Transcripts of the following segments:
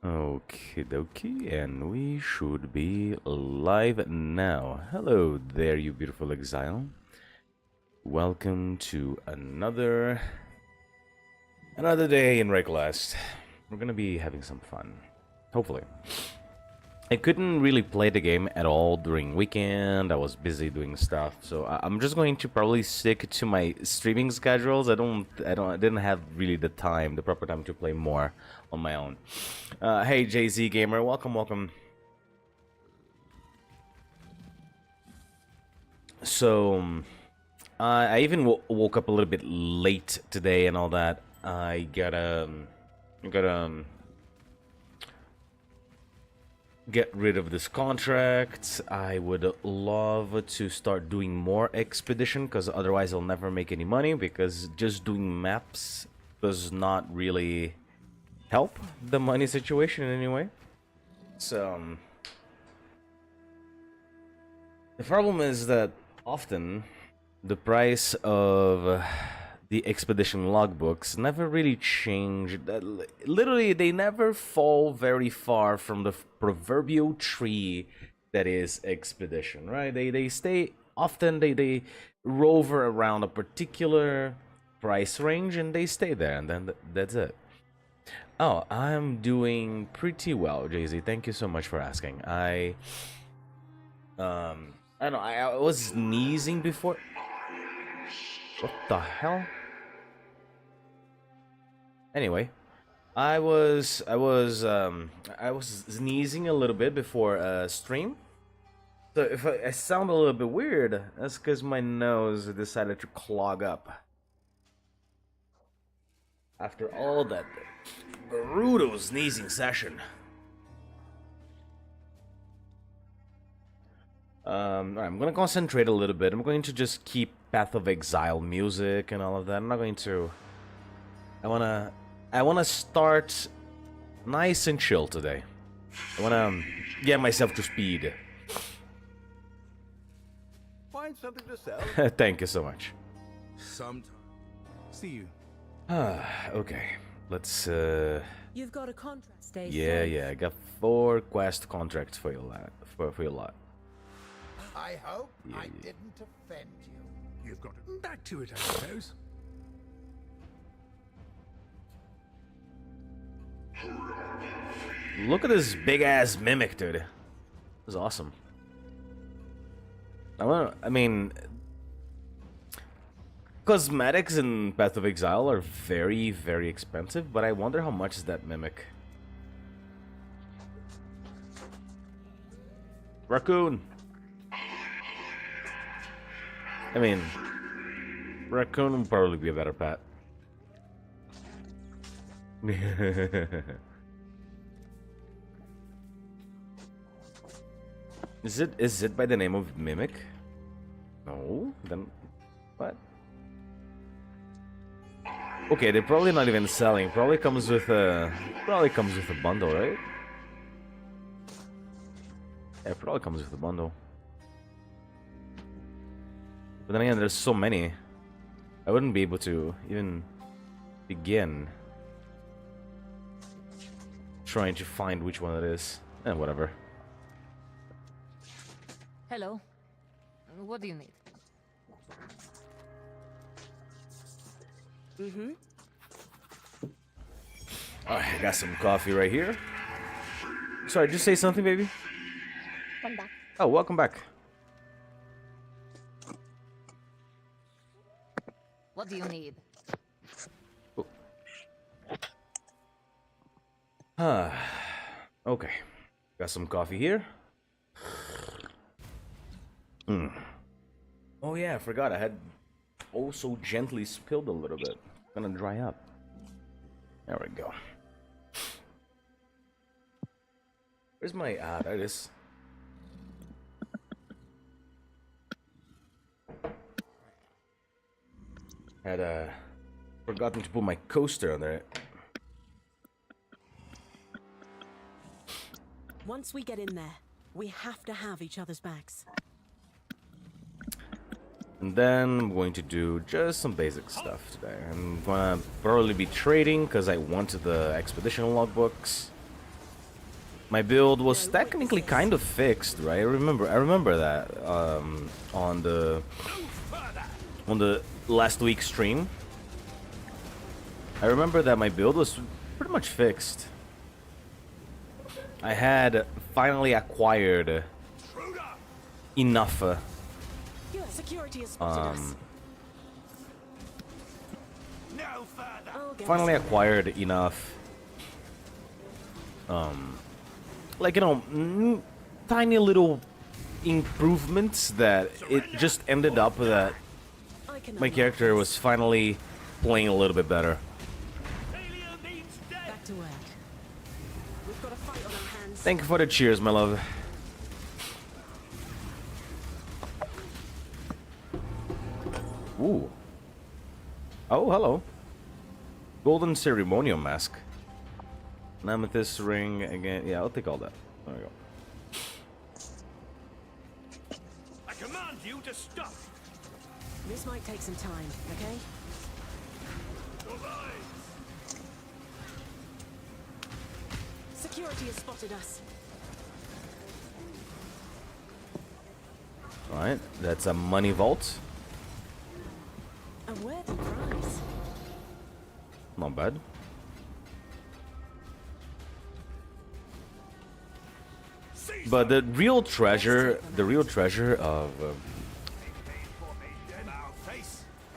Okie dokie, and we should be live now. Hello there, you beautiful exile. Welcome to another day in Rayquest. We're gonna be having some fun, hopefully. I couldn't really play the game at all during weekend. I was busy doing stuff, so I'm just going to probably stick to my streaming schedules. I didn't have really the proper time to play more on my own. Hey, JZ Gamer, welcome. So, I even woke up a little bit late today and all that. I gotta get rid of this contract. I would love to start doing more expedition, because otherwise I'll never make any money, because just doing maps does not really help the money situation in any way. So the problem is that often the price of the expedition logbooks never really change. Literally, they never fall very far from the proverbial tree that is expedition, right? They stay often, they rover around a particular price range and they stay there, and then that's it. Oh, I'm doing pretty well, JZ. Thank you so much for asking. I don't know, I was sneezing before. What the hell? Anyway, I was sneezing a little bit before stream. So if I sound a little bit weird, that's because my nose decided to clog up after all that brutal sneezing session. Alright, I'm gonna concentrate a little bit. I'm going to just keep Path of Exile music and all of that. I'm not going to. I wanna start nice and chill today. I wanna get myself to speed. Find something to sell. Thank you so much. Sometime. See you. Okay. Let's You've got a contract. Stay yeah, safe. I got 4 quest contracts for your lot. For your lot. I hope Yeah, I yeah. didn't offend you. You've got it. Back to it, I suppose. Look at this big ass mimic, dude. This is awesome. I mean, cosmetics in Path of Exile are very, very expensive, but I wonder how much is that mimic. Raccoon. I mean, raccoon would probably be a better pet. Is it by the name of Mimic? No, then what? Okay, they're probably not even selling. Probably comes with a bundle, right? Yeah, it probably comes with a bundle. But then again, there's so many. I wouldn't be able to even begin trying to find which one it is. Whatever. Hello. What do you need? Alright, I got some coffee right here. Sorry, just say something, baby. Come back. Oh, welcome back. What do you need? Okay. Got some coffee here. Oh yeah, I forgot. I had also gently spilled a little bit. Gonna dry up. There we go. Where's my... there it is. Had forgotten to put my coaster on there. Once we get in there, we have to have each other's backs. And then I'm going to do just some basic stuff today. I'm gonna probably be trading because I wanted the expedition logbooks. my build was technically kind of fixed, right? I remember that on the last week's stream. I remember that my build was pretty much fixed. I had finally acquired enough Security has spotted us. finally acquired enough like, you know, tiny little improvements that it just ended up that my character was finally playing a little bit better. Back to work. We've got a fight on our hands. Thank you for the cheers, my love. Ooh. Oh, hello. Golden ceremonial mask. An amethyst ring again. Yeah, I'll take all that. There we go. I command you to stop. This might take some time, okay? Security has spotted us. Alright, that's a money vault. A worthy prize. Not bad. But the real treasure of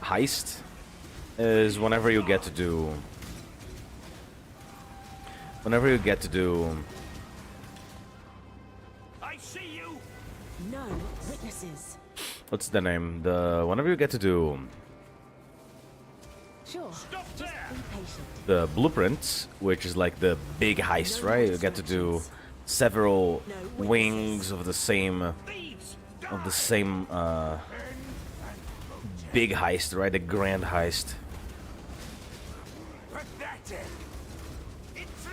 heist is whenever you get to do I see you. No witnesses. what's the name? Whenever you get to do Sure. Stop Just there. be patient. the blueprints, which is like the big heist, right? You get to do several wings of the same Thieves. big heist, right? The grand heist. Pathetic.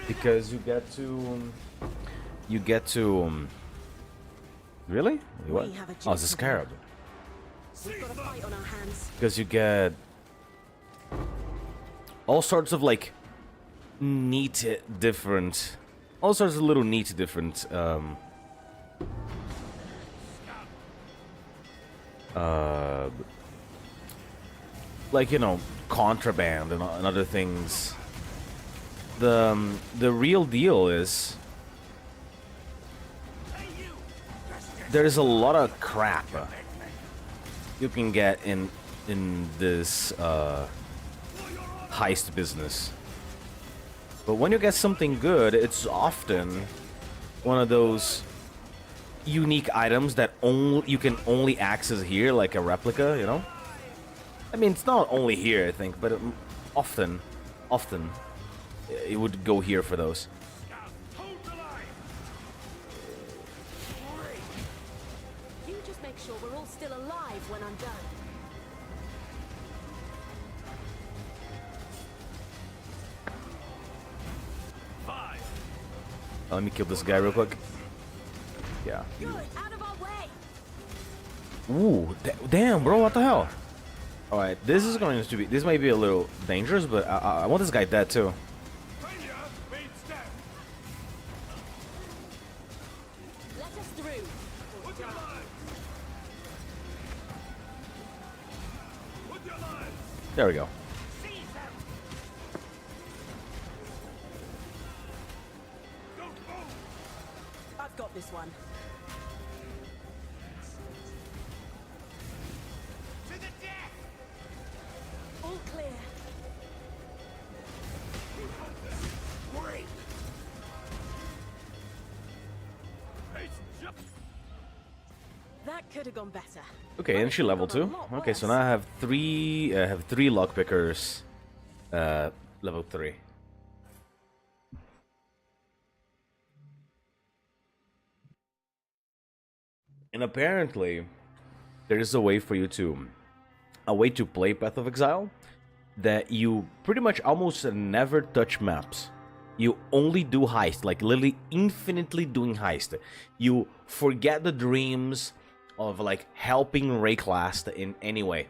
Because you get to really? What? We have a Oh, it's a job to do. scarab. We've got a fight on our hands. Because you get all sorts of like neat different, all sorts of little neat different like, you know, contraband and other things. The real deal is there's a lot of crap you can get in this heist business. But when you get something good, it's often one of those unique items that you can only access here, like a replica, you know? I mean, it's not only here, I think, but often it would go here for those. You just make sure we're all still alive when I'm done. Let me kill this guy real quick. Yeah. Good, out of our way. Ooh, damn, bro, what the hell? Alright, this is going to be... This might be a little dangerous, but I want this guy dead, too. Let us through. There we go. I've got this one. To the death. All clear. Wait. That could have gone better. Okay, and she level 2. Okay, so now I have three lockpickers, level 3. And apparently, there is a way for you to, play Path of Exile, that you pretty much almost never touch maps. You only do heist, like literally infinitely doing heist. You forget the dreams of like helping Rayclast in any way,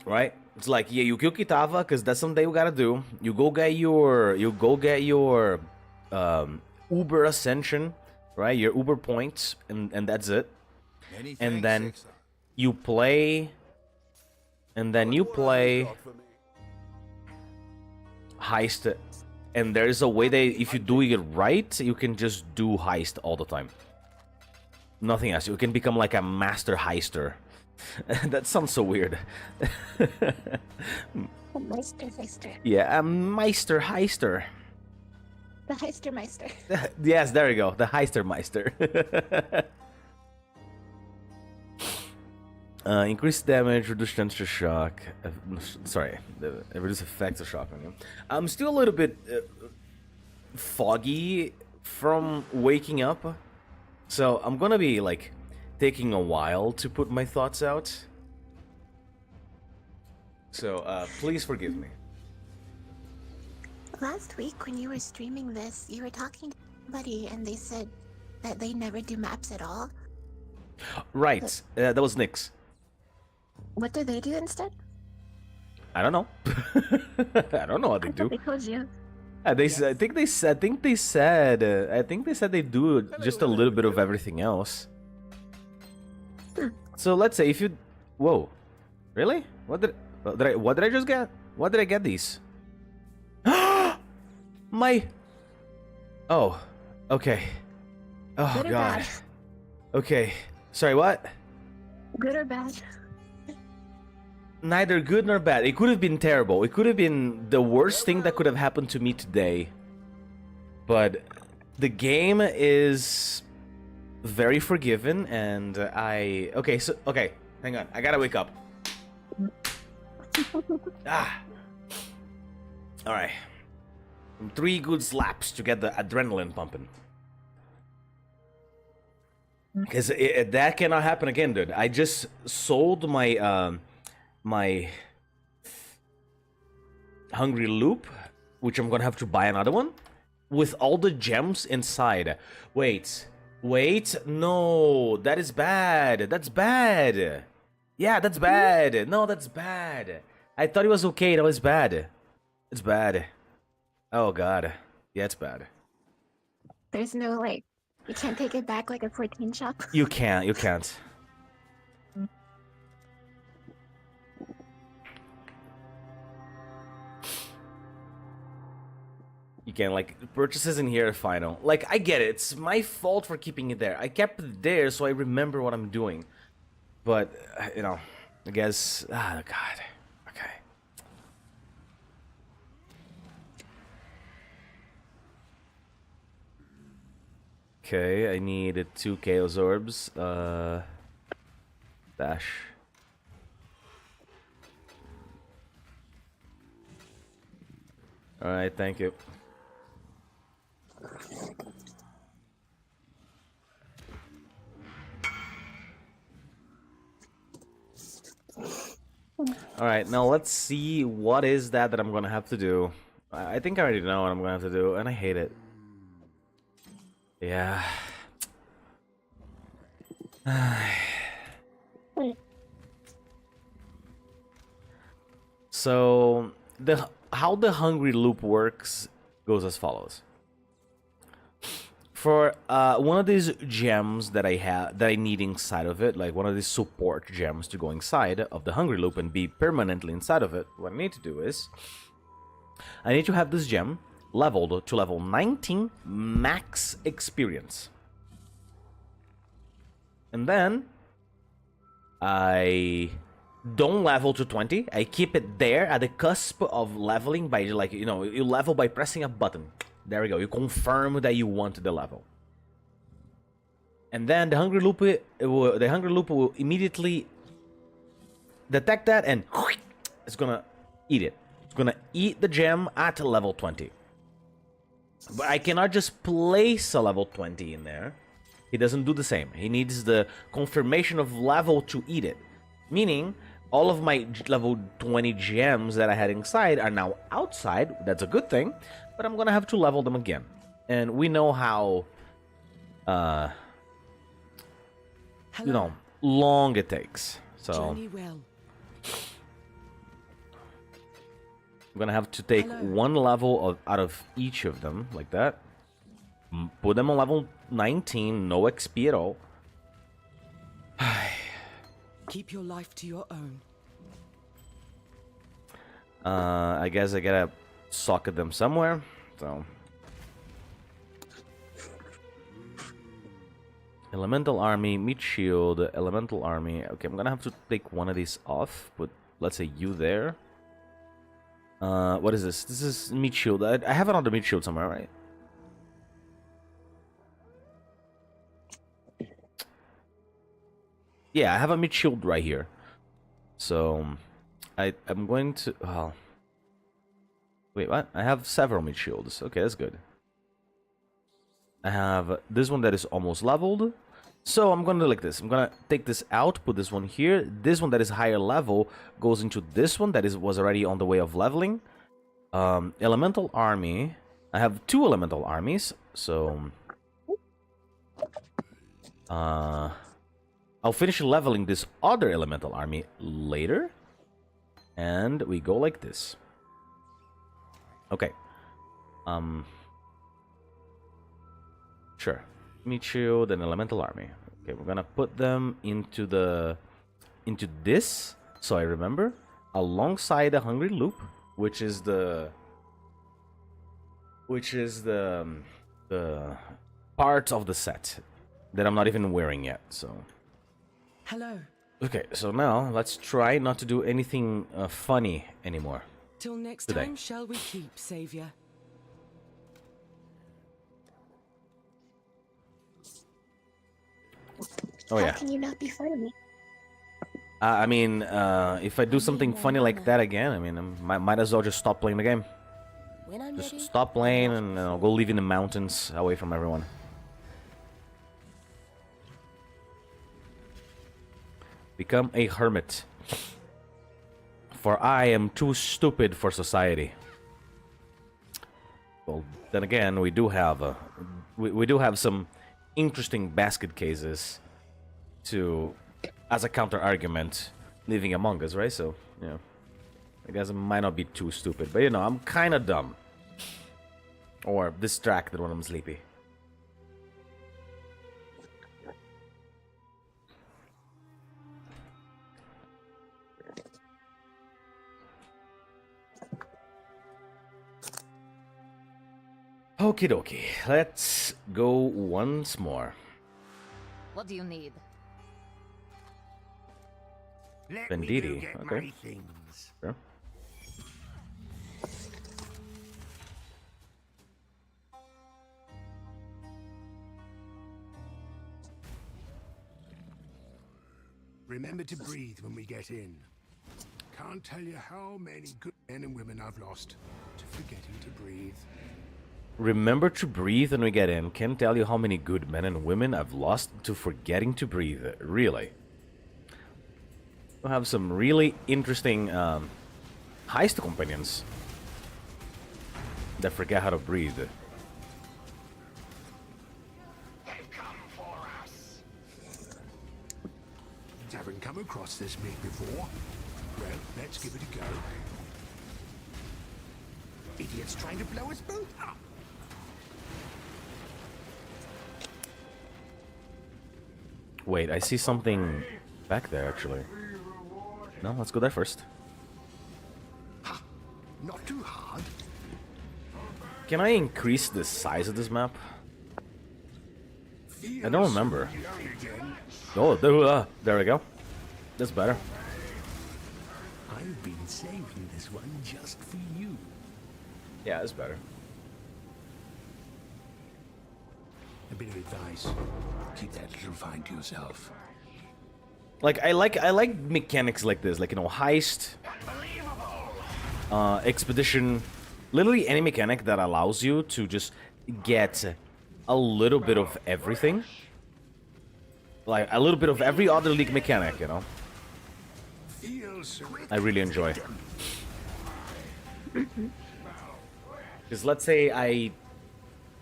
right? It's like, yeah, you kill Kitava because that's something you gotta do. You go get your Uber Ascension, right? Your Uber points, and that's it. Many And thanks, then Exile. you play, and then you play heist, and there's a way that if you do it right, you can just do heist all the time. Nothing else. You can become like a master heister. That sounds so weird. Meister Heister. Yeah, a Meister heister. The Heistermeister. Yes, there you go. The heistermeister. Increase damage, reduce chance to shock. Sorry, reduce effects of shock on you. I'm still a little bit foggy from waking up, so I'm gonna be like taking a while to put my thoughts out. So please forgive me. Last week when you were streaming this, you were talking to somebody and they said that they never do maps at all. Right, that was Nyx. What do they do instead? I don't know. I don't know what they I do. thought they told you. I think they said they do just a little bit of everything else. So let's say if you, whoa, really? What did I just get? What did I get these? My, oh, okay. Oh Good or god. bad? Okay. Sorry, what? Good or bad? Neither good nor bad. It could have been terrible. It could have been the worst thing that could have happened to me today. But the game is very forgiving, and okay, hang on. I gotta wake up. Alright. 3 good slaps to get the adrenaline pumping. Because that cannot happen again, dude. I just sold my my hungry loop, which I'm gonna have to buy another one with all the gems inside. Wait, no, that is bad. That's bad. Yeah, that's bad. No, that's bad. I thought it was okay. No, it's bad. It's bad. Oh god. Yeah, it's bad. There's no like, you can't take it back like a 14 shop. You can't. You can, like, purchases in here are final. Like, I get it. It's my fault for keeping it there. I kept it there so I remember what I'm doing. But, you know, I guess... Ah, God. Okay. Okay, I need 2 Chaos Orbs. Dash. Alright, thank you. Alright, now let's see what is that I'm gonna have to do. I think I already know what I'm gonna have to do, and I hate it. Yeah. So, how the hungry loop works goes as follows. For one of these gems that I need inside of it, like one of these support gems to go inside of the hungry loop and be permanently inside of it, what I need to do is I need to have this gem leveled to level 19 max experience. And then I don't level to 20. I keep it there at the cusp of leveling by, like, you know, you level by pressing a button. There we go. You confirm that you want the level. And then the hungry loop will immediately detect that and it's gonna eat it. It's gonna eat the gem at level 20. But I cannot just place a level 20 in there. He doesn't do the same. He needs the confirmation of level to eat it. Meaning, all of my level 20 gems that I had inside are now outside. That's a good thing. But I'm gonna have to level them again. And we know how, you know, long it takes. So Journey well. I'm gonna have to take one level out of each of them, like that. Put them on level 19, no XP at all. Keep your life to your own. I guess I gotta socket them somewhere, so... Elemental Army, Meat Shield, Elemental Army. Okay, I'm gonna have to take one of these off. Put, let's say, you there. What is this? This is Meat Shield. I have another Meat Shield somewhere, right? Yeah, I have a Meat Shield right here. So, I'm going to... Oh. Wait, what? I have several Meat Shields. Okay, that's good. I have this one that is almost leveled. So I'm gonna do like this. I'm gonna take this out, put this one here. This one that is higher level goes into this one that was already on the way of leveling. Elemental Army. I have 2 Elemental Armies. So... I'll finish leveling this other Elemental Army later. And we go like this. Okay. Sure. Meat Shield and Elemental Army. Okay, we're gonna put them into this, so I remember, alongside the Hungry Loop, which is the part of the set that I'm not even wearing yet. So. Hello. Okay, so now let's try not to do anything funny anymore. Till next Today. time, shall we keep, Savior? Oh How yeah. can you not be funny? I mean, if I do something funny like that again, I mean, I might as well just stop playing the game. When I'm Just ready, stop playing and I'll go live in the mountains away from everyone. Become a hermit. For I am too stupid for society. Well, then again, we do have we do have some interesting basket cases to, as a counter argument, living among us, right? So, yeah, I guess I might not be too stupid, but you know, I'm kind of dumb or distracted when I'm sleepy. Okie dokie, let's go once more. What do you need? Let Venditti, me go get okay. my things. Sure. Remember to breathe when we get in. Can't tell you how many good men and women I've lost to forgetting to breathe. Remember to breathe when we get in. Can't tell you how many good men and women I've lost to forgetting to breathe. Really. We'll have some really interesting heist companions that forget how to breathe. They've come for us. Haven't come across this meat before. Well, let's give it a go. Idiots trying to blow us both up. Wait, I see something back there, actually. No, let's go there first. Ha! Not too hard. Can I increase the size of this map? I don't remember. Oh, there we go. That's better. I've been saving this one just for you. Yeah, it's better. A bit of advice. Keep that little find to yourself. Like I like mechanics like this, like, you know, heist, expedition, literally any mechanic that allows you to just get a little bit of everything, like a little bit of every other League mechanic, you know. I really enjoy. Because let's say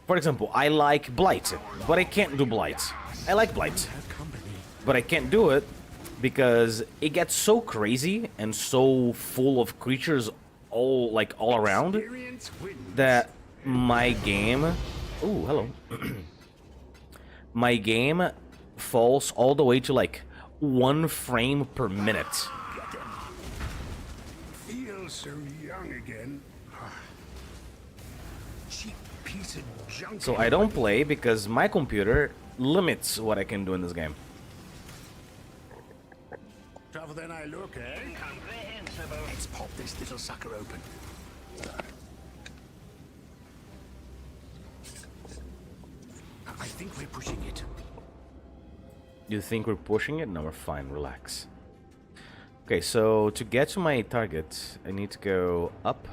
for example, I like Blight, but I can't do Blight. I like Blight, but I can't do it because it gets so crazy and so full of creatures all around that my game Ooh, hello. My game falls all the way to like 1 frame per minute. Feel so young again. Cheap piece of junk. So I don't play because my computer limits what I can do in this game. Tougher than I look, eh? Let's pop this little sucker open. I think we're pushing it. You think we're pushing it? No, we're fine. Relax. Okay, so to get to my target, I need to go up,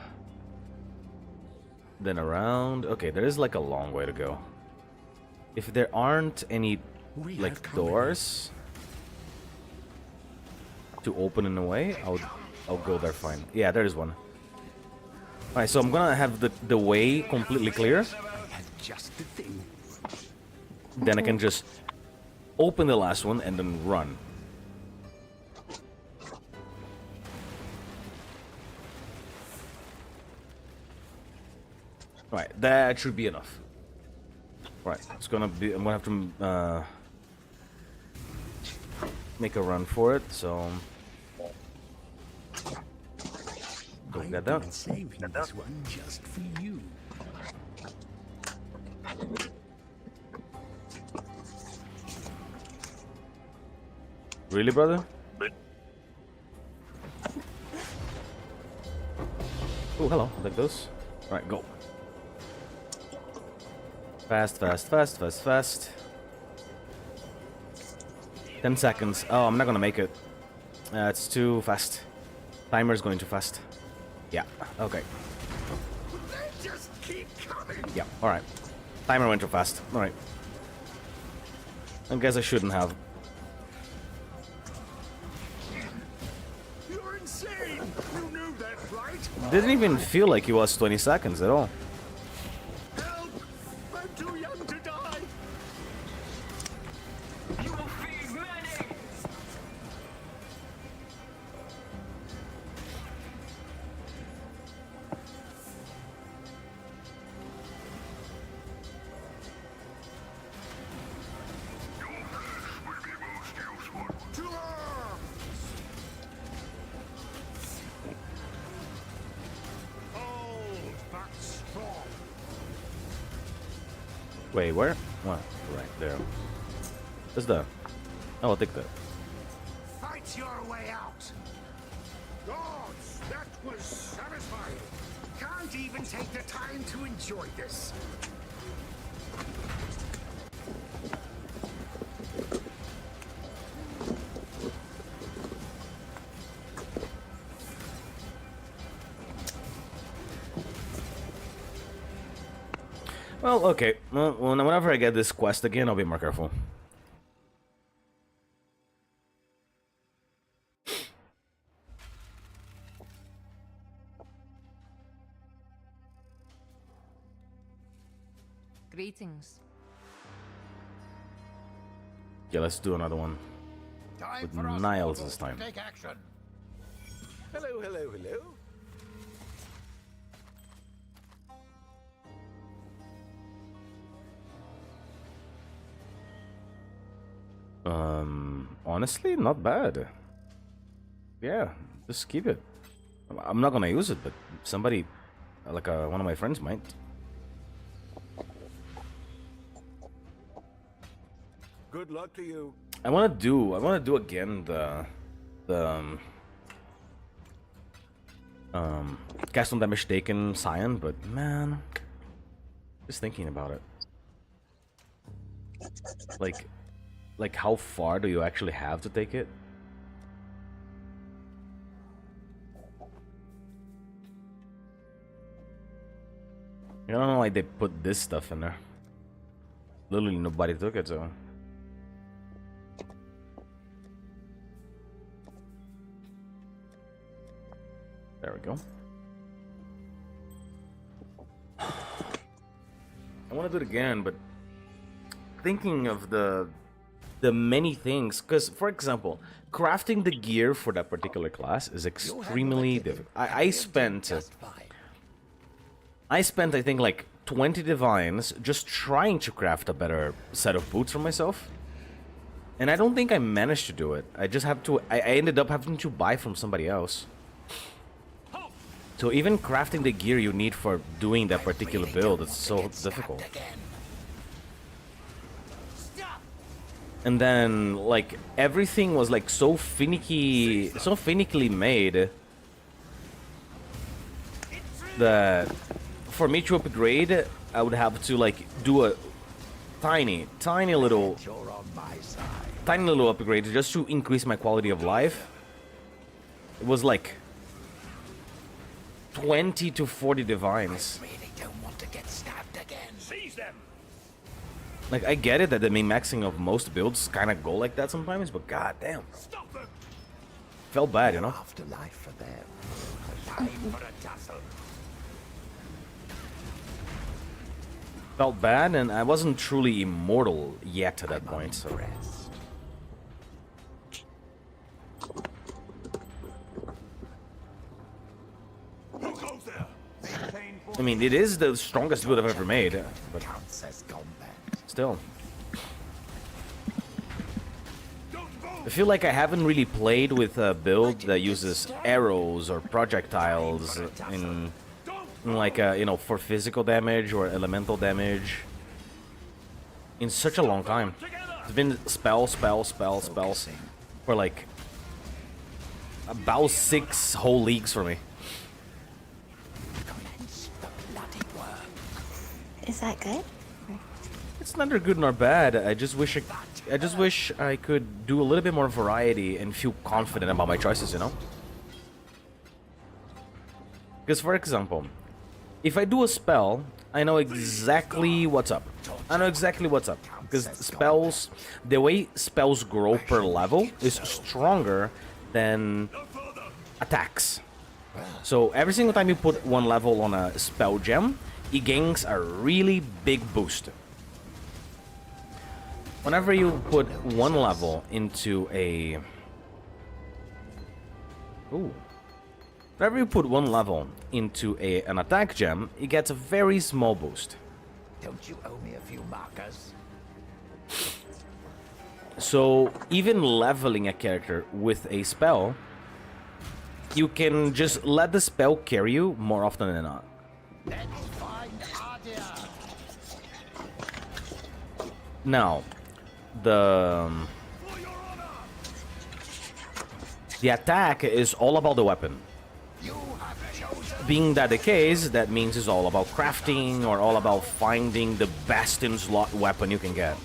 then around. Okay, there is like a long way to go. If there aren't any like doors to open in a way, I'll go there fine. Yeah, there is one. Alright, so I'm gonna have the way completely clear. Just the thing. Then I can just open the last one and then run. Right, that should be enough. Right, it's gonna be. I'm gonna have to make a run for it. So go get that. I'm saving this one just for you. Really, brother? Oh, hello. I'll take those. All right, go. Fast, fast, fast, fast, fast. 10 seconds. Oh, I'm not gonna make it. It's too fast. Timer's going too fast. Yeah, okay. They just keep coming. Yeah, alright. Timer went too fast. Alright. I guess I shouldn't have. You're insane. You knew that, right? Didn't even feel like it was 20 seconds at all. Help! I'm too young to die. You will feed many. Wait, where? Well, right there. What's that? Oh, I'll take that. Fight your way out. Gods, that was satisfying. Can't even take the time to enjoy this. Well, okay. Well, whenever I get this quest again, I'll be more careful. Greetings. Yeah, let's do another one. Time With for us Niles mortals this time. to take action. Hello, hello, hello. Honestly, not bad. Yeah, just keep it. I'm not gonna use it, but somebody, like one of my friends might. Good luck to you. I wanna do again the cast on damage taken Scion, but man, just thinking about it, like how far do you actually have to take it? I don't know why they put this stuff in there. Literally nobody took it, so. There we go. I want to do it again, but thinking of the many things, because for example, crafting the gear for that particular class is extremely difficult. I spent I think like 20 divines just trying to craft a better set of boots for myself. And I don't think I managed to do it. I just have to... I ended up having to buy from somebody else. So even crafting the gear you need for doing that particular build is so difficult. And then, like, everything was, like, so finically made that for me to upgrade, I would have to, like, do a tiny little upgrade just to increase my quality of life. It was, like, 20 to 40 divines. Like, I get it that the min-maxing of most builds kind of go like that sometimes, but goddamn. Felt bad, you know? Afterlife for them. Time for a tussle. Felt bad, and I wasn't truly immortal yet at that point, so... I mean, it is the strongest build I've ever made, but... Still. I feel like I haven't really played with a build that uses arrows or projectiles in like, you know, for physical damage or elemental damage in such a long time. It's been spells for like about 6 whole leagues for me. Is that good? It's neither good nor bad. I just wish I could do a little bit more variety and feel confident about my choices, you know? Because, for example, if I do a spell, I know exactly what's up. Because spells, the way spells grow per level is stronger than attacks. So every single time you put one level on a spell gem, it gains a really big boost. Whenever you put one level into a... Whenever you put one level into an attack gem, it gets a very small boost. Don't you owe me a few markers? So even leveling a character with a spell, you can just let the spell carry you more often than not. Let's find Adia. Now, the attack is all about the weapon. Being that the case, that means it's all about crafting or all about finding the best in slot weapon you can get.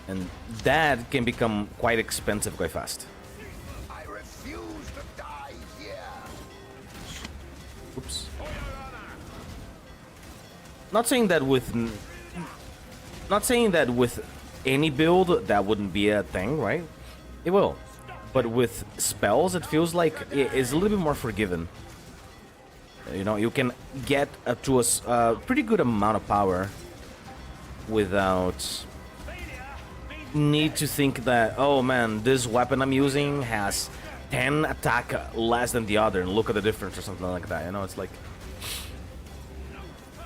And that can become quite expensive quite fast. I refuse to die here. Oops. Not saying that with any build that wouldn't be a thing, right? It will. But with spells, it feels like it's a little bit more forgiven. You know, you can get to a pretty good amount of power without need to think that, oh man, this weapon I'm using has 10 attack less than the other, and look at the difference or something like that. You know, it's like...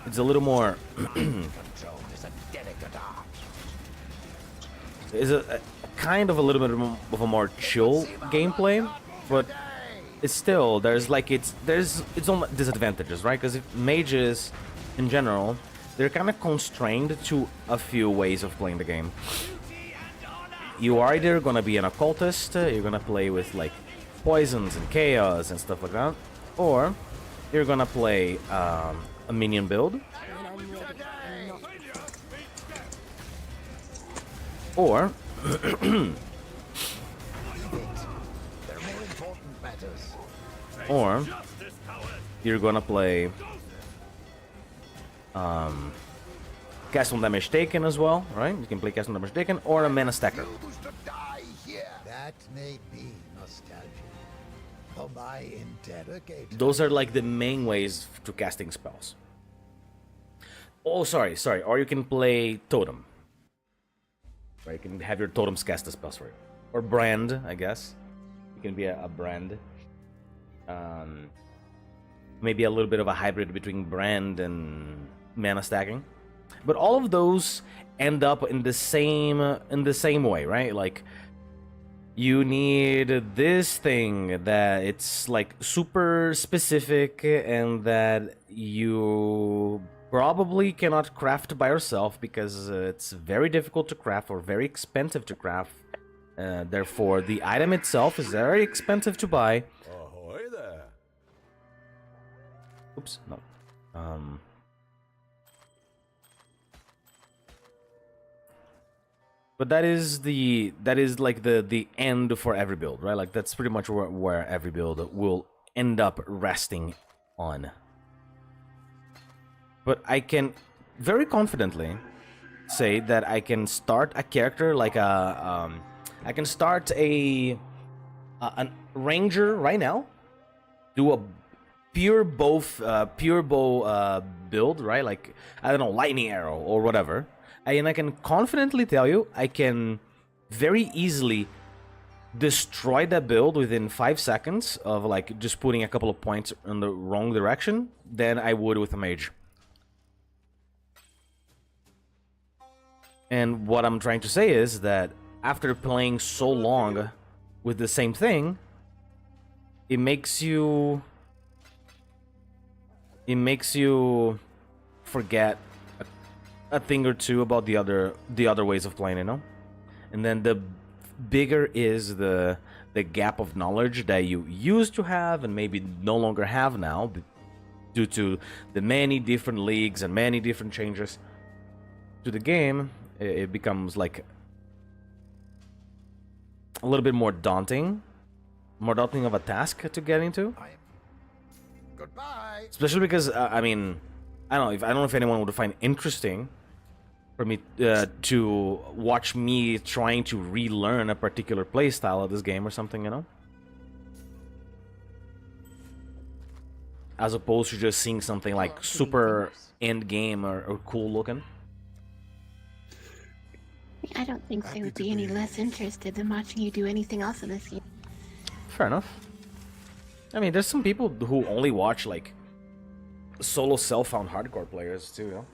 It's a little more... It's a kind of a little bit of a more chill gameplay, but it's still there's its own disadvantages, right? Because mages in general, they're kind of constrained to a few ways of playing the game. You are either gonna be an occultist, you're gonna play with like poisons and chaos and stuff like that, or you're gonna play a minion build. Or or you're gonna play cast on damage taken as well, right? You can play cast on damage taken or a mana stacker. That may be nostalgia. For my interrogator. Those are like the main ways to casting spells. Oh, sorry. Or you can play totem. Right, you can have your totems cast the spells for you. Or brand, I guess. You can be a brand. Maybe a little bit of a hybrid between brand and mana stacking. But all of those end up in the same way, right? Like, you need this thing that it's like super specific and that you probably cannot craft by yourself because it's very difficult to craft or very expensive to craft. Therefore, the item itself is very expensive to buy. Ahoy there. Oops, no. But that is like the end for every build, right? Like that's pretty much where every build will end up resting on. But I can very confidently say that I can start a character like I can start a ranger right now, do a pure bow build, right? Like, I don't know, lightning arrow or whatever. And I can confidently tell you, I can very easily destroy that build within 5 seconds of like just putting a couple of points in the wrong direction than I would with a mage. And what I'm trying to say is that after playing so long with the same thing, it makes you forget a thing or two about the other ways of playing, you know? And then the bigger is the gap of knowledge that you used to have and maybe no longer have now due to the many different leagues and many different changes to the game. It becomes like a little bit more daunting of a task to get into. Goodbye. Especially because I mean, I don't know if anyone would find interesting for me to watch me trying to relearn a particular playstyle of this game or something, you know? As opposed to just seeing something like super end game or cool looking. I don't think they would be any less interested than watching you do anything else in this game. Fair enough. I mean, there's some people who only watch like solo self-found hardcore players too, you know?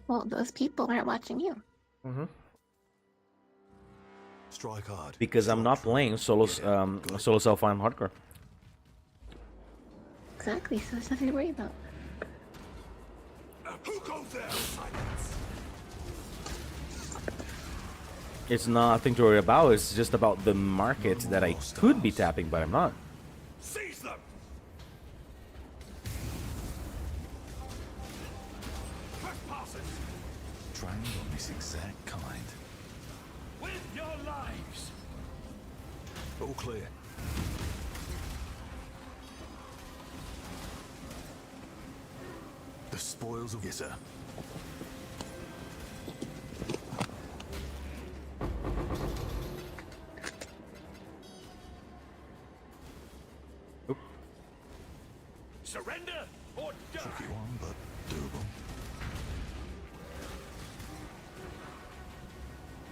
Well, those people aren't watching you. Mm-hmm. Strike hard. Because I'm not playing solo self-found hardcore. Exactly, so there's nothing to worry about. Who goes there? Silence. It's nothing to worry about, it's just about the market that I could be tapping, but I'm not. Seize them. Trespassers. Trained on this exact kind. With your lives. All clear. The spoils of... Yes, sir. Surrender or die. Tricky one, but doable.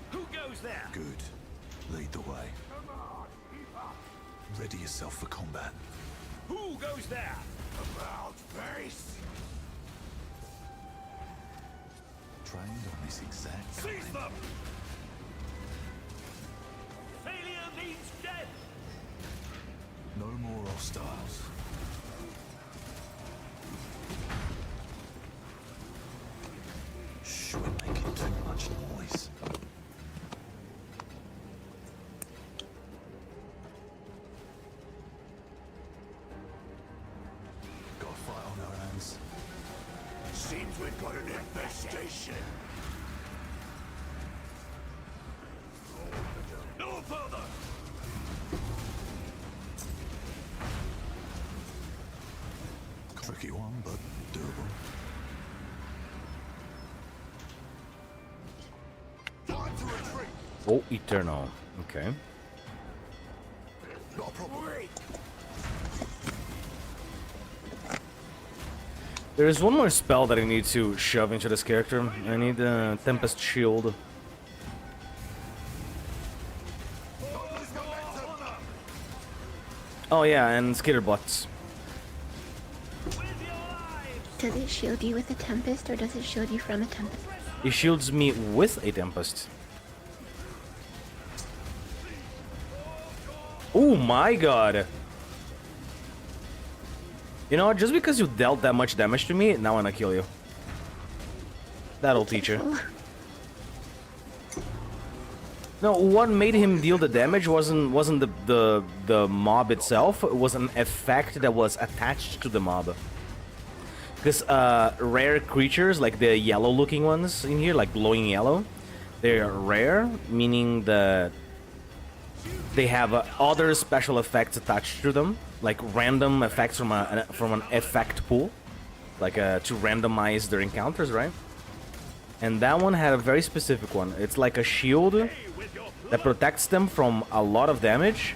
Who goes there? Good. Lead the way. Come on, keep up. Ready yourself for combat. Who goes there? About face. Trained on this exact kind. Seize them! Failure means death! No more hostiles. Shh, we're making too much noise. Got a fight on our hands. Seems we've got an infestation. No further! Tricky one, but doable. Time to retreat. Oh, Eternal. Okay. Not a problem. There is one more spell that I need to shove into this character. I need the Tempest Shield. Oh yeah, and Skitter Butts. Does it shield you with a tempest, or does it shield you from a tempest? It shields me with a Tempest. Oh my god! You know what, just because you dealt that much damage to me, now I'm gonna kill you. That'll teach you. No, what made him deal the damage wasn't the mob itself. It was an effect that was attached to the mob. Because rare creatures, like the yellow-looking ones in here, like glowing yellow, they're rare, meaning that they have other special effects attached to them, like random effects from an effect pool, like to randomize their encounters, right? And that one had a very specific one. It's like a shield that protects them from a lot of damage,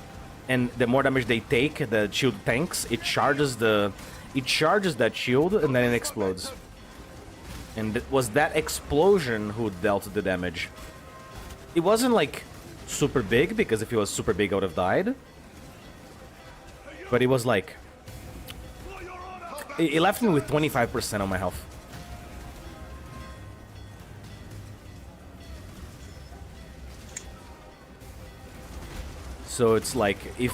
and the more damage they take, the shield tanks. It charges that shield, and then it explodes. And it was that explosion who dealt the damage. It wasn't like super big, because if it was super big, I would have died. But it was like, it left me with 25% of my health. So it's like, if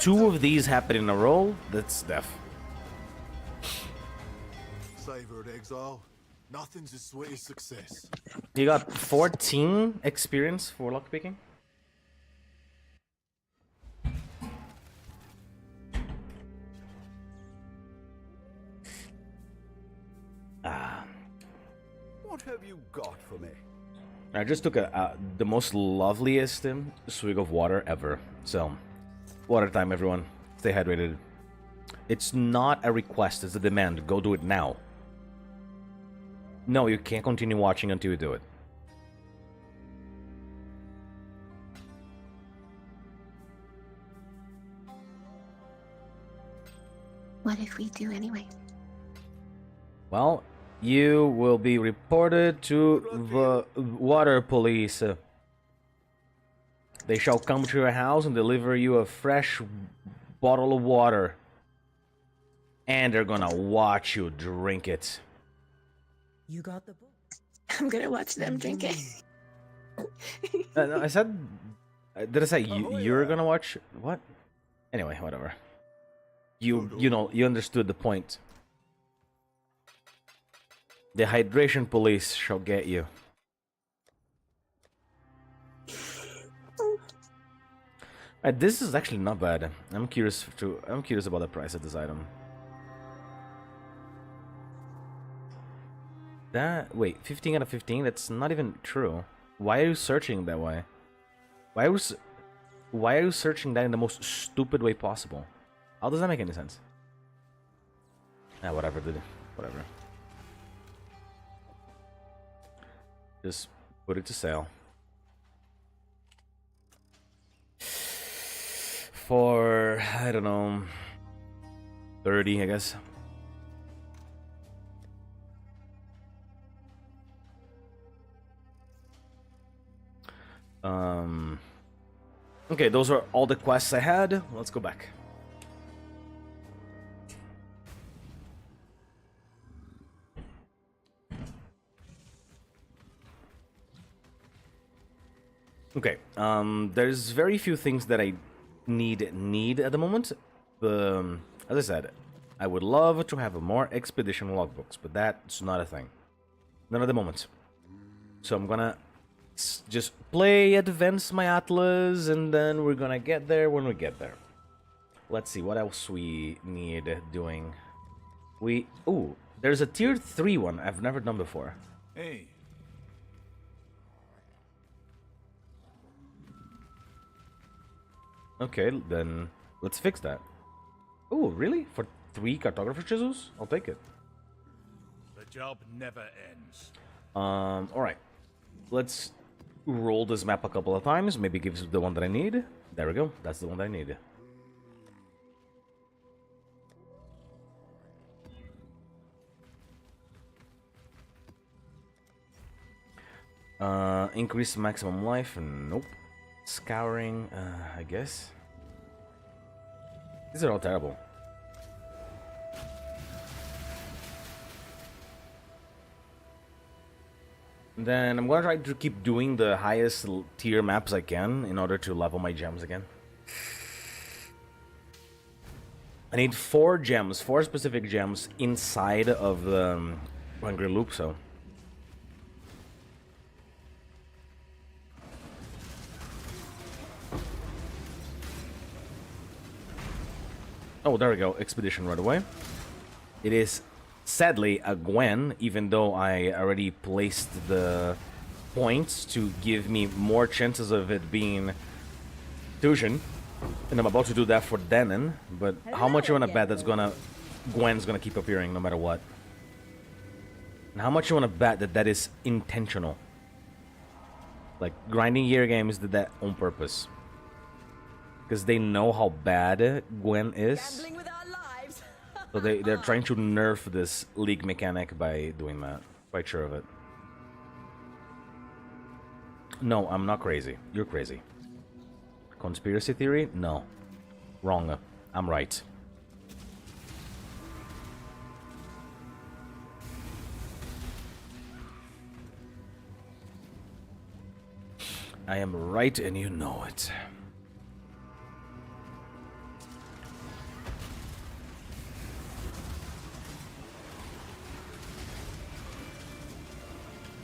2 of these happen in a row, that's death. Savor at Exile. Nothing's as sweet as success. You got 14 experience for lockpicking. What have you got for me? I just took the most loveliest swig of water ever. So, water time, everyone. Stay hydrated. It's not a request, it's a demand. Go do it now. No, you can't continue watching until you do it. What if we do anyway? Well, you will be reported to the water police. They shall come to your house and deliver you a fresh bottle of water. And they're gonna watch you drink it. You got the book. I'm gonna watch them drink it. No, I said... Did I say you're gonna watch... What? Anyway, whatever. You know, you understood the point. The hydration police shall get you. This is actually not bad. I'm curious about the price of this item. Wait, 15 out of 15? That's not even true. Why are you searching that way? Why are you searching that in the most stupid way possible? How does that make any sense? Whatever, dude. Whatever. Just put it to sale. For, I don't know, 30, I guess. Okay, those are all the quests I had. Let's go back. Okay, there's very few things that I need at the moment. As I said, I would love to have more expedition logbooks, but that's not a thing. Not at the moment. So I'm gonna just play, advance my atlas, and then we're gonna get there when we get there. Let's see what else we need doing. Ooh, there's a tier 3 one I've never done before. Hey. Okay, then let's fix that. Oh, really? For 3 cartographer chisels? I'll take it. The job never ends. Alright. Let's roll this map a couple of times. Maybe it gives the one that I need. There we go. That's the one that I need. Increase maximum life. Nope. Scouring, I guess. These are all terrible. Then I'm gonna try to keep doing the highest tier maps I can in order to level my gems again. I need 4 gems, 4 specific gems inside of the Hungry Loop, so... Oh, there we go. Expedition right away. It is, sadly, a Gwen, even though I already placed the points to give me more chances of it being Fusion. And I'm about to do that for Denon, but how much you wanna bet that's Gwen's gonna keep appearing no matter what? And how much you wanna bet that that is intentional? Like, grinding year games did that on purpose. Because they know how bad Gwen is. Gambling with our lives. So they're trying to nerf this league mechanic by doing that. Quite sure of it. No, I'm not crazy. You're crazy. Conspiracy theory? No. Wrong. I'm right. I am right and you know it.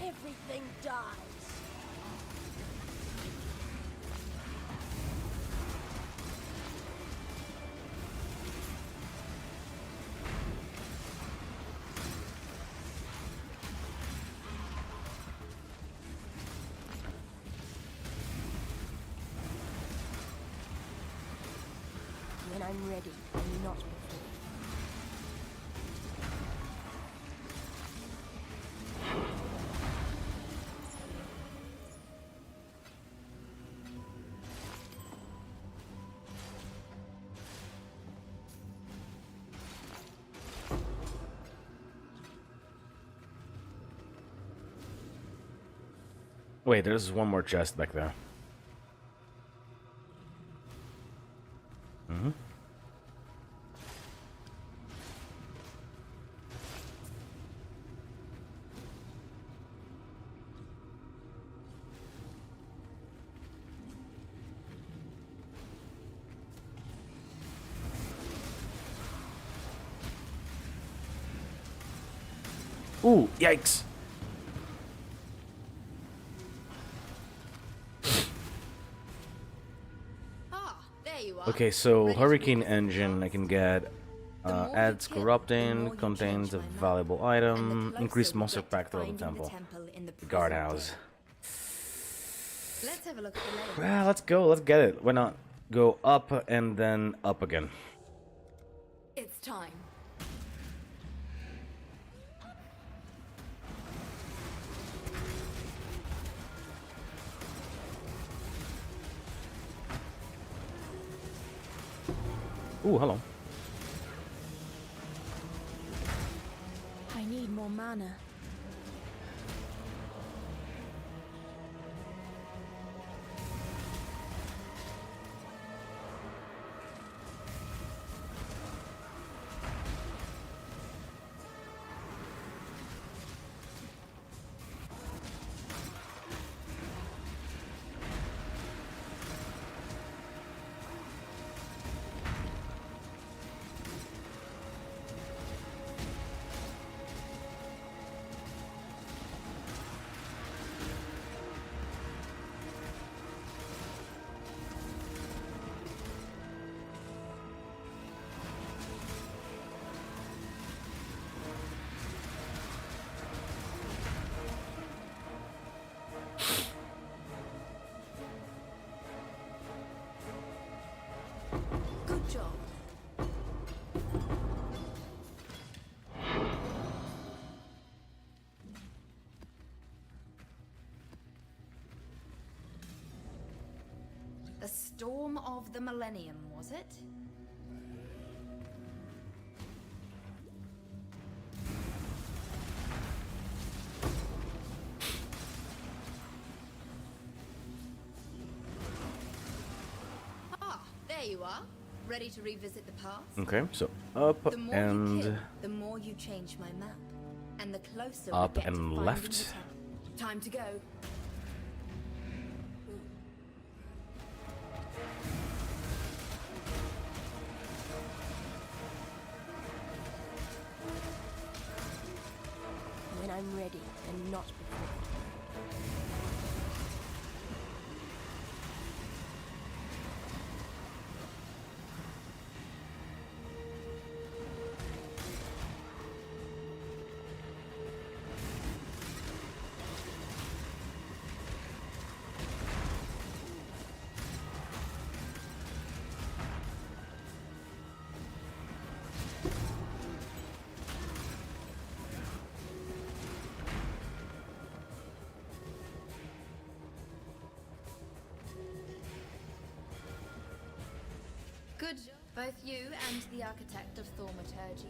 Everything dies. When I'm ready, and not before. Wait, there's one more chest back there. Mm-hmm. Ooh, yikes. Okay, so Hurricane Engine I can get adds corrupting, contains a valuable item, increased monster pack throughout the temple. Guardhouse. Let's have a look at the layout. Well, let's go, let's get it. Why not go up and then up again? It's time. Ooh, hello. I need more mana. Good job. The storm of the millennium, was it? Ah, there you are. Ready to revisit the past? Okay, so up The more you and kill, the more you change my map, and the closer up we get and to finding left. the temple. Time to go. When I'm ready and not before. Good job, both you and the architect of thaumaturgy.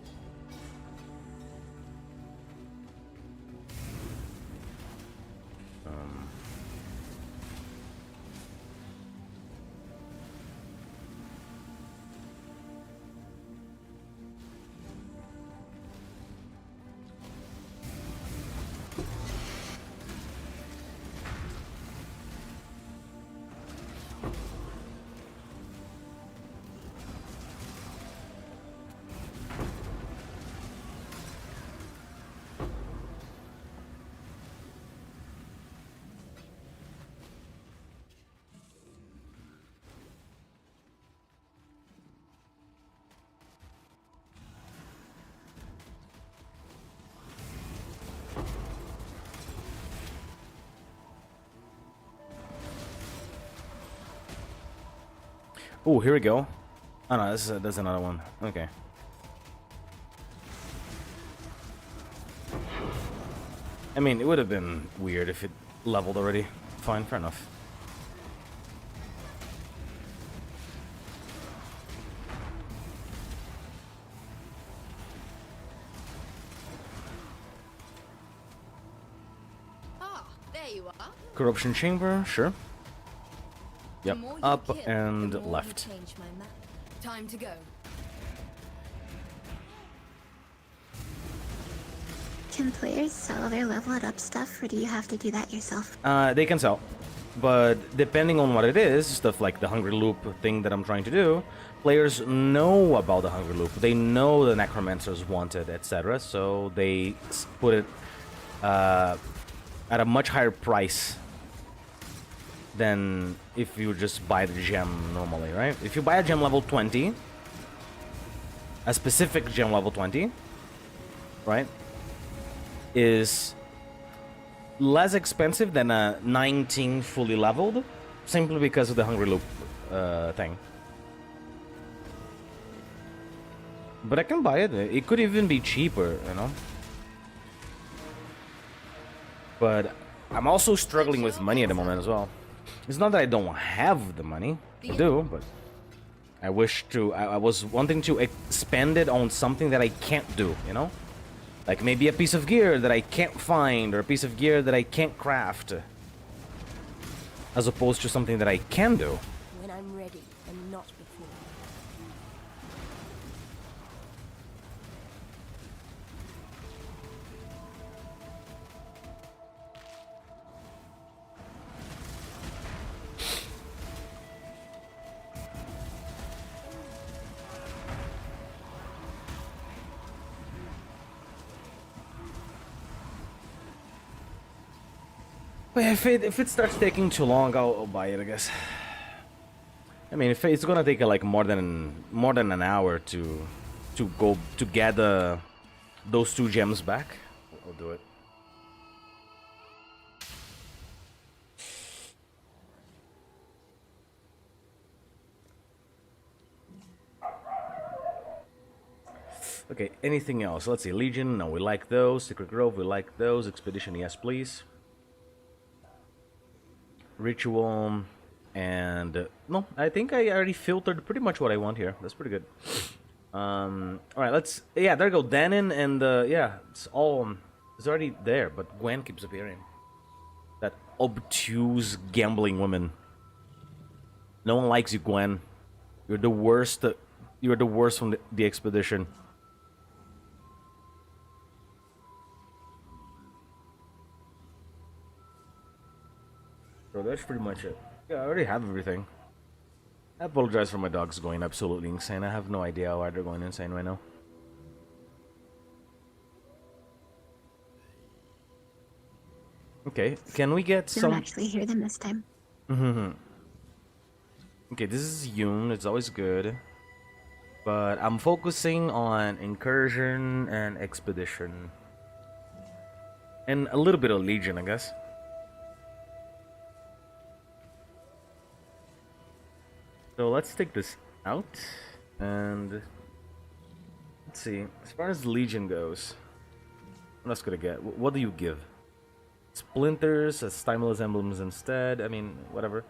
Oh, here we go. Oh no, that's another one. Okay. I mean, it would have been weird if it leveled already. Fine, fair enough. Ah, there you are. Corruption chamber, sure. The Yep, more you up kill, and the more left. You change my map. Time to go. Can players sell their leveled up stuff, or do you have to do that yourself? They can sell, but depending on what it is, stuff like the Hungry Loop thing that I'm trying to do, players know about the Hungry Loop. They know the Necromancers want it, etc. So they put it at a much higher price than if you just buy the gem normally, right? If you buy a gem level 20, a specific gem level 20, right, is less expensive than a 19 fully leveled, simply because of the Hungry Loop thing. But I can buy it. It could even be cheaper, you know? But I'm also struggling with money at the moment as well. It's not that I don't have the money. I do, but I wish to... I was wanting to spend it on something that I can't do, you know? Like maybe a piece of gear that I can't find, or a piece of gear that I can't craft. As opposed to something that I can do. When I'm ready and not before. But if it starts taking too long, I'll buy it, I guess. I mean, if it's gonna take like more than an hour to gather those 2 gems back, I'll do it. Okay, anything else? Let's see. Legion, no, we like those. Secret Grove, we like those. Expedition, yes, please. Ritual, and no, I think I already filtered pretty much what I want here. That's pretty good. All right, let's. Yeah, there you go. Danon and yeah, it's all. It's already there, but Gwen keeps appearing. That obtuse gambling woman. No one likes you, Gwen. You're the worst. You're the worst from the expedition. So that's pretty much it. Yeah, I already have everything. I apologize for my dogs going absolutely insane. I have no idea why they're going insane right now. Okay, can we get Don't some... actually hear them this time. Okay, this is Yoon. It's always good. But I'm focusing on incursion and expedition. And a little bit of legion, I guess. So let's take this out. And let's see. As far as legion goes, what else could I get? What do you give? Splinters as timeless emblems instead. I mean, whatever.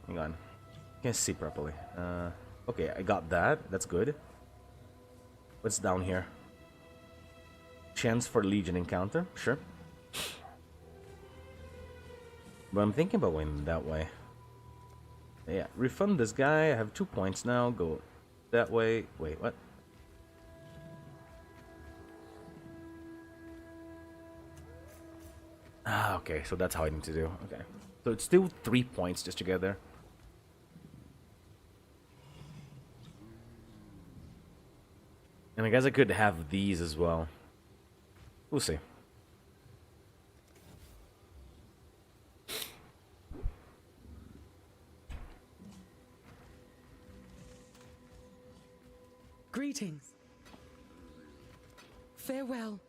Hang on. Can't see properly. Okay, I got that. That's good. What's down here? Chance for Legion encounter. Sure. But I'm thinking about going that way. Yeah, refund this guy. I have 2 points now. Go that way. Wait, what? Ah, okay. So that's how I need to do. Okay. So it's still 3 points just to get there. And I guess I could have these as well. We'll see. Greetings. Farewell.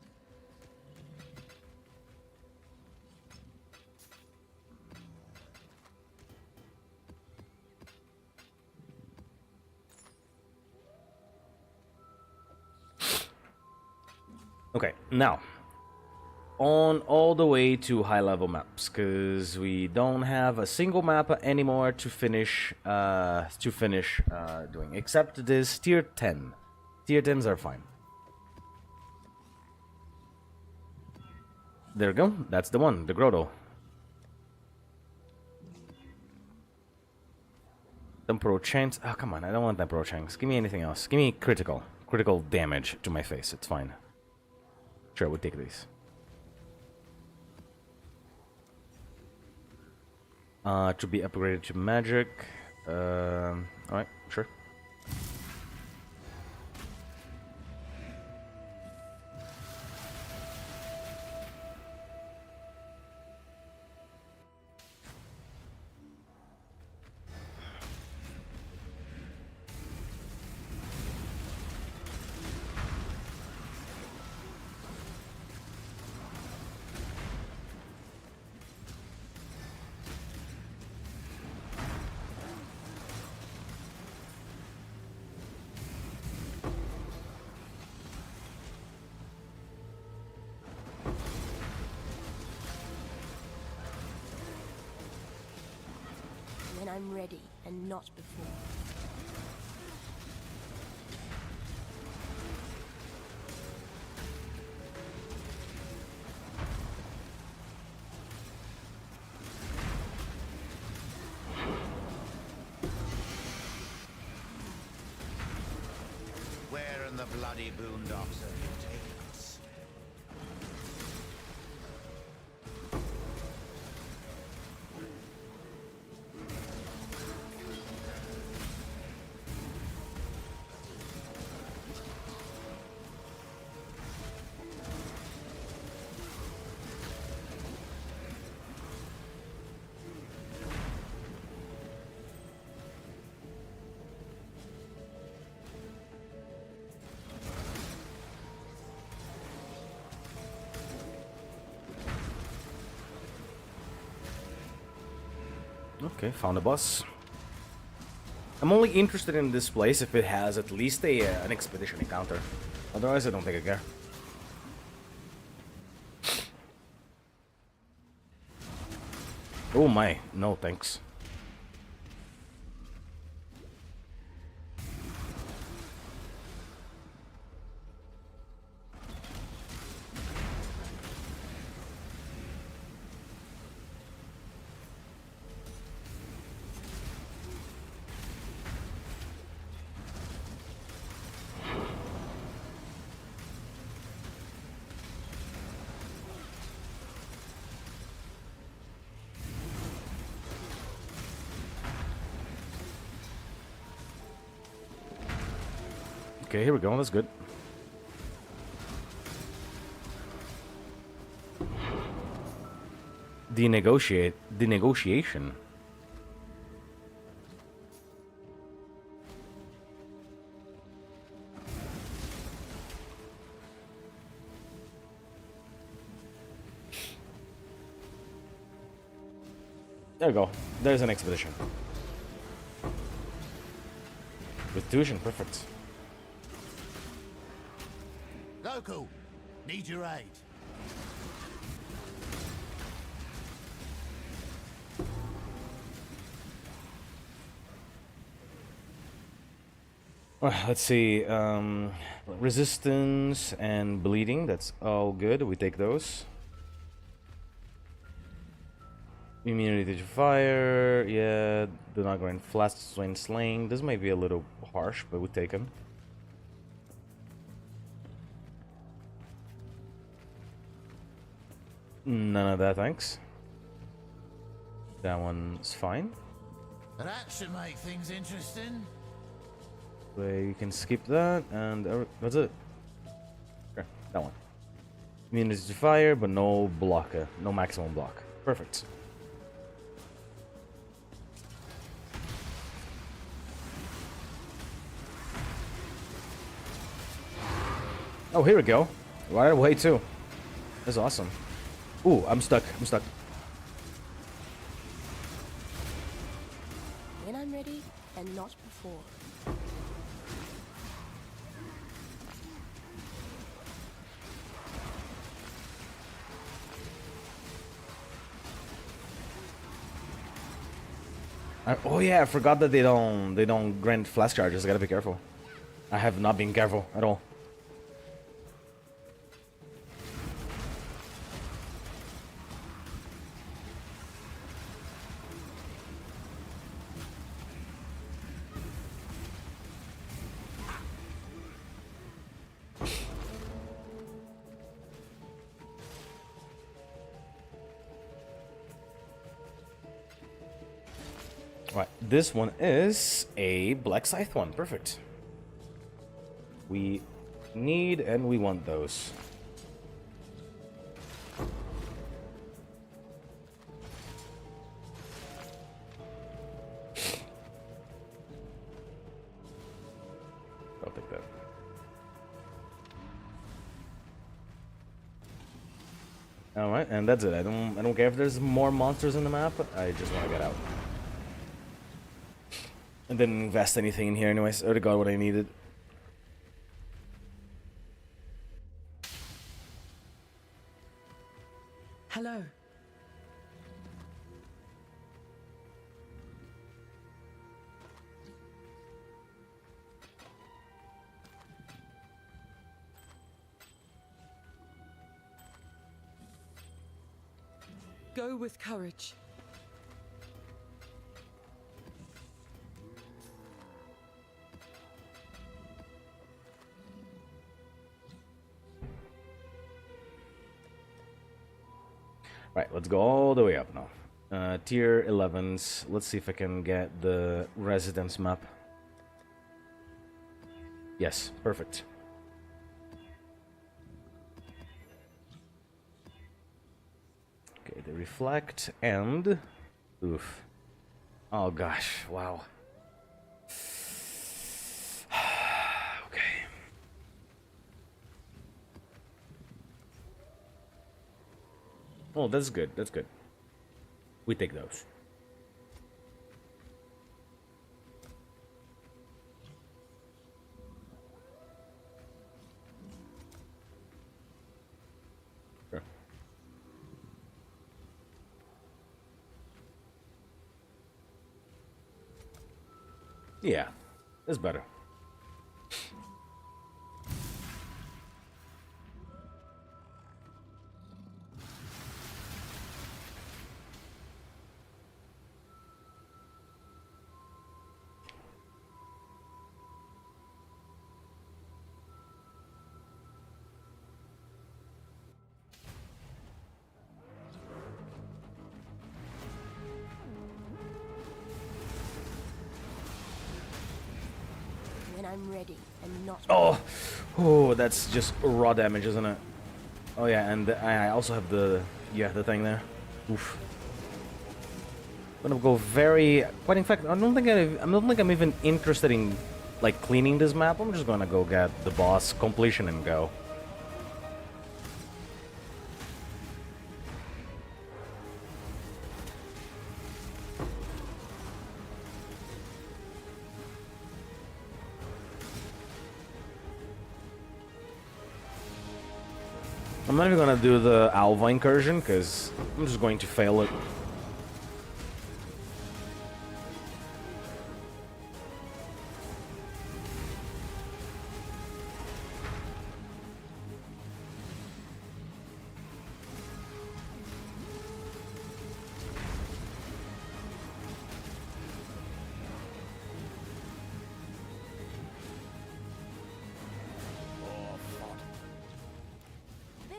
Okay, now on all the way to high level maps, because we don't have a single map anymore to finish doing, except this tier 10. Tier 10s are fine. There we go. That's the one, the grotto. Temporal chance. Oh, come on, I don't want temporal chance. Give me anything else. Give me critical damage to my face. It's fine. Sure, we'll take these. To be upgraded to magic. Alright, sure. When I'm ready, and not before. Where in the bloody boondocks are you taking us? Okay, found a boss. I'm only interested in this place if it has at least an expedition encounter. Otherwise, I don't think I care. Oh my, no thanks. Okay, here we go. That's good. The negotiation. There we go. There's an expedition. With tuition, perfect. Local, need your aid. Well, let's see. Resistance and bleeding. That's all good. We take those. Immunity to fire. Yeah. Do not grant flasks when slaying. This might be a little harsh, but we take them. None of that, thanks. That one's fine. That should make things interesting. So you can skip that, and that's it. Okay, that one. Immunity to fire, but no blocker, no maximum block. Perfect. Oh, here we go. Right away too. That's awesome. Ooh, I'm stuck. I'm stuck. When I'm ready, and not before. Oh yeah, I forgot that they don't grant flash charges. I gotta be careful. I have not been careful at all. Right, this one is a Black Scythe one. Perfect. We need and we want those. I'll take that. All right, and that's it. I don't care if there's more monsters in the map. I just want to get out. And didn't invest anything in here anyways. I already got what I needed. Hello. Go with courage. Right, let's go all the way up now. Tier 11s. Let's see if I can get the residence map. Yes, perfect. Okay, they reflect and... Oof. Oh gosh, wow. Okay. Oh, that's good, that's good. We take those. Sure. Yeah, that's better. I'm ready and not Oh, oh, that's just raw damage, isn't it? Oh yeah, and I also have the thing there. Oof. I'm gonna go very. But in fact, I don't think I'm even interested in like cleaning this map. I'm just gonna go get the boss completion and go. I'm not even gonna do the Alva incursion because I'm just going to fail it.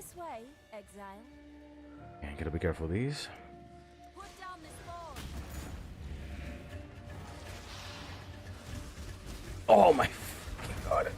this way, Exile. Okay, gotta be careful of these. Put down this ball. Oh my fucking god.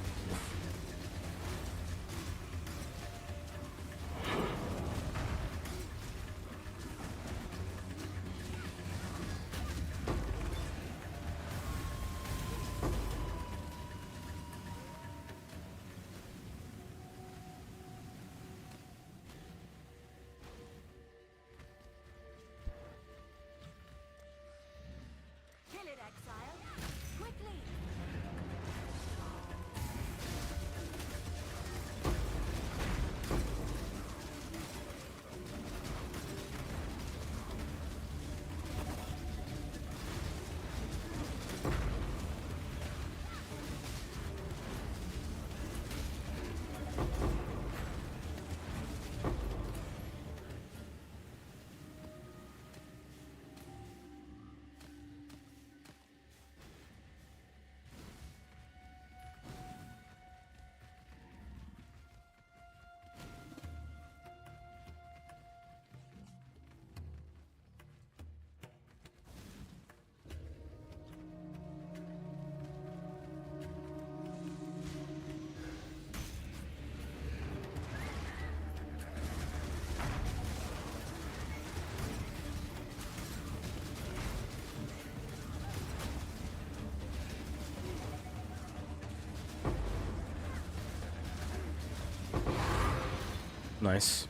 Kill it, Exile. Quickly. Nice.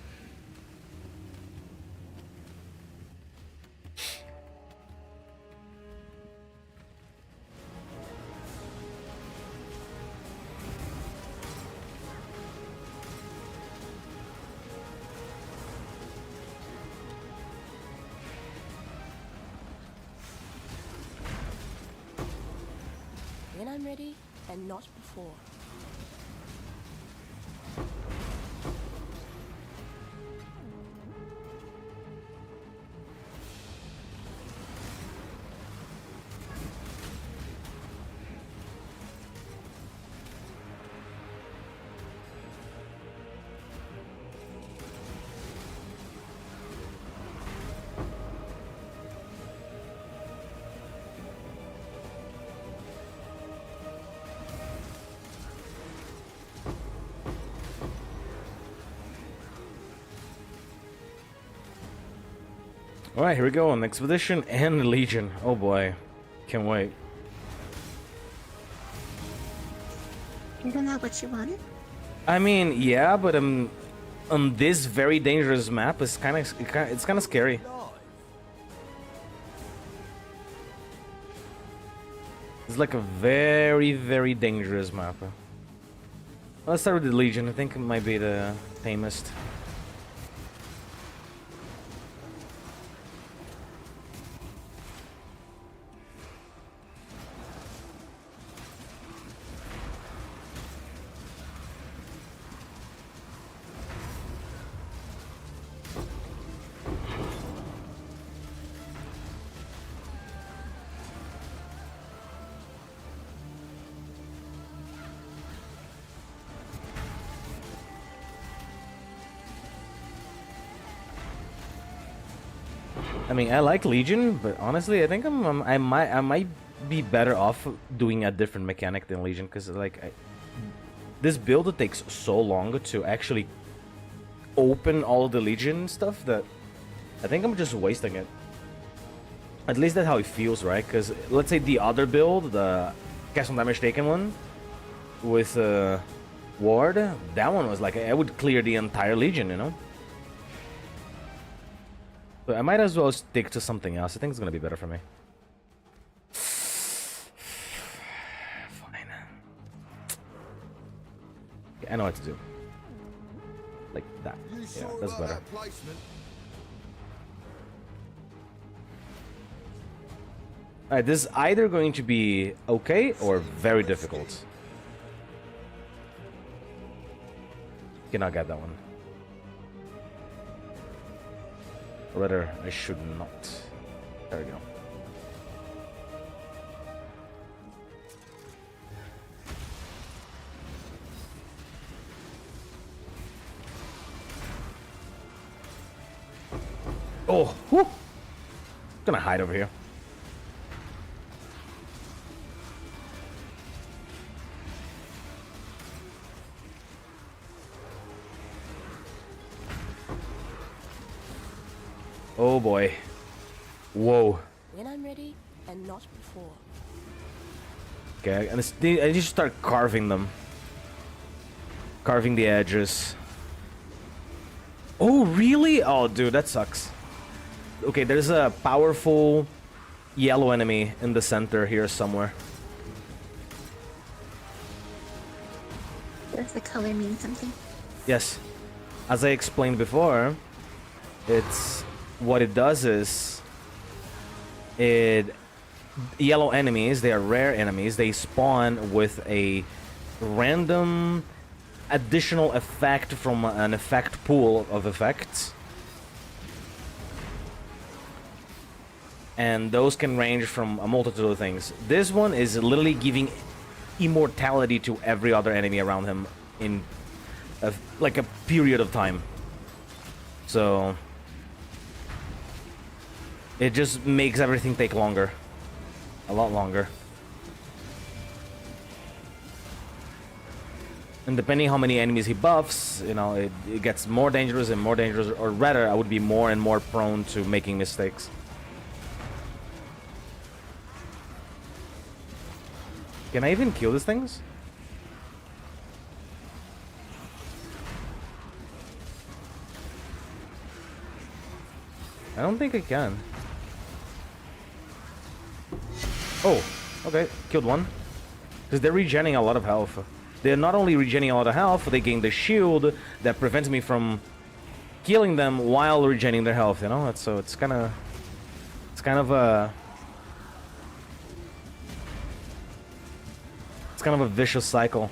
When I'm ready and not before. Alright, here we go on Expedition and Legion. Oh boy. Can't wait. Isn't that what you wanted? I mean, yeah, but on this very dangerous map, it's kind of scary. It's like a very, very dangerous map. Let's start with the Legion. I think it might be the tamest. I mean, I like Legion, but honestly, I think I might be better off doing a different mechanic than Legion, because like this build takes so long to actually open all the Legion stuff that I think I'm just wasting it. At least that's how it feels, right? Because let's say the other build, the Castle Damage Taken one, with Ward, that one was like, I would clear the entire Legion, you know? But I might as well stick to something else. I think it's gonna be better for me. Fine. Okay, I know what to do. Like that. Yeah, that's better. Alright, this is either going to be okay or very difficult. Cannot get that one. Or rather, I should not. There we go. Oh, whew. Gonna hide over here. Oh boy. Whoa. When I'm ready, and not before. Okay, and I need to start carving them. Carving the edges. Oh, really? Oh, dude, that sucks. Okay, there's a powerful yellow enemy in the center here somewhere. Does the color mean something? Yes. As I explained before, it's... what it does is... yellow enemies, they are rare enemies, they spawn with a random additional effect from an effect pool of effects. And those can range from a multitude of things. This one is literally giving immortality to every other enemy around him in like a period of time. So it just makes everything take longer. A lot longer. And depending how many enemies he buffs, you know, it gets more dangerous and more dangerous, or rather, I would be more and more prone to making mistakes. Can I even kill these things? I don't think I can. Oh, okay, killed one. Because they're regenerating a lot of health. They're not only regenerating a lot of health, they gain the shield that prevents me from killing them while regenerating their health, you know? So it's kind of a... it's kind of a vicious cycle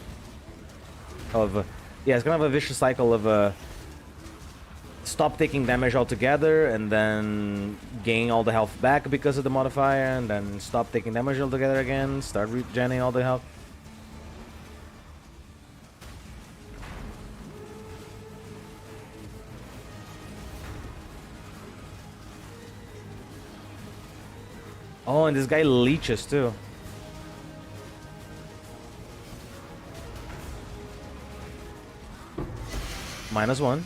of... yeah, it's kind of a vicious cycle of... stop taking damage altogether and then gain all the health back because of the modifier, and then stop taking damage altogether again, start regenerating all the health. Oh, and this guy leeches too. -1.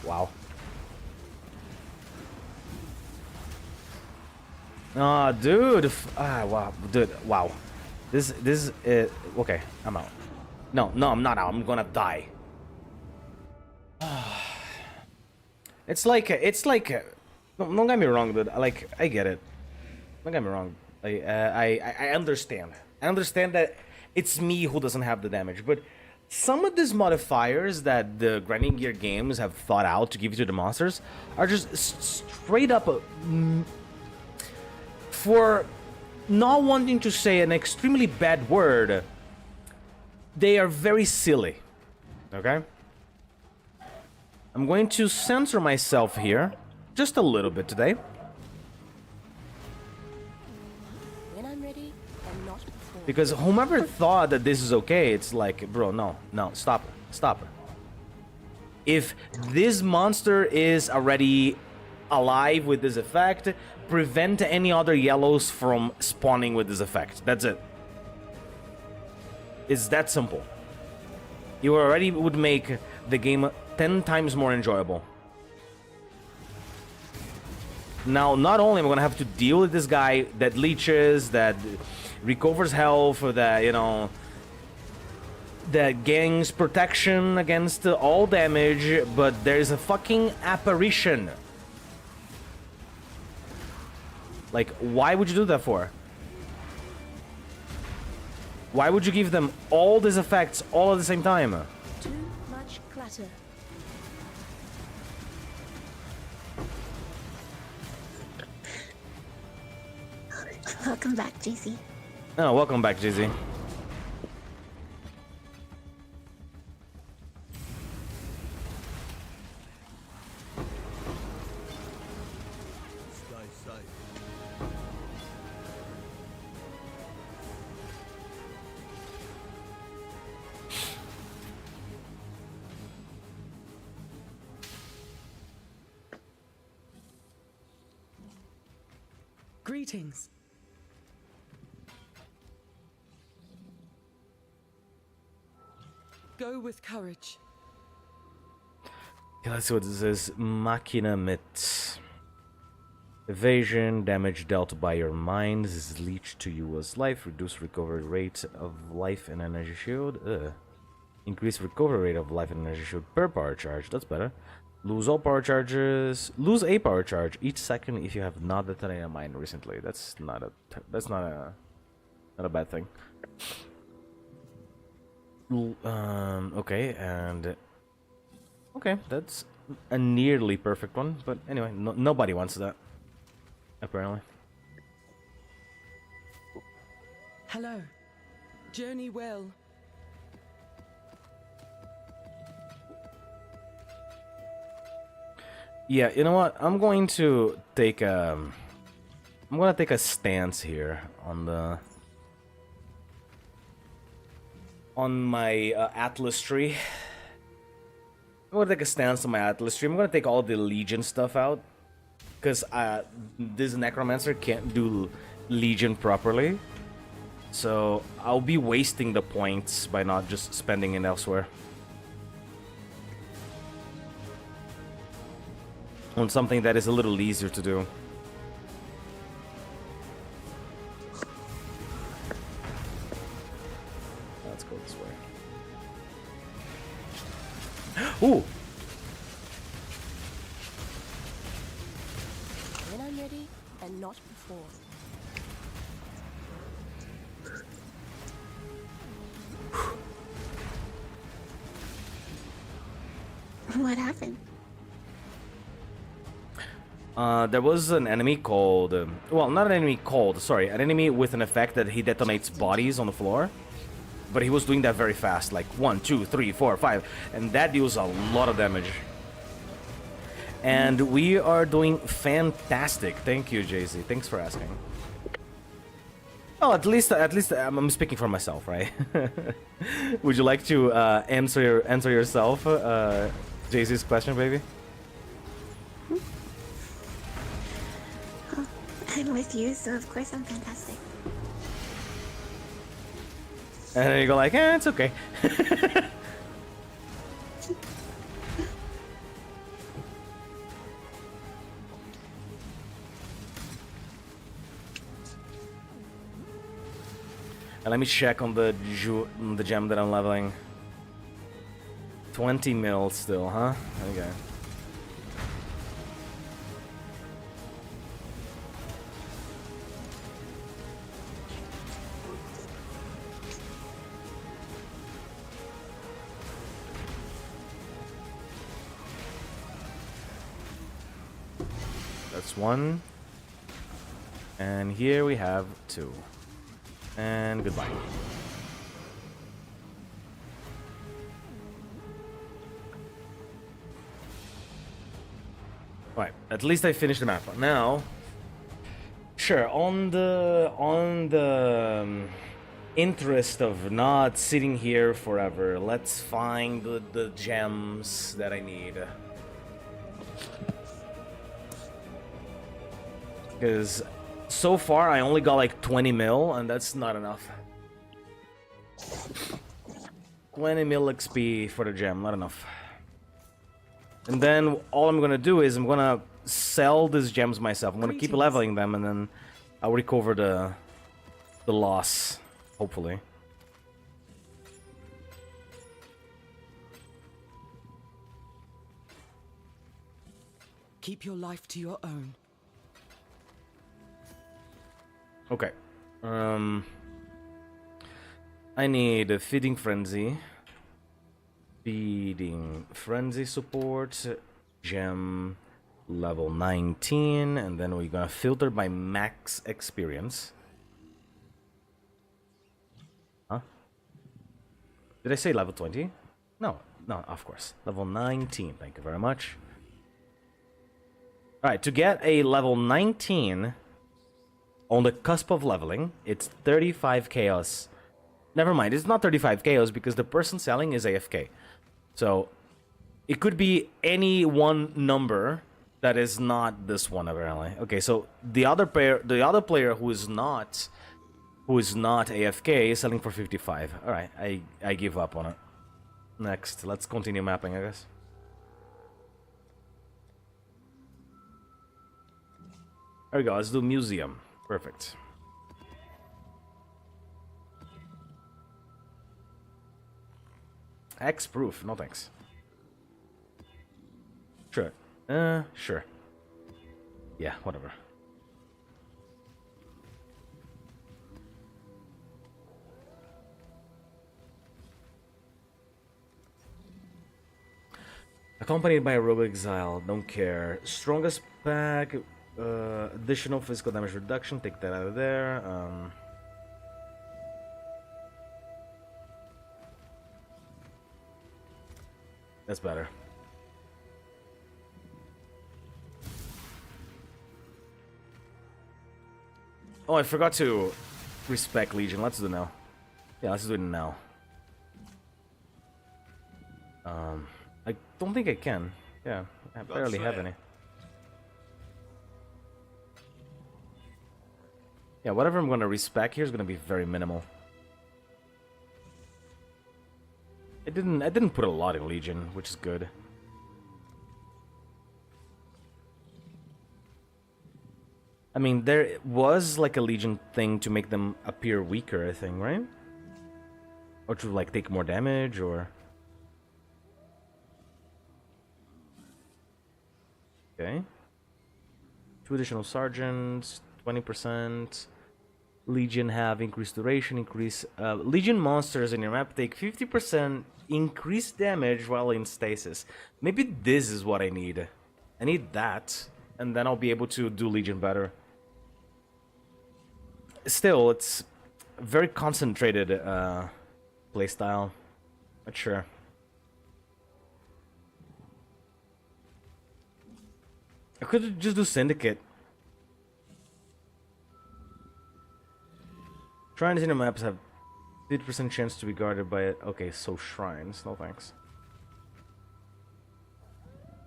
Wow. Ah, dude. Wow, dude. Wow. This okay. I'm out. No, I'm not out. I'm gonna die. It's like don't get me wrong, dude. Like, I get it. Don't get me wrong. I understand. I understand that it's me who doesn't have the damage, but some of these modifiers that the Grinding Gear games have thought out to give to the monsters are just straight up for not wanting to say an extremely bad word, they are very silly. Okay? I'm going to censor myself here just a little bit today. When I'm ready, and not before. Because whomever thought that this is okay, it's like, bro, no, stop it. If this monster is already alive with this effect, prevent any other yellows from spawning with this effect. That's it. It's that simple. You already would make the game 10 times more enjoyable. Now, not only am I gonna have to deal with this guy that leeches, that recovers health, that, you know, that gains protection against all damage, but there's a fucking apparition. Like, why would you do that for? Why would you give them all these effects all at the same time? Too much clutter. Welcome back, JC. Oh, welcome back, JZ. Stay safe. Greetings. Go with courage. Okay, let's see what this is. Machina mit. Evasion, damage dealt by your mind. This is leech to you as life. Reduce recovery rate of life and energy shield. Increase recovery rate of life and energy shield per power charge. That's better. Lose all power charges. Lose a power charge each second if you have not detonated a mine recently. That's not a bad thing. Okay, and okay, that's a nearly perfect one, but anyway, nobody wants that, apparently. Hello. Journey well. Yeah, you know what? I'm going to take a stance here on my Atlas tree. I'm gonna take a stance on my Atlas tree. I'm gonna take all the Legion stuff out, because this Necromancer can't do Legion properly. So I'll be wasting the points by not just spending it elsewhere. On something that is a little easier to do. Let's go this way. Ooh! When I'm ready, and not before. What happened? There was an enemy called... well, not an enemy called, sorry. An enemy with an effect that he detonates bodies on the floor. But he was doing that very fast, like 1, 2, 3, 4, 5. And that deals a lot of damage. And we are doing fantastic. Thank you, JZ. Thanks for asking. Oh, at least I'm speaking for myself, right? Would you like to answer yourself, JZ's question, baby? I'm with you, so of course I'm fantastic. And then you go like, it's okay. And let me check on the gem that I'm leveling. 20 mil still, huh? Okay. That's 1. And here we have 2. And goodbye. Right, at least I finished the map. Now, sure, on the interest of not sitting here forever, let's find the gems that I need. Because so far I only got like 20 mil, and that's not enough. 20 mil XP for the gem, not enough. And then all I'm gonna do is I'm gonna sell these gems myself. I'm gonna keep leveling them, and then I'll recover the loss, hopefully. Keep your life to your own. Okay. I need a feeding frenzy. Feeding frenzy support. Gem level 19. And then we're gonna filter by max experience. Huh? Did I say level 20? No, no, of course. Level 19, thank you very much. Alright, to get a level 19 on the cusp of leveling, it's 35 chaos. Never mind, it's not 35 chaos because the person selling is AFK. So, it could be any one number that is not this one, apparently. Okay, so the other player who is not AFK is selling for 55. Alright, I give up on it. Next, let's continue mapping, I guess. There we go, let's do museum. Perfect. X proof, no thanks. Sure. Sure. Yeah, whatever. Accompanied by a rogue exile, don't care. Strongest pack, additional physical damage reduction, take that out of there. That's better. Oh, I forgot to respec Legion. Let's do it now. Yeah, let's do it now. I don't think I can. Yeah, I barely have any. Yeah, whatever I'm gonna respec here is gonna be very minimal. I didn't put a lot in Legion, which is good. I mean, there was like a Legion thing to make them appear weaker, I think, right? Or to like take more damage, or... Okay. 2 additional sergeants, 20%. Legion have increased duration, increase... Legion monsters in your map take 50% increased damage while in stasis. Maybe this is what I need. I need that, and then I'll be able to do Legion better. Still, it's a very concentrated playstyle. Not sure. I could just do Syndicate. Shrines in the maps have 50% chance to be guarded by it. Okay, so shrines. No thanks.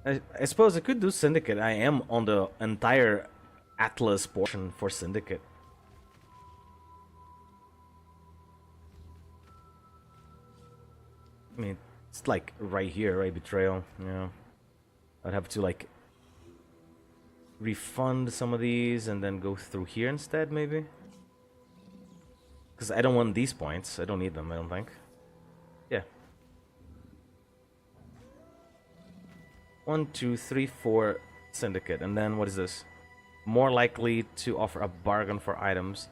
I suppose I could do Syndicate. I am on the entire Atlas portion for Syndicate. I mean, it's like right here, right? Betrayal. Yeah. I'd have to like refund some of these and then go through here instead, maybe. Because I don't want these points. I don't need them, I don't think. Yeah. 1, 2, 3, 4 Syndicate. And then what is this? More likely to offer a bargain for items.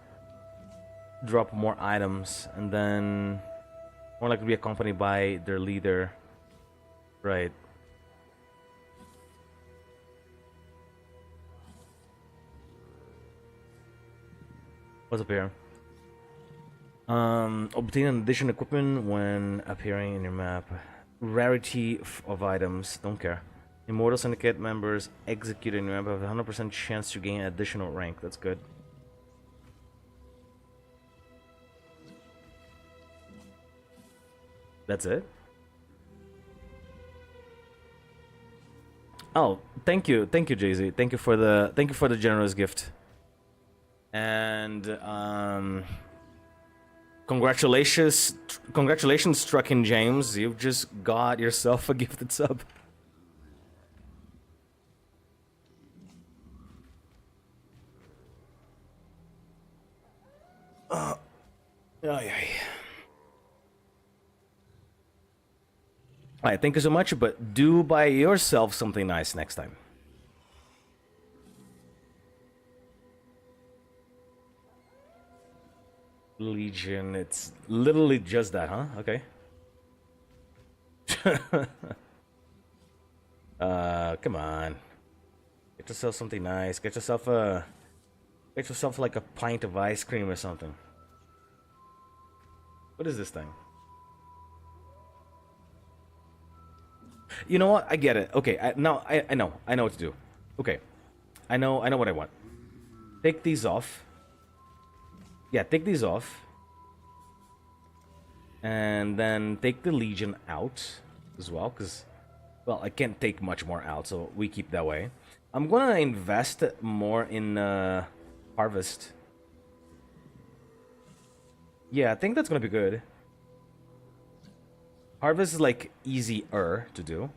Drop more items. And then more likely to be accompanied by their leader. Right. What's up here? Obtain an additional equipment when appearing in your map. Rarity of items, don't care. Immortal Syndicate members executed in your map have a 100% chance to gain additional rank. That's good. That's it? Oh, thank you, Jay-Z. Thank you for the generous gift. And congratulations, Truckin' James. You've just got yourself a gifted sub. Alright, thank you so much, but do buy yourself something nice next time. Legion, it's literally just that, huh? Okay. Come on. Get yourself something nice. Get yourself like a pint of ice cream or something. What is this thing? You know what? I get it. Okay, I know what to do. Okay. I know what I want. Take these off. Yeah, take these off. And then take the Legion out as well, because, well, I can't take much more out, so we keep that way. I'm gonna invest more in Harvest. Yeah, I think that's gonna be good. Harvest is like easier to do.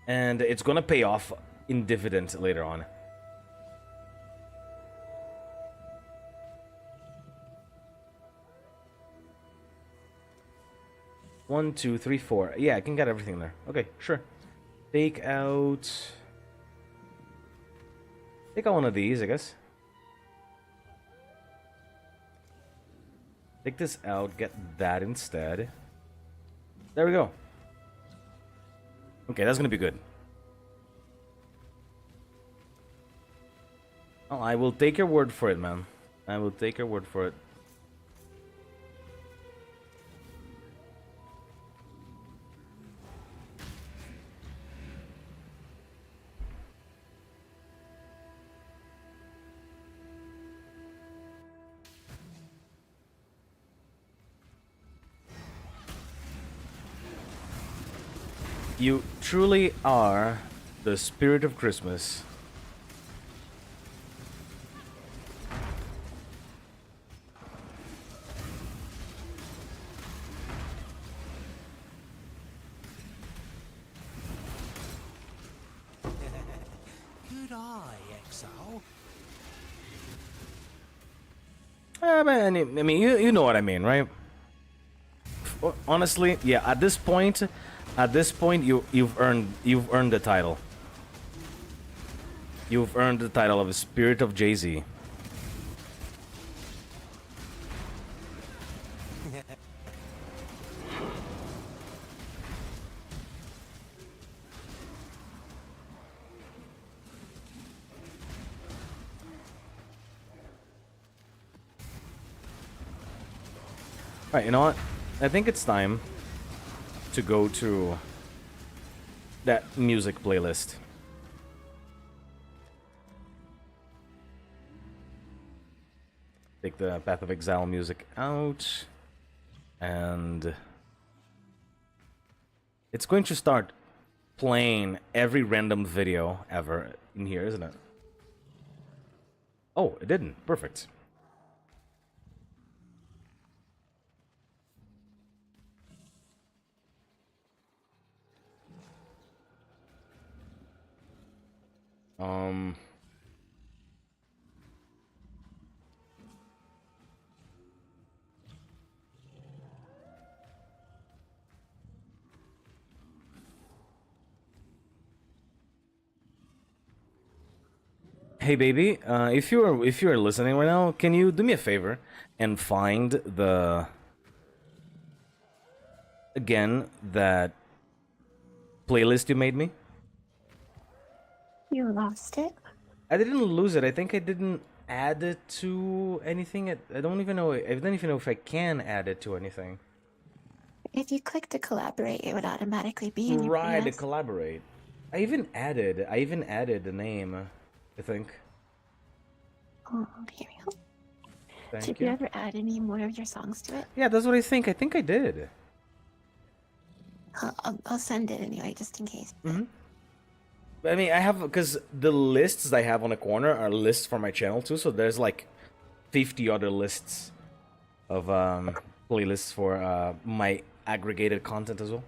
And it's gonna pay off in dividends later on. One, two, three, four. Yeah, I can get everything there. Okay, sure. Take out one of these, I guess. Take this out, get that instead. There we go. Okay, that's gonna be good. Oh, I will take your word for it, man. I will take your word for it. You truly are the spirit of Christmas. Good eye, Exile. Man, I mean, you know what I mean, right? Honestly, yeah. At this point, you've earned the title. You've earned the title of Spirit of Jay-Z. Alright, you know what? I think it's time to go to that music playlist. Take the Path of Exile music out, and it's going to start playing every random video ever in here, isn't it? Oh, it didn't. Perfect. Hey baby, if you're listening right now, can you do me a favor and find the that playlist you made me? You lost it? I didn't lose it. I think I didn't add it to anything. I don't even know. I don't even know if I can add it to anything. If you click to collaborate, it would automatically be in your Right, to playlist. collaborate. I even added the name, I think. Oh, here we go. Thank Did you. you ever add any more of your songs to it? Yeah, that's what I think. I think I did. I'll send it anyway, just in case. I mean, I have, because the lists I have on the corner are lists for my channel too, so there's like 50 other lists of playlists for my aggregated content as well.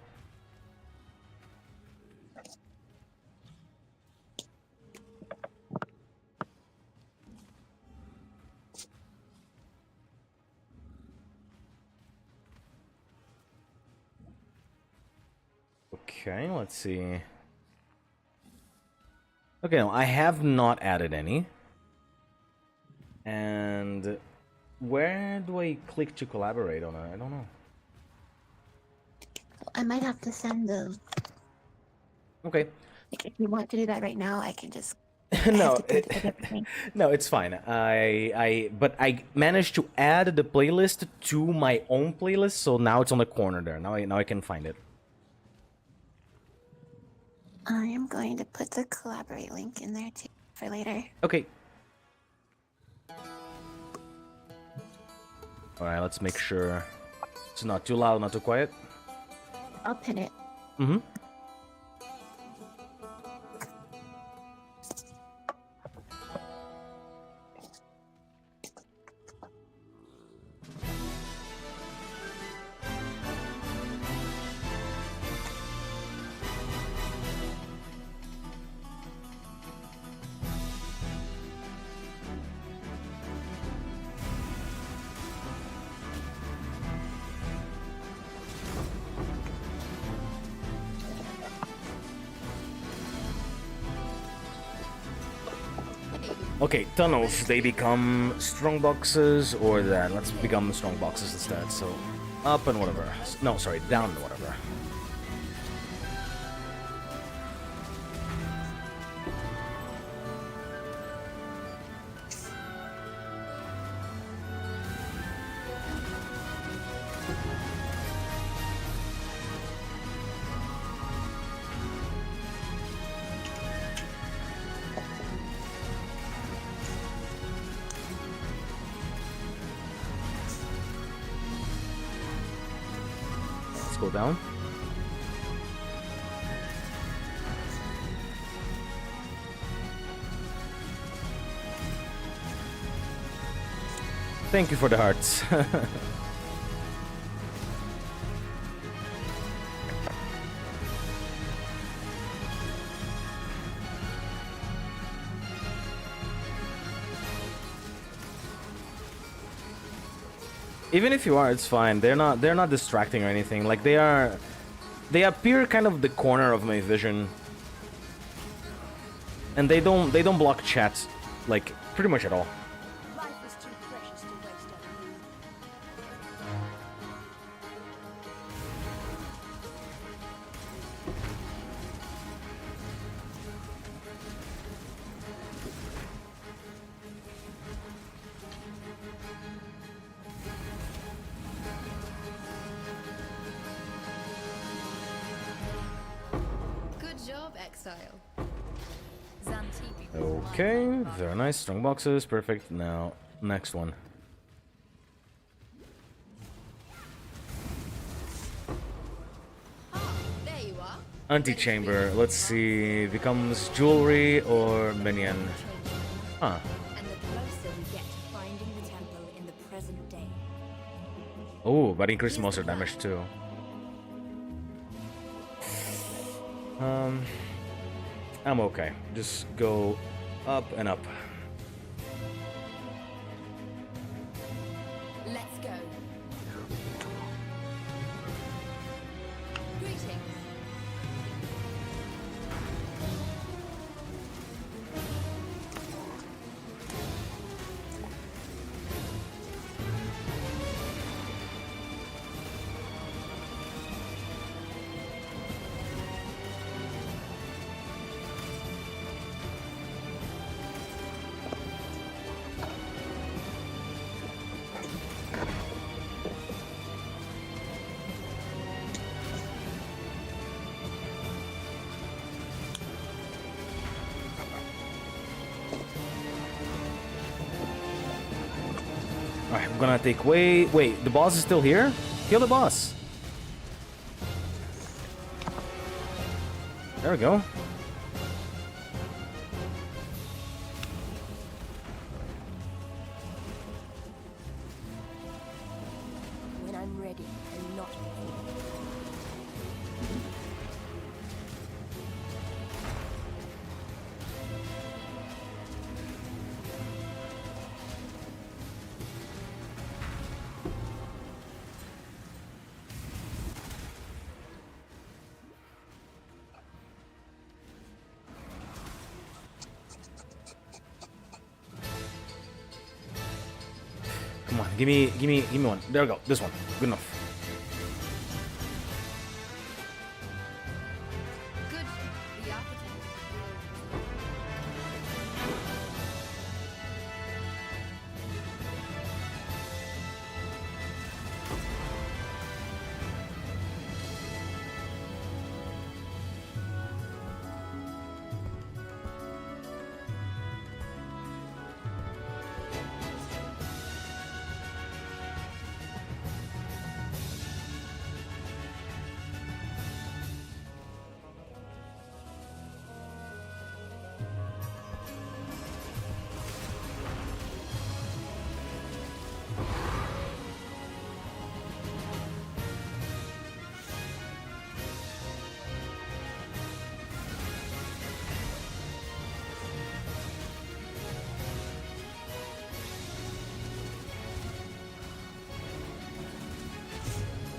Okay, let's see. Okay, no, I have not added any. And where do I click to collaborate on it? I don't know. I might have to send the. Okay. Like, if you want to do that right now, I can just. No, everything. no, it's fine. But I managed to add the playlist to my own playlist, so now it's on the corner there. Now I can find it. I am going to put the collaborate link in there too for later. Okay. Alright, let's make sure it's not too loud, not too quiet. I'll pin it. Mm-hmm. Okay, tunnels, they become strong boxes, or that. Let's become strong boxes instead. So, up and whatever. No, sorry, down and whatever. Go down. Thank you for the hearts. Even if you are, it's fine. They're not distracting or anything. Like they appear kind of the corner of my vision. And they don't block chat like pretty much at all. Life is too precious to waste on you. Good job, Exile. Okay, very nice. Strong boxes, perfect. Now, next one. Ah, there you are. Antechamber. Let's see. Becomes jewelry or minion. Huh. And the closer we get to finding the temple in the present day. Oh, but increased monster damage too. I'm okay. Just go up and up. Let's go. Greetings. Alright, I'm gonna take wait, the boss is still here? Kill the boss. There we go. ready and not before. Come on, give me one. There we go. This one. Good enough. Good. The architect.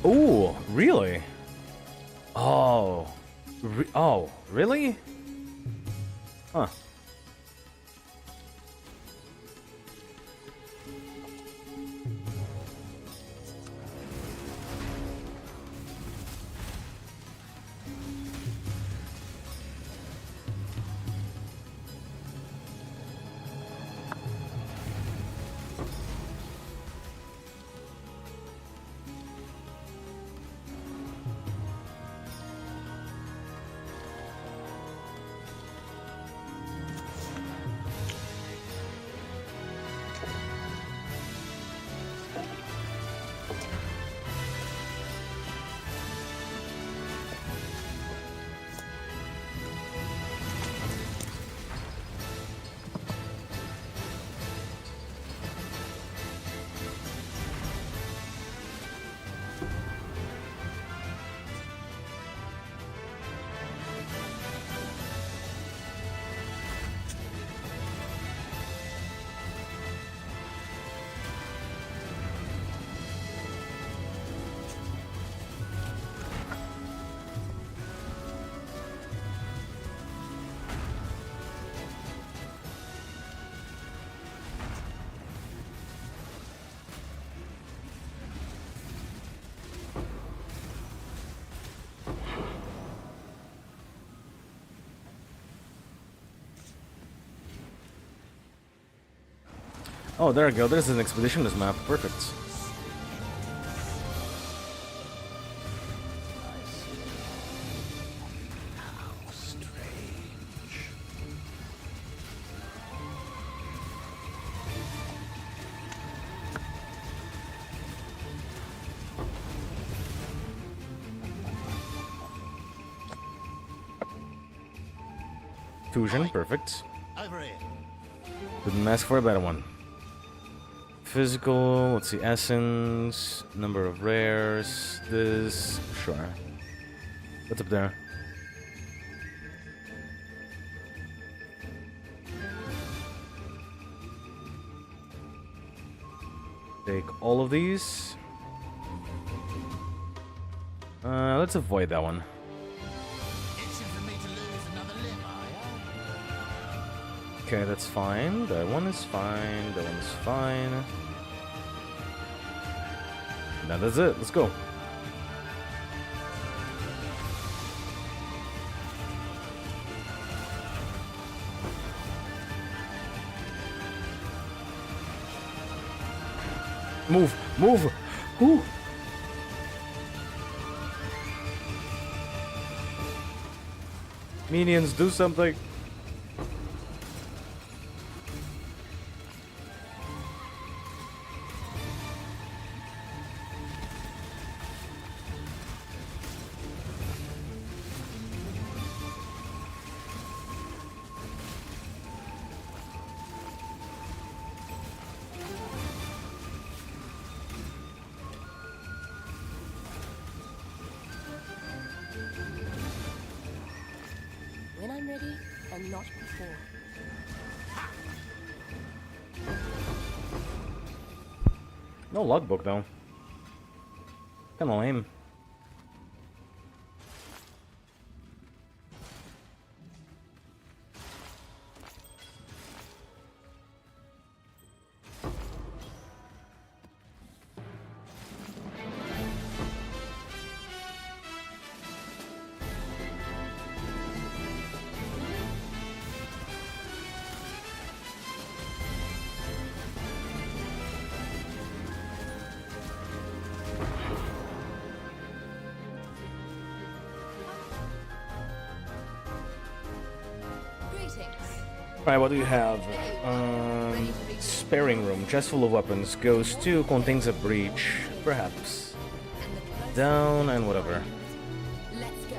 Ooh, really? Oh. Oh, really? Huh. Oh, there we go. There's an expeditionist map. Perfect. How strange. Fusion. Perfect. Over here. Couldn't ask for a better one. Physical, let's see, essence, number of rares, this, sure. What's up there? Take all of these. Let's avoid that one. Itching for me to lose another limb, are ya? Okay, that's fine. That one is fine. That one is fine. Now that's it. Let's go. Move! Move! Whew. Minions, do something! not before. No logbook though. Kinda lame. Alright, what do you have? Sparing room, chest full of weapons. Goes 2, contains a breach. Perhaps. Down and whatever. Let's go.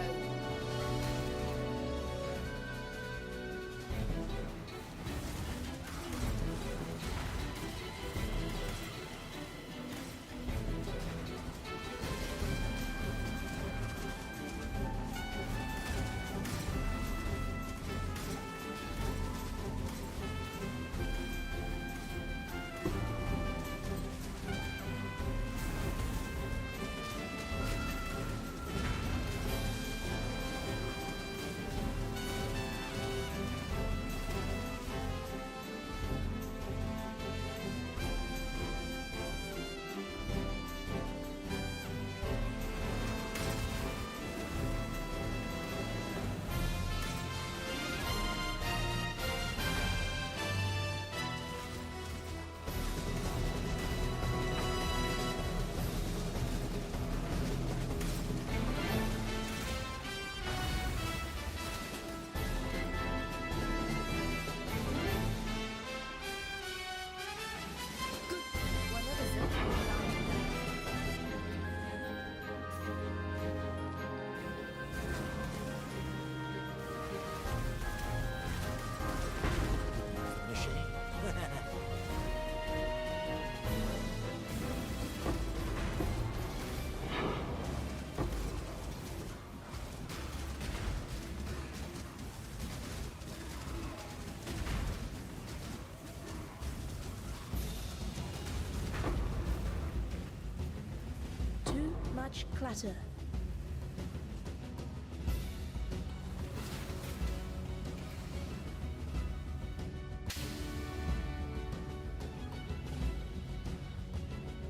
Too much clutter.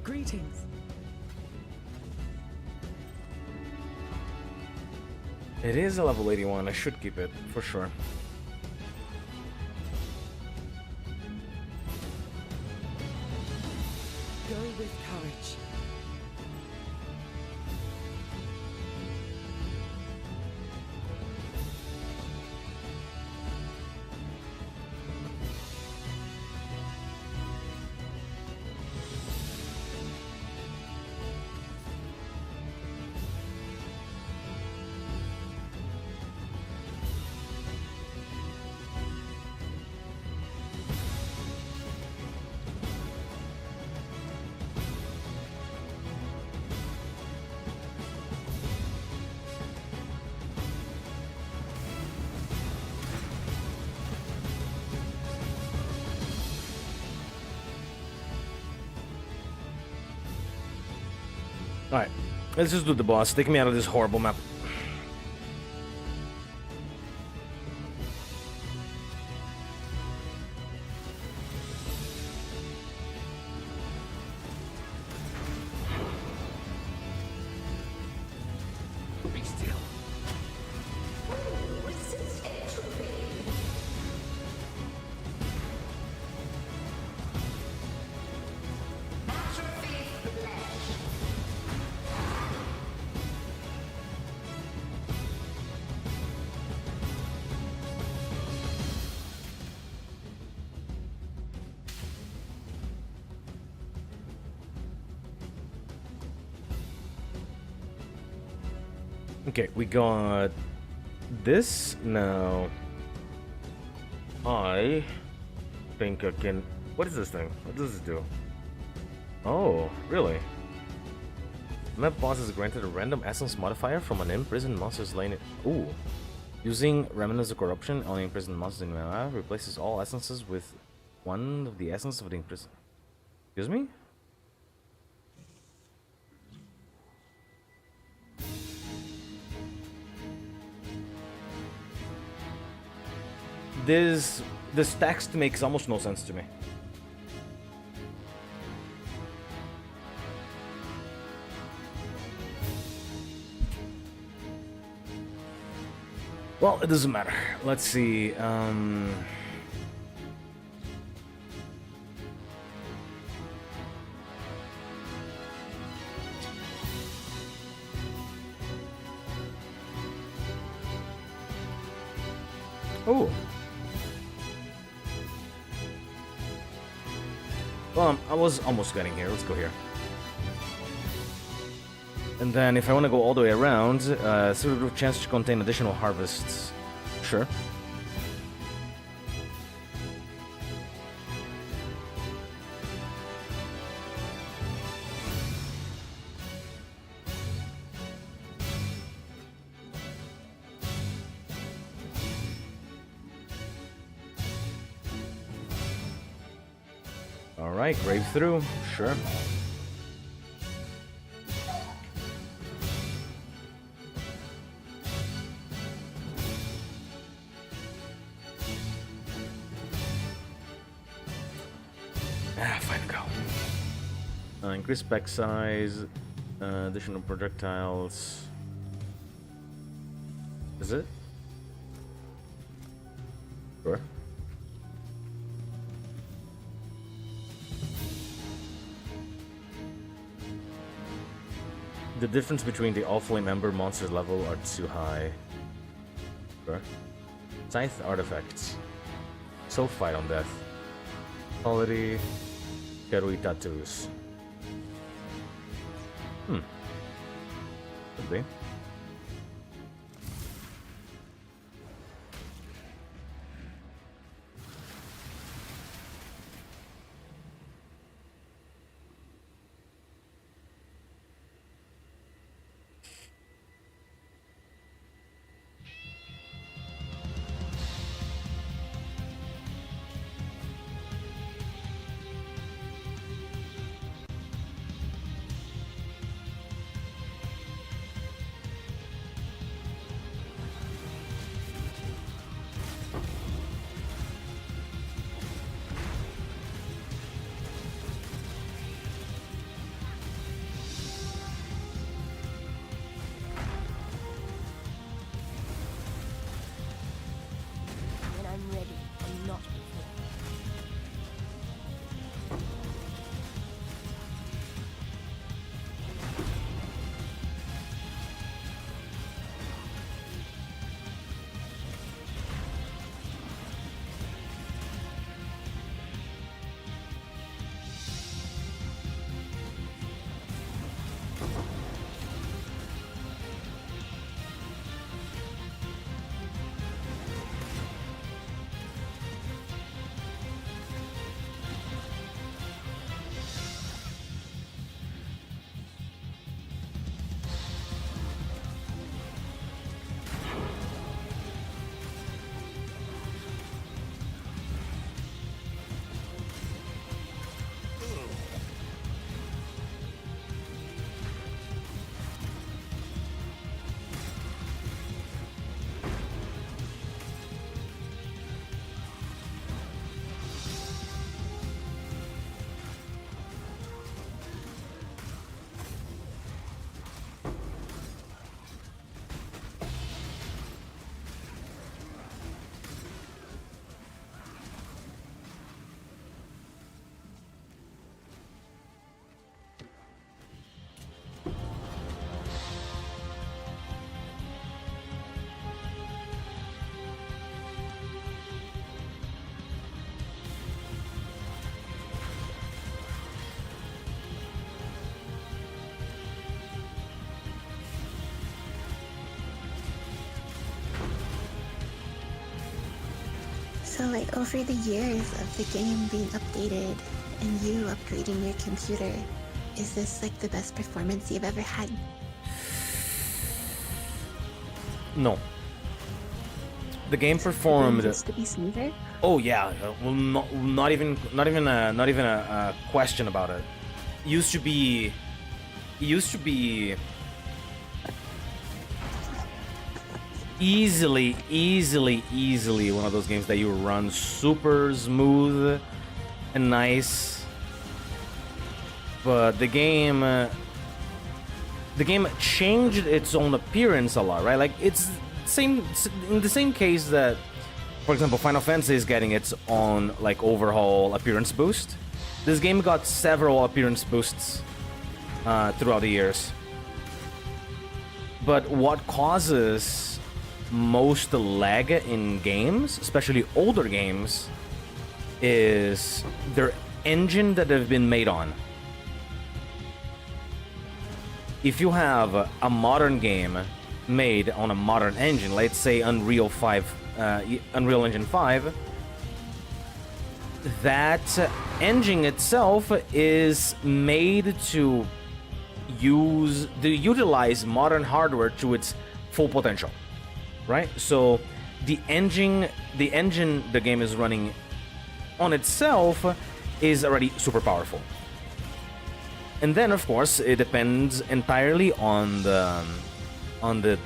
Greetings. It is a level 81, I should keep it, for sure. Go with courage. Alright, let's just do the boss. Take me out of this horrible map. Be still. Okay, we got this now. I think I can. What is this thing? What does this do? Oh, really? Map boss is granted a random essence modifier from an imprisoned monster's lane. Ooh. Using Remnants of Corruption, only imprisoned monsters in mana replaces all essences with one of the essence of the imprisoned. Excuse me? This text makes almost no sense to me. Well, it doesn't matter. Let's see. Oh. Well, I was almost getting here. Let's go here. And then if I want to go all the way around, sort of chance to contain additional harvests. Sure. Alright, grave through. Sure. Fine, go. Increase spec size, additional projectiles. Is it? Sure. The difference between the all-flame ember monster level are too high. Sure. Scythe artifacts. Soul fight on death. Quality. Karui tattoos. Could be. When I'm ready and not before. So, like, over the years of the game being updated and you upgrading your computer, is this like the best performance you've ever had? No. the game performed. Used to be smoother. Oh yeah, well, not even a question about it. It used to be easily one of those games that you run super smooth and nice. But the game changed its own appearance a lot, right? Like it's in the same case that, for example, Final Fantasy is getting its own like overhaul appearance boost. This game got several appearance boosts throughout the years. But what causes most lag in games, especially older games, is their engine that they've been made on. If you have a modern game made on a modern engine, let's say Unreal Engine 5, that engine itself is made to utilize modern hardware to its full potential, right? So the engine the game is running on itself is already super powerful. And then, of course, it depends entirely on the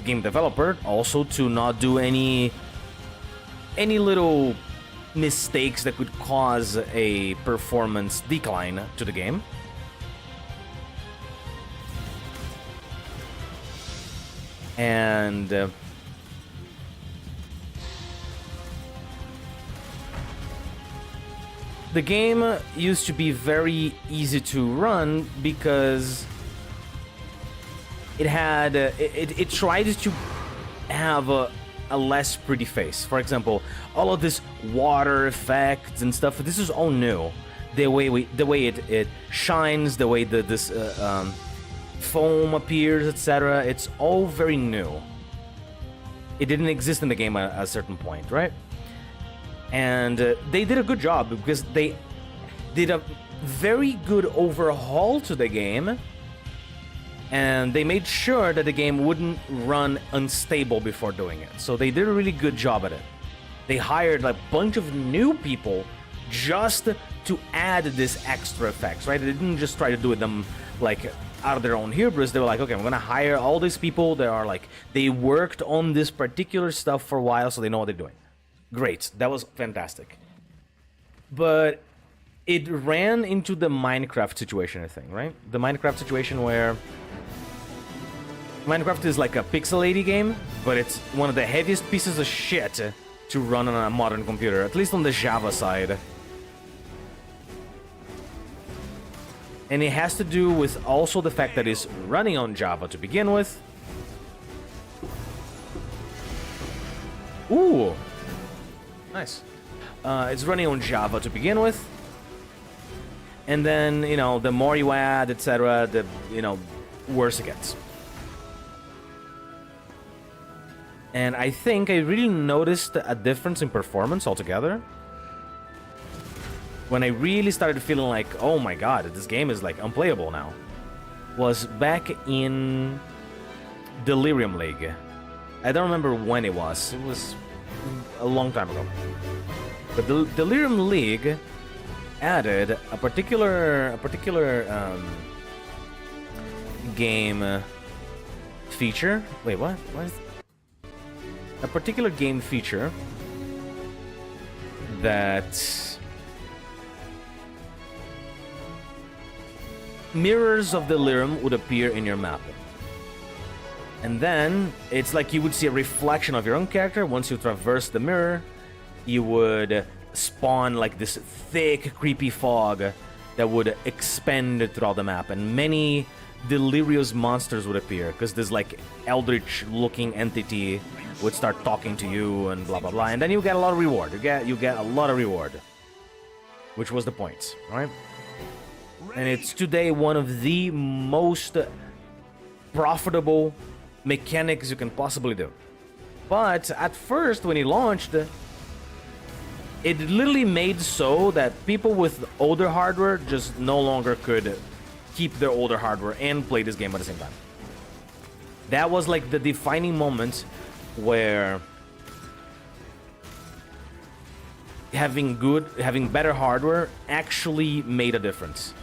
game developer also to not do any little mistakes that could cause a performance decline to the game. And the game used to be very easy to run because it tried to have a less pretty face. For example, all of this water effects and stuff, this is all new. The way it shines, the way this foam appears, etc. It's all very new. It didn't exist in the game at a certain point, right? And they did a good job because they did a very good overhaul to the game, and they made sure that the game wouldn't run unstable before doing it. So they did a really good job at it. They hired a bunch of new people just to add this extra effects, right? They didn't just try to do them like out of their own hubris. They were like, okay, I'm gonna hire all these people that are like, they worked on this particular stuff for a while, so they know what they're doing. Great, that was fantastic. But it ran into the Minecraft situation, I think, right? The Minecraft situation where Minecraft is like a pixelated game, but it's one of the heaviest pieces of shit to run on a modern computer, at least on the Java side. And it has to do with also the fact that it's running on Java to begin with. Ooh! Nice. It's running on Java to begin with. And then, you know, the more you add, etc., the, you know, worse it gets. And I think I really noticed a difference in performance altogether when I really started feeling like, oh my god, this game is like unplayable now, was back in Delirium League. I don't remember when it was. It was a long time ago. But the Delirium League added a particular game feature. Wait, what? What is a particular game feature that mirrors of Delirium would appear in your map. And then it's like you would see a reflection of your own character. Once you traverse the mirror, you would spawn like this thick, creepy fog that would expand throughout the map, and many delirious monsters would appear because this like eldritch-looking entity would start talking to you and blah blah blah, and then you get a lot of reward. You get a lot of reward, which was the point, right? And it's today one of the most profitable mechanics you can possibly do. But at first, when it launched, it literally made so that people with older hardware just no longer could keep their older hardware and play this game at the same time. That was like the defining moment where having better hardware actually made a difference.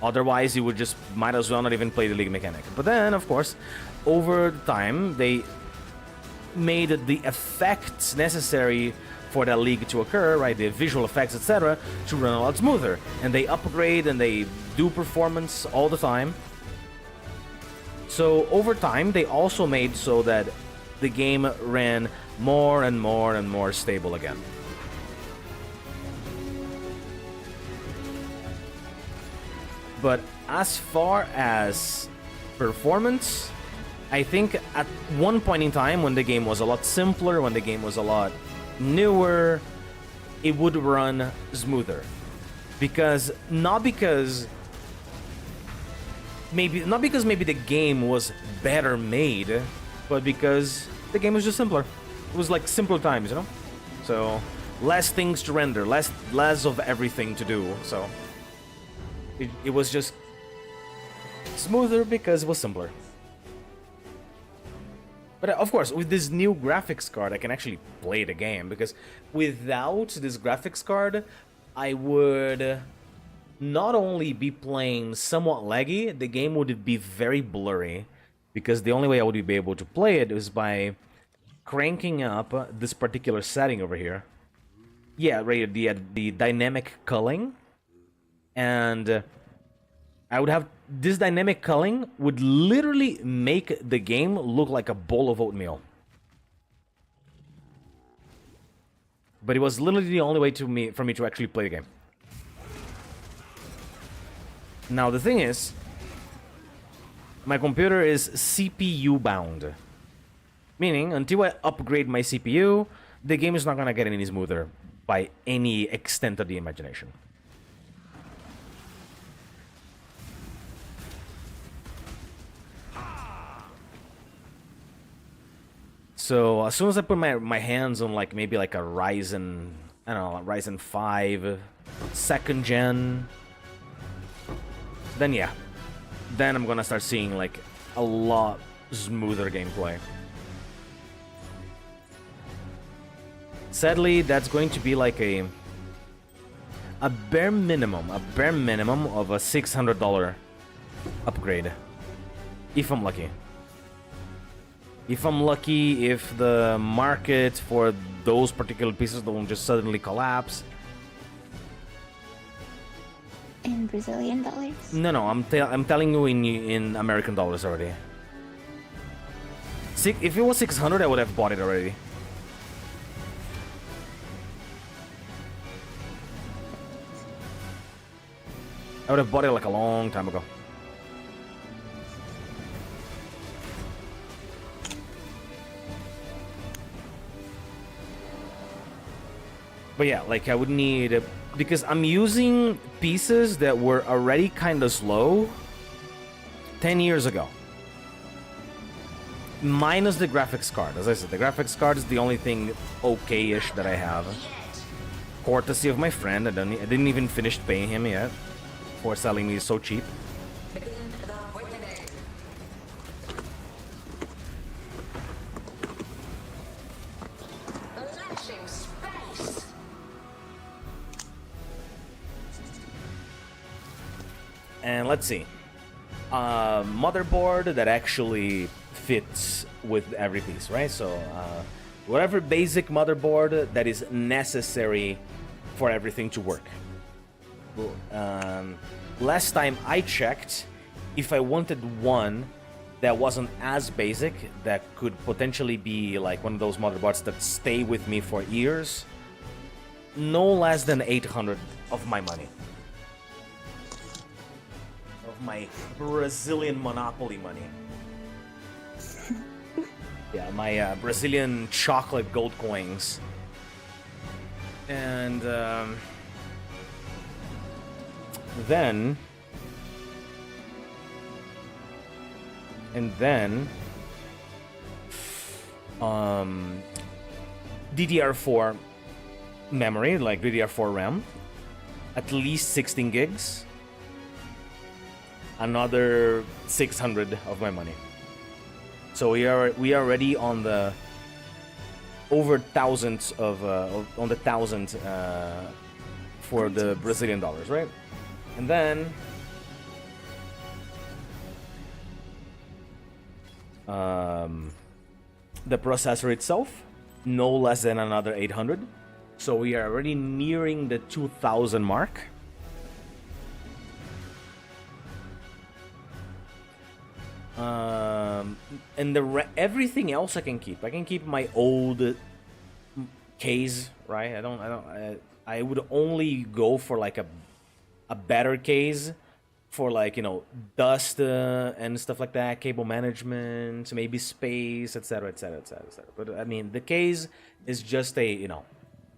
Otherwise, you would just might as well not even play the league mechanic. But then, of course, over time, they made the effects necessary for that league to occur, right? The visual effects, etc., to run a lot smoother. And they upgrade and they do performance all the time. So over time, they also made so that the game ran more and more and more stable again. But as far as performance, I think at one point in time when the game was a lot simpler, when the game was a lot newer, it would run smoother. Because not because maybe the game was better made, but because the game was just simpler. It was like simpler times, you know? So less things to render, less of everything to do. So it was just smoother because it was simpler. But of course, with this new graphics card, I can actually play the game, because without this graphics card, I would not only be playing somewhat laggy, the game would be very blurry, because the only way I would be able to play it is by cranking up this particular setting over here. Yeah, right, the dynamic culling. And I would have this dynamic culling would literally make the game look like a bowl of oatmeal. But it was literally the only way for me to actually play the game. Now the thing is, my computer is CPU bound. Meaning, until I upgrade my CPU, the game is not gonna get any smoother by any extent of the imagination. So as soon as I put my hands on like maybe like a Ryzen, I don't know, Ryzen 5 2nd gen, then yeah, then I'm gonna start seeing like a lot smoother gameplay. Sadly, that's going to be like a bare minimum of a $600 upgrade, if I'm lucky. If I'm lucky, if the market for those particular pieces don't just suddenly collapse. In Brazilian dollars? No, I'm telling you in American dollars already. If it was 600, I would have bought it already. I would have bought it like a long time ago. But yeah, like I would need, because I'm using pieces that were already kind of slow 10 years ago. Minus the graphics card. As I said, the graphics card is the only thing okay-ish that I have. Courtesy of my friend. I didn't even finish paying him yet for selling me so cheap. And let's see, motherboard that actually fits with every piece, right? So whatever basic motherboard that is necessary for everything to work. Last time I checked, if I wanted one that wasn't as basic, that could potentially be like one of those motherboards that stay with me for years, no less than 800 of my money. My Brazilian monopoly money. Yeah, my Brazilian chocolate gold coins. And then DDR4 memory, like DDR4 RAM, at least 16 gigs. Another 600 of my money. So we are already on the over thousands on the thousand for the Brazilian dollars, right? And then the processor itself, no less than another 800. So we are already nearing the 2000 mark. And everything else I can keep. I can keep my old case, right? I would only go for like a better case for, like, you know, dust and stuff like that, cable management, maybe space, etc., etc., etc., etc. But I mean, the case is just a, you know,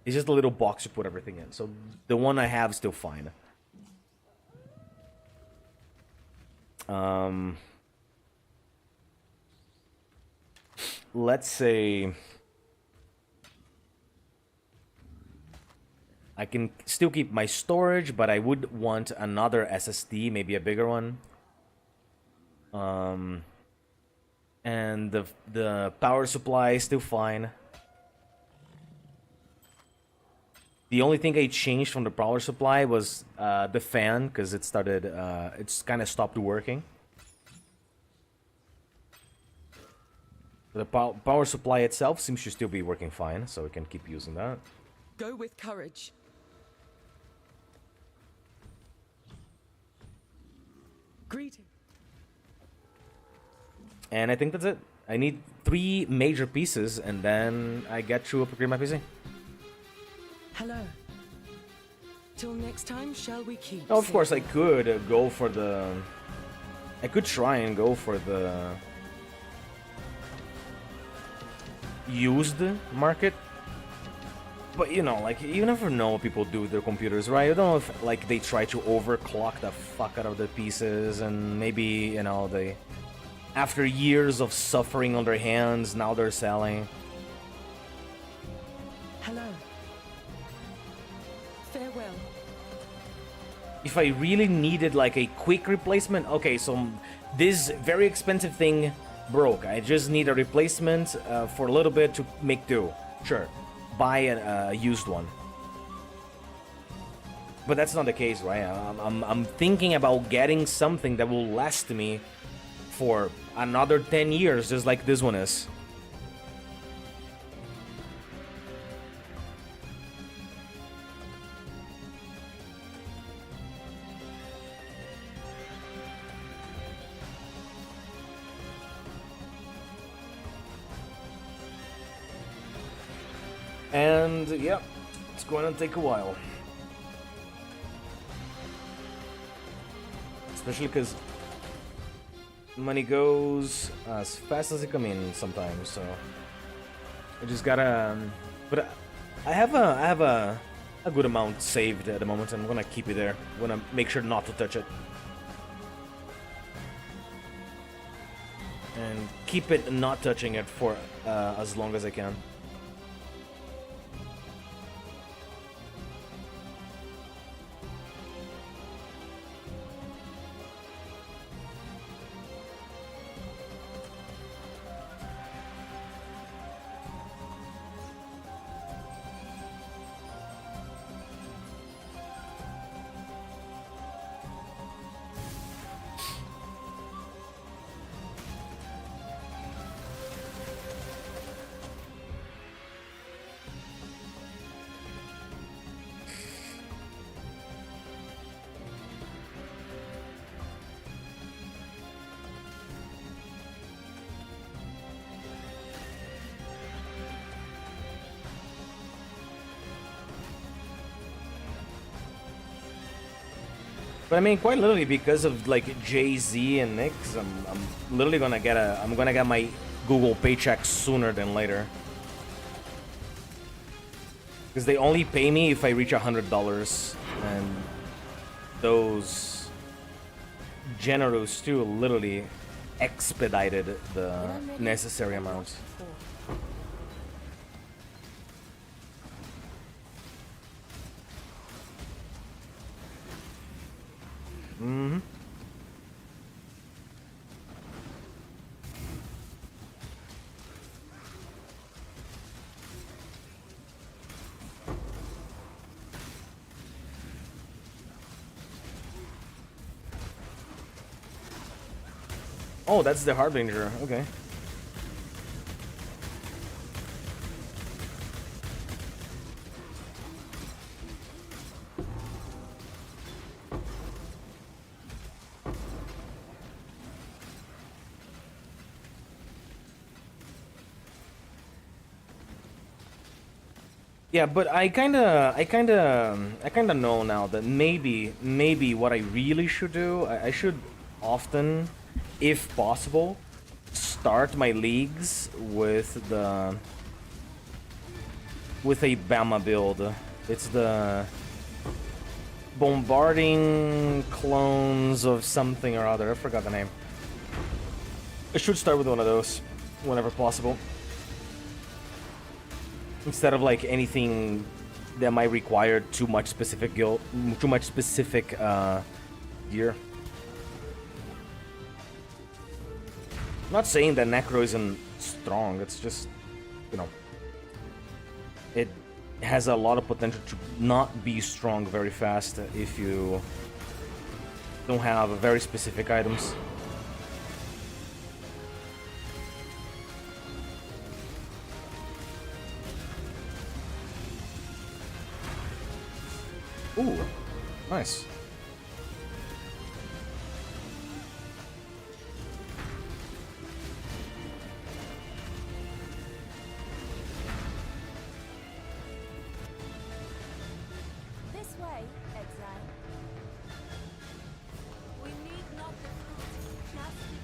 it's just a little box to put everything in. So the one I have is still fine. Let's say I can still keep my storage, but I would want another SSD, maybe a bigger one. And the power supply is still fine. The only thing I changed from the power supply was the fan, because it started, it's kind of stopped working. The power supply itself seems to still be working fine, so we can keep using that. Go with courage. Greeting. And I think that's it. I need 3 major pieces, and then I get to upgrade my PC. Hello. Till next time, shall we keep? Now, of course, I could go for the... I could try and go for the... used market, but you know, like, you never know what people do with their computers, right? You don't know if, like, they try to overclock the fuck out of the pieces, and maybe, you know, they, after years of suffering on their hands, now they're selling. Hello. Farewell. If I really needed, like, a quick replacement, okay, so this very expensive thing broke. I just need a replacement for a little bit to make do. Sure, buy a used one. But that's not the case, right? I'm thinking about getting something that will last me for another 10 years, just like this one is. And yeah, it's going to take a while. Especially because money goes as fast as it comes in sometimes, so I just gotta. But I have a good amount saved at the moment. I'm gonna keep it there. I'm gonna make sure not to touch it, and keep it not touching it for as long as I can. But I mean, quite literally, because of like Jay-Z and Knicks, I'm literally gonna get I'm gonna get my Google paycheck sooner than later. Because they only pay me if I reach $100, and those generous too literally expedited the necessary amount. Mm-hmm. Oh, that's the Harbinger. Okay. Yeah, but I kinda know now that maybe what I really should do, I should often, if possible, start my leagues with a Bama build. It's the bombarding clones of something or other. I forgot the name. I should start with one of those whenever possible. Instead of like anything that might require too much specific gear. I'm not saying that Necro isn't strong, it's just, you know, it has a lot of potential to not be strong very fast if you don't have very specific items. Ooh, nice. This way, Exile. We need not the fruit, just the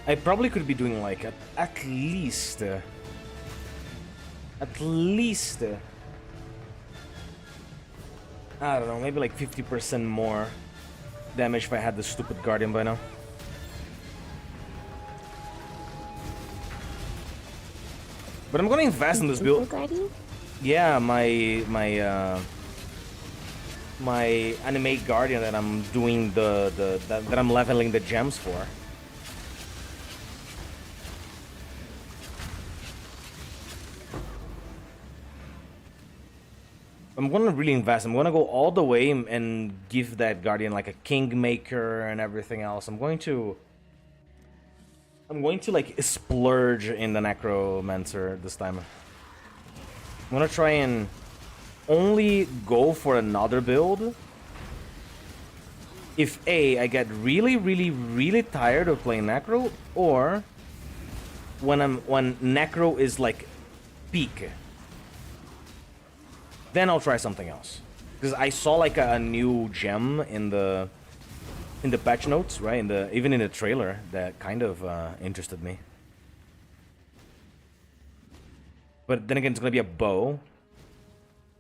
I probably could be doing like at least I don't know, maybe like 50% more damage if I had the stupid Guardian by now. But I'm gonna invest in this build. Guardian? Yeah, my animate Guardian that I'm doing that I'm leveling the gems for. I'm gonna really invest. I'm gonna go all the way and give that Guardian like a Kingmaker and everything else. I'm going to like splurge in the Necromancer this time. I'm gonna try and only go for another build if I get really tired of playing Necro, or when Necro is like peak. Then I'll try something else. Because I saw like a new gem in the patch notes, right? Even in the trailer, that kind of interested me. But then again, it's gonna be a bow.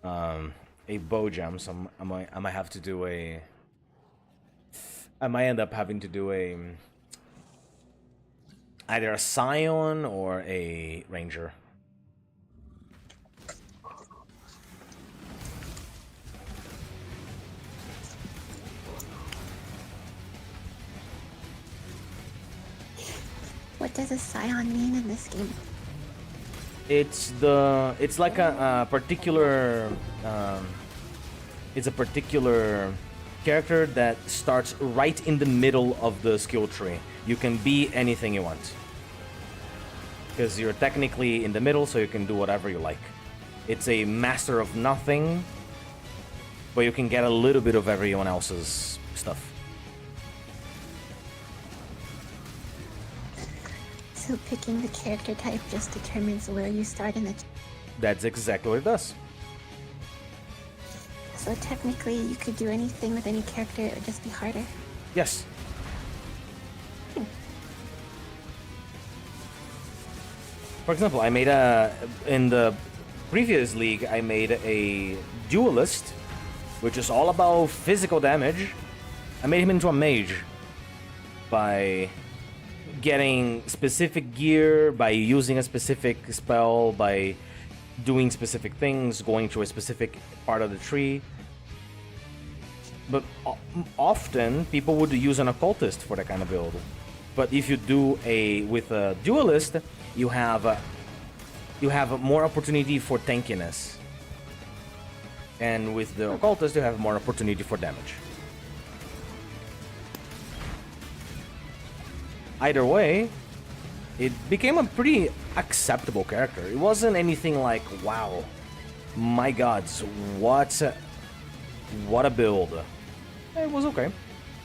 A bow gem, so I might have to do a. I might end up having to do a either a Scion or a Ranger. What does a Scion mean in this game? It's like a particular it's a particular character that starts right in the middle of the skill tree. You can be anything you want. because you're technically in the middle, so you can do whatever you like. It's a master of nothing, but you can get a little bit of everyone else's stuff. So picking the character type just determines where you start in the... That's exactly what it does. So technically you could do anything with any character, it would just be harder. Yes. For example, I made in the previous league, I made a duelist, which is all about physical damage. I made him into a mage by getting specific gear, by using a specific spell, by doing specific things, going to a specific part of the tree. But often people would use an occultist for that kind of build. But if you do with a duelist, you have more opportunity for tankiness, and with the occultist you have more opportunity for damage. Either way, it became a pretty acceptable character. It wasn't anything like, wow, my gods, what a build. It was okay.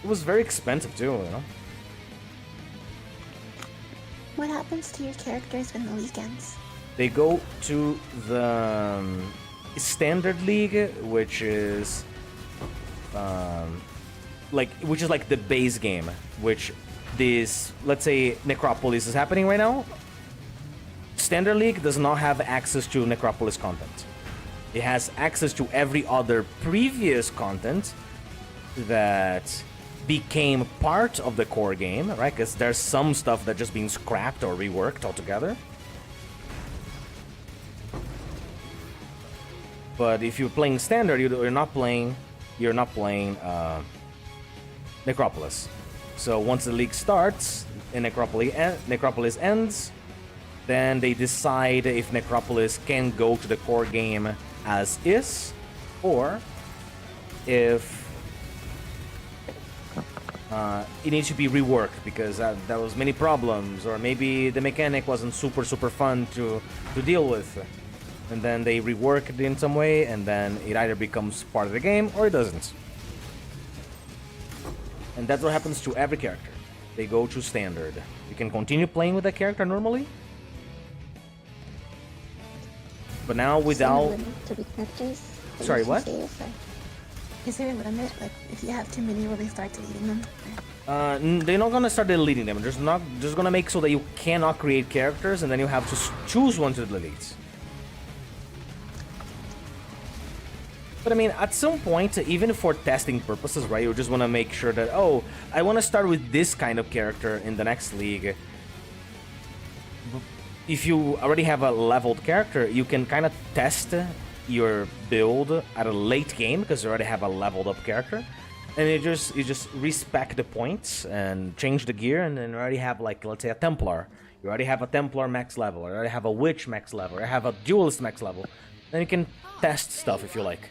It was very expensive too, you know. What happens to your characters when the league ends? They go to the standard league, which is like the base game, which this, let's say Necropolis is happening right now. Standard League does not have access to Necropolis content. It has access to every other previous content that became part of the core game, right? Because there's some stuff that just being scrapped or reworked altogether. But if you're playing standard, you're not playing Necropolis. So once the league starts and Necropolis ends, then they decide if Necropolis can go to the core game as is, or if it needs to be reworked because there was many problems, or maybe the mechanic wasn't super fun to deal with, and then they rework it in some way, and then it either becomes part of the game or it doesn't. And that's what happens to every character. They go to standard. You can continue playing with that character normally, but now without... To the characters? Sorry, what? Is there a limit? Like, if you have too many, will they start deleting them? They're not gonna start deleting them. They're just gonna make so that you cannot create characters, and then you have to choose one to delete. But I mean, at some point, even for testing purposes, right, you just want to make sure that, oh, I want to start with this kind of character in the next league. If you already have a leveled character, you can kind of test your build at a late game because you already have a leveled up character, and you just respec the points and change the gear, and then you already have, like, let's say a Templar. You already have a Templar max level, or you already have a Witch max level, or you have a Duelist max level. Then you can test stuff if you like.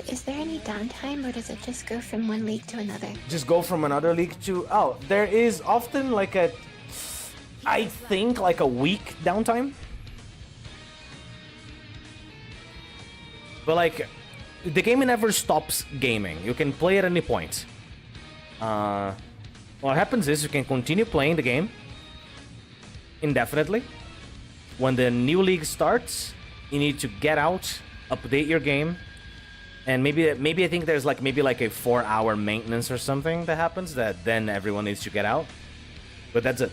Is there any downtime, or does it just go from one league to another? Just go from another league to... Oh, there is often like I think like a week downtime. But like, the game never stops gaming. You can play at any point. What happens is you can continue playing the game indefinitely. When the new league starts, you need to get out, update your game, and maybe I think there's like maybe like a 4-hour maintenance or something that happens that then everyone needs to get out. But that's it.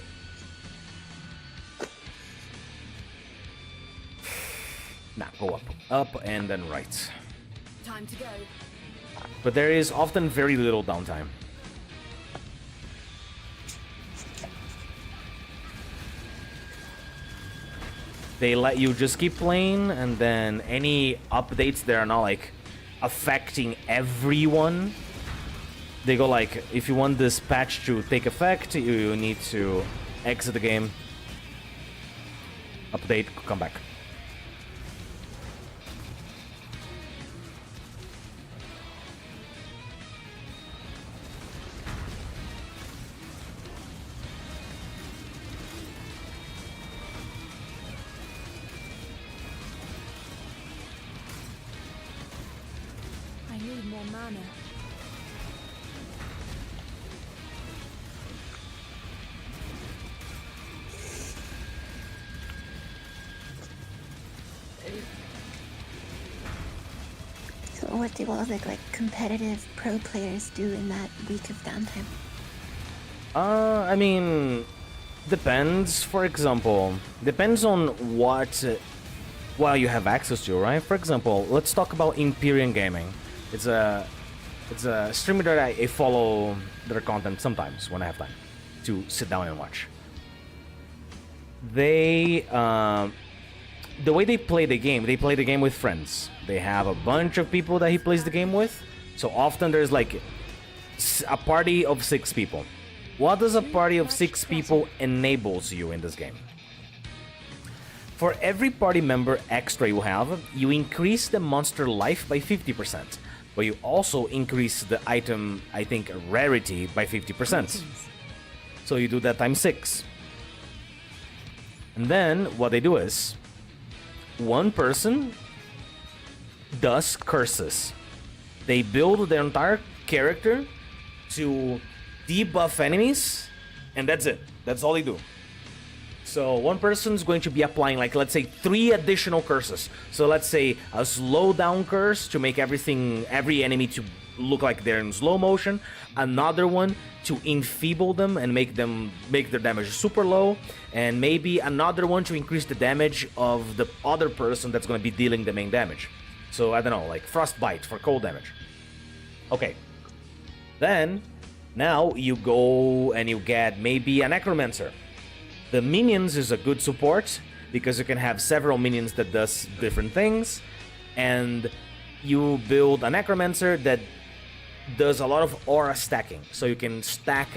Nah, go up and then right. Time to go. But there is often very little downtime. They let you just keep playing, and then any updates that are not like affecting everyone, they go like, if you want this patch to take effect, you need to exit the game, update, come back. mana. So what do all the like competitive pro players do in that week of downtime? I mean, depends. For example, depends on what well you have access to, right? For example, let's talk about Empyrean Gaming. It's a streamer that I follow their content sometimes when I have time to sit down and watch. They the way they play the game with friends. They have a bunch of people that he plays the game with. So often there's like a party of 6 people. What does a party of 6 people enables you in this game? For every party member extra you have, you increase the monster life by 50%, but you also increase the item, I think, rarity by 50%. So you do that times 6. And then what they do is, one person does curses. They build their entire character to debuff enemies, and that's it. That's all they do. So one person's going to be applying, like, let's say 3 additional curses. So let's say a slow down curse to make every enemy to look like they're in slow motion. Another one to enfeeble them and make their damage super low. And maybe another one to increase the damage of the other person that's going to be dealing the main damage. So I don't know, like frostbite for cold damage. Okay. Then now you go and you get maybe a necromancer. The minions is a good support because you can have several minions that does different things, and you build a necromancer that does a lot of aura stacking, so you can stack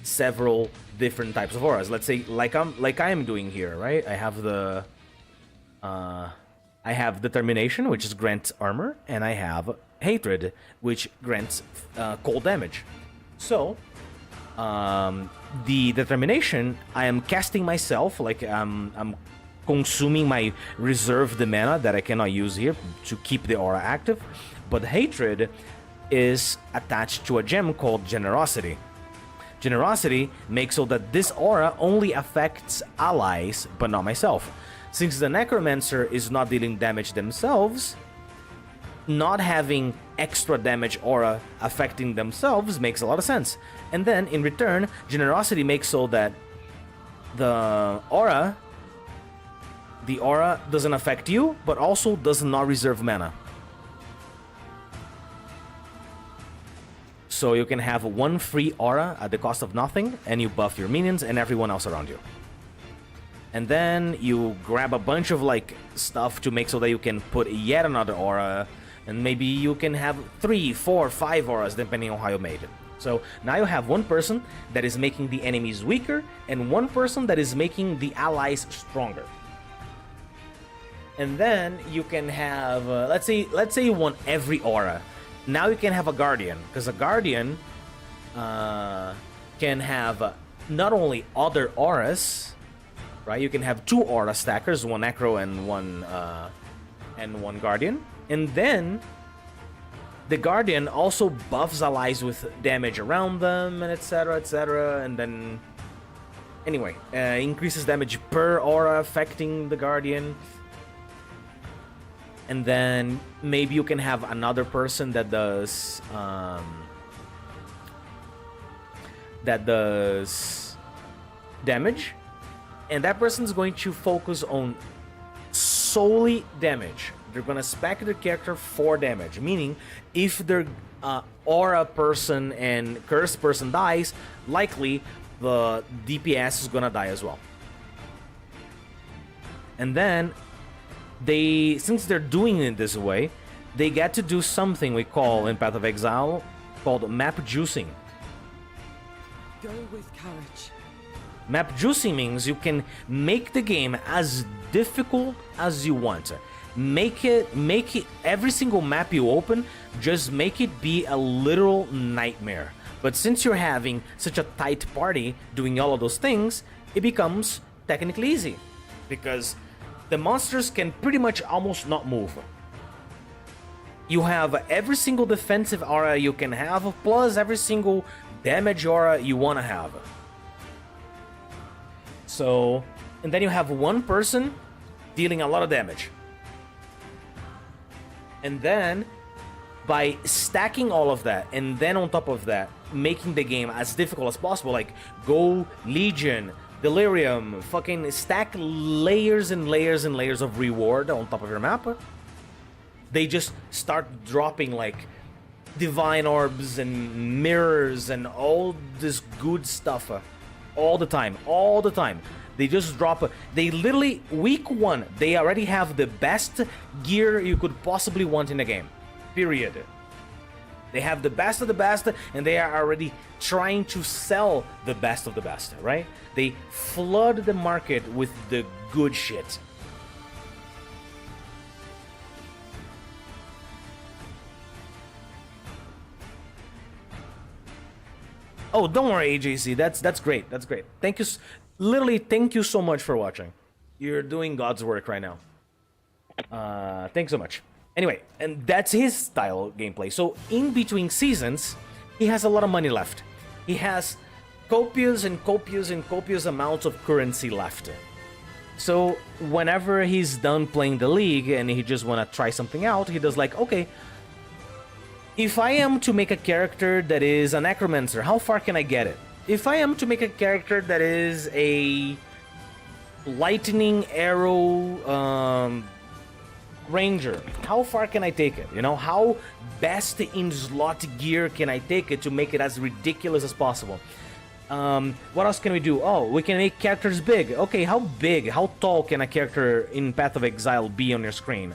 several different types of auras. Let's say like I am doing here, right? I have determination, which is grants armor, and I have hatred, which grants cold damage. So the determination, I am casting myself, like I'm consuming my reserved mana that I cannot use here to keep the aura active. But hatred is attached to a gem called generosity. Generosity makes so that this aura only affects allies, but not myself. Since the necromancer is not dealing damage themselves, not having extra damage aura affecting themselves makes a lot of sense. And then in return, generosity makes so that the aura doesn't affect you, but also does not reserve mana. So you can have 1 free aura at the cost of nothing, and you buff your minions and everyone else around you. And then you grab a bunch of like stuff to make so that you can put yet another aura, and maybe you can have 3, 4, 5 auras depending on how you made it. So now you have one person that is making the enemies weaker, and one person that is making the allies stronger. And then you can have, let's say you want every aura. Now you can have a guardian, because a guardian can have not only other auras, right? You can have 2 aura stackers, 1 necro and one guardian, and then the guardian also buffs allies with damage around them, and etc. And then anyway, increases damage per aura affecting the guardian. And then maybe you can have another person that does damage, and that person's going to focus on solely damage. They're gonna spec their character for damage, meaning if their aura person and curse person dies, likely the DPS is gonna die as well. And then since they're doing it this way, they get to do something we call in Path of Exile called map juicing. Go with courage. Map juicing means you can make the game as difficult as you want. Make it every single map you open, just make it be a literal nightmare. But since you're having such a tight party doing all of those things, it becomes technically easy, because the monsters can pretty much almost not move. You have every single defensive aura you can have, plus every single damage aura you want to have. So, and then you have one person dealing a lot of damage. And then, by stacking all of that, and then on top of that, making the game as difficult as possible, like go Legion, Delirium, fucking stack layers and layers and layers of reward on top of your map, they just start dropping like divine orbs and mirrors and all this good stuff all the time. They just drop, they literally, week 1, they already have the best gear you could possibly want in the game, period. They have the best of the best, and they are already trying to sell the best of the best, right? They flood the market with the good shit. Oh, don't worry, AJC. That's great. That's great. Thank you. Literally, thank you so much for watching. You're doing God's work right now. Thanks so much. Anyway, and that's his style gameplay. So in between seasons, he has a lot of money left. He has copious and copious and copious amounts of currency left. So whenever he's done playing the league and he just want to try something out, he does like, okay, if I am to make a character that is a necromancer, how far can I get it? If I am to make a character that is a lightning arrow ranger, how far can I take it? You know, how best in slot gear can I take it to make it as ridiculous as possible? What else can we do? Oh, we can make characters big. Okay, how big, how tall can a character in Path of Exile be on your screen?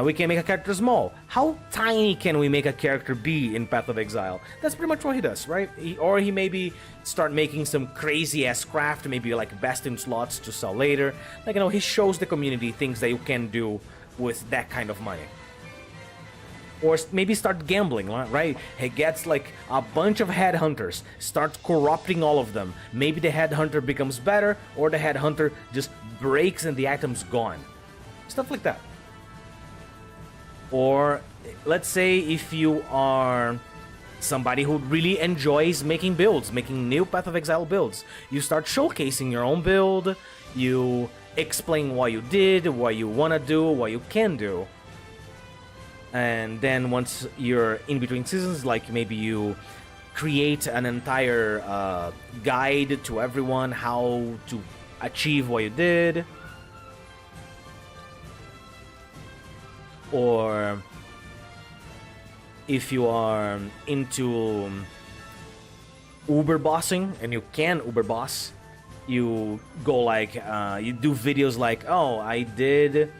We can make a character small. How tiny can we make a character be in Path of Exile? That's pretty much what he does, right? Or he maybe start making some crazy-ass craft, maybe like best in slots to sell later. Like, you know, he shows the community things that you can do with that kind of money. Or maybe start gambling, right? He gets like a bunch of headhunters, start corrupting all of them. Maybe the headhunter becomes better, or the headhunter just breaks and the item's gone. Stuff like that. Or let's say if you are somebody who really enjoys making builds, making new Path of Exile builds, you start showcasing your own build, you explain what you did, what you want to do, what you can do. And then once you're in between seasons, like maybe you create an entire guide to everyone how to achieve what you did. Or if you are into Uber bossing and you can Uber boss, you go like, you do videos like, oh, I did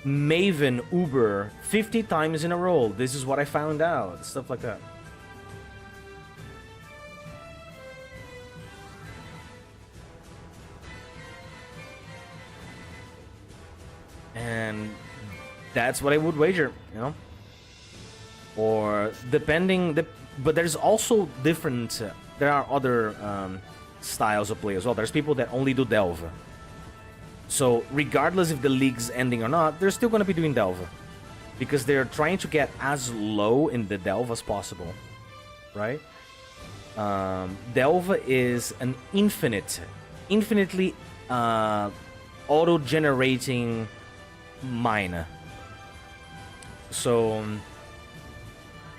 Maven Uber 50 times in a row. This is what I found out. Stuff like that. And that's what I would wager, you know? Or depending, but there's also different, there are other styles of play as well. There's people that only do Delve. So regardless if the league's ending or not, they're still going to be doing Delve. Because they're trying to get as low in the Delve as possible, right? Delve is an infinitely auto-generating mine. So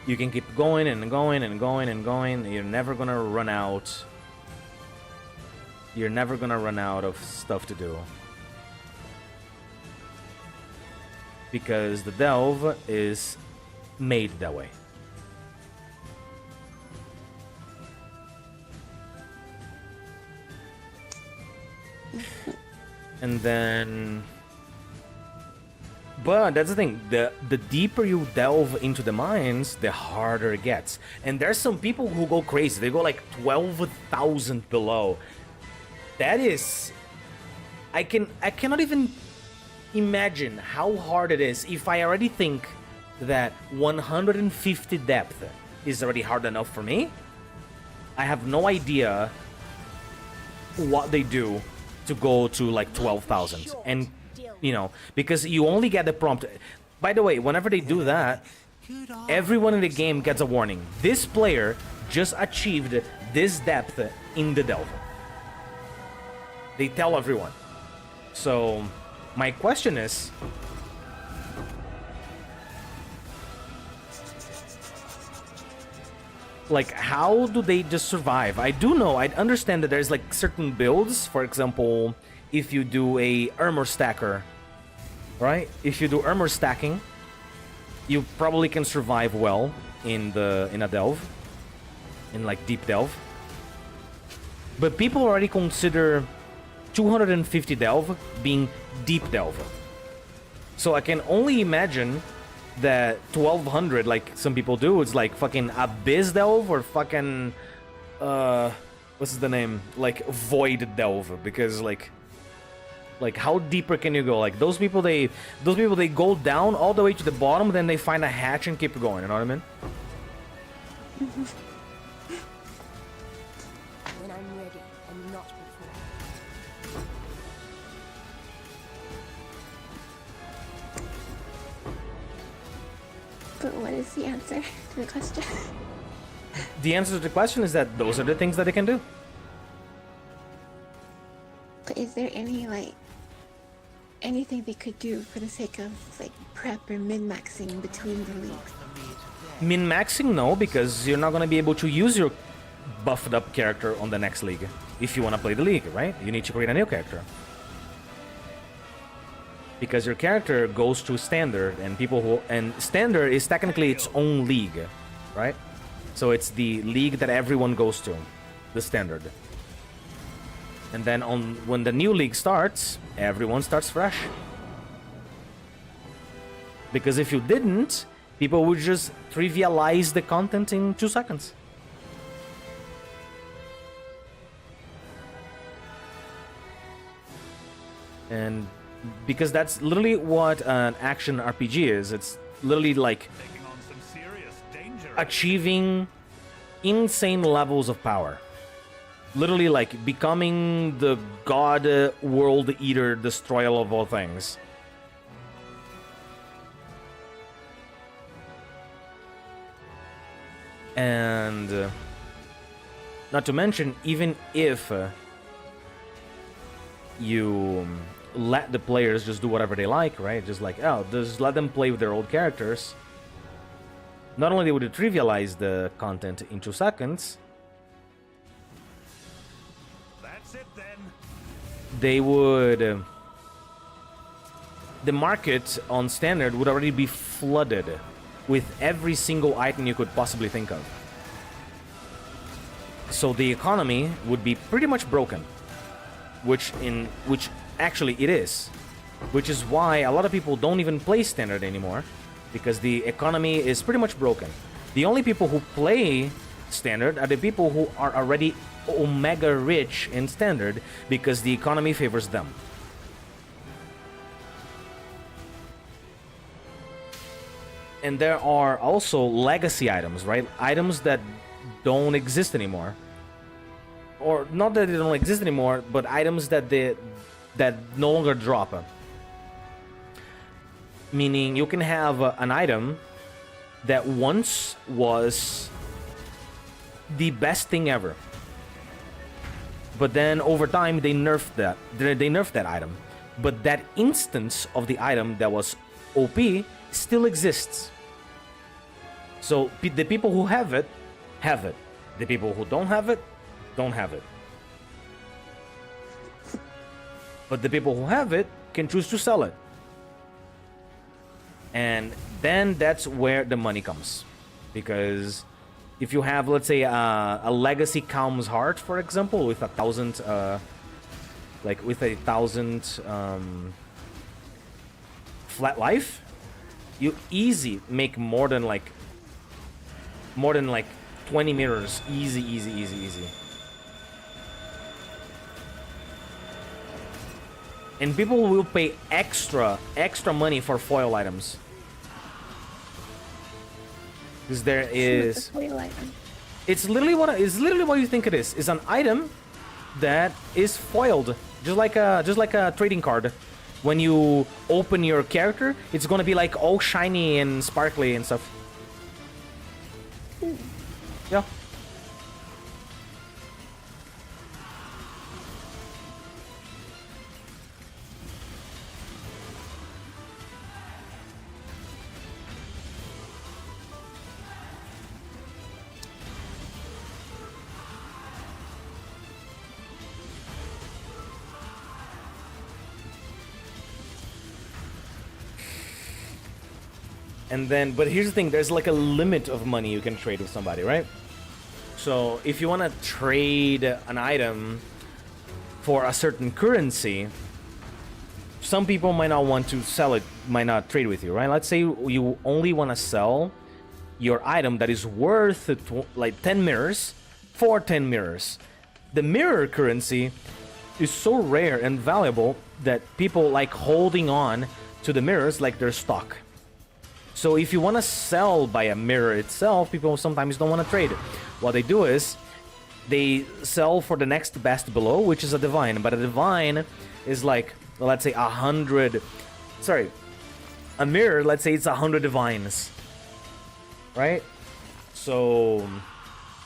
you can keep going and going and going and going. You're never gonna run out. You're never gonna run out of stuff to do. Because the Delve is made that way. And then... But that's the thing, the deeper you delve into the mines, the harder it gets. And there's some people who go crazy. They go like 12,000 below. That is... I cannot even imagine how hard it is if I already think that 150 depth is already hard enough for me. I have no idea what they do to go to like 12,000. And, you know, because you only get the prompt. By the way, whenever they do that, everyone in the game gets a warning. This player just achieved this depth in the delve. They tell everyone. So, my question is, like, how do they just survive? I do know, I understand that there's like certain builds. For example, if you do a armor stacker, right? If you do armor stacking, you probably can survive well in a delve, in like deep delve. But people already consider 250 delve being deep delve. So I can only imagine that 1200, like some people do, it's like fucking abyss delve or fucking what's the name, like void delve, because like how deeper can you go? Like those people they go down all the way to the bottom, then they find a hatch and keep going, you know what I mean? When I'm ready and not before. But what is the answer to the question? The answer to the question is that those are the things that they can do. But is there any, like, anything they could do for the sake of, like, prep or min-maxing between the leagues? Min-maxing, no, because you're not going to be able to use your buffed up character on the next league. If you want to play the league, right? You need to create a new character. Because your character goes to standard, and standard is technically its own league, right? So it's the league that everyone goes to, the standard. And then when the new league starts, everyone starts fresh. Because if you didn't, people would just trivialize the content in 2 seconds. And because that's literally what an action RPG is. It's literally like achieving insane levels of power. Literally like becoming the god world eater, destroyer of all things. And not to mention, even if you let the players just do whatever they like, right? Just like, oh, just let them play with their old characters. Not only would it trivialize the content in 2 seconds, That's it then. they would... the market on standard would already be flooded with every single item you could possibly think of. So the economy would be pretty much broken. Which actually it is. Which is why a lot of people don't even play standard anymore. Because the economy is pretty much broken. The only people who play standard are the people who are already omega rich in standard, because the economy favors them. And there are also legacy items, right? Items that don't exist anymore. Or not that they don't exist anymore, but items that no longer drop. Meaning you can have an item that once was the best thing ever. But then over time they nerfed that. They nerfed that item. But that instance of the item that was OP still exists. So the people who have it, have it. The people who don't have it, don't have it. But the people who have it can choose to sell it. And then that's where the money comes. Because if you have, let's say, a legacy Calm's Heart, for example, with 1,000, flat life, you easy make more than 20 mirrors. Easy. And people will pay extra money for foil items. Because there is... It's literally what you think it is. It's an item that is foiled, just like a trading card. when you open your character, it's gonna be like all shiny and sparkly and stuff. Yeah. And then, but here's the thing, there's like a limit of money you can trade with somebody, right? So if you want to trade an item for a certain currency, some people might not want to sell it, might not trade with you, right? Let's say you only want to sell your item that is worth like 10 mirrors for 10 mirrors. The mirror currency is so rare and valuable that people like holding on to the mirrors like they're stock. So if you want to sell by a mirror itself, people sometimes don't want to trade. What they do is they sell for the next best below, which is a divine. But a divine is like, let's say 100. Sorry, a mirror, let's say it's 100 divines, right? So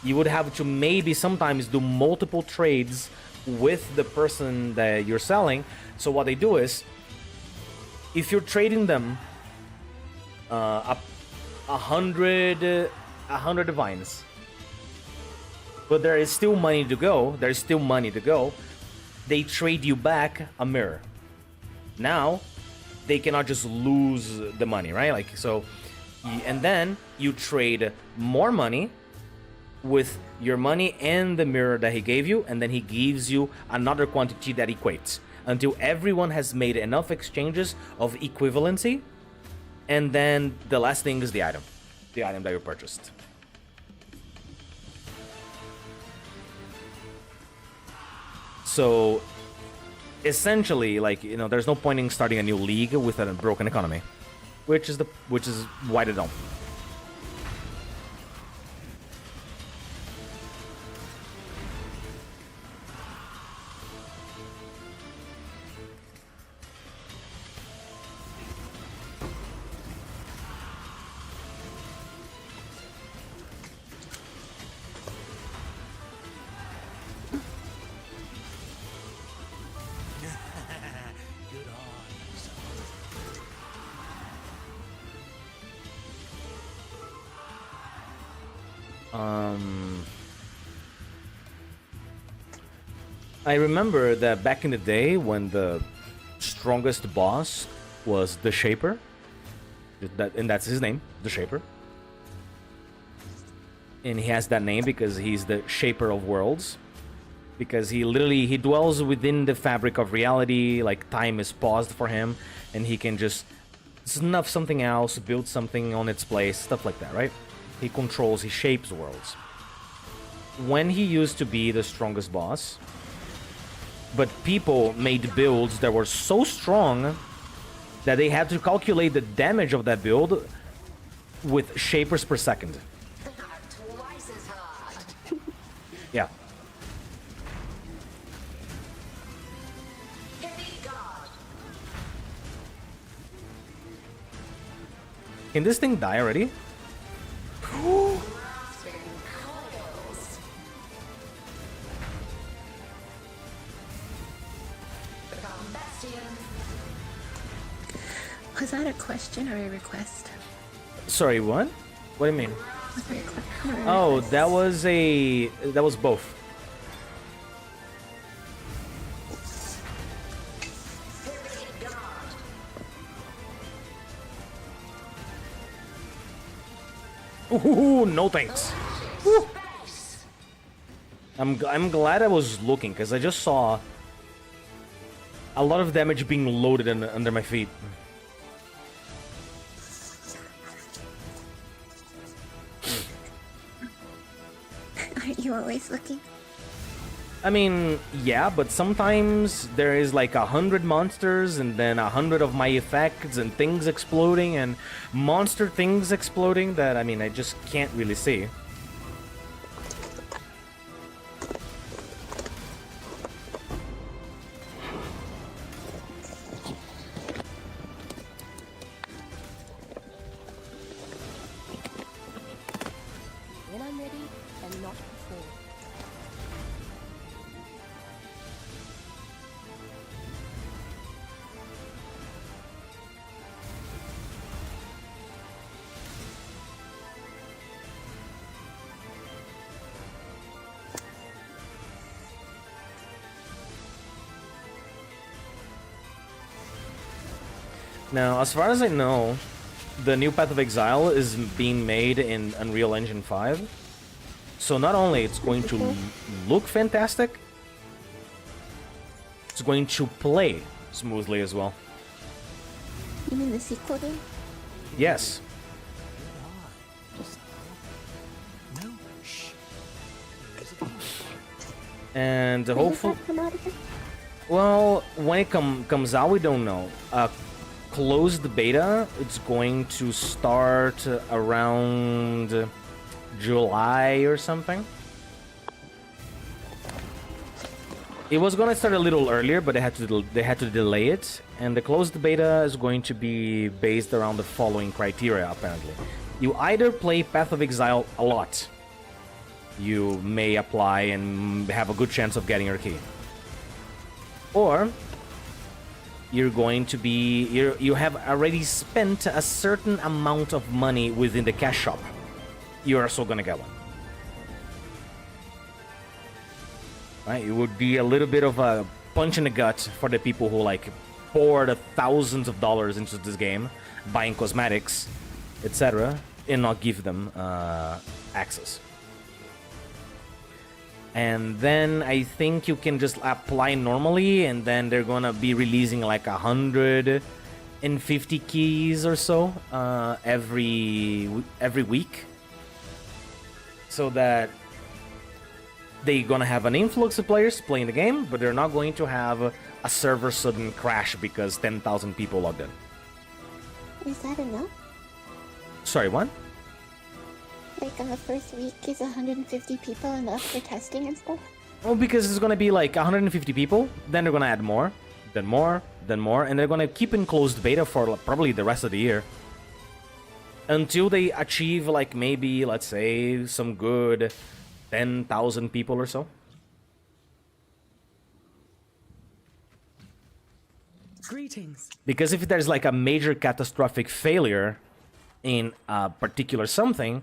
you would have to maybe sometimes do multiple trades with the person that you're selling. So what they do is, if you're trading them a hundred divines, but there is still money to go. There's still money to go. They trade you back a mirror. Now, they cannot just lose the money, right? Like so, and then you trade more money with your money and the mirror that he gave you, and then he gives you another quantity that equates until everyone has made enough exchanges of equivalency. And then the last thing is the item that you purchased. So essentially, like, you know, there's no point in starting a new league with a broken economy, which is why they don't. I remember that back in the day when the strongest boss was the Shaper, and that's his name, the Shaper. And he has that name because he's the Shaper of Worlds. Because he dwells within the fabric of reality, like time is paused for him, and he can just snuff something else, build something on its place, stuff like that, right? He shapes worlds. When he used to be the strongest boss, but people made builds that were so strong that they had to calculate the damage of that build with shapers per second. Twice as hard. Yeah. Heavy guard. Can this thing die already? Was that a question or a request? Sorry, what? What do you mean? Was that a question or a Oh, request? that was both. Ooh, no thanks. Woo. I'm glad I was looking, because I just saw a lot of damage being loaded under my feet. Aren't you always looking? I mean, yeah, but sometimes there is like 100 monsters and then 100 of my effects and things exploding and monster things exploding that, I mean, I just can't really see. Now, as far as I know, the new Path of Exile is being made in Unreal Engine 5. So not only it's going to look fantastic, it's going to play smoothly as well. You mean the sequel then? Yes. No. Shh. And When does hopefully, that come out again? well, when it comes out, we don't know. Closed beta, it's going to start around July or something. It was gonna start a little earlier, but they had to delay it, and the closed beta is going to be based around the following criteria. Apparently, you either play Path of Exile a lot, you may apply and have a good chance of getting your key, or you're going to be you have already spent a certain amount of money within the cash shop. You're also gonna get one. Right? It would be a little bit of a punch in the gut for the people who like poured thousands of dollars into this game, buying cosmetics, etc., and not give them access. And then I think you can just apply normally, and then they're gonna be releasing like 150 keys or so every week, so that they're gonna have an influx of players playing the game, but they're not going to have a server sudden crash because 10,000 people logged in. Is that enough? Sorry, what? Like on the first week, is 150 people enough for testing and stuff? Well, because it's gonna be like 150 people, then they're gonna add more, then more, then more, and they're gonna keep in closed beta for probably the rest of the year. Until they achieve like maybe, let's say, some good 10,000 people or so. Greetings. Because if there's like a major catastrophic failure in a particular something,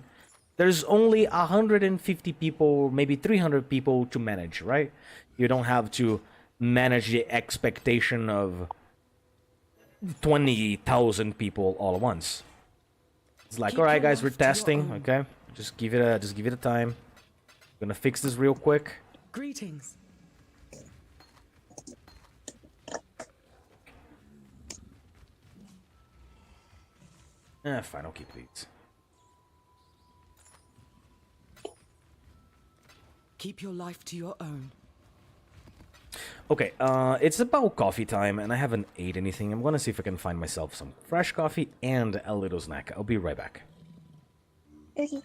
there's only 150 people, maybe 300 people to manage, right? You don't have to manage the expectation of 20,000 people all at once. It's like, Keep all right, your guys, we're life to your testing, own. okay? Just give it a time. Gonna fix this real quick. Greetings. Fine, I'll keep these. Keep your life to your own. Okay, it's about coffee time, and I haven't ate anything. I'm gonna see if I can find myself some fresh coffee and a little snack. I'll be right back. Okay.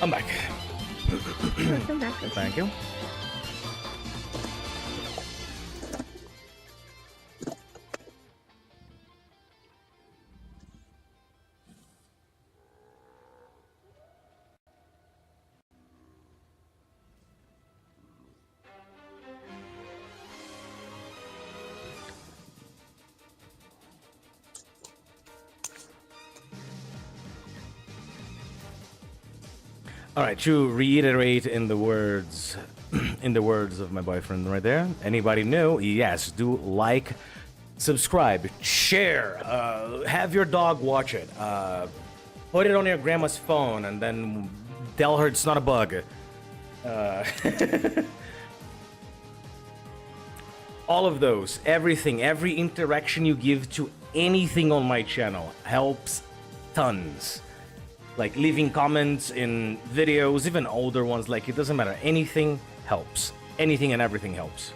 I'm back. Welcome back. Thank you. All right, to reiterate in the words, of my boyfriend right there. Anybody new? Yes, do like, subscribe, share, have your dog watch it, put it on your grandma's phone, and then tell her it's not a bug. All of those, everything, every interaction you give to anything on my channel helps tons. Like leaving comments in videos, even older ones, like it doesn't matter. Anything helps. Anything and everything helps.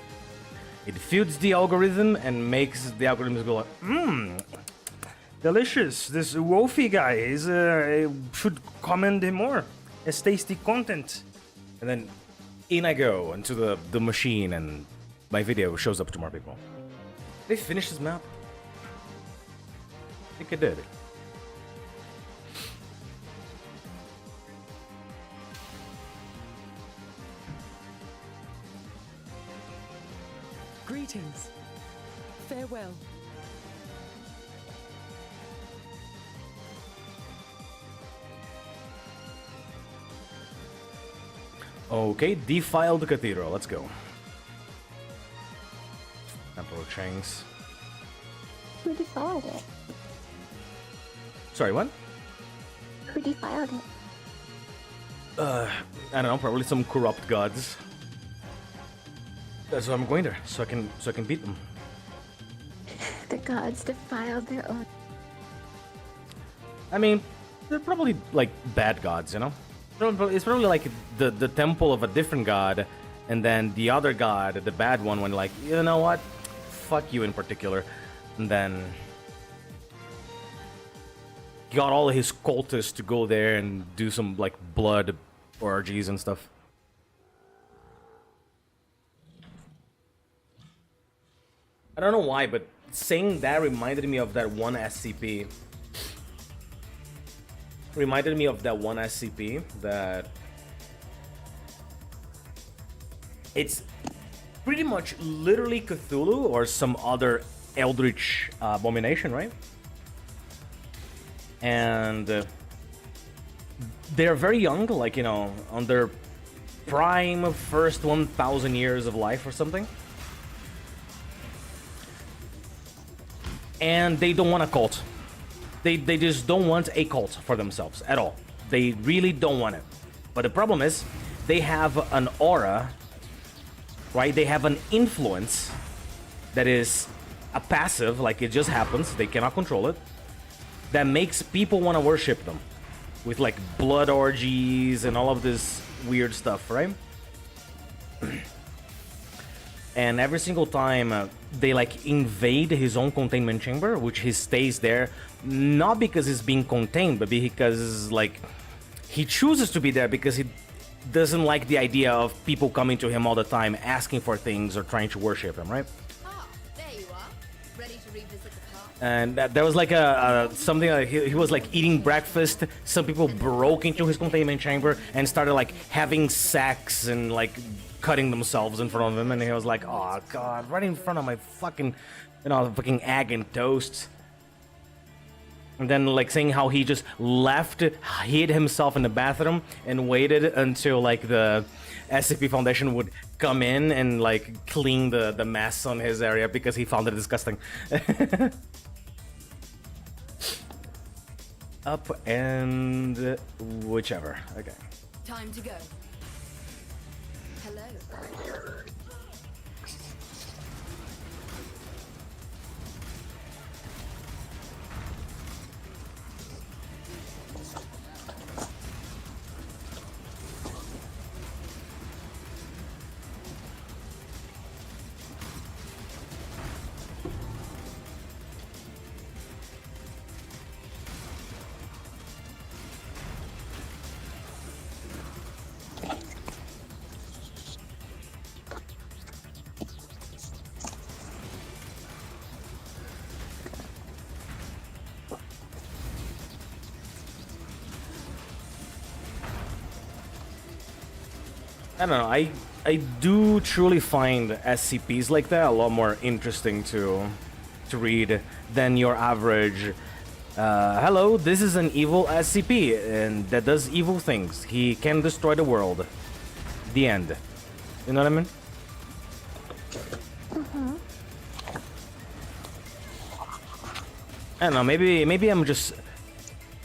It feeds the algorithm and makes the algorithms go like, delicious. This Wolfy guy is should commend him more. It's tasty content. And then in I go into the machine and my video shows up to more people. Did they finish this map? I think it did. Greetings. Farewell. Okay, defiled cathedral. Let's go. Emperor Chang's. Who defiled it? Sorry, what? Who defiled it? I don't know. Probably some corrupt gods. That's why I'm going there, so I can beat them. The gods defiled their own. I mean, they're probably like bad gods, you know. It's probably like the temple of a different god, and then the other god, the bad one, went like, you know what, fuck you in particular, and then got all of his cultists to go there and do some like blood orgies and stuff. I don't know why, but saying that reminded me of that one SCP. Reminded me of that one SCP that it's pretty much literally Cthulhu or some other eldritch abomination, right? And they're very young, like, you know, on their prime first 1,000 years of life or something. And they don't want a cult. They just don't want a cult for themselves at all. They really don't want it. But the problem is, they have an aura, right? They have an influence that is a passive, like it just happens. They cannot control it. That makes people want to worship them. With like blood orgies and all of this weird stuff, right? And every single time they like invade his own containment chamber, which he stays there not because he's being contained, but because like he chooses to be there because he doesn't like the idea of people coming to him all the time asking for things or trying to worship him, right? Ah, there you are. Ready to revisit the past? And there was like something like he was like eating breakfast. Some people broke into his containment chamber and started like having sex and like cutting themselves in front of him, and he was like, "Oh God!" right in front of my fucking, you know, fucking egg and toast. And then like saying how he just left, hid himself in the bathroom, and waited until like the SCP Foundation would come in and like clean the mess on his area because he found it disgusting. Up and whichever. Okay. Time to go. Hello. I don't know. I do truly find SCPs like that a lot more interesting to read than your average. Hello, this is an evil SCP and that does evil things. He can destroy the world. The end. You know what I mean? I don't know. Maybe I'm just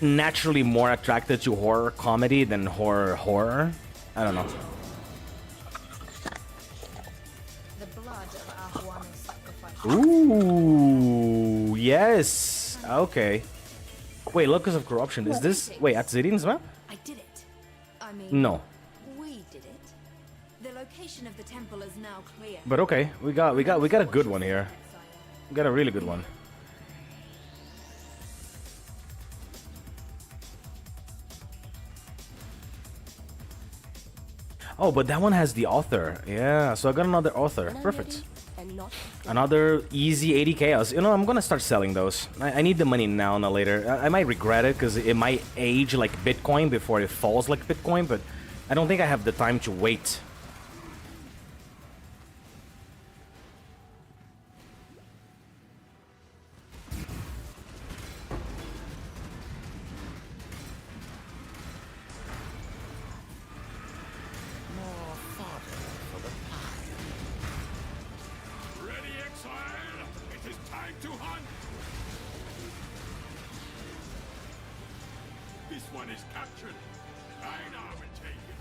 naturally more attracted to horror comedy than horror. I don't know. The blood of our one is sacrificed. Ooh, yes. Okay. Wait, locus of corruption. Is this? Wait, at Zidin's map? I did it. I mean, No. we did it. The location of the temple is now clear. But okay, we got a good one here. We got a really good one. Oh, but that one has the author. Yeah, so I got another author. Perfect. Another easy 80 chaos. You know, I'm gonna start selling those. I need the money now, not later. I might regret it because it might age like Bitcoin before it falls like Bitcoin, but I don't think I have the time to wait. Ready, Exile? It is time to hunt! This one is captured. Ein arm and taken.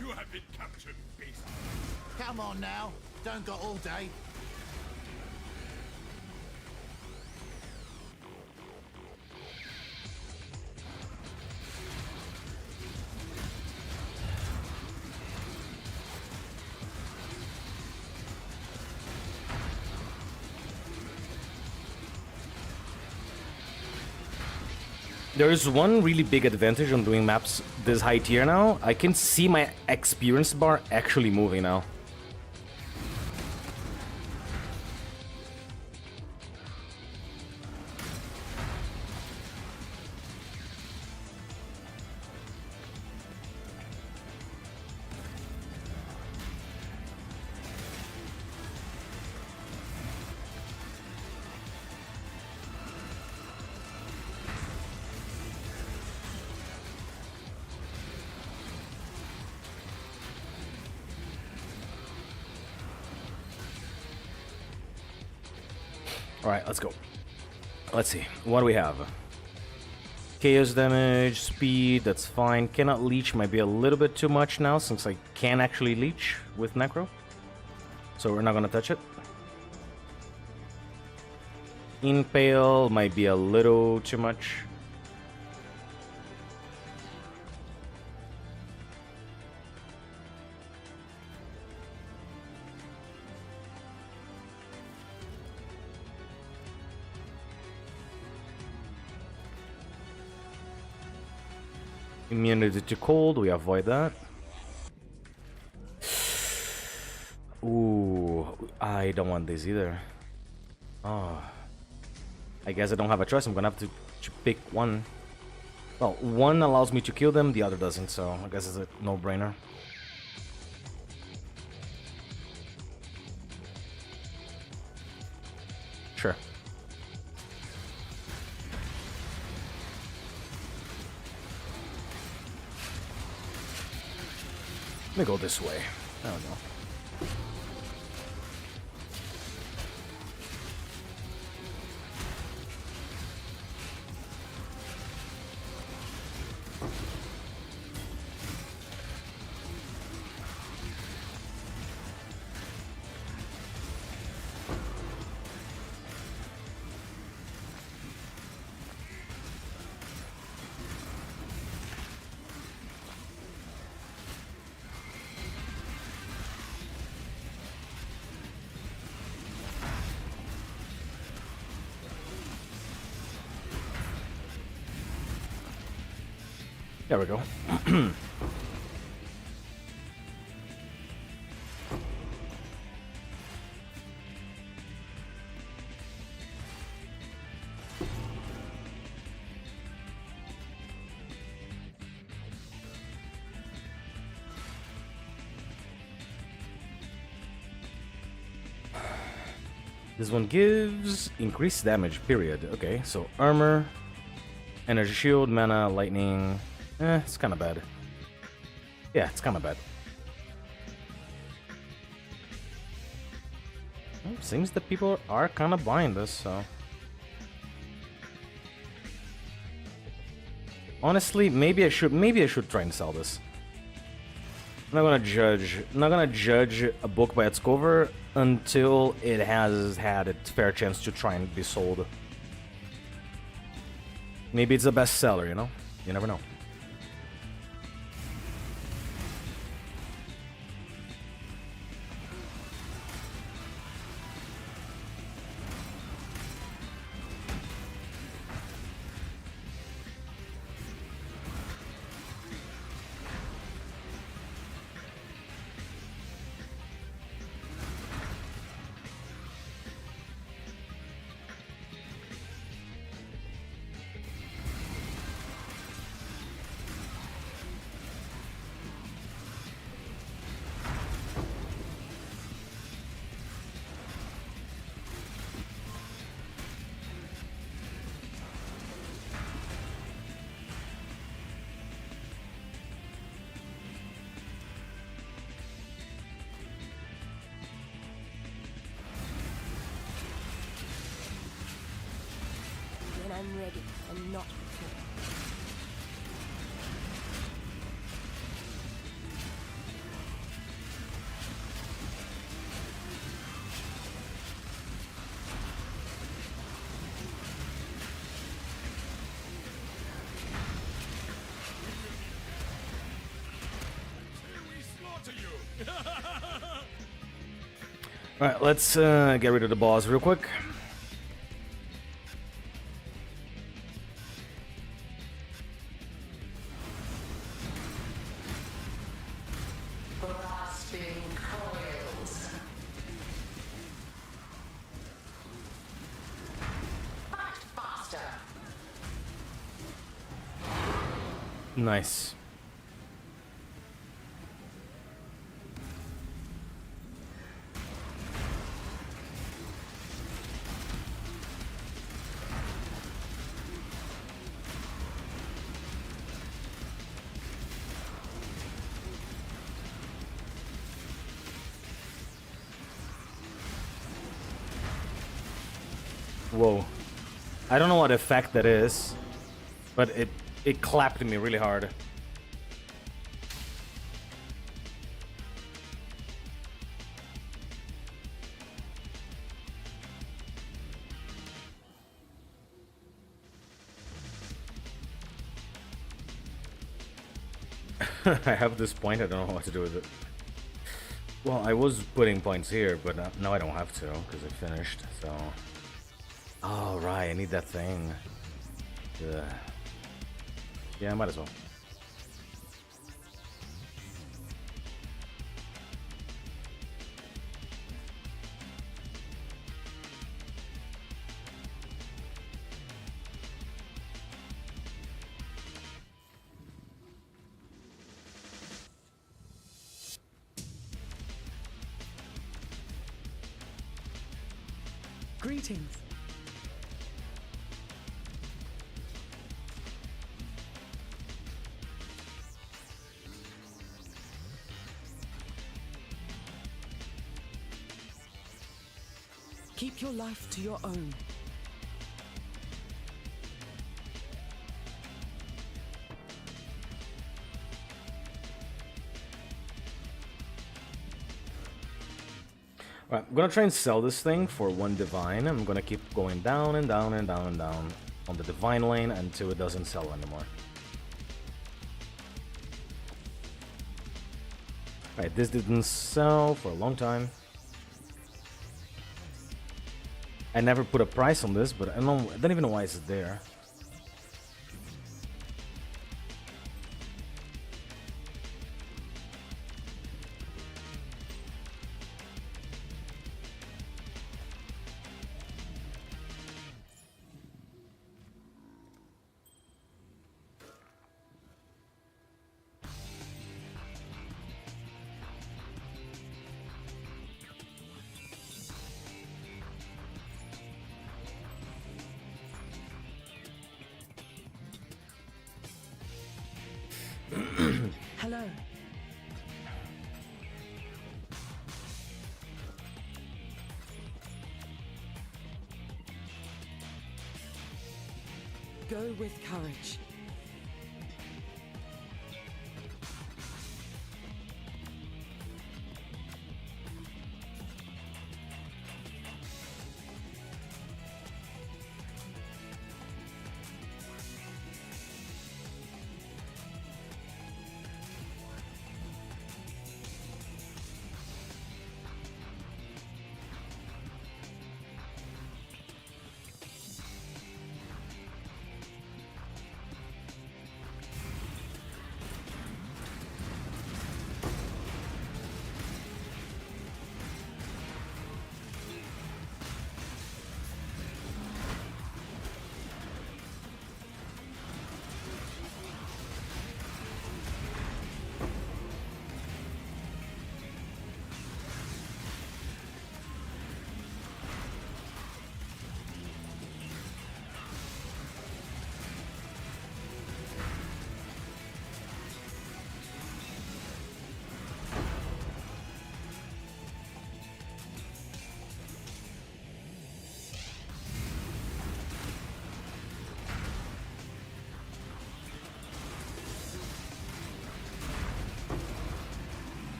You have been captured, beast. Come on now. Don't got all day. There is one really big advantage on doing maps this high tier now. I can see my experience bar actually moving now. Alright, let's go. Let's see. What do we have? Chaos damage, speed, that's fine. Cannot leech, might be a little bit too much now since I can actually leech with Necro. So we're not gonna touch it. Impale might be a little too much. Immunity to cold, we avoid that. Ooh, I don't want this either. Oh, I guess I don't have a choice. I'm gonna have to pick one. Well, one allows me to kill them, the other doesn't, so I guess it's a no-brainer. Sure. Let me go this way. I don't know. There we go. This one gives increased damage, period. Okay, so armor, energy shield, mana, lightning. It's kind of bad. Yeah, it's kind of bad. Well, seems that people are kind of buying this, so... Honestly, maybe I should try and sell this. I'm not gonna judge a book by its cover until it has had its fair chance to try and be sold. Maybe it's a bestseller, you know? You never know. When I'm ready and not before. Alright, let's get rid of the boss real quick. Nice. Whoa. I don't know what effect that is, but it clapped me really hard. I have this point, I don't know what to do with it. Well, I was putting points here, but now I don't have to, because I finished, so... Oh, right, I need that thing. Yeah, I might as well. Greetings. Keep your life to your own. Alright, I'm gonna try and sell this thing for 1 divine. I'm gonna keep going down and down and down and down on the divine lane until it doesn't sell anymore. Alright, this didn't sell for a long time. I never put a price on this, but I don't even know why it's there. alone. Go with courage.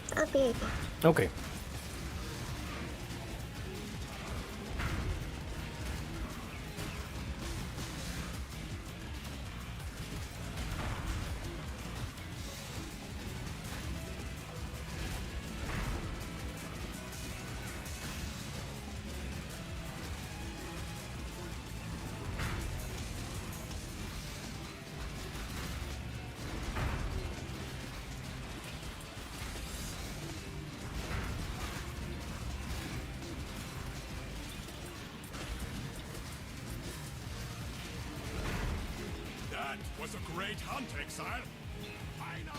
Copy. Okay. That was a great hunt, Exile. I know.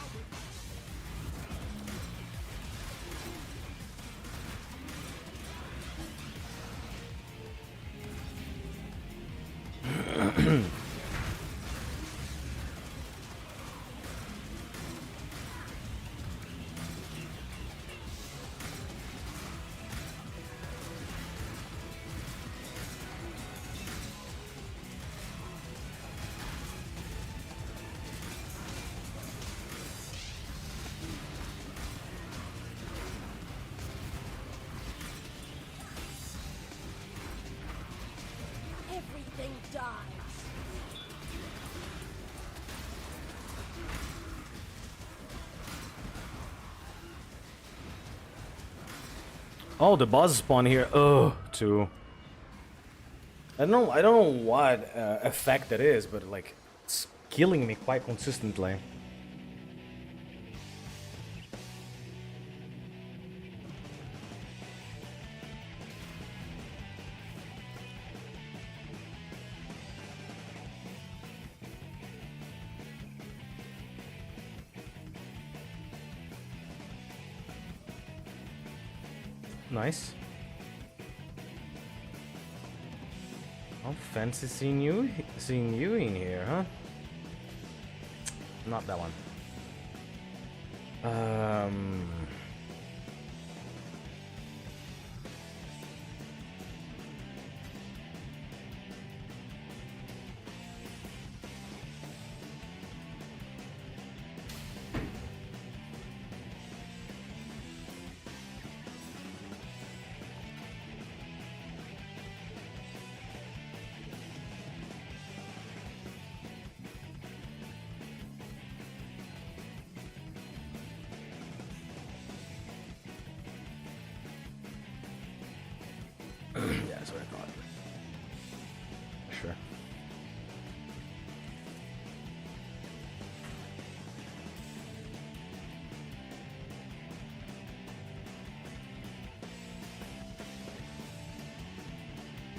Everything dies. Oh, the boss spawn here. Oh, too. I don't know what effect that is, but like it's killing me quite consistently. Nice. Oh, fancy seeing you in here, huh? Not that one. Yeah, that's what I thought. Sure.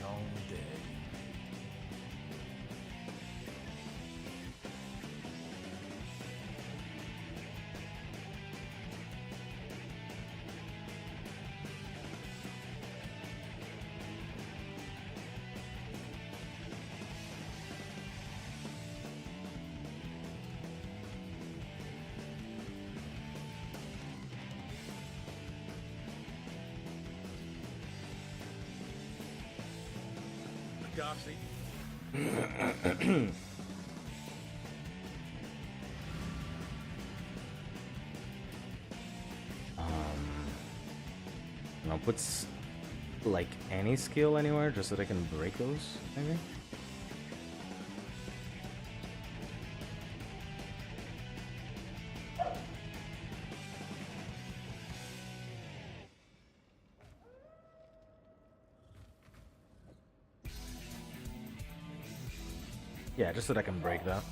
Long day. scarcely. I'll put like any skill anywhere just so that I can break those, maybe? Yeah, just so that I can break that.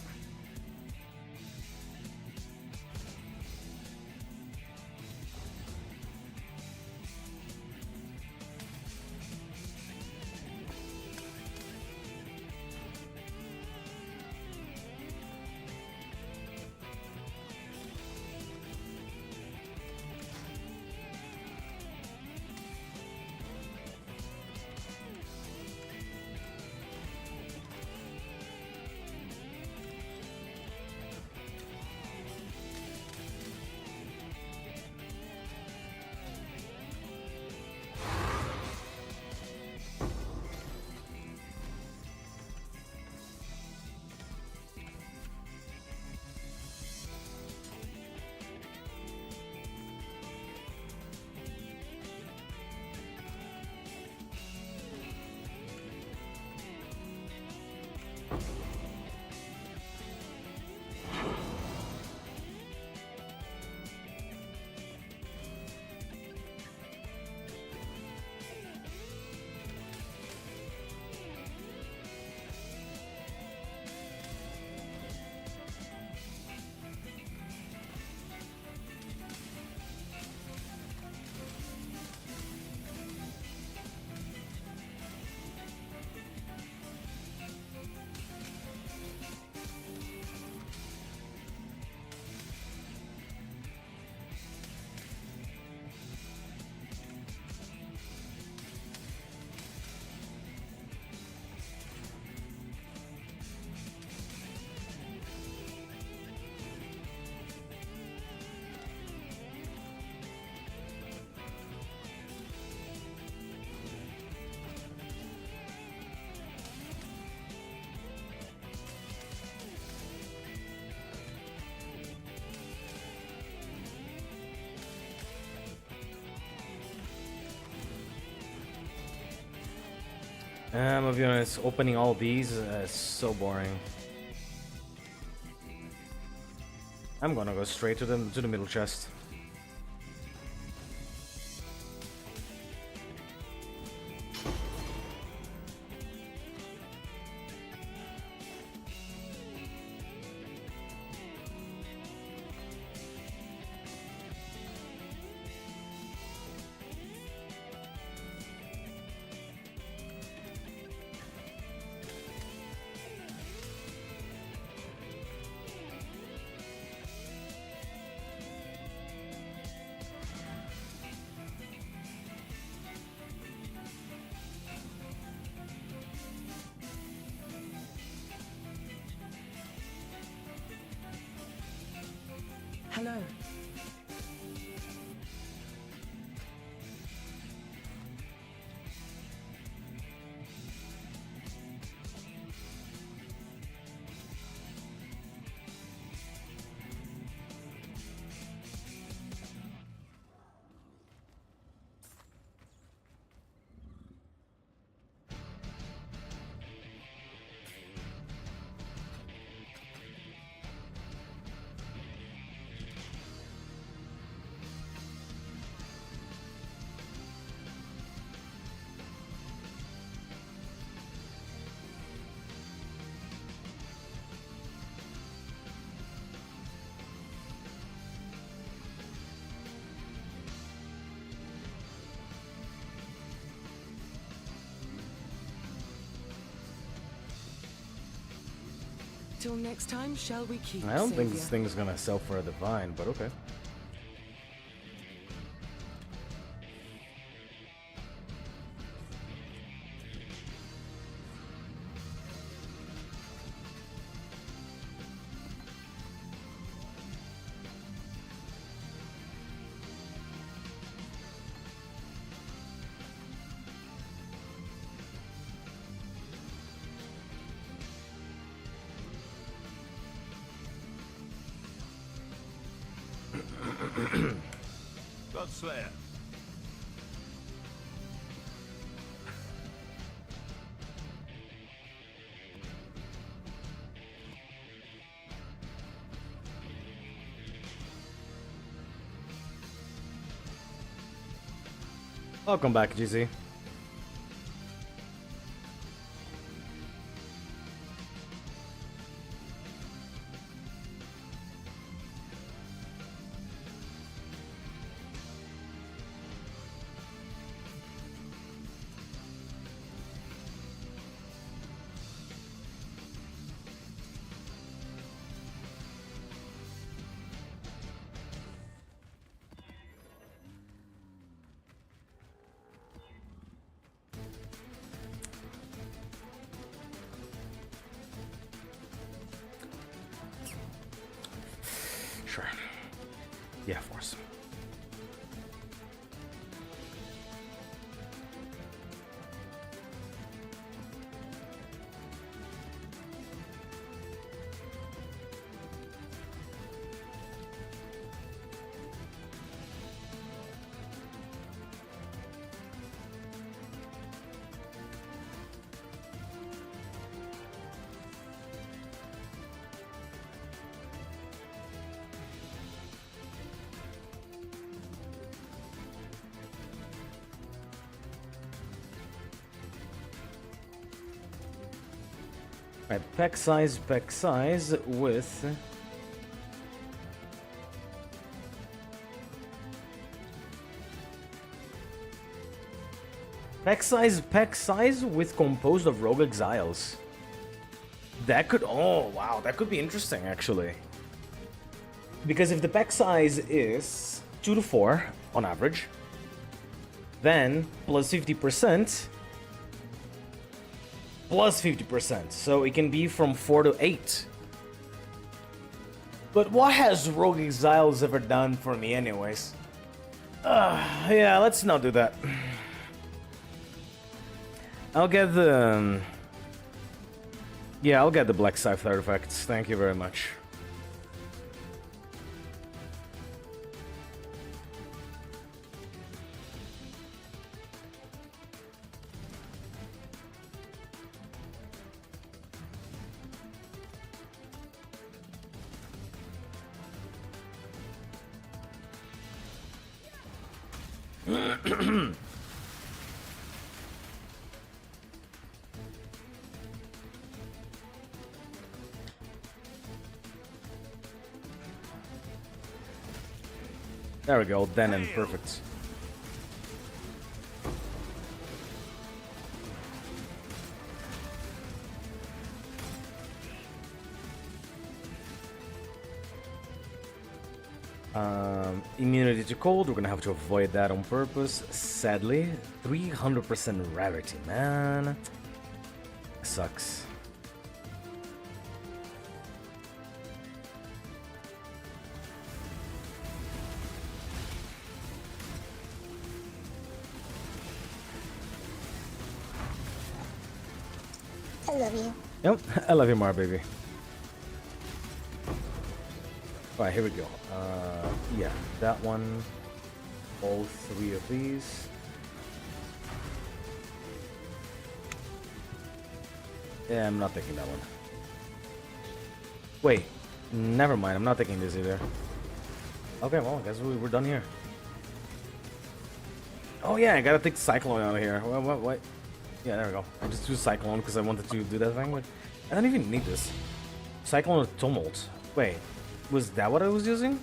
I'm gonna be honest, opening all these is so boring. I'm gonna go straight to the middle chest. Hello. Till next time, shall we keep? I don't think Savior? this thing is gonna sell for a divine, but okay. God Slayer. Welcome back, GZ. Sure. Yeah, force. Right, pack size with pack size with composed of rogue exiles. That could, oh wow, that could be interesting actually. Because if the pack size is 2 to 4 on average, then plus 50%. Plus 50%, so it can be from 4 to 8. But what has Rogue Exiles ever done for me anyways? Yeah, let's not do that. I'll get the... Yeah, I'll get the Black Scythe artifacts, thank you very much. There we go, then and perfect. Immunity to cold, we're gonna have to avoid that on purpose. Sadly, 300% rarity, man. Sucks. I love you. Yep, I love you more, baby. Alright, here we go. Yeah, that one. All 3 of these. Yeah, I'm not taking that one. Wait, never mind, I'm not taking this either. Okay, well, I guess we're done here. Oh yeah, I gotta take Cyclone out of here. What? Yeah, there we go. I just used Cyclone because I wanted to do that thing, but I don't even need this. Cyclone with Tumult. Wait, was that what I was using?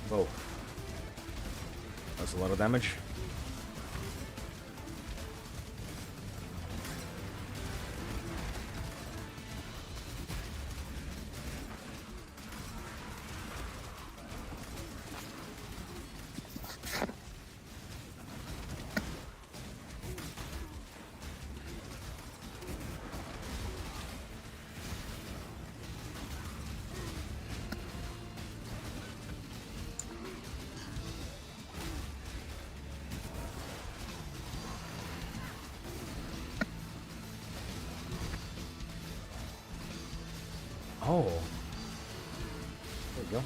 Whoa. That's a lot of damage. Oh. There you go.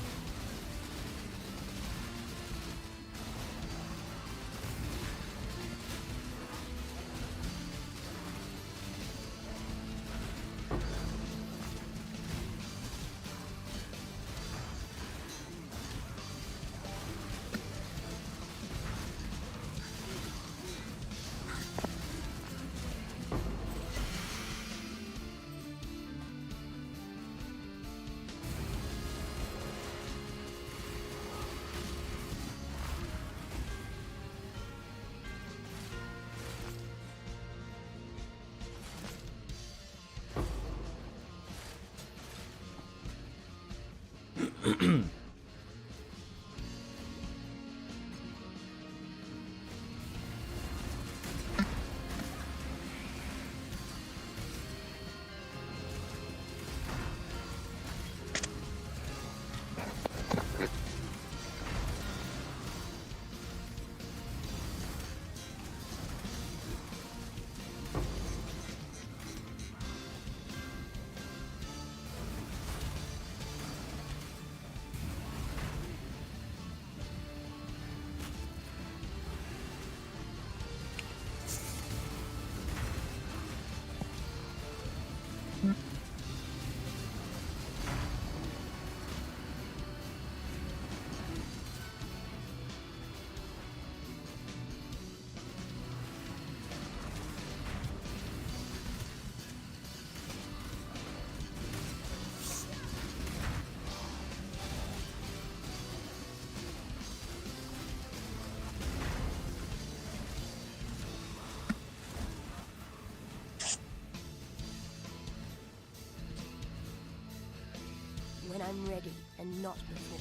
When I'm ready and not before.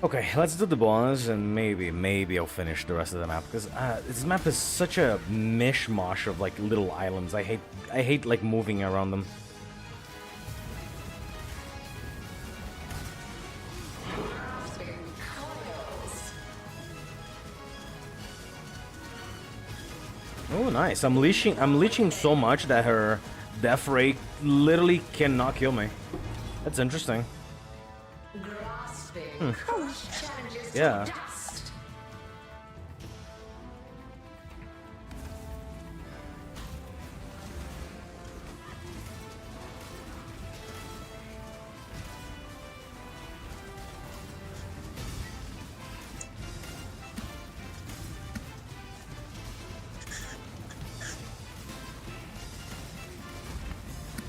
Okay, let's do the boss, and maybe I'll finish the rest of the map, because this map is such a mishmash of like little islands. I hate like moving around them. Oh, nice! I'm leeching so much that her death rate literally cannot kill me. That's interesting. Yeah.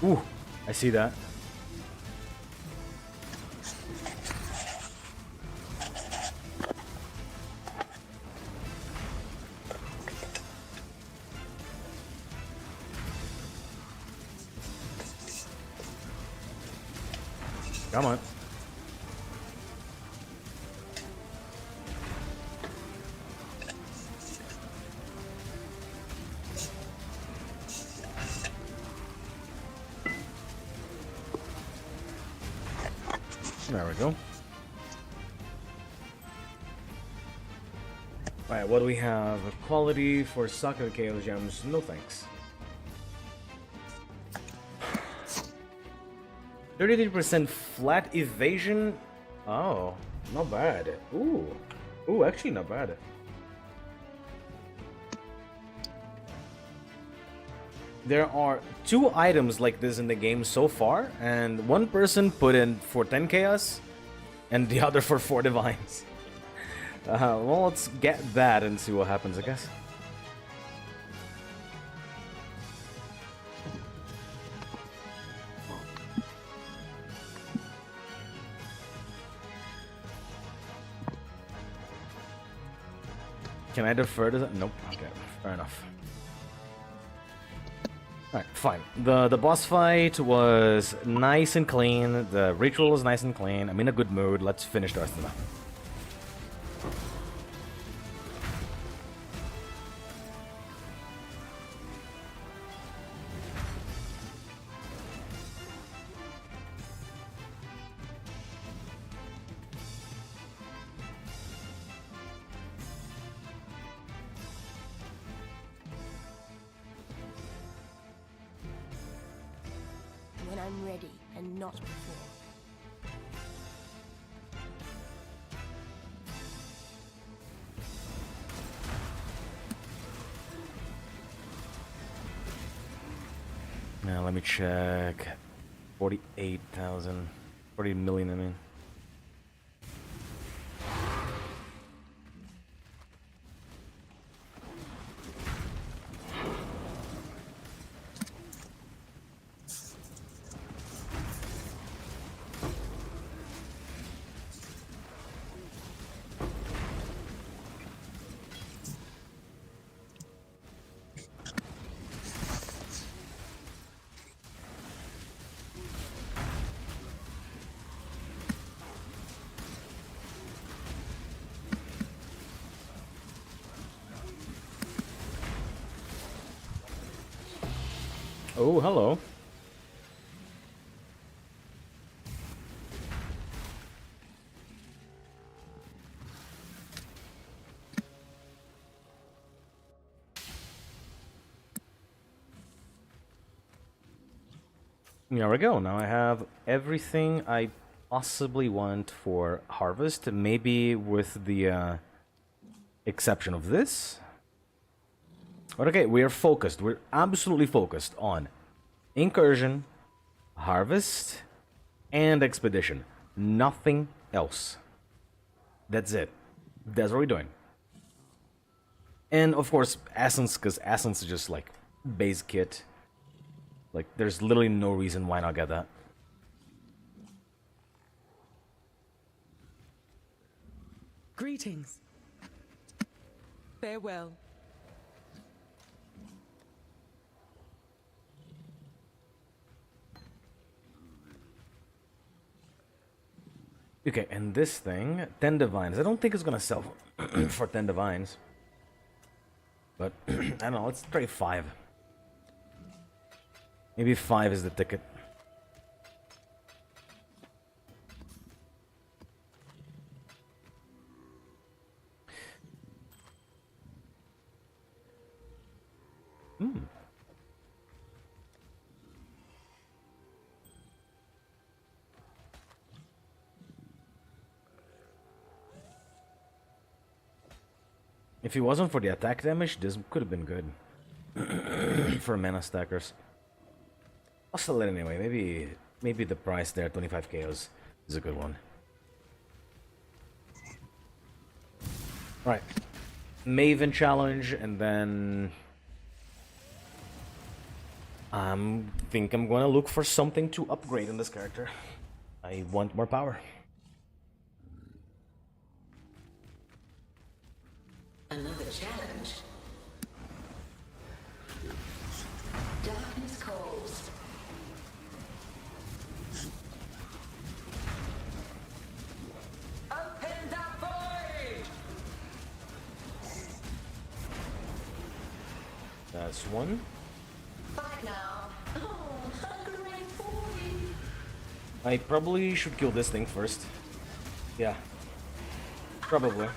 Ooh, I see that. Come on. There we go. Alright, what do we have? Quality for Soccer Chaos Gems. No thanks. 33% flat evasion. Oh, not bad. Ooh, actually not bad. There are 2 items like this in the game so far, and one person put in for 10 chaos, and the other for 4 divines. Well, let's get that and see what happens, I guess. Can I defer to that? Nope. Okay, fair enough. Alright, fine. The boss fight was nice and clean. The ritual was nice and clean. I'm in a good mood. Let's finish the rest of the map. When I'm ready, and not before. Now let me check. 48,000. 40 million, I mean. Oh, hello. There we go. Now I have everything I possibly want for harvest, maybe with the exception of this. But okay, we are focused. We're absolutely focused on incursion, harvest, and expedition. Nothing else. That's it. That's what we're doing. And of course, Essence, because Essence is just like base kit. Like, there's literally no reason why not get that. Greetings. Farewell. Okay, and this thing, 10 divines. I don't think it's gonna sell for 10 divines. But, I don't know, let's try 5. Maybe 5 is the ticket. If it wasn't for the attack damage, this could have been good. For mana stackers. I'll sell it anyway. Maybe the price there, 25 KOs, is a good one. Right. Maven challenge, and then think I'm gonna look for something to upgrade in this character. I want more power. Another challenge. Darkness calls. Open the void! That's one. Fight now. Oh, hunger and void. I probably should kill this thing first. Yeah. Probably.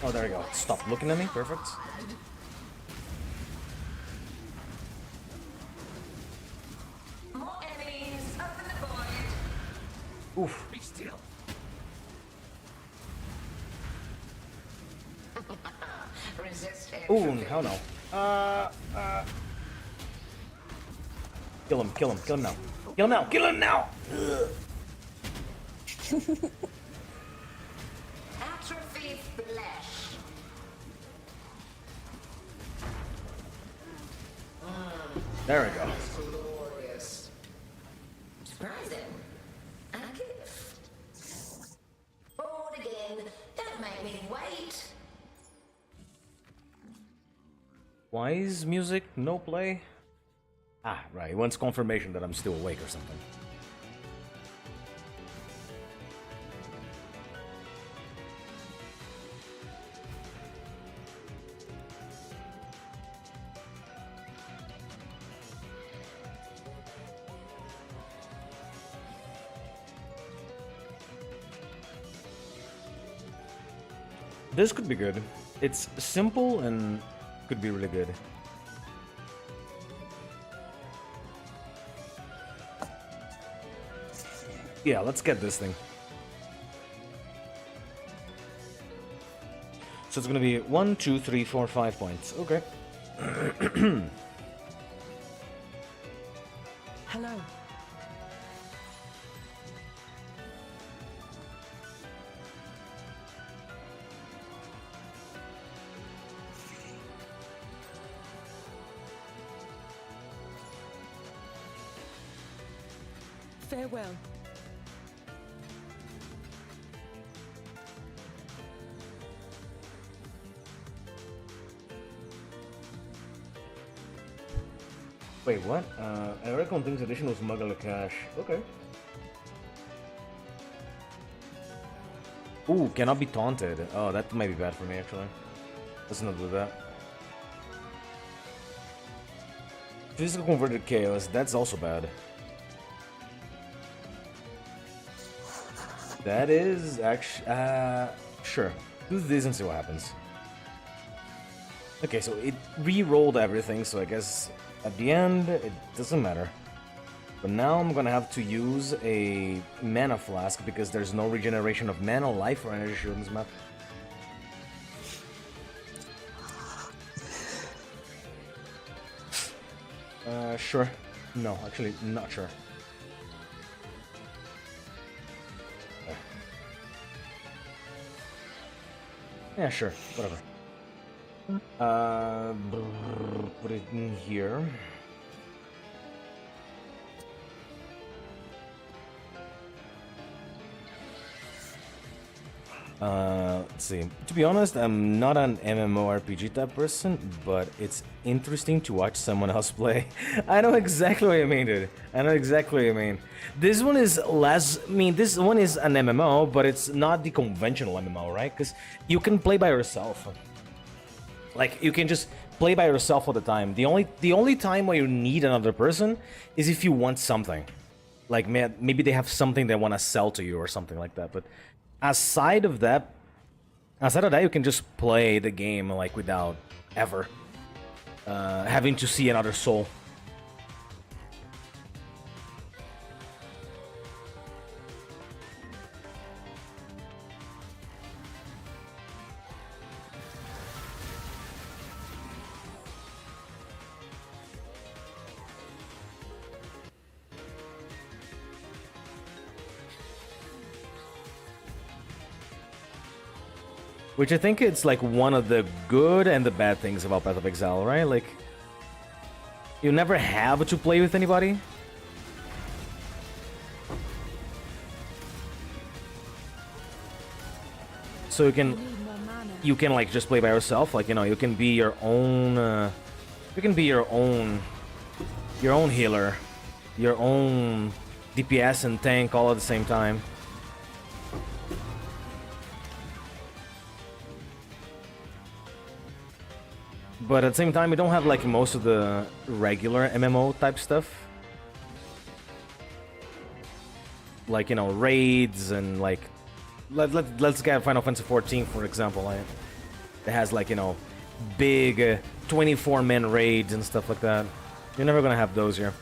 Oh, there we go. Stop looking at me. Perfect. More enemies. Open the void. Oof. Be still. Resist Ooh, entropy. hell no. Kill him, kill him, kill him now. Kill him now, kill him now! Atrophy flesh. There we go. Glorious. Surprising. A gift. Forward again. Don't make me wait. Why is music no play? Ah, right. He wants confirmation that I'm still awake or something. This could be good. It's simple and could be really good. Yeah, let's get this thing. So it's gonna be 1, 2, 3, 4, 5 points. Okay. Hello. Farewell. Wait, what? I reckon things additional smuggler cash. Okay. Ooh, cannot be taunted. Oh, that might be bad for me actually. Let's not do that. Physical converted chaos, that's also bad. That is actually sure. Do this and see what happens. Okay, so it re-rolled everything, so I guess at the end it doesn't matter. But now I'm gonna have to use a mana flask because there's no regeneration of mana, life, or energy shield in this map. Sure. No, actually, not sure. Yeah, sure. Whatever. Put it in here. Let's see. To be honest, I'm not an MMORPG type person, but it's interesting to watch someone else play. I know exactly what you mean, dude. I know exactly what you mean. This one is less... I mean, this one is an MMO, but it's not the conventional MMO, right? Because you can play by yourself. Like, you can just play by yourself all the time. The only time where you need another person is if you want something. Like, maybe they have something they want to sell to you or something like that, but... Aside of that, you can just play the game like without ever having to see another soul. Which I think it's like one of the good and the bad things about Path of Exile, right? Like, you never have to play with anybody. So you can like just play by yourself, like, you know, you can be your own healer, your own DPS and tank all at the same time. But at the same time, we don't have like most of the regular MMO type stuff. Like, you know, raids and like... Let's get Final Fantasy 14, for example. Like, it has like, you know, big 24-man raids and stuff like that. You're never gonna have those here.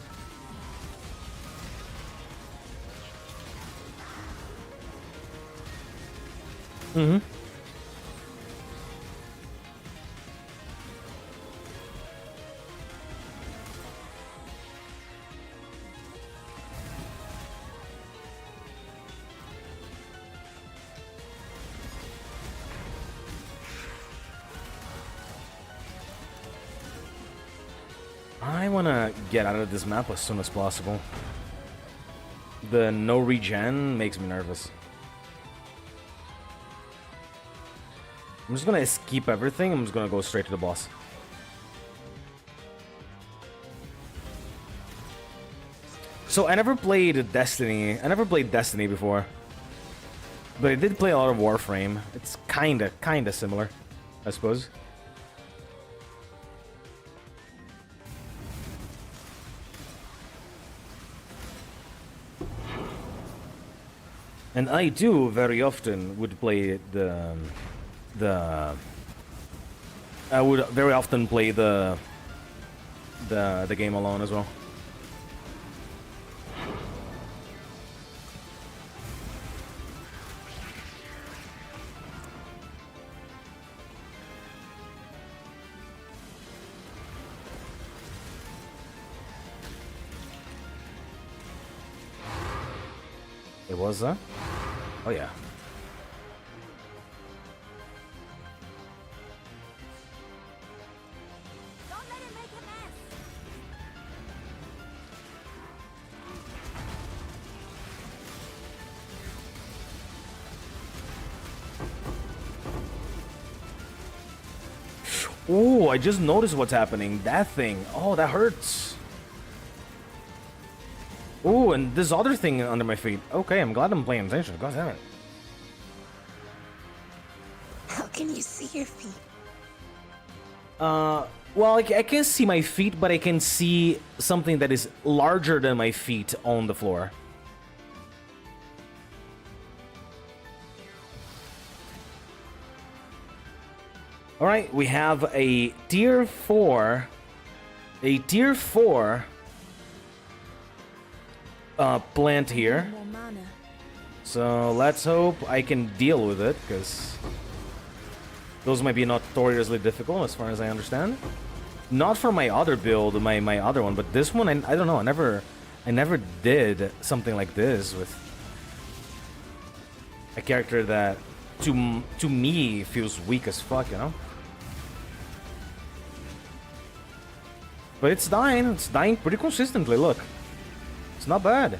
Mm-hmm. I wanna get out of this map as soon as possible. The no regen makes me nervous. I'm just gonna skip everything. I'm just gonna go straight to the boss. So I never played Destiny. I never played Destiny before. But I did play a lot of Warframe. It's kinda similar, I suppose. And I too very often would play I would very often play the game alone as well. It was that? Oh yeah. Don't let him make a mess. Ooh, I just noticed what's happening. That thing. Oh, that hurts. Ooh, and this other thing under my feet. Okay, I'm glad I'm paying attention. God damn it. How can you see your feet? Well, I can see my feet, but I can see something that is larger than my feet on the floor. Alright, we have a tier 4. A tier 4 plant here. So let's hope I can deal with it, because those might be notoriously difficult as far as I understand. Not for my other build, my other one, but this one, I don't know, I never did something like this with a character that to me feels weak as fuck, you know? But it's dying pretty consistently, look. It's not bad.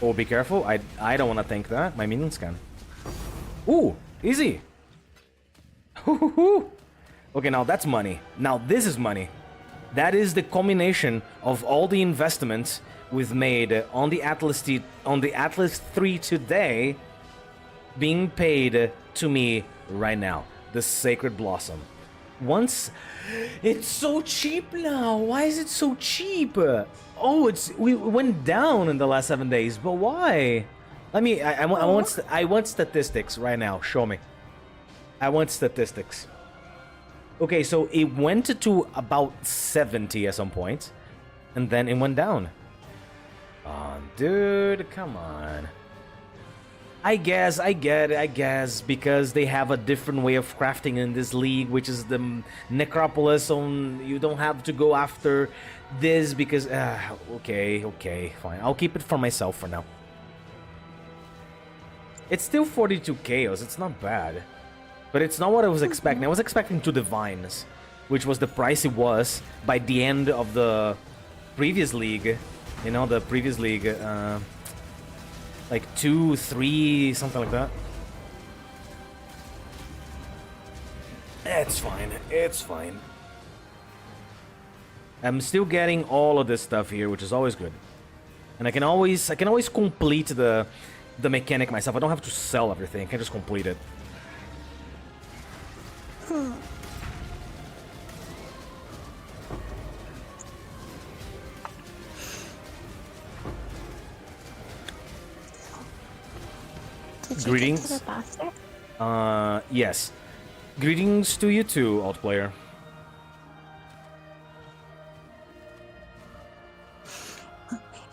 Oh, be careful. I don't want to think that. My minions can. Ooh, easy. Okay, now that's money. Now this is money. That is the combination of all the investments we've made on the Atlas 3 today being paid to me right now. The Sacred Blossom. Once it's so cheap now. Why is it so cheap? Oh, we went down in the last 7 days, but why? I want statistics right now. Show me. I want statistics. Okay, so it went to about 70 at some point, and then it went down. Oh, dude, come on. I guess, I get it, I guess, because they have a different way of crafting in this league, which is the Necropolis, so you don't have to go after this because... okay, fine. I'll keep it for myself for now. It's still 42 chaos, it's not bad. But it's not what I was expecting. I was expecting 2 divines, which was the price it was by the end of the previous league. You know, the previous league, like 2, 3, something like that. It's fine, it's fine. I'm still getting all of this stuff here, which is always good. And I can always complete the mechanic myself. I don't have to sell everything, I can just complete it. Did you Greetings. get to the boss yet? Yes. Greetings to you too, alt player.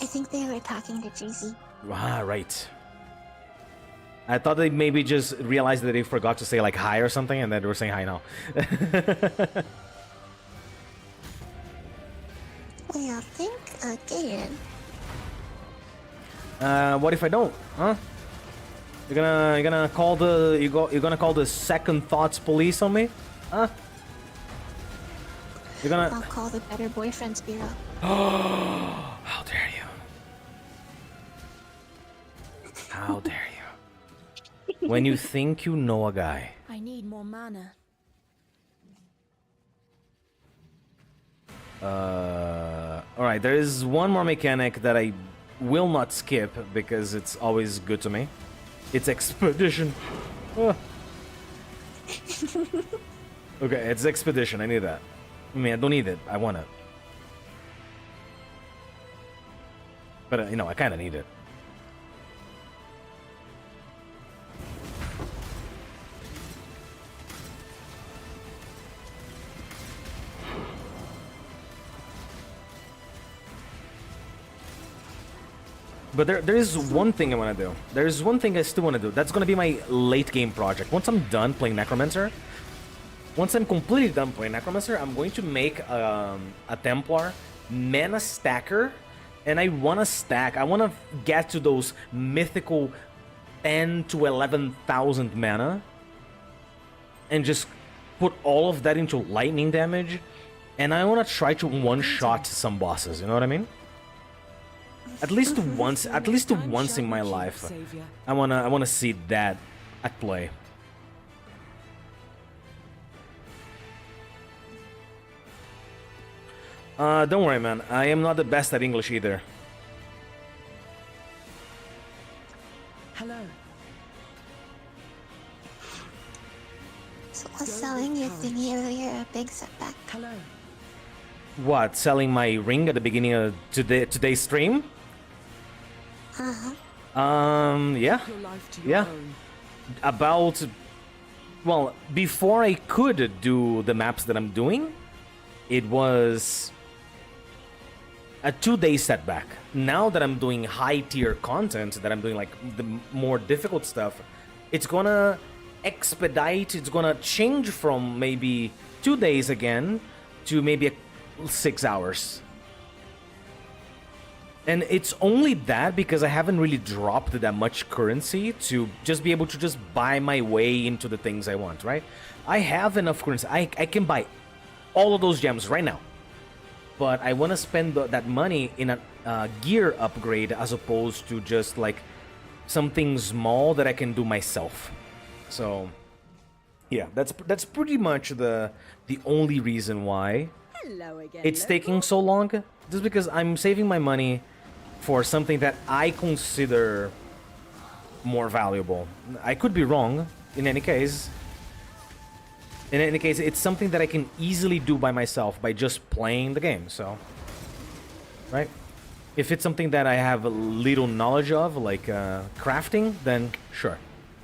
I think they were talking to Jeezy. Ah, right. I thought they maybe just realized that they forgot to say like hi or something, and that they were saying hi now. Well, think again. What if I don't? Huh? You're gonna call you're gonna call the second thoughts police on me? Huh? You're gonna... I'll call the Better Boyfriends Bureau. How dare you? How dare you? When you think you know a guy. I need more mana. Alright, there is one more mechanic that I will not skip because it's always good to me. It's Expedition. Ah. Okay, it's Expedition, I need that. I mean, I don't need it, I want it. But, you know, I kinda need it. But there is one thing I want to do. There is one thing I still want to do. That's going to be my late game project. Once I'm done playing Necromancer, once I'm completely done playing Necromancer, I'm going to make a Templar mana stacker. And I want to stack. I want to get to those mythical 10 to 11,000 mana. And just put all of that into lightning damage. And I want to try to one-shot some bosses. You know what I mean? At least once in my life, I wanna see that at play. Don't worry, man. I am not the best at English either. Hello. So was selling your thingy earlier a big setback? Hello. What? Selling my ring at the beginning of today's stream? Yeah. Your life to your Yeah. own. About... Well, before I could do the maps that I'm doing, it was a 2-day setback. Now that I'm doing high-tier content, that I'm doing like the more difficult stuff, it's gonna expedite, it's gonna change from maybe 2 days again to maybe 6 hours. And it's only that because I haven't really dropped that much currency to just be able to just buy my way into the things I want, right? I have enough currency. I can buy all of those gems right now. but I want to spend that money in a gear upgrade as opposed to just like something small that I can do myself. So yeah, that's pretty much the only reason why Hello again. it's taking so long. Just because I'm saving my money for something that I consider more valuable. I could be wrong. In any case, it's something that I can easily do by myself by just playing the game. So, right? If it's something that I have little knowledge of, like crafting, then sure,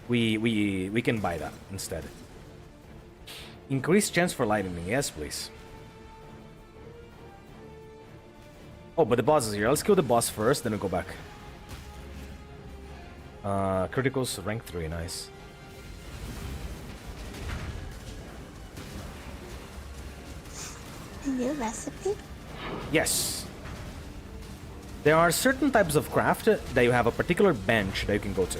we can buy that instead. Increased chance for lightning, yes, please. Oh, but the boss is here. Let's kill the boss first, then we'll go back. Criticals, rank 3, nice. New recipe? Yes. There are certain types of craft that you have a particular bench that you can go to.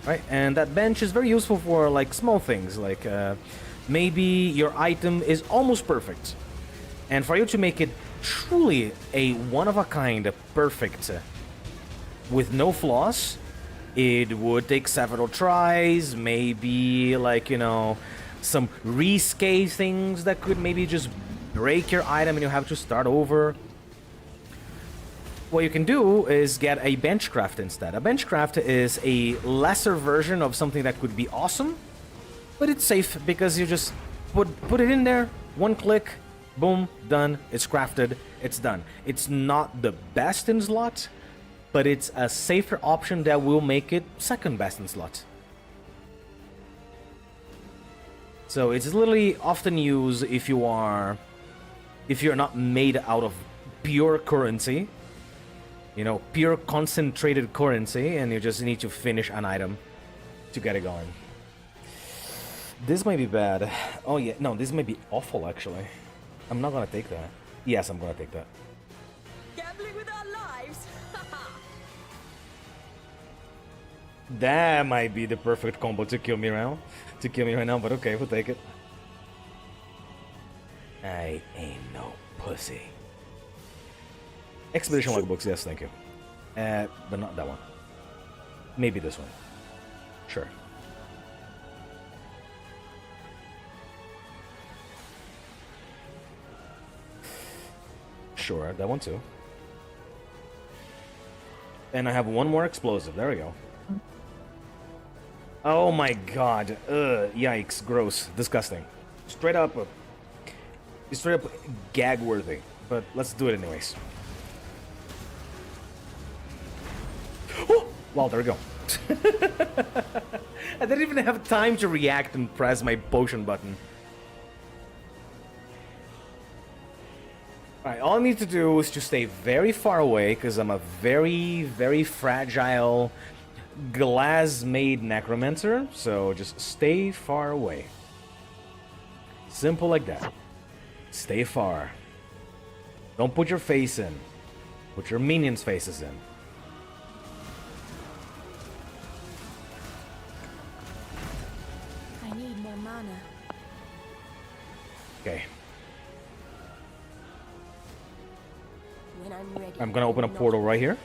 Right? And that bench is very useful for like small things, like maybe your item is almost perfect. And for you to make it truly a one-of-a-kind perfect with no flaws, it would take several tries, maybe like, you know, some risque things that could maybe just break your item and you have to start over. What you can do is get a benchcraft instead. A benchcraft is a lesser version of something that could be awesome, but it's safe because you just put it in there, one click, boom, done, it's crafted, it's done. It's not the best in slot, but it's a safer option that will make it second best in slot. So it's literally often used if you're not made out of pure currency, you know, pure concentrated currency, and you just need to finish an item to get it going. This might be bad. Oh yeah, no, this might be awful actually. I'm not gonna take that. Yes, I'm gonna take that. Gambling with our lives. That might be the perfect combo to kill me right now, but okay, we'll take it. I ain't no pussy. Expedition logbooks, yes, thank you. But not that one. Maybe this one. Sure. Sure, that one too. And I have one more explosive. There we go. Oh my god. Yikes. Gross. Disgusting. Straight up gag-worthy. But let's do it anyways. Oh! Wow, there we go. I didn't even have time to react and press my potion button. Alright, all I need to do is to stay very far away, because I'm a very, very fragile, glass-made necromancer, so just stay far away. Simple like that. Stay far. Don't put your face in. Put your minions' faces in. I need more mana. Okay. When I'm ready. I'm gonna open a portal right here.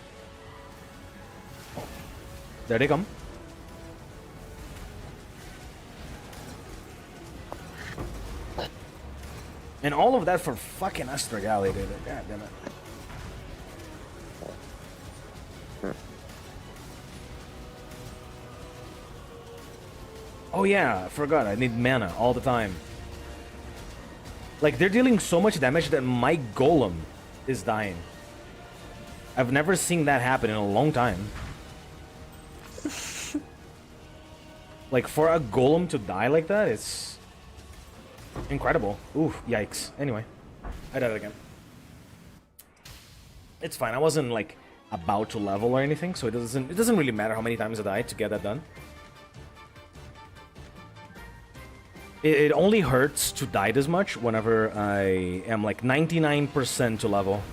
There they come. And all of that for fucking Astragali, dude. God damn it. Oh yeah, I forgot. I need mana all the time. Like, they're dealing so much damage that my golem is dying. I've never seen that happen in a long time. Like, for a golem to die like that, it's incredible. Ooh, yikes. Anyway, I died again. It's fine. I wasn't, like, about to level or anything, so it doesn't really matter how many times I died to get that done. It only hurts to die this much whenever I am, like, 99% to level.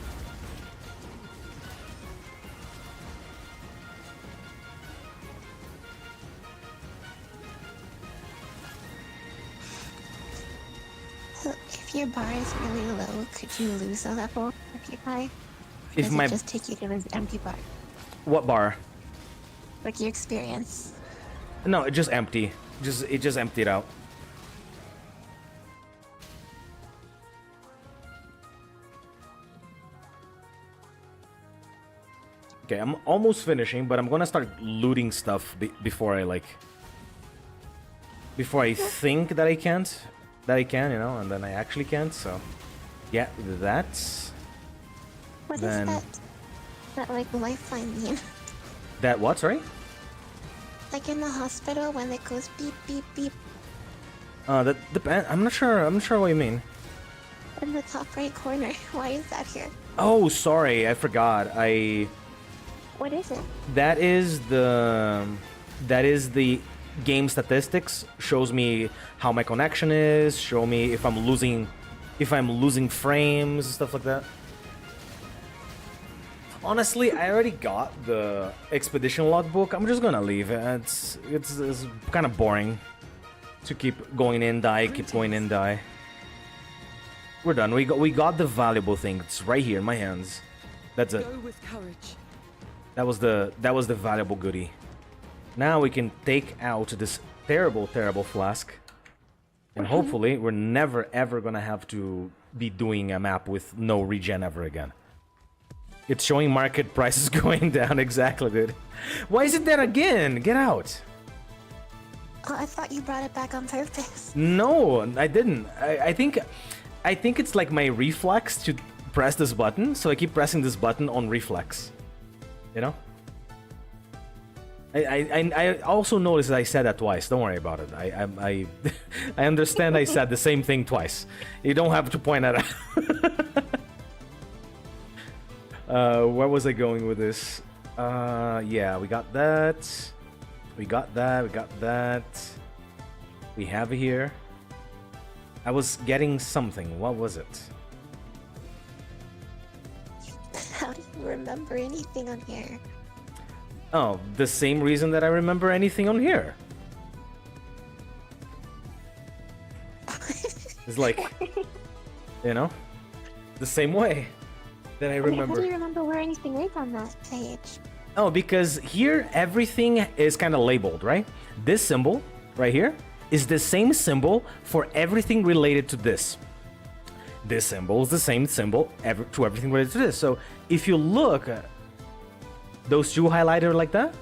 So if your bar is really low, could you lose a level if you're high? If Does my it just take you to an empty bar? what bar? Like your experience. No, it just empty. It just emptied out. Okay, I'm almost finishing, but I'm gonna start looting stuff before I before I think that I can't, you know, and then I actually can't. So, yeah, that's. What then is that? That like lifeline mean? that what? Sorry. Like in the hospital when it goes beep beep beep That depends. I'm not sure. I'm not sure what you mean. in the top right corner. Why is that here? Oh, sorry, I forgot. What is it? That is the game statistics. Shows me how my connection is. Show me if I'm losing frames, stuff like that. Honestly, I already got the expedition logbook. I'm just gonna leave it. It's kind of boring to keep going in, die, keep going in, die. We're done. We got the valuable thing. It's right here in my hands. That's it. Go with courage. That was the valuable goodie. Now we can take out this terrible flask, and hopefully we're never ever gonna have to be doing a map with no regen ever again. It's showing market prices going down. Exactly, dude. Why is it there again? Get out. Oh, I thought you brought it back on purpose. No, I didn't. I think it's like my reflex to press this button, so I keep pressing this button on reflex. You know? I also noticed that I said that twice. Don't worry about it. I I understand I said the same thing twice. You don't have to point that out. Where was I going with this? Yeah, we got that. We got that. We got that. We have it here. I was getting something. What was it? How do you remember anything on here? Oh, the same reason that I remember anything on here. It's like, you know, the same way that I remember. How do you remember where anything is on that page? Oh, because here everything is kind of labeled, right? This symbol right here is the same symbol for everything related to this. This symbol is the same symbol to everything related to this. So if you look at those two highlighted like that,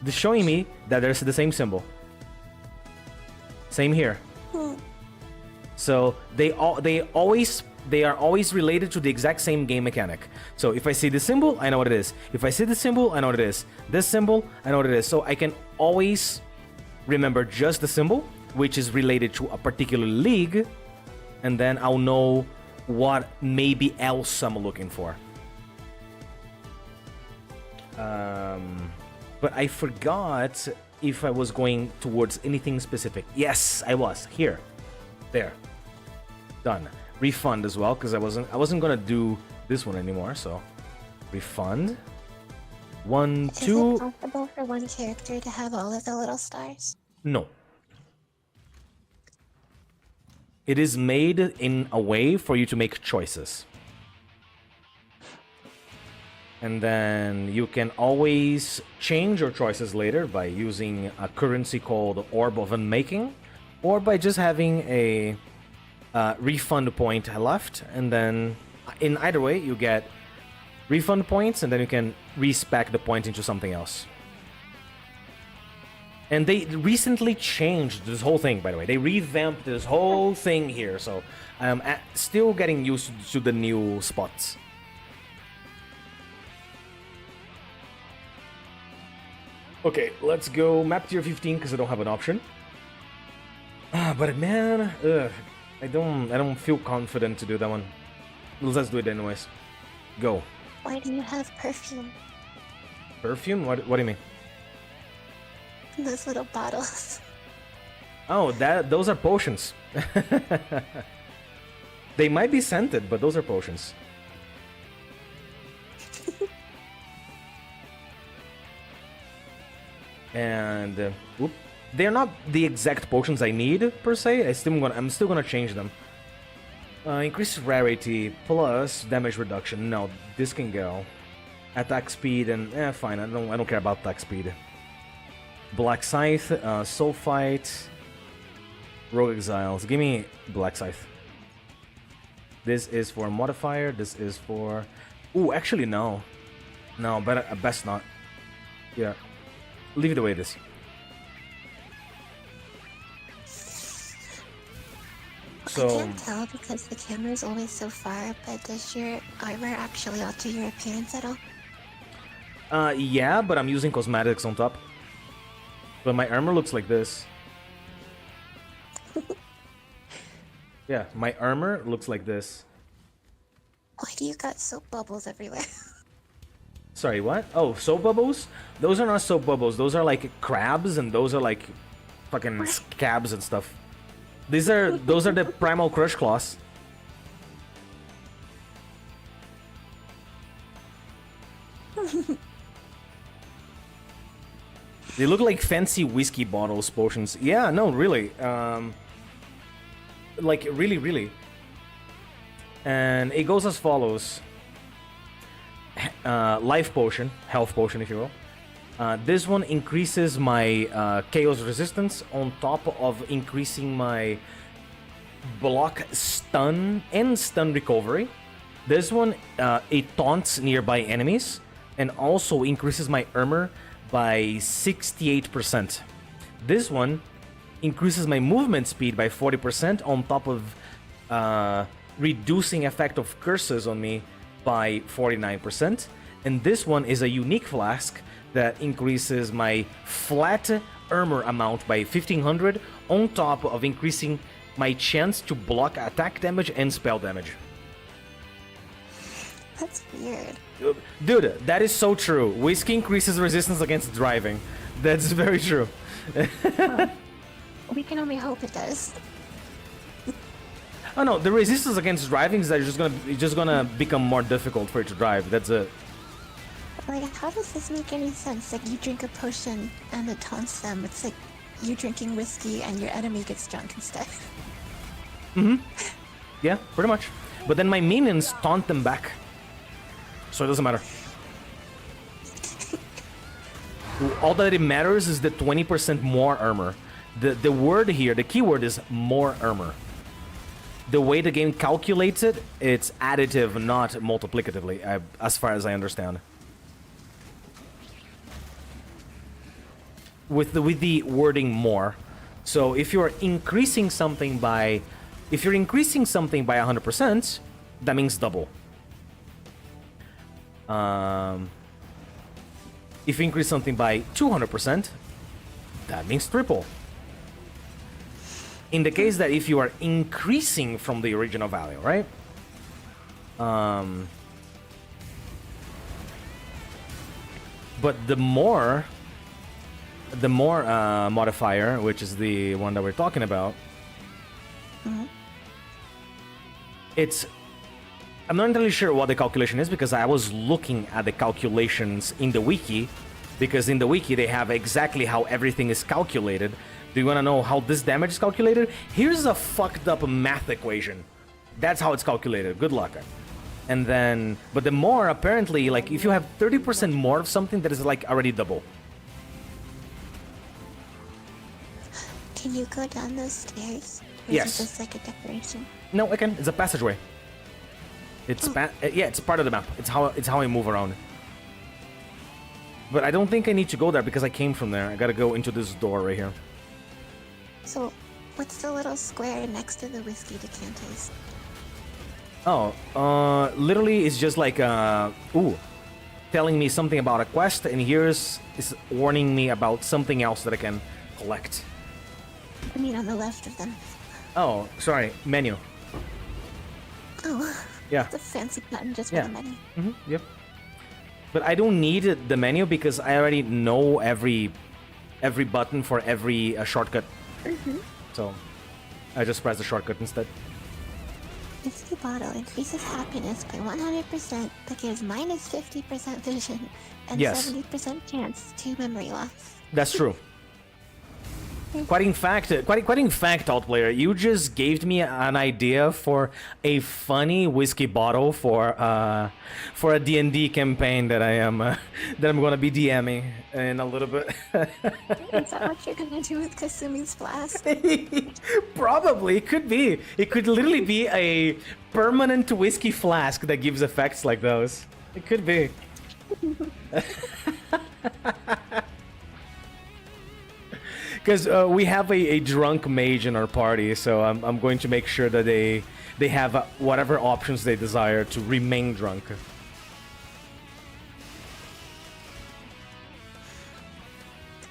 they're showing me that there's the same symbol. Same here. So they are always related to the exact same game mechanic. So if I see the symbol, I know what it is. If I see the symbol, I know what it is. This symbol, I know what it is. So I can always remember just the symbol, which is related to a particular league, and then I'll know what maybe else I'm looking for. But I forgot if I was going towards anything specific. Yes, I was. Here. There. Done. Refund as well, because I wasn't gonna do this one anymore, so refund. 1, 2. Is it possible for one character to have all of the little stars? No. It is made in a way for you to make choices. And then you can always change your choices later by using a currency called Orb of Unmaking, or by just having a refund point left, and then in either way you get refund points, and then you can respec the point into something else. And they recently changed this whole thing, by the way. They revamped this whole thing here, so I'm still getting used to the new spots. Okay, let's go map tier 15 because I don't have an option. But man, I don't feel confident to do that one. Let's do it anyways. Go. Why do you have perfume? Perfume? What do you mean? Those little bottles. Oh, those are potions. They might be scented, but those are potions. And They're not the exact potions I need, per se. I'm still gonna change them. Increase rarity plus damage reduction. No, this can go. Attack speed and fine. I don't care about attack speed. Black Scythe, Soul Fight, Rogue Exiles. Give me Black Scythe. This is for modifier. This is for. Ooh, actually no. No, better best not. Yeah, leave it the way it is. I can't tell because the camera is always so far, but does your armor actually alter your appearance at all? Yeah, but I'm using cosmetics on top. But my armor looks like this. Yeah, my armor looks like this. Why do you got soap bubbles everywhere? Sorry, what? Oh, soap bubbles? Those are not soap bubbles. Those are like crabs, and those are like fucking scabs and stuff. Those are the Primal Crush claws. They look like fancy whiskey bottles, potions. Yeah, no, really. Like, really. And it goes as follows. Life potion, health potion, if you will. This one increases my chaos resistance on top of increasing my block, stun, and stun recovery. This one, it taunts nearby enemies and also increases my armor by 68%. This one increases my movement speed by 40% on top of reducing effect of curses on me by 49%. And this one is a unique flask that increases my flat armor amount by 1500 on top of increasing my chance to block attack damage and spell damage. That's weird. Dude, that is so true. Whiskey increases resistance against driving. That's very true. We can only hope it does. Oh no, the resistance against driving is that it's just gonna become more difficult for you to drive. That's it. Like, how does this make any sense? Like, you drink a potion and it taunts them. It's like you drinking whiskey and your enemy gets drunk instead. Yeah, pretty much. But then my minions taunt them back. So it doesn't matter. All that it matters is the 20% more armor. The word here, the keyword is more armor. The way the game calculates it, it's additive, not multiplicatively, as far as I understand. With the wording more. So if you're increasing something by 100%, that means double. If you increase something by 200%, that means triple. In the case that if you are increasing from the original value, right? But the more modifier, which is the one that we're talking about, I'm not entirely sure what the calculation is because I was looking at the calculations in the wiki, because in the wiki they have exactly how everything is calculated. Do you want to know how this damage is calculated? Here's a fucked up math equation. That's how it's calculated. Good luck. And then, but the more, apparently, like, if you have 30% more of something, that is like already double. Can you go down those stairs? Or Yes. is it just like a decoration? No, I can. It's a passageway. It's yeah, it's part of the map. It's how I move around. But I don't think I need to go there because I came from there. I gotta go into this door right here. So, what's the little square next to the whiskey decanters? Oh, literally it's just like telling me something about a quest, and here's is warning me about something else that I can collect. I mean, on the left of them. Oh, sorry, menu. Oh, Yeah. it's a fancy button just for Yeah. the menu. Yep. But I don't need the menu because I already know every button for every shortcut. So I just press the shortcut instead. Whiskey bottle increases happiness by 100%, but gives minus 50% vision and Yes. 70% chance to memory loss. That's true. Quite in fact, Outplayer, you just gave me an idea for a funny whiskey bottle for a D&D campaign that I'm gonna be DMing in a little bit. Is that what you're gonna do with Kasumi's flask? Probably, it could be. It could literally be a permanent whiskey flask that gives effects like those. It could be. Because we have a drunk mage in our party, so I'm going to make sure that they have whatever options they desire to remain drunk.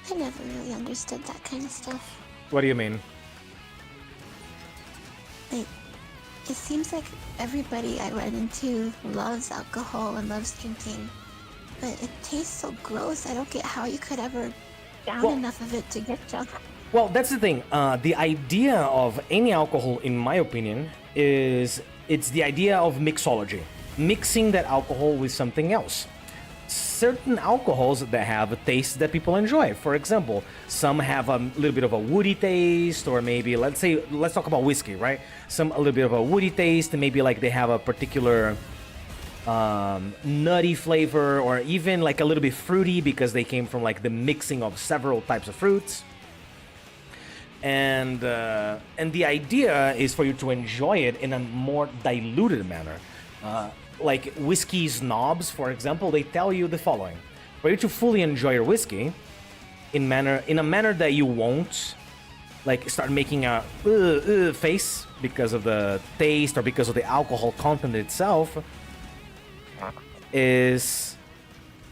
I never really understood that kind of stuff. What do you mean? Like, it seems like everybody I run into loves alcohol and loves drinking, but it tastes so gross. I don't get how you could ever down enough of it to get drunk. Well, that's the thing. The idea of any alcohol, in my opinion, is it's the idea of mixology. Mixing that alcohol with something else. Certain alcohols that have a taste that people enjoy. For example, some have a little bit of a woody taste, or maybe, let's talk about whiskey, right? Some a little bit of a woody taste, and maybe like they have a particular nutty flavor, or even like a little bit fruity because they came from like the mixing of several types of fruits. And the idea is for you to enjoy it in a more diluted manner. Like whiskey snobs, for example, they tell you the following: for you to fully enjoy your whiskey in a manner that you won't like start making a face because of the taste or because of the alcohol content itself, is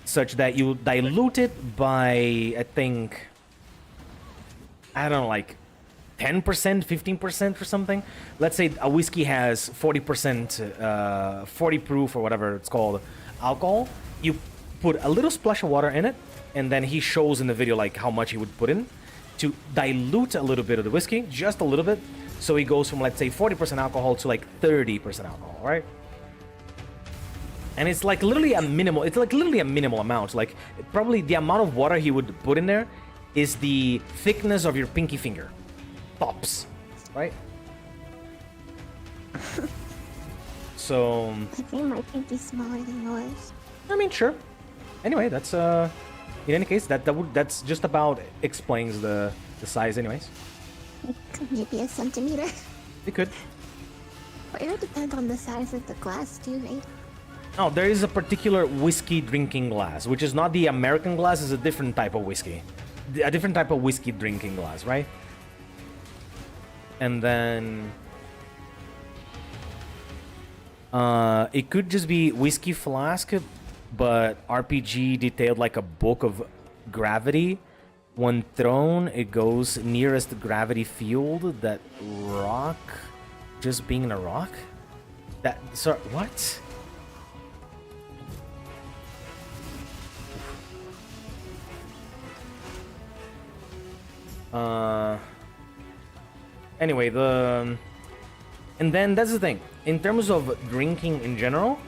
such that you dilute it by, I think, I don't know, like 10%, 15% or something. Let's say a whiskey has 40%, 40 proof or whatever it's called, alcohol. You put a little splash of water in it, and then he shows in the video like how much he would put in to dilute a little bit of the whiskey, just a little bit. So he goes from, let's say, 40% alcohol to like 30% alcohol, right? And it's like literally a minimal, amount. Like probably the amount of water he would put in there is the thickness of your pinky finger. Tops, right? So I think my pinky's smaller than yours. I mean, sure. Anyway, that's in any case, that's just about explains the size anyways. Maybe a centimeter. It could. But it would depend on the size of the glass too, right? Oh, there is a particular whiskey drinking glass, which is not the American glass, it's a different type of whiskey. A different type of whiskey drinking glass, right? And then it could just be whiskey flask, but RPG detailed like a book of gravity. When thrown, it goes nearest gravity field. That rock, just being a rock. That sorry, what? Anyway, and then that's the thing. In terms of drinking in general,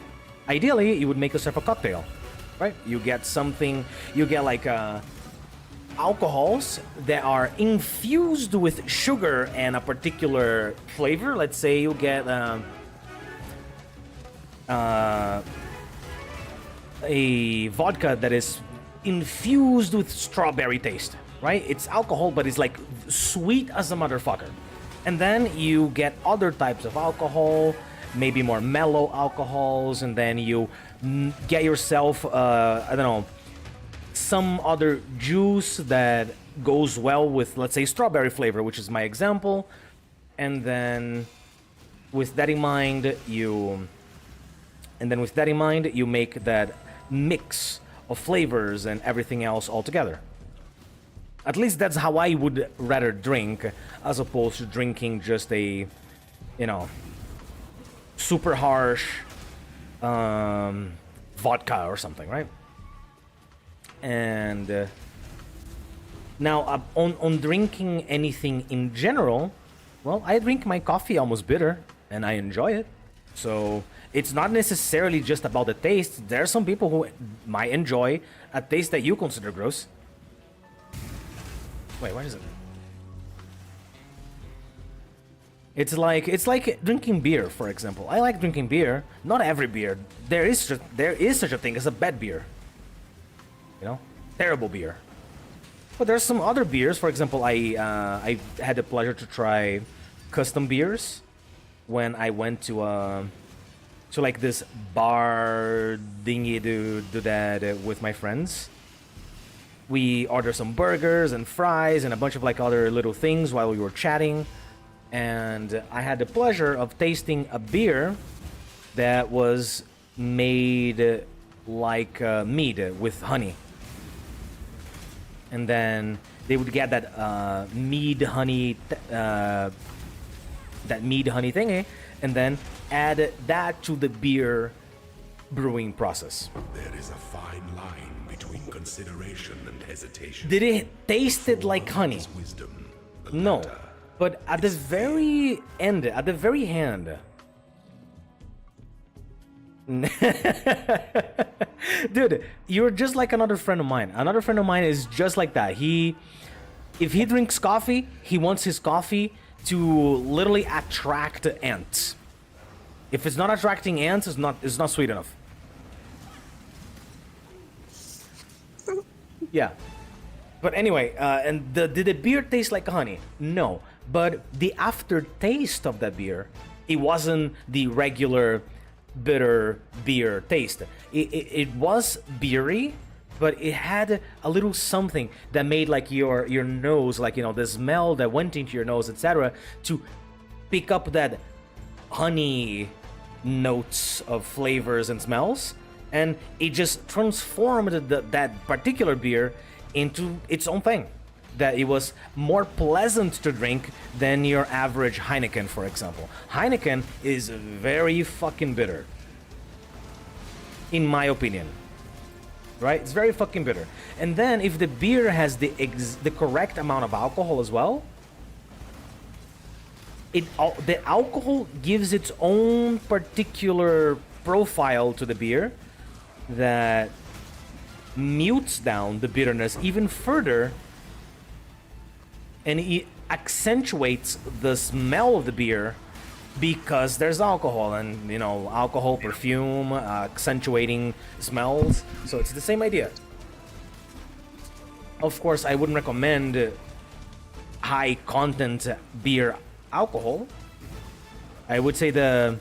ideally you would make yourself a cocktail, right? You get something, you get like alcohols that are infused with sugar and a particular flavor. Let's say you get a vodka that is infused with strawberry taste, right? It's alcohol, but it's like sweet as a motherfucker. And then you get other types of alcohol, maybe more mellow alcohols, and then you get yourself, I don't know, some other juice that goes well with, let's say, strawberry flavor, which is my example. And then with that in mind, you make that mix of flavors and everything else all together. At least that's how I would rather drink, as opposed to drinking just a, you know, super harsh vodka or something, right? And now on drinking anything in general, well, I drink my coffee almost bitter, and I enjoy it. So it's not necessarily just about the taste. There are some people who might enjoy a taste that you consider gross. Wait, what is it? It's like drinking beer, for example. I like drinking beer. Not every beer. There is such a thing as a bad beer. You know, terrible beer. But there's some other beers. For example, I had the pleasure to try custom beers when I went to like this bar thingy to do that with my friends. We ordered some burgers and fries and a bunch of like other little things while we were chatting. And I had the pleasure of tasting a beer that was made like mead with honey. And then they would get that mead honey thingy, and then add that to the beer brewing process. There is a fine line between consideration and hesitation. Did it taste it like honey? Wisdom, No. But at the very end, dude, you're just like another friend of mine. Another friend of mine is just like that. If he drinks coffee, he wants his coffee to literally attract ants. If it's not attracting ants, it's not sweet enough. Yeah. But anyway, and did the beer taste like honey? No. But the aftertaste of that beer, it wasn't the regular bitter beer taste. It was beery, but it had a little something that made like your nose, like, you know, the smell that went into your nose, etc., to pick up that honey notes of flavors and smells, and it just transformed that particular beer into its own thing. That it was more pleasant to drink than your average Heineken, for example. Heineken is very fucking bitter, in my opinion. Right? It's very fucking bitter. And then if the beer has the correct amount of alcohol as well, the alcohol gives its own particular profile to the beer that mutes down the bitterness even further, and it accentuates the smell of the beer because there's alcohol, and, you know, alcohol, perfume, accentuating smells. So it's the same idea. Of course, I wouldn't recommend high content beer alcohol. I would say a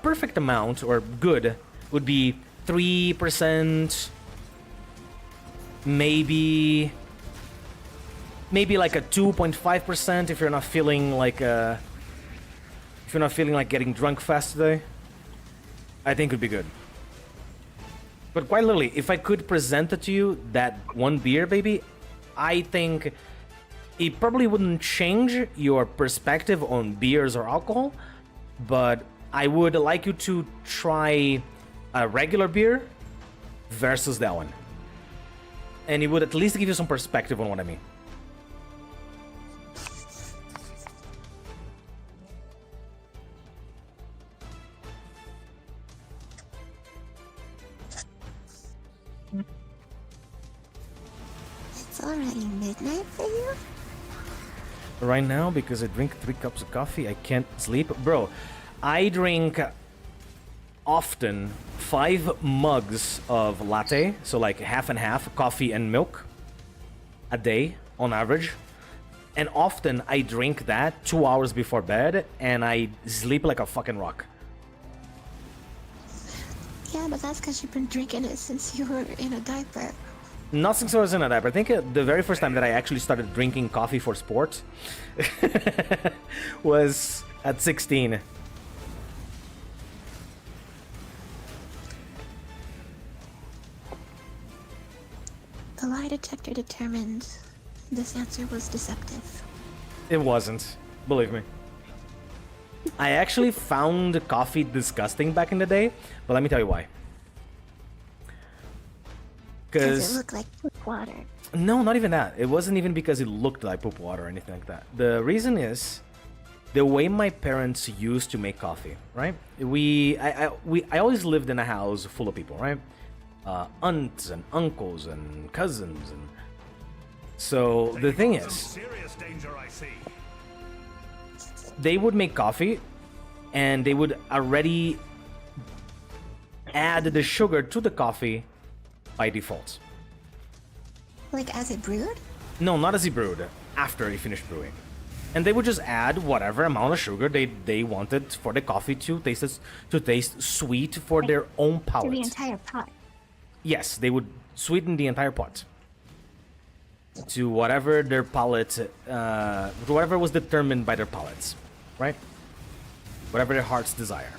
perfect amount, or good, would be 3%, maybe like a 2.5% if you're not feeling like getting drunk fast today. I think would be good. But quite literally, if I could present it to you, that one beer, baby, I think it probably wouldn't change your perspective on beers or alcohol, but I would like you to try a regular beer versus that one. And it would at least give you some perspective on what I mean. It's already midnight for you? Right now, because I drink 3 cups of coffee, I can't sleep. Bro, I drink often 5 mugs of latte, so like half and half, coffee and milk a day on average. And often I drink that 2 hours before bed, and I sleep like a fucking rock. Yeah, but that's because you've been drinking it since you were in a diaper. Not since I was in a diaper. I think the very first time that I actually started drinking coffee for sport was at 16. The lie detector determined this answer was deceptive. It wasn't. Believe me. I actually found coffee disgusting back in the day, but let me tell you why. Does it look like poop water? No, not even that. It wasn't even because it looked like poop water or anything like that. The reason is the way my parents used to make coffee, right? I always lived in a house full of people, right? Aunts and uncles and cousins, and so the thing is, serious danger, I see. they would make coffee, and they would already add the sugar to the coffee by default. Like as it brewed? No, not as he brewed, after he finished brewing. And they would just add whatever amount of sugar they wanted for the coffee to taste sweet for their own palate. To the entire pot. Yes, they would sweeten the entire pot to whatever their palate, whatever was determined by their palates, right? Whatever their heart's desire.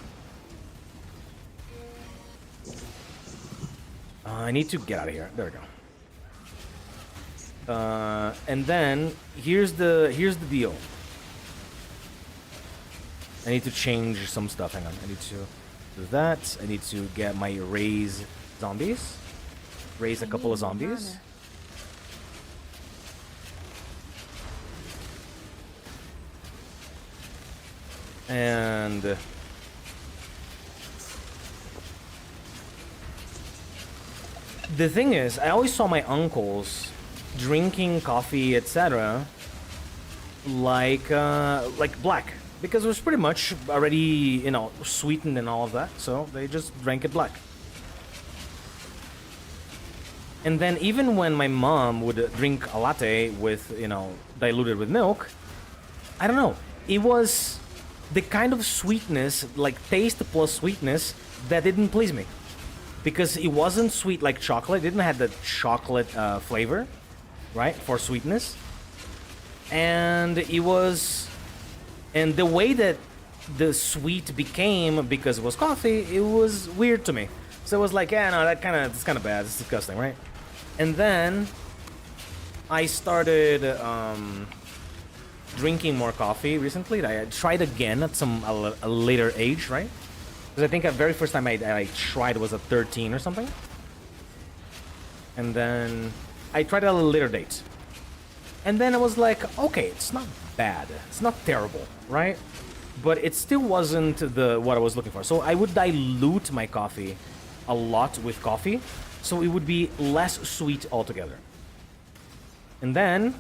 I need to get out of here. There we go. And then here's the deal. I need to change some stuff. Hang on. I need to do that. I need to get my raise zombies. Raise a couple of zombies. And the thing is, I always saw my uncles drinking coffee, etc., like black, because it was pretty much already, you know, sweetened and all of that. So they just drank it black. And then even when my mom would drink a latte with, you know, diluted with milk, I don't know, it was the kind of sweetness, like taste plus sweetness, that didn't please me. Because it wasn't sweet like chocolate, it didn't have the chocolate flavor, right, for sweetness. And it was, and the way that the sweet became because it was coffee, it was weird to me. So it was like, yeah, no, it's kind of bad, it's disgusting, right? And then I started drinking more coffee recently. I tried again at a later age, right? Because I think the very first time I tried was at 13 or something. And then I tried at a later date. And then I was like, okay, it's not bad. It's not terrible, right? But it still wasn't what I was looking for. So I would dilute my coffee a lot with coffee, so it would be less sweet altogether. And then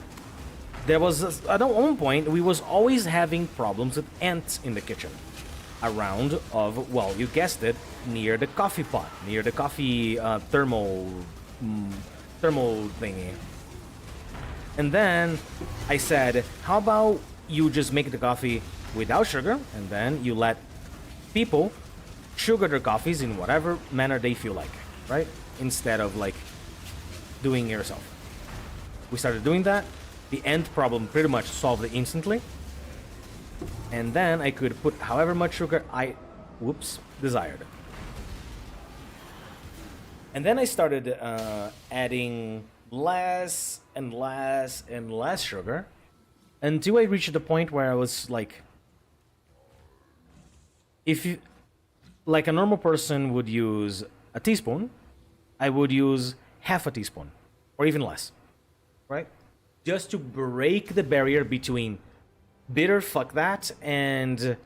there was, at one point, we was always having problems with ants in the kitchen. Around of, well, you guessed it, near the coffee pot, near the coffee thermal thingy. And then I said, how about you just make the coffee without sugar, and then you let people sugar their coffees in whatever manner they feel like, right? Instead of like doing it yourself. We started doing that. The ant problem pretty much solved it instantly. And then I could put however much sugar I, desired. And then I started adding less and less and less sugar until I reached the point where I was like, if you, like a normal person would use a teaspoon, I would use half a teaspoon or even less, right? Just to break the barrier between bitter, fuck that, and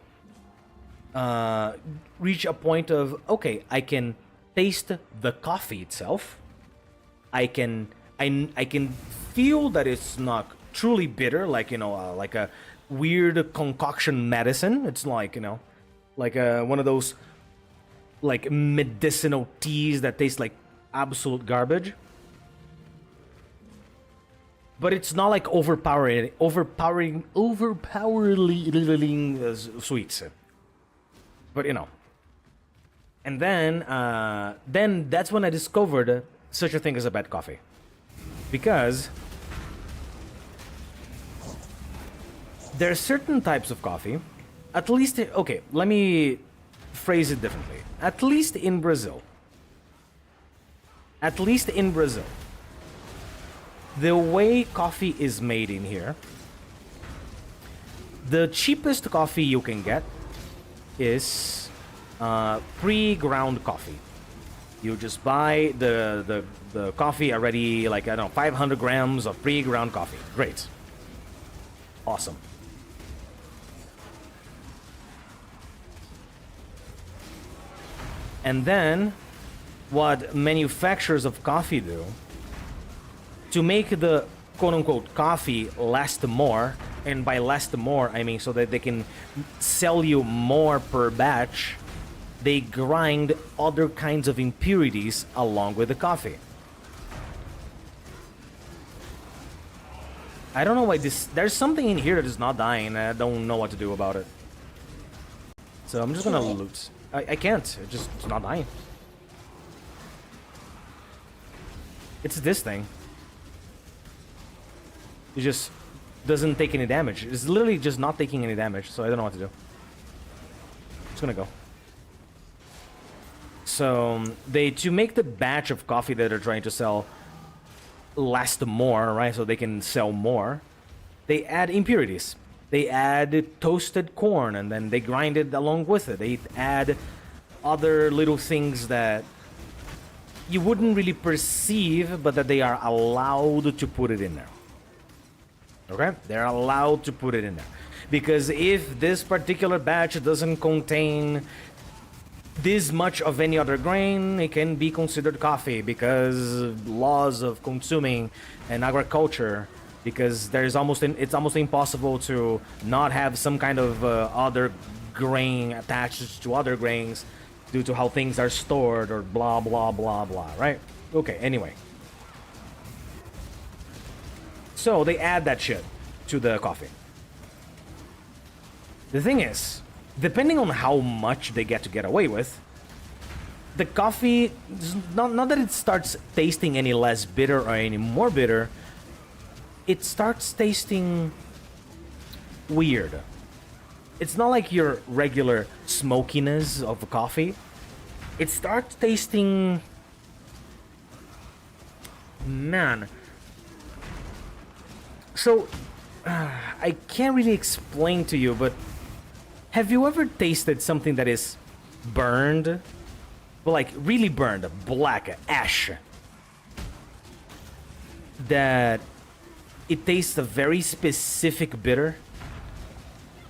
reach a point of, okay, I can taste the coffee itself. I can feel that it's not truly bitter, like, you know, like a weird concoction medicine. It's like, you know, like one of those like medicinal teas that taste like absolute garbage. But it's not like overpoweringly sweet. But you know. And then that's when I discovered such a thing as a bad coffee. Because there are certain types of coffee, at least, okay, let me phrase it differently. At least in Brazil, the way coffee is made in here, the cheapest coffee you can get is pre-ground coffee. You just buy the coffee already, like, I don't know, 500 grams of pre-ground coffee. Great. Awesome. And then, what manufacturers of coffee do, to make the quote-unquote coffee last more, And by less the more, I mean so that they can sell you more per batch, they grind other kinds of impurities along with the coffee. I don't know why this... There's something in here that is not dying, and I don't know what to do about it. So I'm just gonna loot. I can't. It's not dying. It's this thing. It just doesn't take any damage. It's literally just not taking any damage, so I don't know what to do. Just gonna go. So to make the batch of coffee that they're trying to sell last more, right? So they can sell more. They add impurities. They add toasted corn, and then they grind it along with it. They add other little things that you wouldn't really perceive, but that they are allowed to put it in there. Okay? They're allowed to put it in there. Because if this particular batch doesn't contain this much of any other grain, it can be considered coffee, because laws of consuming and agriculture, because it's almost impossible to not have some kind of other grain attached to other grains due to how things are stored, or blah blah blah blah, right? Okay, anyway. So they add that shit to the coffee. The thing is, depending on how much they get away with, the coffee, not that it starts tasting any less bitter or any more bitter, it starts tasting weird. It's not like your regular smokiness of coffee. It starts tasting... Man. So, I can't really explain to you, but have you ever tasted something that is burned? Like, really burned, black, ash. That it tastes a very specific bitter.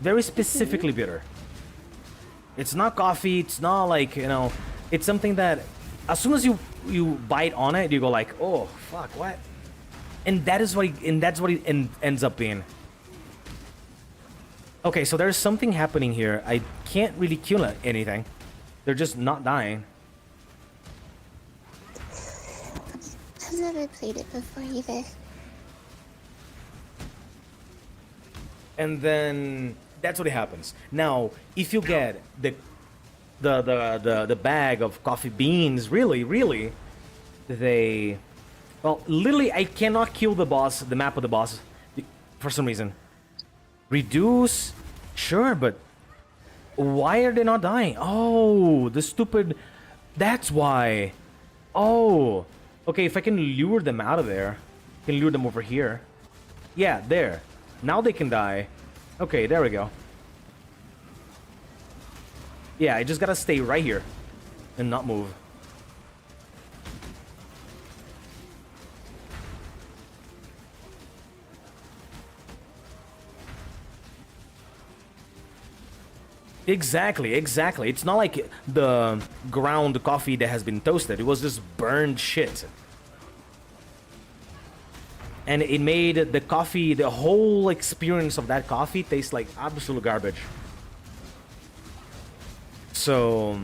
Very specifically bitter. It's not coffee, it's not like, you know, it's something that as soon as you bite on it, you go like, oh, fuck, what? And that's what it ends up being. Okay, so there's something happening here. I can't really kill anything. They're just not dying. I've never played it before either. And then that's what happens. Now, if you get the bag of coffee beans, really, they... Well, literally, I cannot kill the boss, the map of the boss, for some reason. Reduce? Sure, but why are they not dying? Oh, the stupid... That's why. Oh. Okay, if I can lure them out of there, I can lure them over here. Yeah, there. Now they can die. Okay, there we go. Yeah, I just gotta stay right here and not move. Exactly. It's not like the ground coffee that has been toasted. It was just burned shit. And it made the coffee, the whole experience of that coffee taste like absolute garbage. So...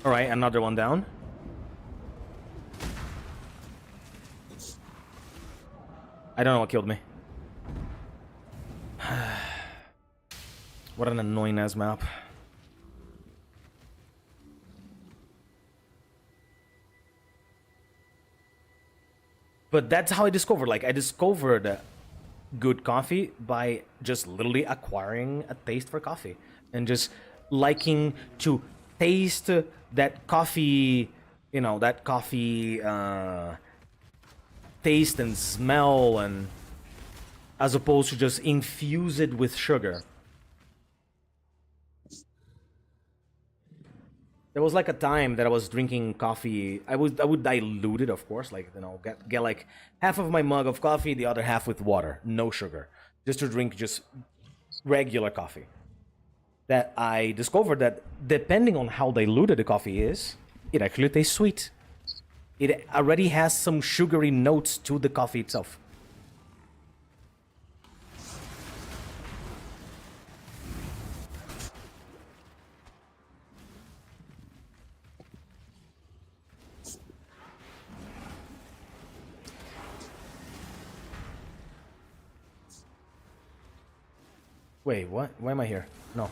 Alright, another one down. I don't know what killed me. What an annoying ass map. But that's how I discovered. Like, I discovered good coffee by just literally acquiring a taste for coffee. And just liking to taste that coffee, you know, that coffee taste and smell, and as opposed to just infuse it with sugar. There was like a time that I was drinking coffee. I would dilute it, of course, like, you know, get like half of my mug of coffee, the other half with water, no sugar, just to drink just regular coffee. that I discovered that depending on how diluted the coffee is, it actually tastes sweet. It already has some sugary notes to the coffee itself. Wait, what? Why am I here? No.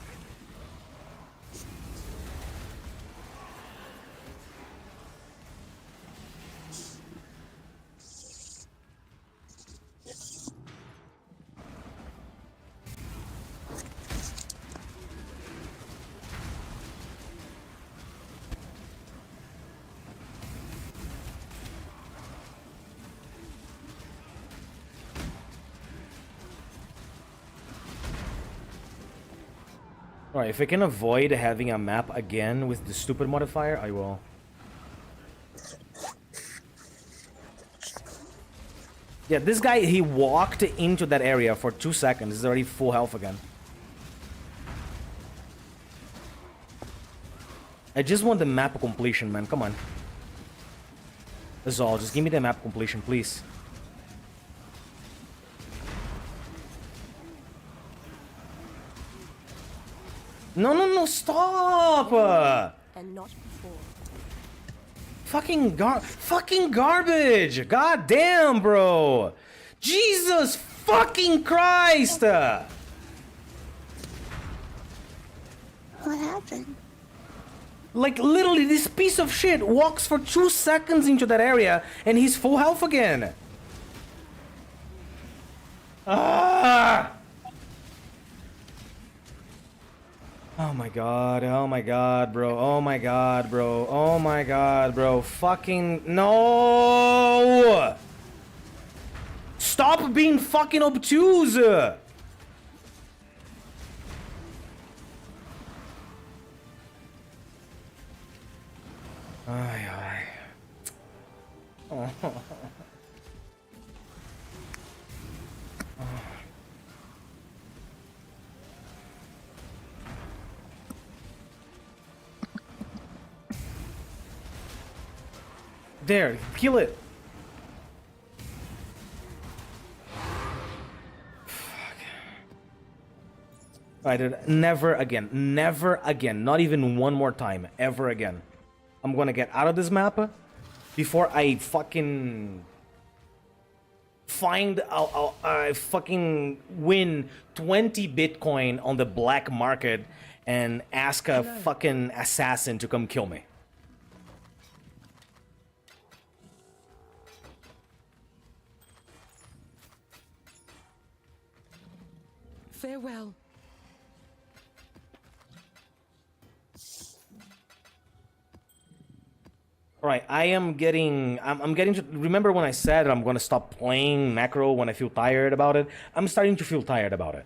Alright, if I can avoid having a map again with the stupid modifier, I will. Yeah, this guy, he walked into that area for 2 seconds. He's already full health again. I just want the map completion, man. Come on. That's all. Just give me the map completion, please. No, no, no, stop! And not before. Fucking garbage! God damn, bro! Jesus fucking Christ! What happened? Like, literally, this piece of shit walks for 2 seconds into that area, and he's full health again. Ah! Oh my god, bro, oh my god, bro, oh my god, bro, fucking no! Stop being fucking obtuse! Ay, ay. Oh. There, kill it. Fuck. Alright, dude, never again, not even one more time, ever again. I'm gonna get out of this map before I fucking find I fucking win 20 Bitcoin on the black market and ask a fucking assassin to come kill me. Farewell. Alright, I'm getting to remember when I said I'm gonna stop playing Necro when I feel tired about it? I'm starting to feel tired about it.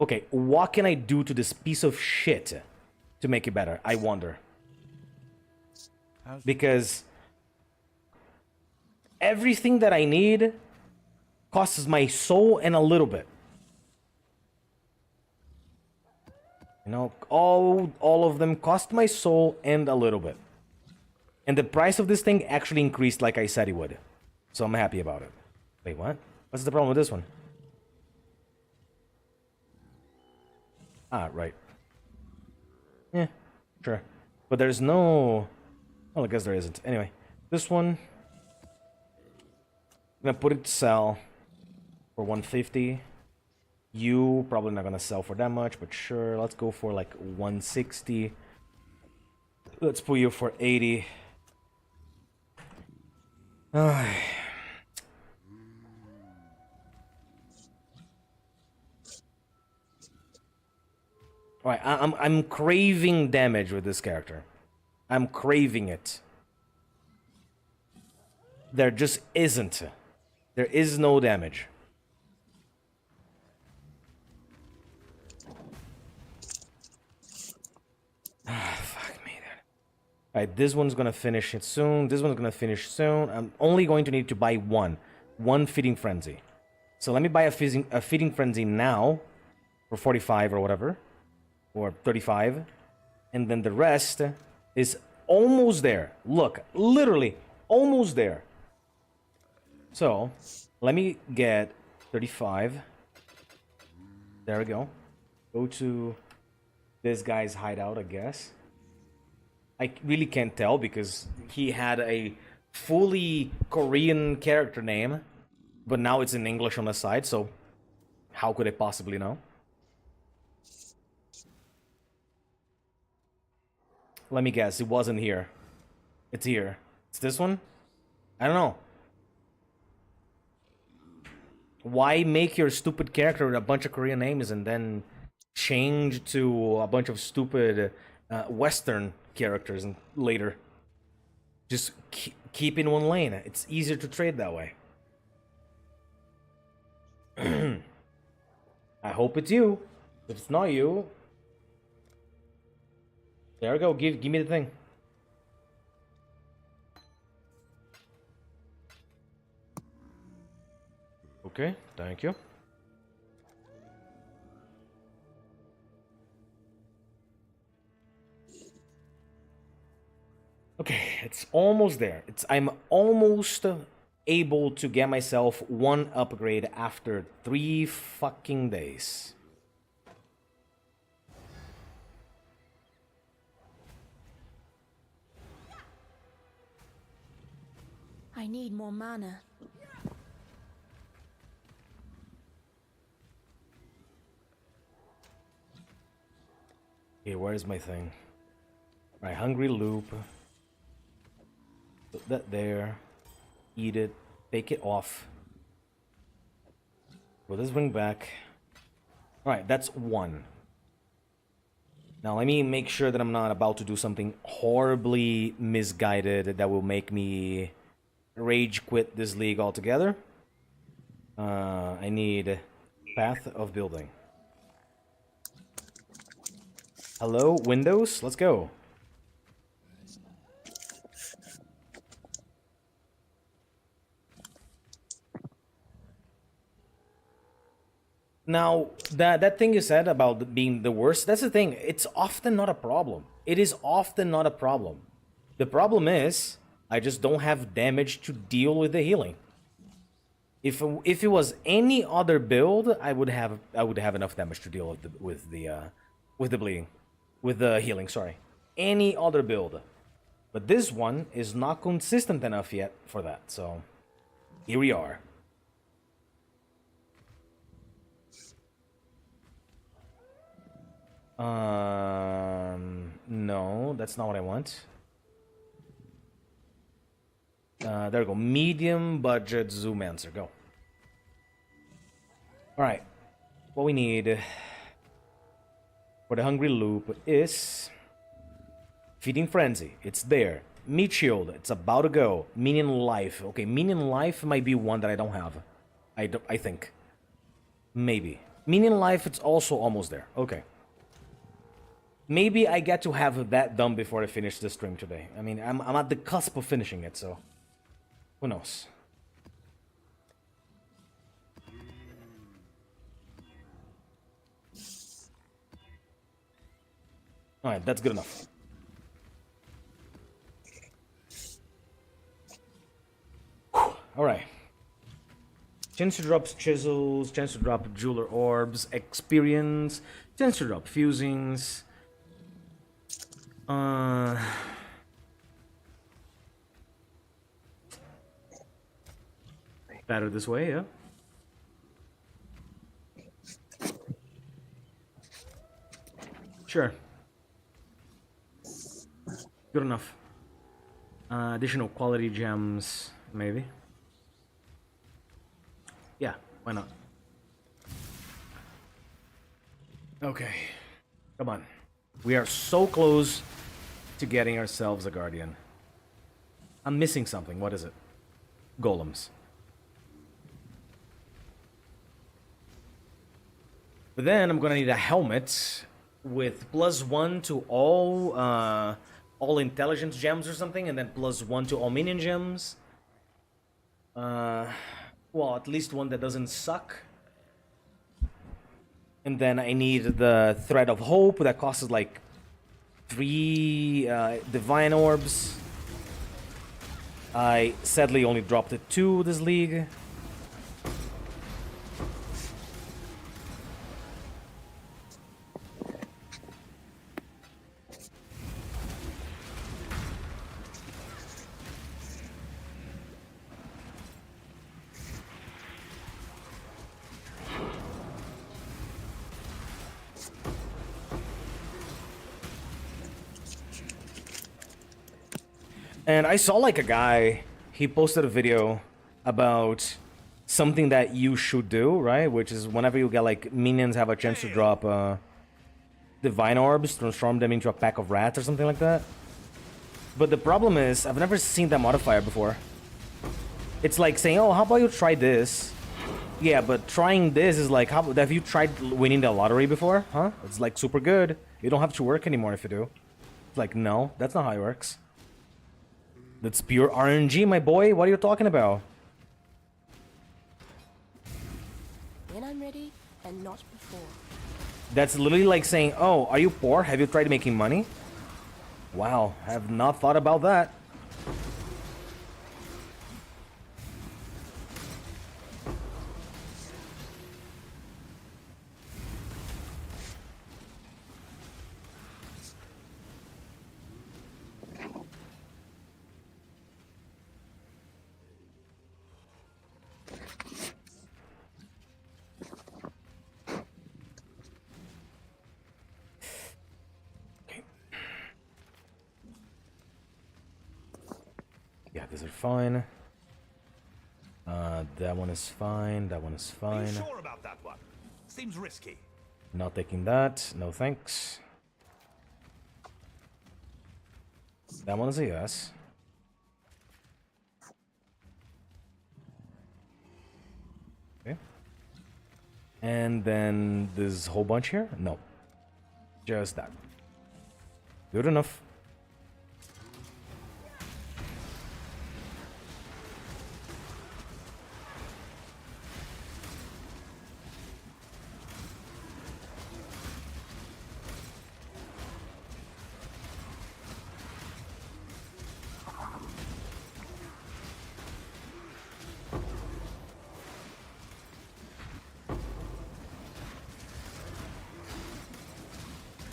Okay, what can I do to this piece of shit to make it better? I wonder. Because everything that I need costs my soul and a little bit. You know, all of them cost my soul and a little bit. And the price of this thing actually increased like I said it would. So I'm happy about it. Wait, what? What's the problem with this one? Ah, right. Yeah, sure. But there's no... Well, I guess there isn't. Anyway, this one... I'm gonna put it to sell for 150. You probably not gonna sell for that much, but sure, let's go for like 160. Let's put you for 80. Alright, I'm craving damage with this character. I'm craving it. There just isn't. There is no damage. Ah, fuck me, dude. Alright, this one's gonna finish it soon. This one's gonna finish soon. I'm only going to need to buy one Feeding Frenzy. So let me buy a Feeding Frenzy now for 45 or whatever, or 35, and then the rest is almost there. Look, literally almost there. So let me get 35. There we go. Go to this guy's hideout, I guess. I really can't tell because he had a fully Korean character name, but now it's in English on the side, so how could I possibly know? Let me guess, it wasn't here. It's here. It's this one? I don't know. Why make your stupid character with a bunch of Korean names and then change to a bunch of stupid Western characters and later? Just keep in one lane. It's easier to trade that way. I hope it's you. If it's not you, there we go. Give me the thing. Okay, thank you. Okay, it's almost there. I'm almost able to get myself one upgrade after 3 fucking days. I need more mana. Okay, where's my thing? Right, hungry loop. Put that there. Eat it. Take it off. Put this ring back. Alright, that's 1. Now let me make sure that I'm not about to do something horribly misguided that will make me rage quit this league altogether. I need Path of Building. Hello, Windows? Let's go. Now, that thing you said about being the worst, that's the thing. It's often not a problem. It is often not a problem. The problem is, I just don't have damage to deal with the healing. If it was any other build, I would have enough damage to deal with the bleeding. With the healing, sorry. Any other build. But this one is not consistent enough yet for that, so here we are. No, that's not what I want. There we go. Medium budget Zoomancer, go. Alright. What we need for the hungry loop is Feeding Frenzy. It's there. Meat Shield. It's about to go. Minion Life. Okay, Minion Life might be one that I don't have. I think. Maybe. Minion Life, it's also almost there. Okay. Maybe I get to have that done before I finish the stream today. I mean, I'm at the cusp of finishing it, so who knows? Alright, that's good enough. Alright. Chance to drop chisels, chance to drop jeweler orbs, experience, chance to drop fusings. Better this way, yeah. Sure. Good enough. Additional quality gems, maybe. Yeah, why not? Okay. Come on. We are so close to getting ourselves a guardian. I'm missing something. What is it? Golems. But then I'm gonna need a helmet with +1 to all all intelligence gems or something, and then +1 to all minion gems. Well, at least one that doesn't suck. And then I need the Thread of Hope that costs like 3 Divine Orbs. I sadly only dropped it 2 this league. And I saw like a guy, he posted a video about something that you should do, right? Which is whenever you get like minions have a chance to drop Divine Orbs, transform them into a pack of rats or something like that. But the problem is, I've never seen that modifier before. It's like saying, oh, how about you try this? Yeah, but trying this is like, have you tried winning the lottery before? Huh? It's like super good. You don't have to work anymore if you do. It's like, no, that's not how it works. That's pure RNG, my boy. What are you talking about? When I'm ready, and not before. That's literally like saying, oh, are you poor? Have you tried making money? Wow, I have not thought about that. Yeah, these are fine. That one is fine. That one is Are you fine. sure about that one? Seems risky. Not taking that. No thanks. That one is a yes. Okay. And then this whole bunch here? No. Just that. Good enough.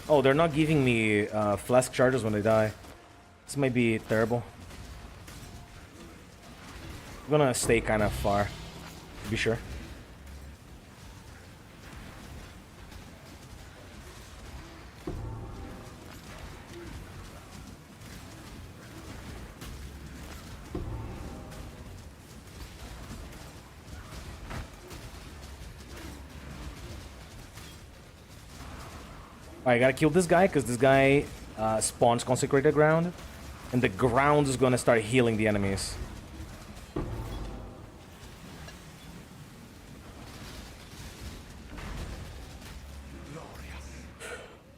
Oh, they're not giving me flask charges when they die. This might be terrible. I'm gonna stay kind of far, to be sure. Alright, I gotta kill this guy, because this guy spawns Consecrated Ground. And the ground is gonna start healing the enemies.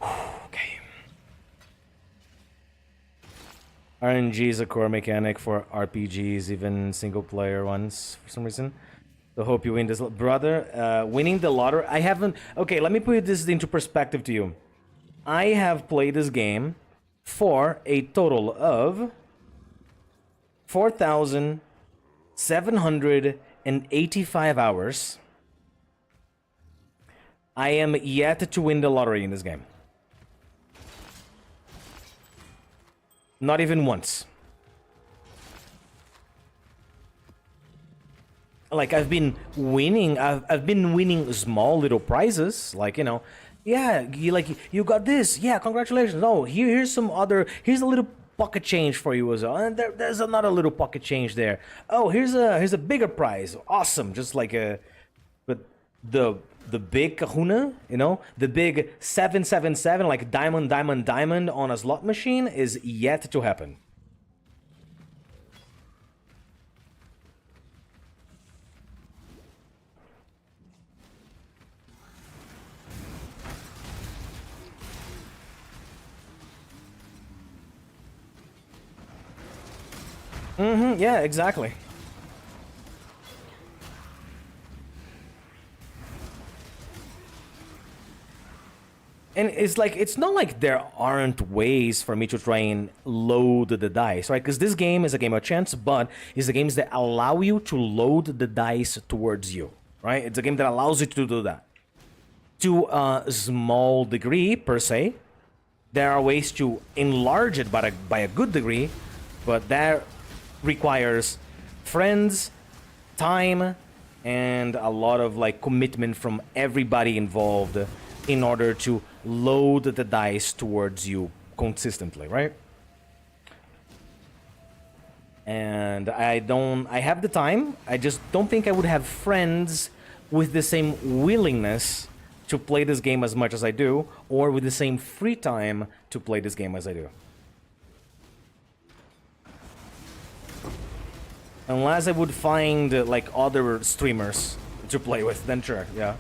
Okay. RNG is a core mechanic for RPGs, even single-player ones, for some reason. So hope you win this. Brother, winning the lottery... I haven't... Okay, let me put this into perspective to you. I have played this game for a total of 4,785 hours. I am yet to win the lottery in this game. Not even once. Like, I've been winning small little prizes, like, you know. Yeah, you got this. Yeah, congratulations. Oh, here's some other. Here's a little pocket change for you as well. And there's another little pocket change there. Oh, here's a bigger prize. Awesome. Just like but the big kahuna, you know, the big 777, like diamond on a slot machine is yet to happen. Mm-hmm, yeah, exactly. And it's like, it's not like there aren't ways for me to try and load the dice, right? Because this game is a game of chance, but it's a games that allow you to load the dice towards you, right? It's a game that allows you to do that. To a small degree, per se. There are ways to enlarge it by a good degree, but that requires friends, time, and a lot of like commitment from everybody involved in order to load the dice towards you consistently, right? And I have the time, I just don't think I would have friends with the same willingness to play this game as much as I do, or with the same free time to play this game as I do. Unless I would find like other streamers to play with, then sure, yeah.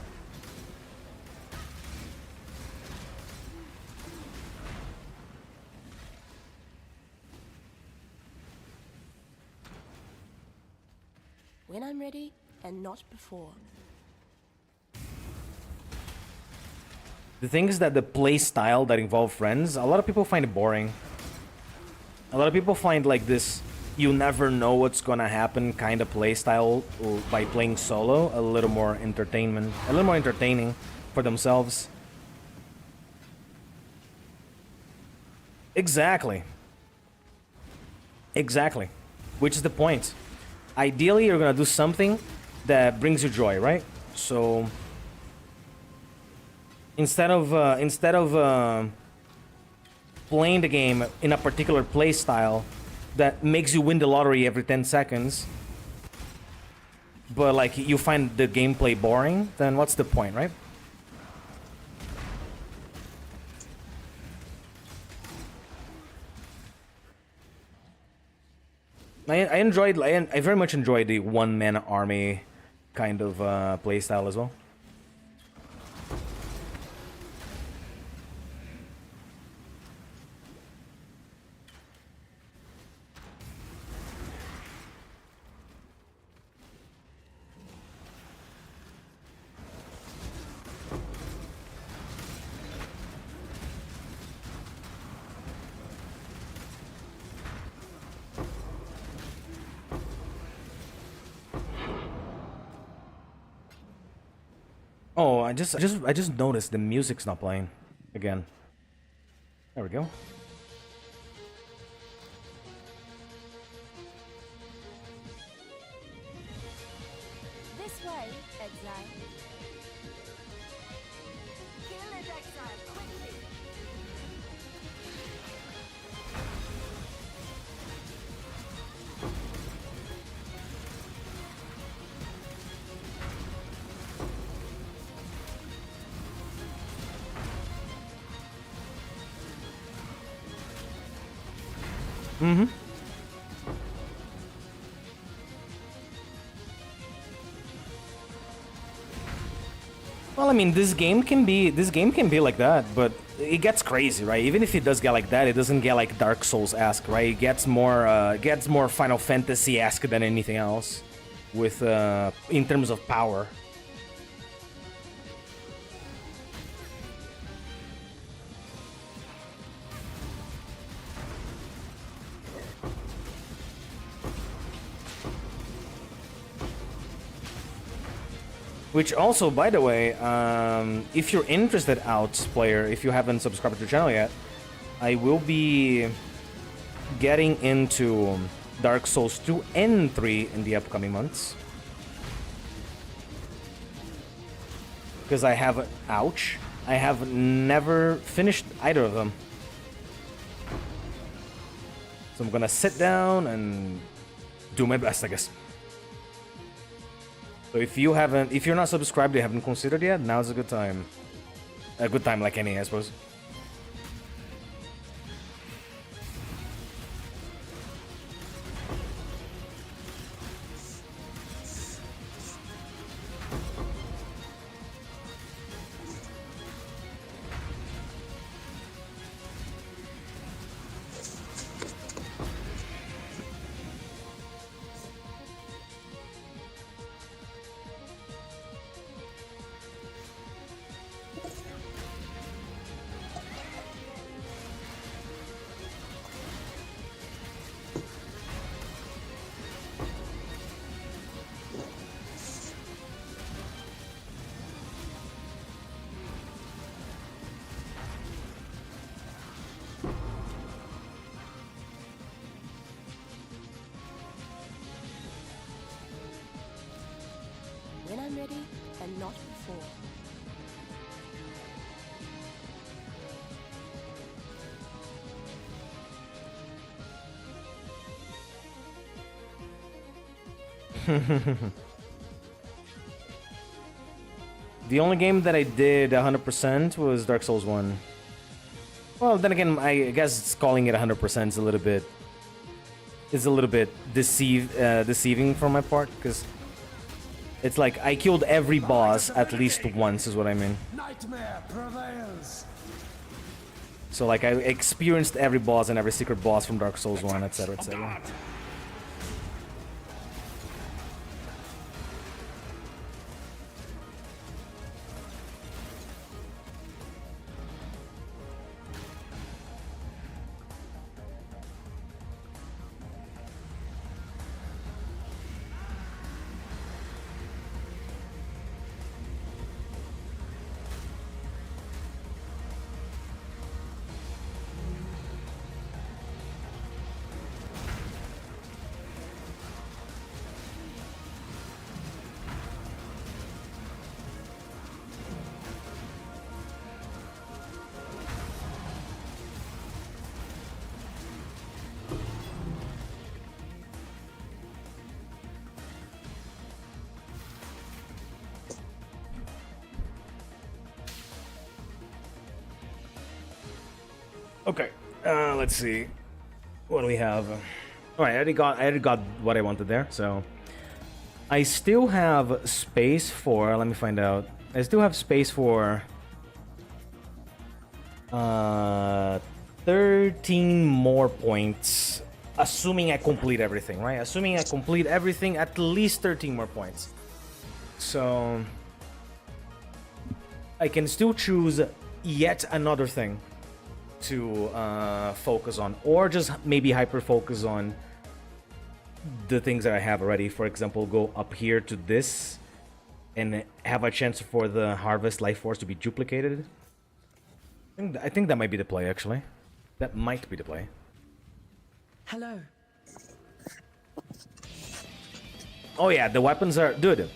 When I'm ready, and not before. The thing is that the play style that involve friends, a lot of people find it boring. A lot of people find like this, you never know what's gonna happen kind of play style by playing solo a little more entertaining for themselves. Exactly. Exactly. Which is the point. Ideally, you're gonna do something that brings you joy, right? So instead of playing the game in a particular play style that makes you win the lottery every 10 seconds, but like you find the gameplay boring, then what's the point, right? I very much enjoyed the one-man army kind of play style as well. Oh, I just noticed the music's not playing again. There we go. This way, Exile. Kill it, Exile, quickly! Mm-hmm. Well, I mean, this game can be like that, but it gets crazy, right? Even if it does get like that, it doesn't get like Dark Souls-esque, right? It gets more Final Fantasy-esque than anything else, with in terms of power. Which also, by the way, if you're interested, player, if you haven't subscribed to the channel yet, I will be getting into Dark Souls 2 and 3 in the upcoming months. Because I have, I have never finished either of them. So I'm gonna sit down and do my best, I guess. So if you're not subscribed, you haven't considered yet, now's a good time. A good time like any, I suppose. I'm ready, and not before. The only game that I did 100% was Dark Souls 1. Well, then again, I guess calling it 100% is a little bit deceiving from my part, because it's like I killed every boss at least once, is what I mean. Nightmare prevails. So like I experienced every boss and every secret boss from Dark Souls 1, etc., etc. Okay, let's see. What do we have? All right, I already got what I wanted there. So I still have space for. Let me find out. I still have space for 13 more points, assuming I complete everything. Right? Assuming I complete everything, at least 13 more points. So I can still choose yet another thing to focus on, or just maybe hyper focus on the things that I have already. For example, go up here to this and have a chance for the Harvest Life Force to be duplicated. I think that might be the play, actually. That might be the play. Hello. Oh yeah, the weapons are... Dude,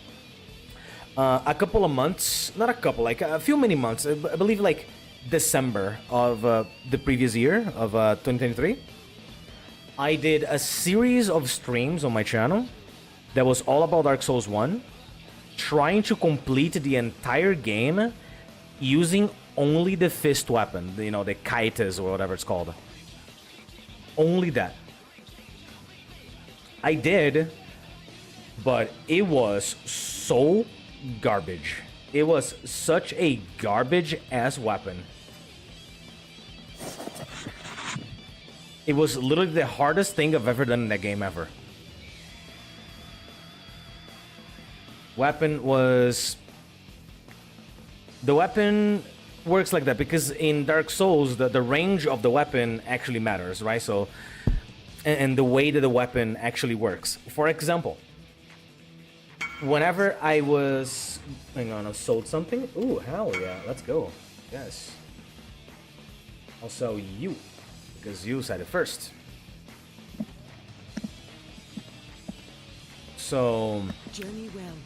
a couple of months, not a couple, like a few many months, I believe like December of the previous year of 2023, I did a series of streams on my channel that was all about Dark Souls 1, trying to complete the entire game using only the fist weapon, you know, the kites or whatever it's called. Only that. I did, but it was so garbage. It was such a garbage-ass weapon. It was literally the hardest thing I've ever done in that game ever. Weapon was... The weapon works like that because in Dark Souls, the range of the weapon actually matters, right? So, and the way that the weapon actually works. For example, whenever I was... Hang on, I sold something? Ooh, hell yeah, let's go. Yes. I'll sell you, because you said it first. So... Journey well.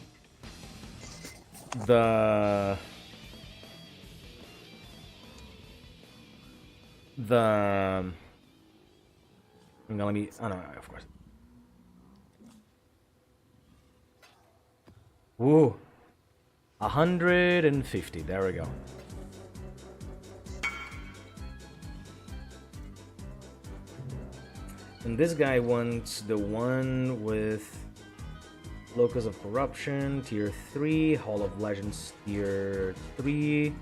Let me... Oh, no, of course. Woo. 150. There we go. And this guy wants the one with Locus of Corruption, Tier 3, Hall of Legends, Tier 3.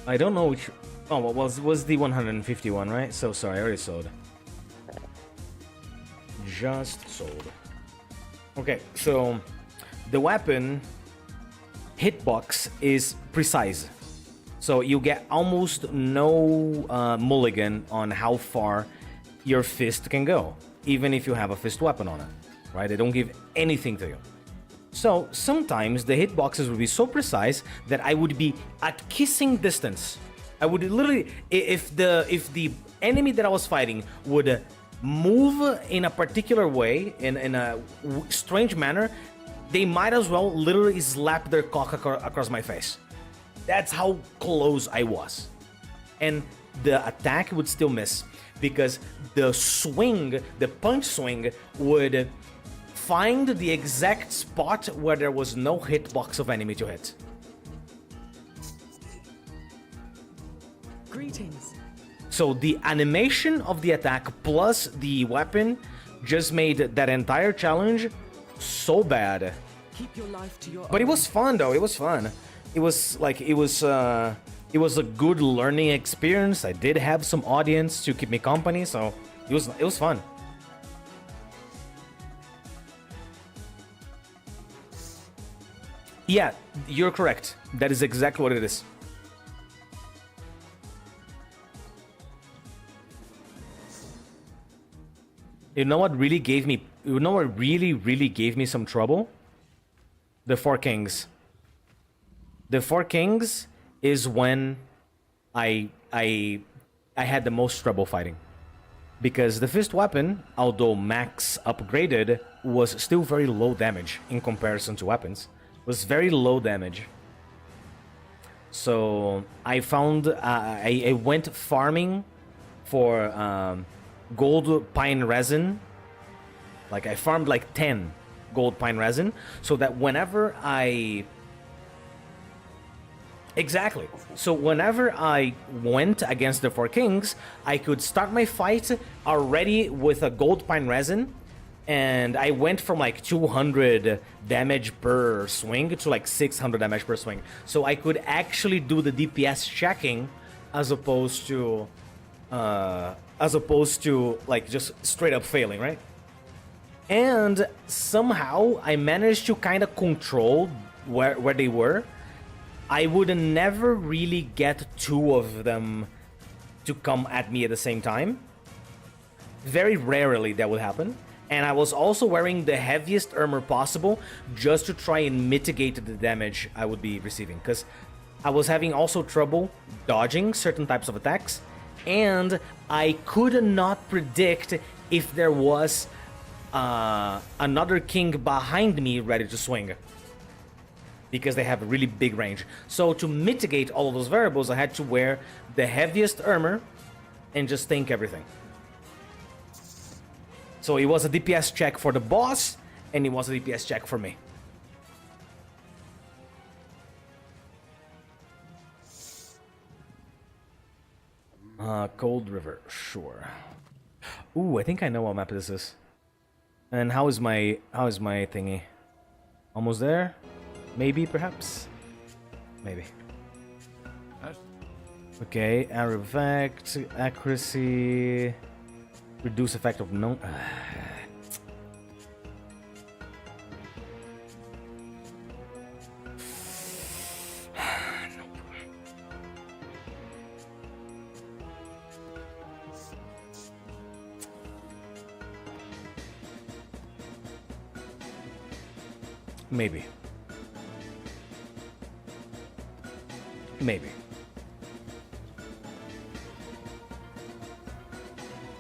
I don't know which... Oh, well, was the 151, right? So sorry, I already sold. Just sold. Okay, so the weapon hitbox is precise. So you get almost no mulligan on how far your fist can go, even if you have a fist weapon on it, right? They don't give anything to you. So sometimes the hitboxes would be so precise that I would be at kissing distance I would literally, if the enemy that I was fighting would move in a particular way, in a strange manner, they might as well literally slap their cock across my face. That's how close I was. And the attack would still miss because the swing, the punch swing, would find the exact spot where there was no hitbox of enemy to hit. Greetings. So the animation of the attack plus the weapon just made that entire challenge so bad. Keep your life to your But it was fun though, it was fun. It was like, it was a good learning experience. I did have some audience to keep me company, so it was fun. Yeah, you're correct. That is exactly what it is. You know what really gave me, you know what really gave me some trouble? The Four Kings. The Four Kings is when I had the most trouble fighting. Because the fist weapon, although max upgraded, was still very low damage in comparison to weapons. Was very low damage. So I found, I went farming for gold pine resin. Like I farmed like 10 gold pine resin so that whenever I... Exactly. So whenever I went against the Four Kings, I could start my fight already with a gold pine resin, and I went from like 200 damage per swing to like 600 damage per swing. So I could actually do the DPS checking as opposed to like just straight up failing, right? And somehow I managed to kind of control where they were. I would never really get two of them to come at me at the same time. Very rarely that would happen. And I was also wearing the heaviest armor possible just to try and mitigate the damage I would be receiving. Because I was having also trouble dodging certain types of attacks. And I could not predict if there was another king behind me ready to swing. Because they have a really big range. So to mitigate all of those variables, I had to wear the heaviest armor and just tank everything. So it was a DPS check for the boss, and it was a DPS check for me. Cold River, sure. Ooh, I think I know what map this is. And how is my thingy? Almost there? Maybe, perhaps? Maybe. Okay, arrow effect, accuracy, reduce effect of no... Maybe. Maybe.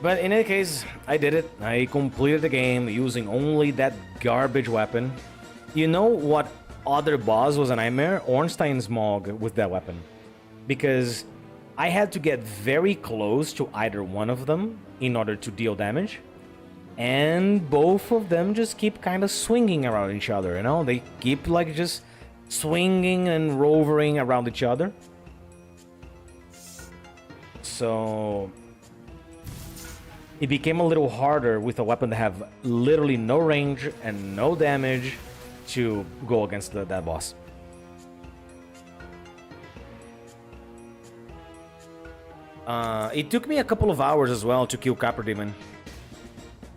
But in any case, I did it. I completed the game using only that garbage weapon. You know what other boss was a nightmare? Ornstein's Mog with that weapon. Because I had to get very close to either one of them in order to deal damage. And both of them just keep kind of swinging around each other, you know? They keep like just swinging and rovering around each other. So it became a little harder with a weapon that have literally no range and no damage to go against that boss. It took me a couple of hours as well to kill Copper Demon.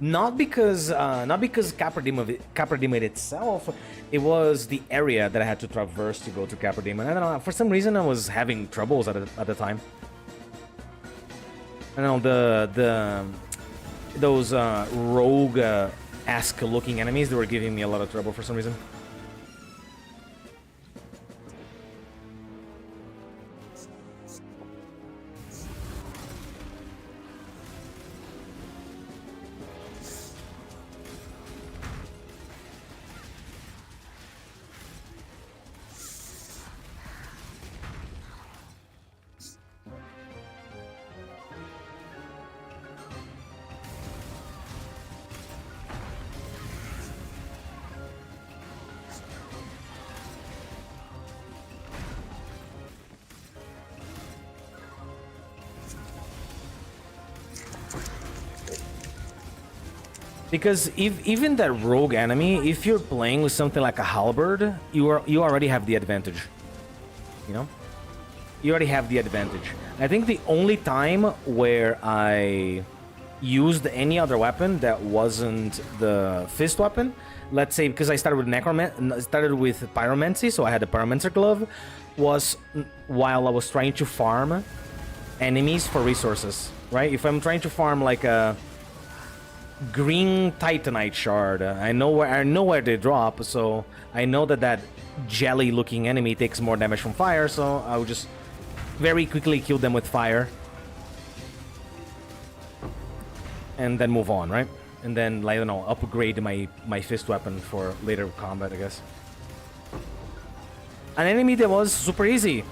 Not because Copper Demon itself, it was the area that I had to traverse to go to Copper Demon. I don't know, for some reason I was having troubles at the time. I don't know, those rogue-esque looking enemies, they were giving me a lot of trouble for some reason. Because if even that rogue enemy, if you're playing with something like a halberd, you already have the advantage. You know? You already have the advantage. I think the only time where I used any other weapon that wasn't the fist weapon, let's say because I started with pyromancy, so I had the pyromancer glove, was while I was trying to farm enemies for resources, right? If I'm trying to farm like a green titanite shard, I know where they drop, so I know that jelly looking enemy takes more damage from fire, so I would just very quickly kill them with fire and then move on, right? And then, like, I don't know, upgrade my fist weapon for later combat, I guess. An enemy that was super easy.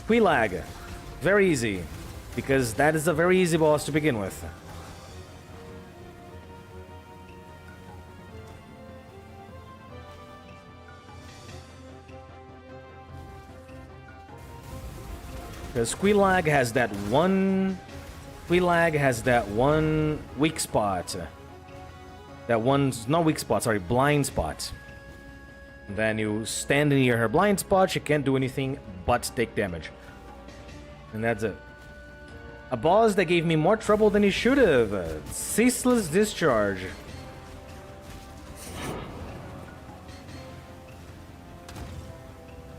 Quilag. Very easy. Because that is a very easy boss to begin with. Because Quilag has that one weak spot. That one's not weak spot, sorry, blind spot. And then you stand near her blind spot, she can't do anything but take damage. And that's it. A boss that gave me more trouble than he should have. Ceaseless Discharge.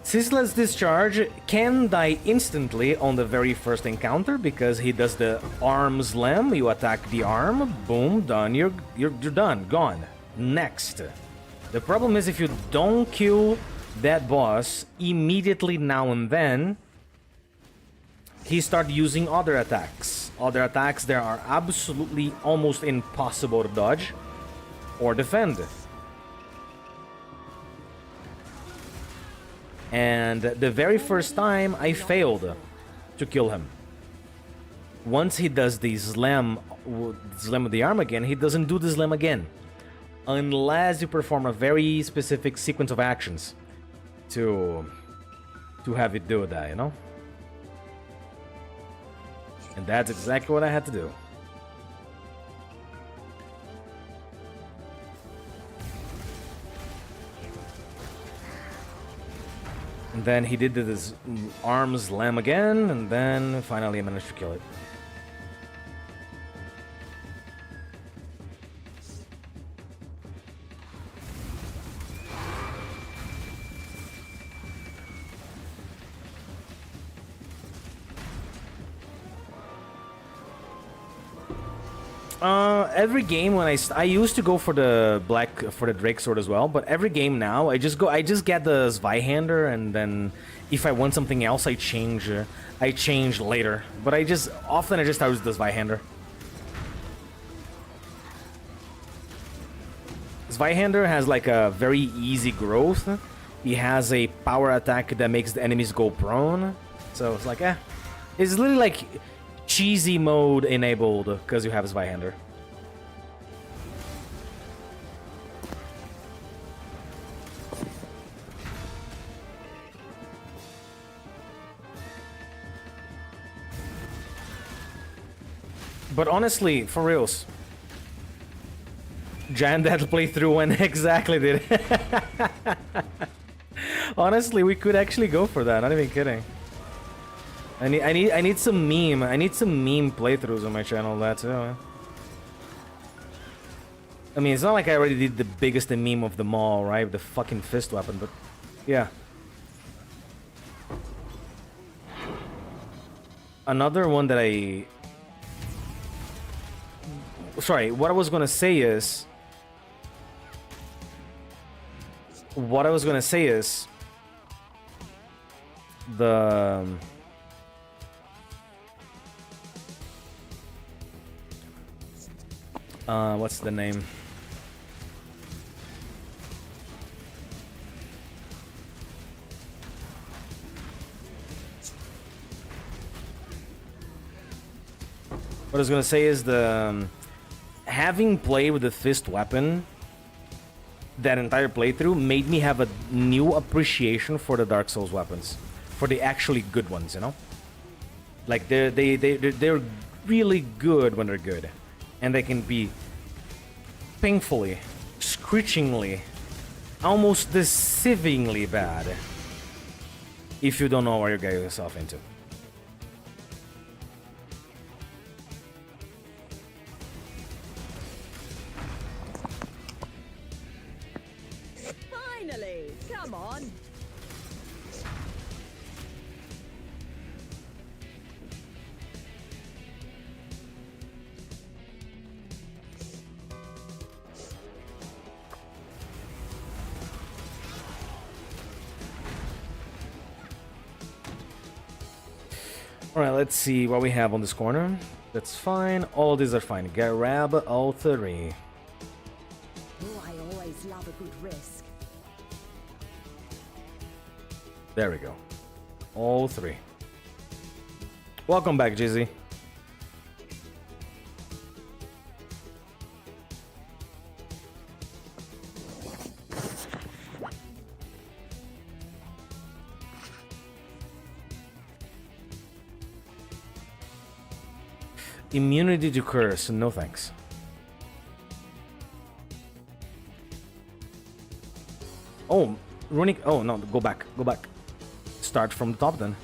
Ceaseless Discharge can die instantly on the very first encounter because he does the arm slam. You attack the arm, boom, done. You're done, gone. Next. The problem is if you don't kill that boss immediately now and then, he starts using other attacks. Other attacks that are absolutely almost impossible to dodge or defend. And the very first time, I failed to kill him. Once he does the slam with the arm again, he doesn't do the slam again. Unless you perform a very specific sequence of actions to have it do that, you know? And that's exactly what I had to do. And then he did this arm slam again, and then finally I managed to kill it. Every game when I used to go for the Drake sword as well, but every game now I just get the Zweihander, and then if I want something else I change later. But I just use the Zweihander. Zweihander has like a very easy growth. He has a power attack that makes the enemies go prone. So it's like it's literally like cheesy mode enabled because you have Zweihander. But honestly, for reals, Giant Death playthrough when exactly did it. Honestly, we could actually go for that. Not even kidding. I need some meme. I need some meme playthroughs on my channel. That too. Man. I mean, it's not like I already did the biggest meme of them all, right? The fucking fist weapon, but yeah. Another one that Sorry, what I was gonna say is... The... what's the name? What I was gonna say is the... having played with the fist weapon that entire playthrough made me have a new appreciation for the Dark Souls weapons. For the actually good ones, you know? Like, they're really good when they're good. And they can be painfully, screechingly, almost deceivingly bad if you don't know what you're getting yourself into. Finally, come on. Alright, let's see what we have on this corner. That's fine. All these are fine. Grab all three. Oh, I always love a good risk. There we go. All three. Welcome back, Jizzy. Immunity to curse, no thanks. Oh, runic. Oh no, go back, go back. Start from the top then.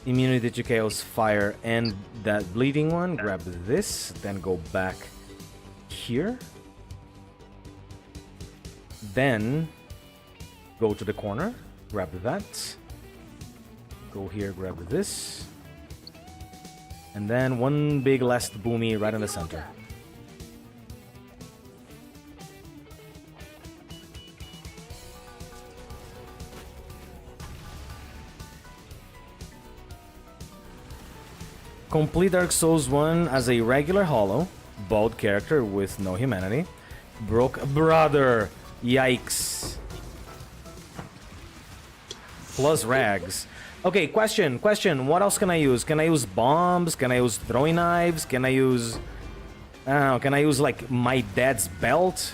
Immunity to chaos, fire, and that bleeding one. Grab this, then go back here. Then go to the corner, grab that. Go here, grab this. And then one big last boomy right in the center. Complete Dark Souls 1 as a regular hollow, bald character with no humanity. Broke brother. Yikes. Plus rags. Okay, question. What else can I use? Can I use bombs? Can I use throwing knives? Can I use... I don't know, can I use, like, my dad's belt?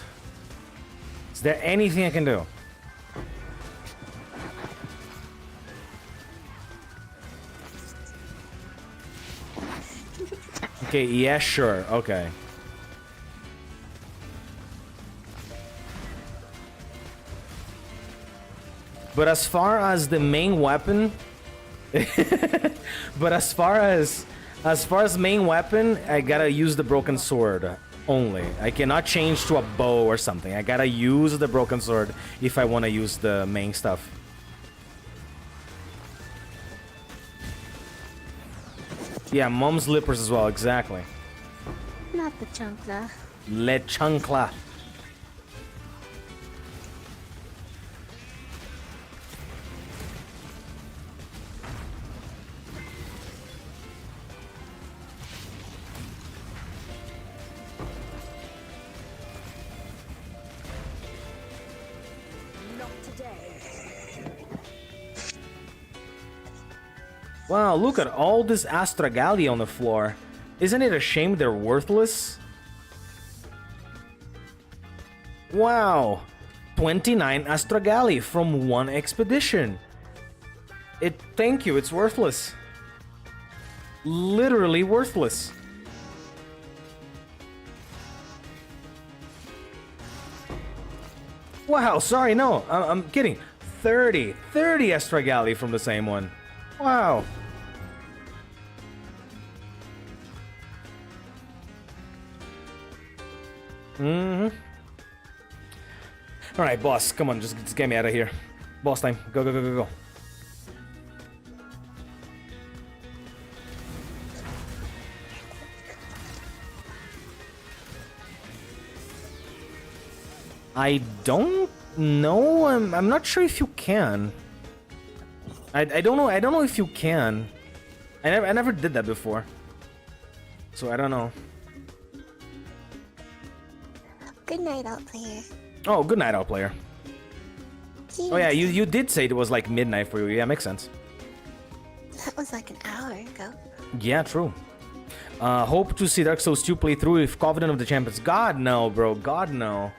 Is there anything I can do? Okay, yeah, sure, okay. But as far as the main weapon... but as far as main weapon, I gotta use the broken sword only. I cannot change to a bow or something. I gotta use the broken sword if I want to use the main stuff. Yeah, mom's slippers as well, exactly. Not the chancla. Le chancla. Wow, look at all this Astragali on the floor. Isn't it a shame they're worthless? Wow, 29 Astragali from one expedition. Thank you, it's worthless. Literally worthless. Wow, sorry, no, I'm kidding. 30 Astragali from the same one. Wow. Mm-hmm. Alright, boss, come on, just get me out of here. Boss time. Go, go, go, go, go. I don't know. I'm not sure if you can. I don't know. I don't know if you can. I never did that before. So I don't know. Good night, Outplayer. Oh, good night, Outplayer. Oh yeah, you did say it was like midnight for you. Yeah, makes sense. That was like an hour ago. Yeah, true. Hope to see Dark Souls 2 play through with Covenant of the Champions. God no, bro. God no.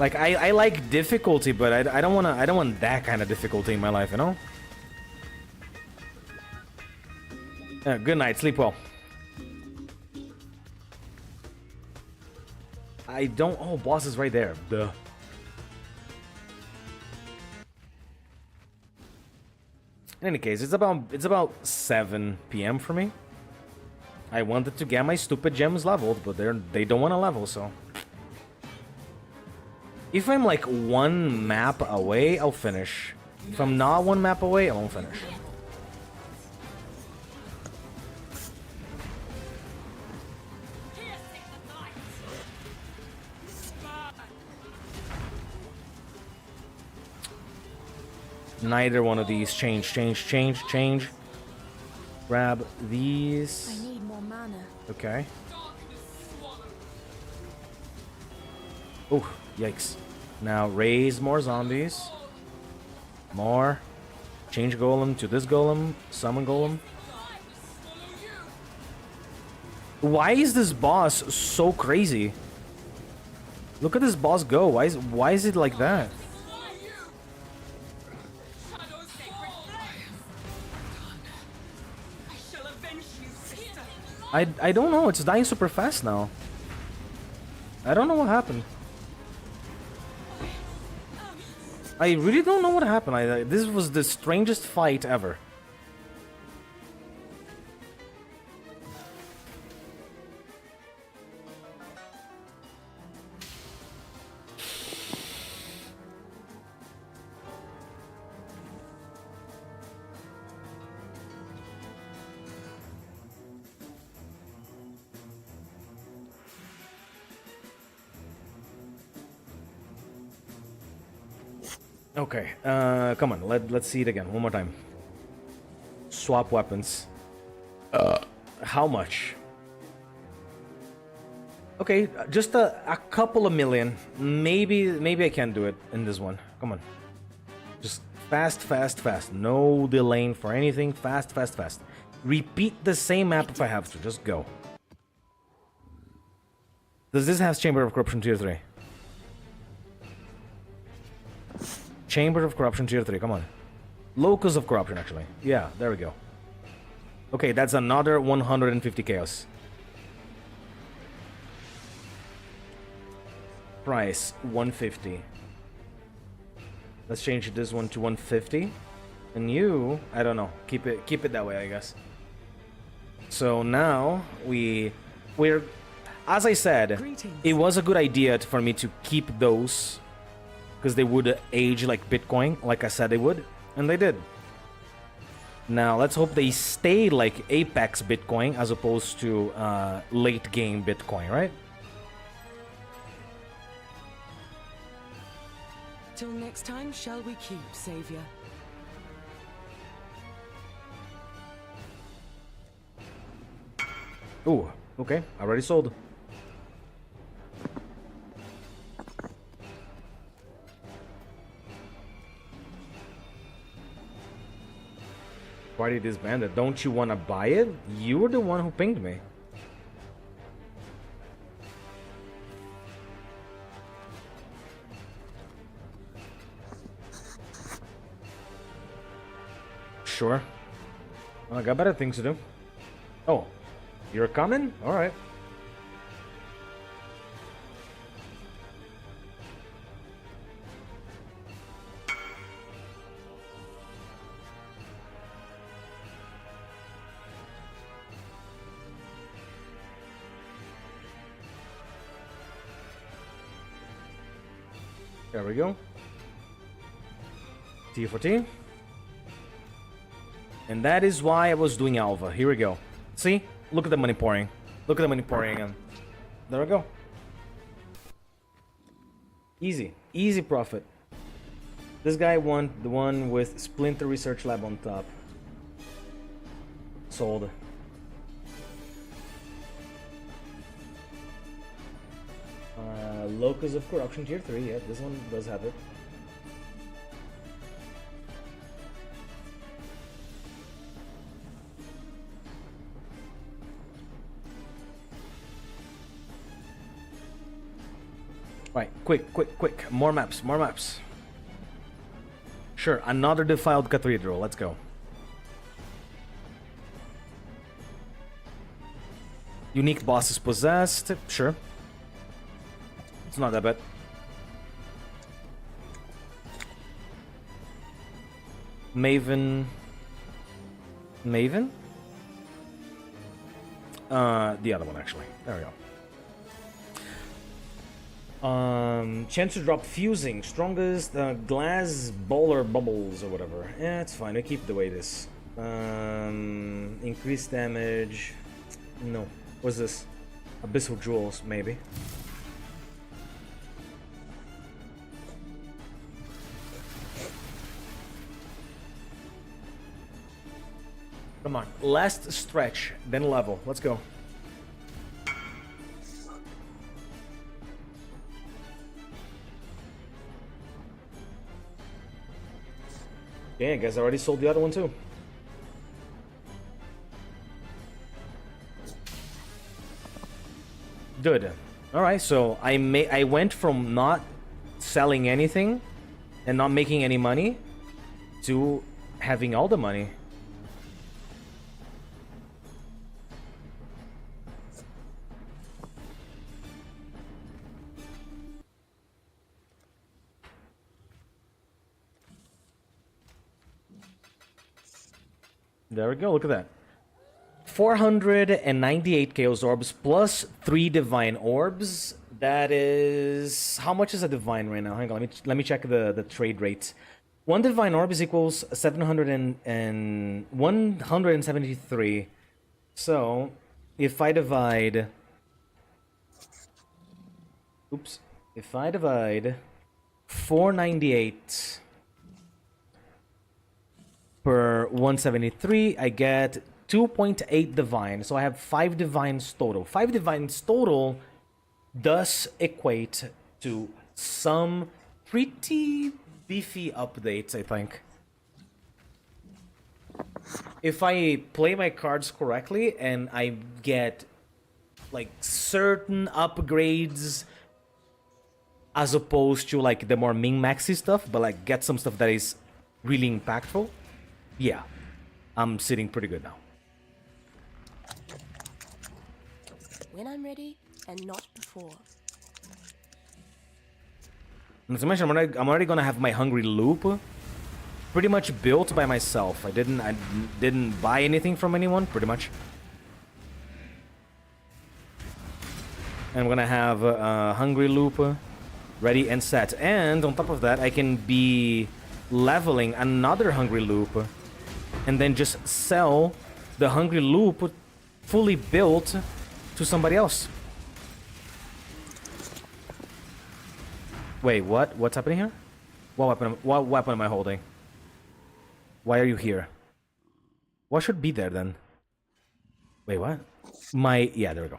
Like I like difficulty, but I don't want that kind of difficulty in my life, you know? Good night, sleep well. I don't. Oh, boss is right there. Duh. In any case, it's about 7 p.m. for me. I wanted to get my stupid gems leveled, but they don't want to level, so. If I'm like 1 map away, I'll finish. If I'm not 1 map away, I won't finish. Neither one of these. Change. Grab these. I need more mana. Okay. Oh, yikes. Now raise more zombies. More. Change golem to this golem. Summon golem. Why is this boss so crazy? Look at this boss go. Why is it like that? I don't know. It's dying super fast now. I don't know what happened. I really don't know what happened. This was the strangest fight ever. Okay, come on, let's see it again, one more time. Swap weapons. How much? Okay, just a couple of million. Maybe I can do it in this one. Come on. Just fast. No delaying for anything. Fast. Repeat the same map if I have to. Just go. Does this have Chamber of Corruption Tier 3? Chamber of Corruption Tier 3, come on. Locus of Corruption, actually. Yeah, there we go. Okay, that's another 150 chaos. Price, 150. Let's change this one to 150. And you, I don't know, keep it that way, I guess. So now we're as I said, Greetings. It was a good idea for me to keep those because they would age like Bitcoin, like I said they would, and they did. Now let's hope they stay like Apex Bitcoin as opposed to late game Bitcoin, right? Till next time, shall we keep, Savior? Ooh, okay, already sold. Party disbanded. Don't you want to buy it? You were the one who pinged me. Sure. Well, I got better things to do. Oh, you're coming? All right. There we go. T for T. And that is why I was doing Alva. Here we go. See? Look at the money pouring. Look at the money pouring in. There we go. Easy. Easy profit. This guy won the one with Splinter Research Lab on top. Sold. Locus of Corruption Tier 3, yeah, this one does have it. Right, quick. More maps, more maps. Sure, another defiled cathedral. Let's go. Unique bosses possessed. Sure. It's not that bad. Maven. Maven? The other one, actually. There we go. Chance to drop fusing, strongest glass bowler bubbles or whatever. Yeah, it's fine. We keep the way it is. Increased damage. No. What's this? Abyssal jewels, maybe. Come on, last stretch, then level. Let's go. Yeah, I guess I already sold the other one too. Good. All right, so I went from not selling anything and not making any money to having all the money. There we go, look at that. 498 Chaos Orbs plus 3 Divine Orbs. That is... How much is a Divine right now? Hang on, let me check the trade rate. 1 Divine Orb is equals 173. So, if I divide... Oops. If I divide 498... per 173, I get 2.8 divine, so I have 5 divines total. 5 divines total does equate to some pretty beefy updates, I think. If I play my cards correctly and I get like certain upgrades as opposed to like the more min-maxy stuff, but like get some stuff that is really impactful. Yeah, I'm sitting pretty good now. When I'm ready, and not before. Not to mention, I'm already gonna have my hungry loop pretty much built by myself. I didn't buy anything from anyone, pretty much. And I'm gonna have a hungry loop ready and set. And on top of that, I can be leveling another hungry loop and then just sell the hungry loop fully built to somebody else. Wait, what? What's happening here? What weapon am I holding? Why are you here? What should be there then? Wait, what? Yeah, there we go.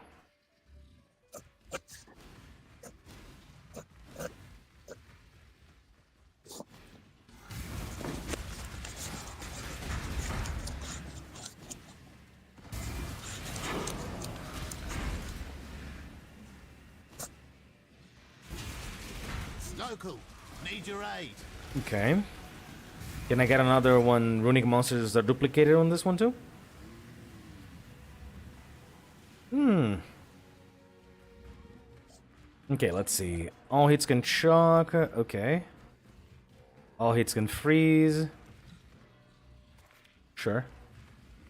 Local, need your aid. Okay. Can I get another one? Runic monsters are duplicated on this one too? Okay, let's see. All hits can shock. Okay. All hits can freeze. Sure.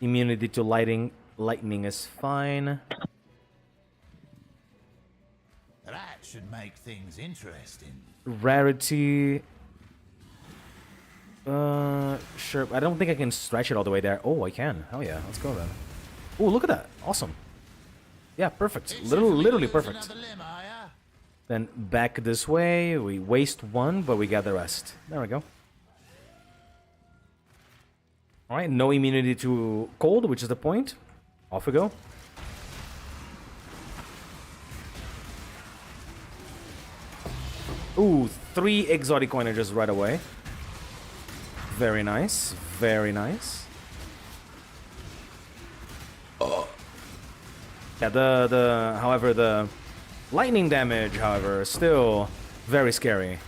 Immunity to lightning is fine. That should make things interesting. Rarity. Sure. I don't think I can stretch it all the way there. Oh, I can. Hell yeah. Let's go then. Oh, look at that. Awesome. Yeah, perfect. Literally perfect. Then back this way. We waste one, but we got the rest. There we go. Alright, no immunity to cold, which is the point. Off we go. Ooh, 3 exotic coinages right away. Very nice. Very nice. Oh. Yeah, however, the Lightning damage, however, still very scary.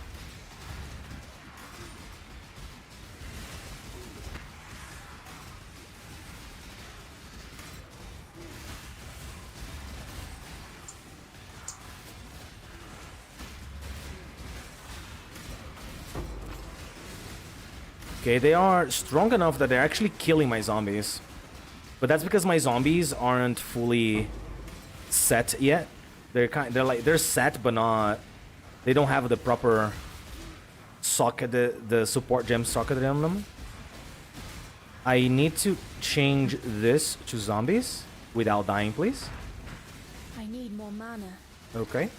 Okay, they are strong enough that they're actually killing my zombies. But that's because my zombies aren't fully set yet. They're set, but not. They don't have the proper socket, the support gem socket on them. I need to change this to zombies without dying, please. I need more mana. Okay.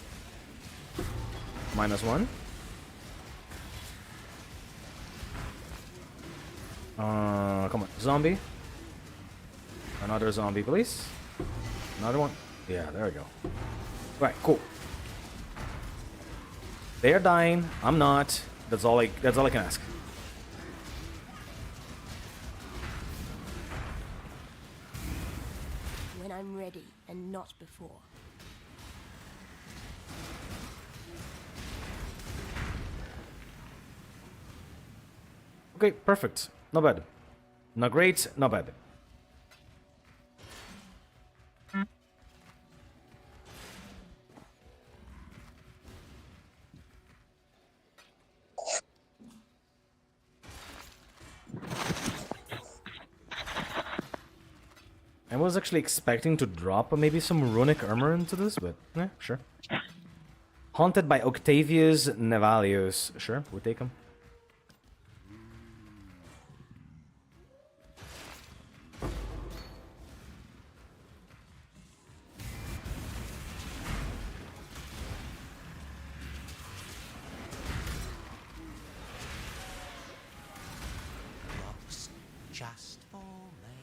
-1. Come on, zombie. Another zombie, please. Another one. Yeah, there we go. Right, cool. They're dying. I'm not. That's all I can ask. When I'm ready, and not before. Okay, perfect. Not bad. Not great, not bad. I was actually expecting to drop maybe some runic armor into this, but yeah, sure. Haunted by Octavius Nevalius. Sure, we'll take him. Looks just for me.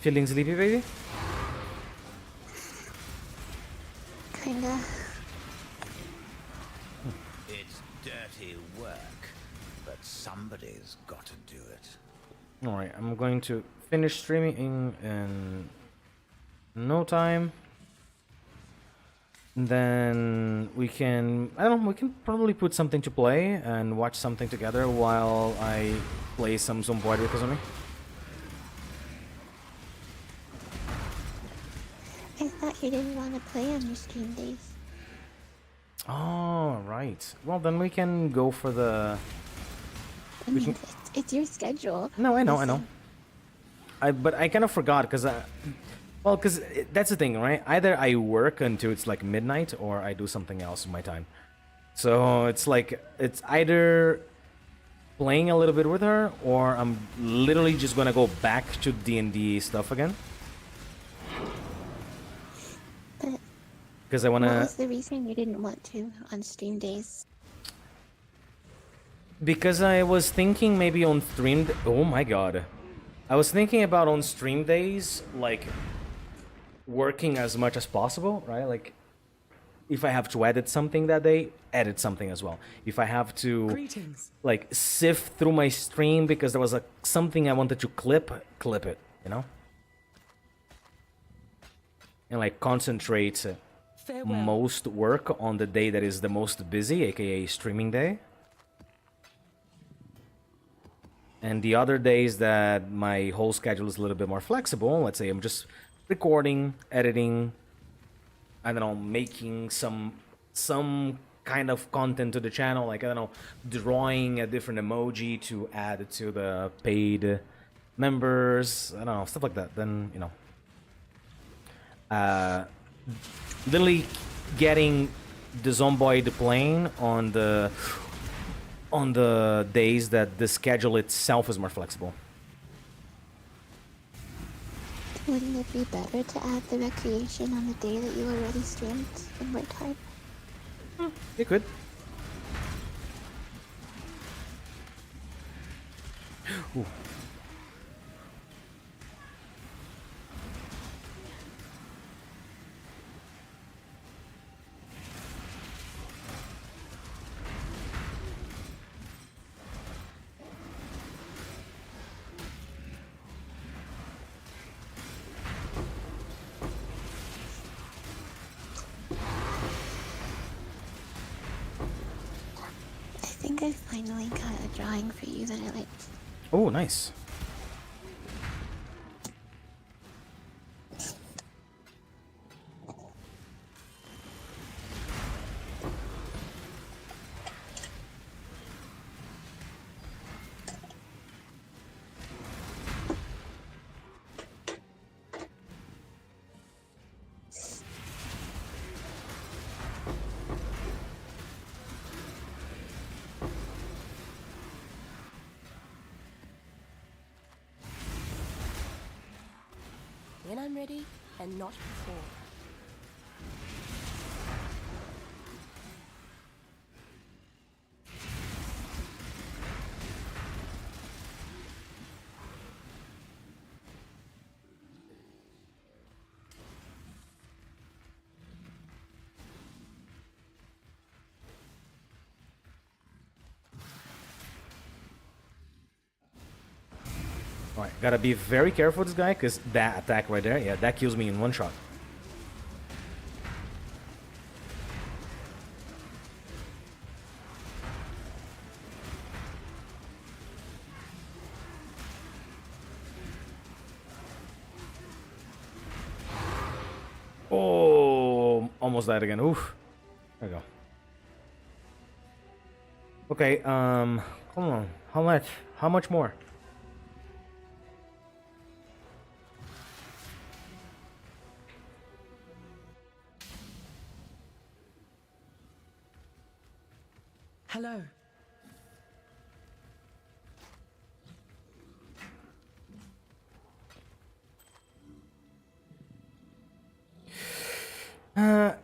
Feeling sleepy, baby? Kinda. It's dirty work, but somebody's got to do it. Alright, I'm going to finish streaming in no time. Then we can, I don't know, we can probably put something to play and watch something together while I play some Zomboid with Kazumi. I thought you didn't want to play on your stream days. Oh, right. Well, then we can go for the... I mean, it's your schedule. No, I know. But I kind of forgot, because... well, because that's the thing, right? Either I work until it's like midnight, or I do something else in my time. So it's like, it's either playing a little bit with her, or I'm literally just gonna go back to D&D stuff again. Because I wanna... What was the reason you didn't want to on stream days? Because I was thinking maybe on stream... Oh my god. I was thinking about on stream days, like, working as much as possible, right? Like, if I have to edit something that day, edit something as well. If I have to, like, sift through my stream because there was something I wanted to clip it, you know? And, like, concentrate most work on the day that is the most busy, aka streaming day. And the other days that my whole schedule is a little bit more flexible, let's say I'm just recording, editing, I don't know, making some kind of content to the channel, like, I don't know, drawing a different emoji to add to the paid members, I don't know, stuff like that, then, you know. Literally getting the Zomboid playing on the days that the schedule itself is more flexible. Wouldn't it be better to add the recreation on the day that you already streamed in more time? You could. Ooh. I think I finally got a drawing for you that I liked. Oh, nice. When I'm ready, and not before. Alright, gotta be very careful with this guy, because that attack right there, yeah, that kills me in one shot. Oh, almost died again. Oof. There we go. Okay, come on. How much? How much more? Hello.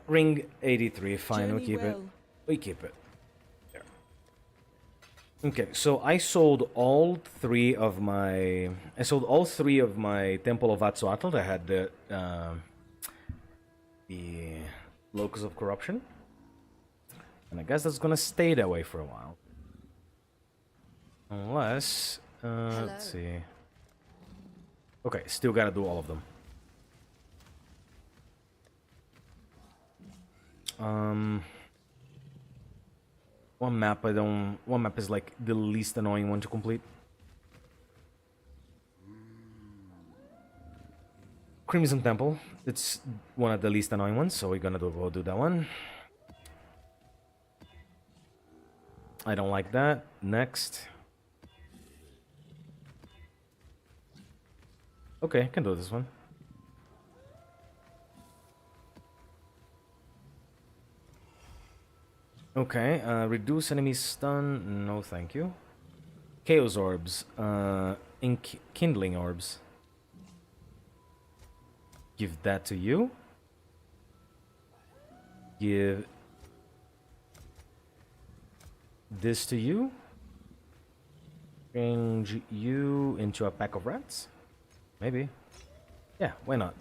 Ring 83, fine, we Journey keep it. well. We keep it. There. Okay, so I sold all three of my Temple of Atsuatl that had the Locus of Corruption. And I guess that's gonna stay that way for a while. Unless let's see. Okay, still gotta do all of them. One map is like the least annoying one to complete. Crimson Temple. It's one of the least annoying ones, so we'll do that one. I don't like that. Next. Okay, can do this one. Okay, reduce enemy stun. No, thank you. Chaos orbs. Kindling orbs. Give that to you. Give this to you. Change you into a pack of rats? Maybe. Yeah, why not?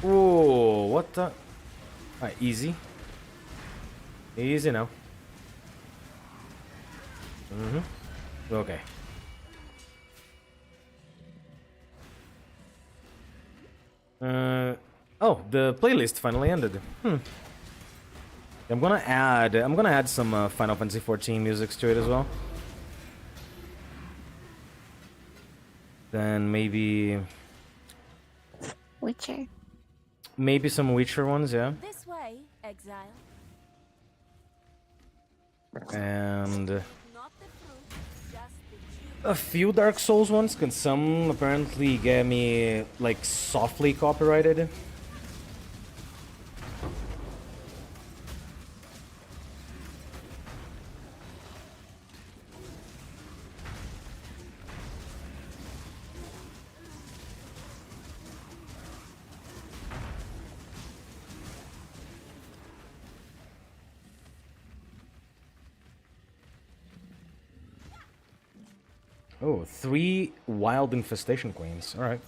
Whoa, what the? Alright, easy. Easy now. Okay. Oh, the playlist finally ended. I'm gonna add some Final Fantasy 14 musics to it as well. Then maybe Witcher. maybe some Witcher ones, yeah. This way, Exile. And Not the fruit, just the juice. a few Dark Souls ones, cause some apparently get me like softly copyrighted. Oh, 3 wild infestation queens. All right.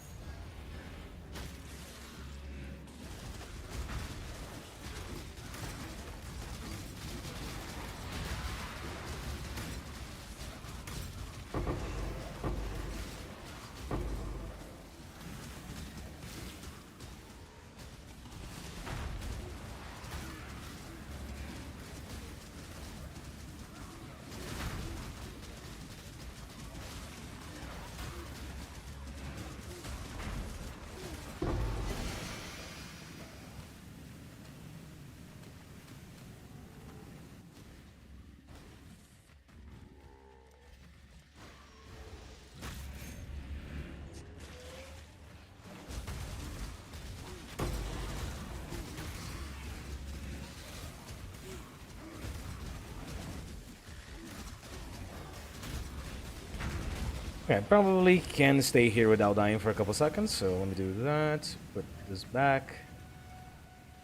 Okay, probably can stay here without dying for a couple seconds, so let me do that. Put this back.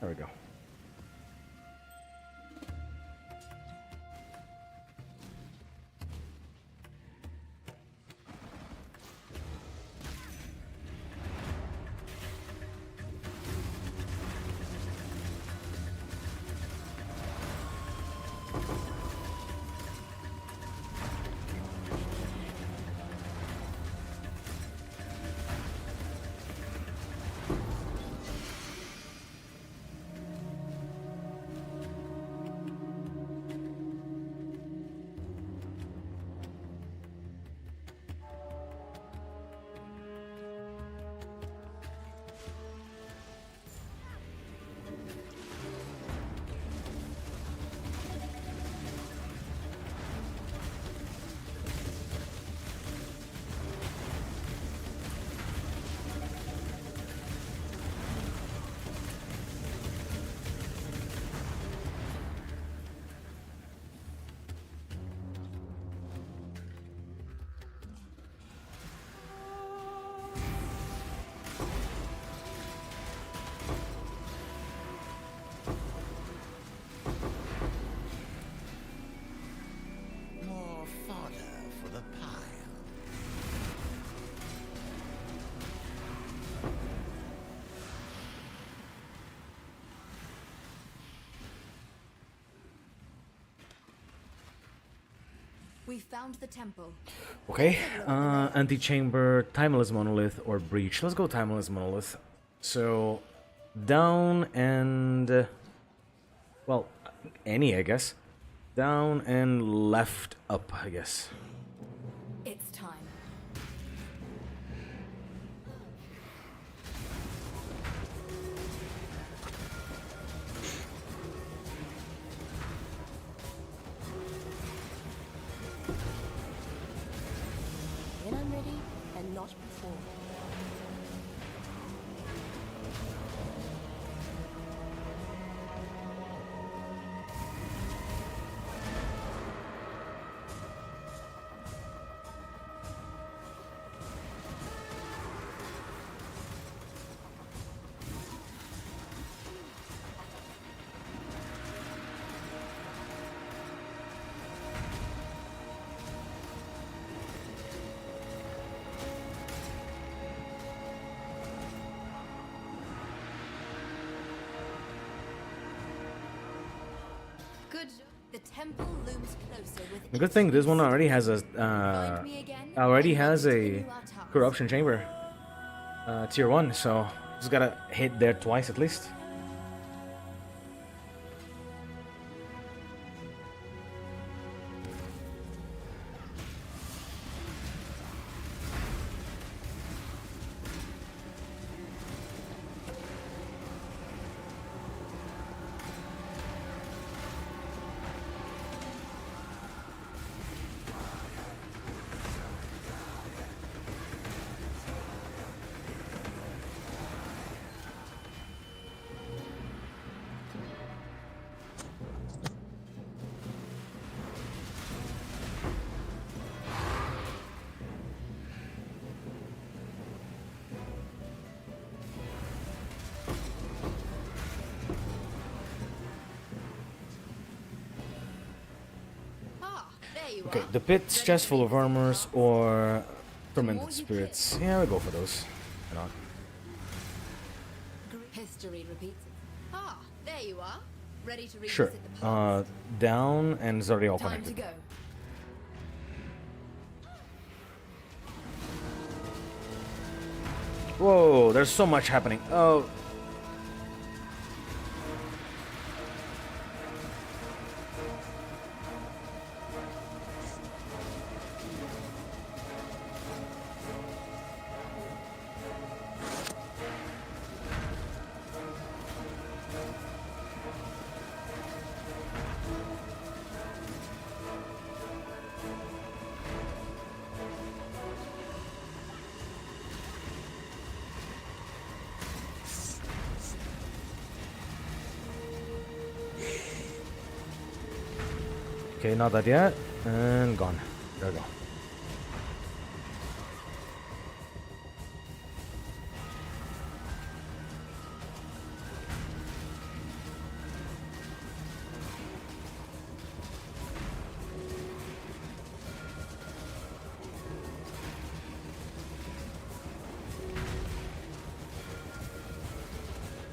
There we go. More fodder for the pile. We found the temple. Okay, Antechamber, Timeless Monolith, or Breach. Let's go Timeless Monolith. So, down and... well, any, I guess. Down and left up, I guess. It's time. When I'm ready, and not before. Good. The temple looms closer with The good thing, this one already has a Find me again, already and has we'll a continue our task. corruption chamber, tier 1. So Just gotta hit there twice at least. Okay, the pit's chest full of armors or tormented spirits. Yeah, we'll go for those. Why not? History repeats. Ah, there you are. Ready to revisit Sure. the past. Down and it's already all Time to connected. go. Whoa, there's so much happening. Oh. Okay, not that yet. And gone. There we go.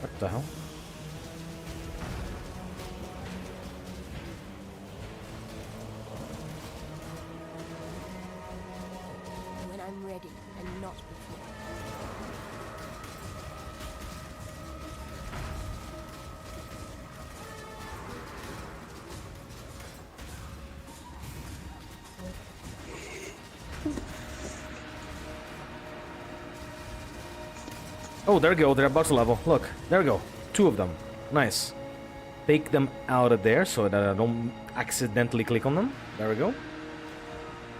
What the hell? When I'm ready and not before. Oh, there we go. They're about to level. Look, there we go. 2 of them. Nice. Take them out of there so that I don't accidentally click on them. There we go.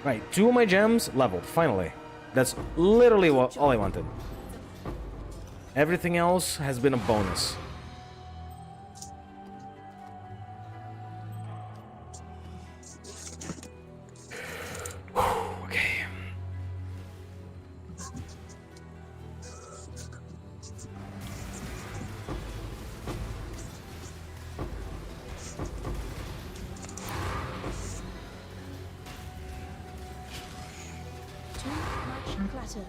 Right, 2 of my gems leveled, finally. That's literally all I wanted. Everything else has been a bonus. Okay. Too much clutter.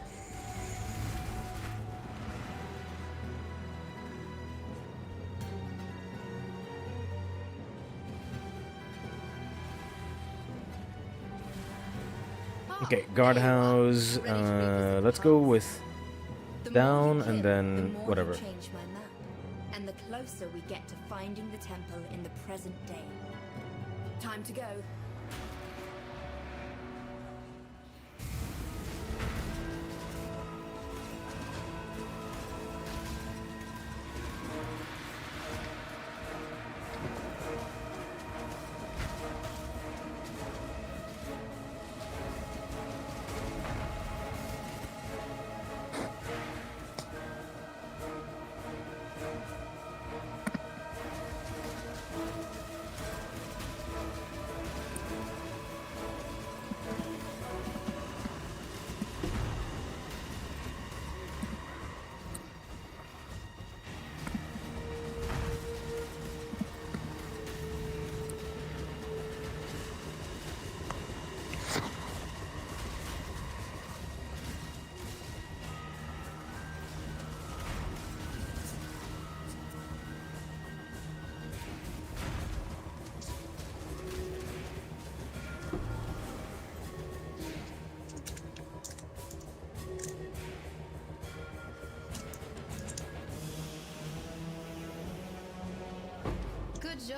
Okay, guardhouse. Let's go with The more down you and kill, then the more you whatever. change my map. And the closer we get to finding the temple in the present day. Time to go.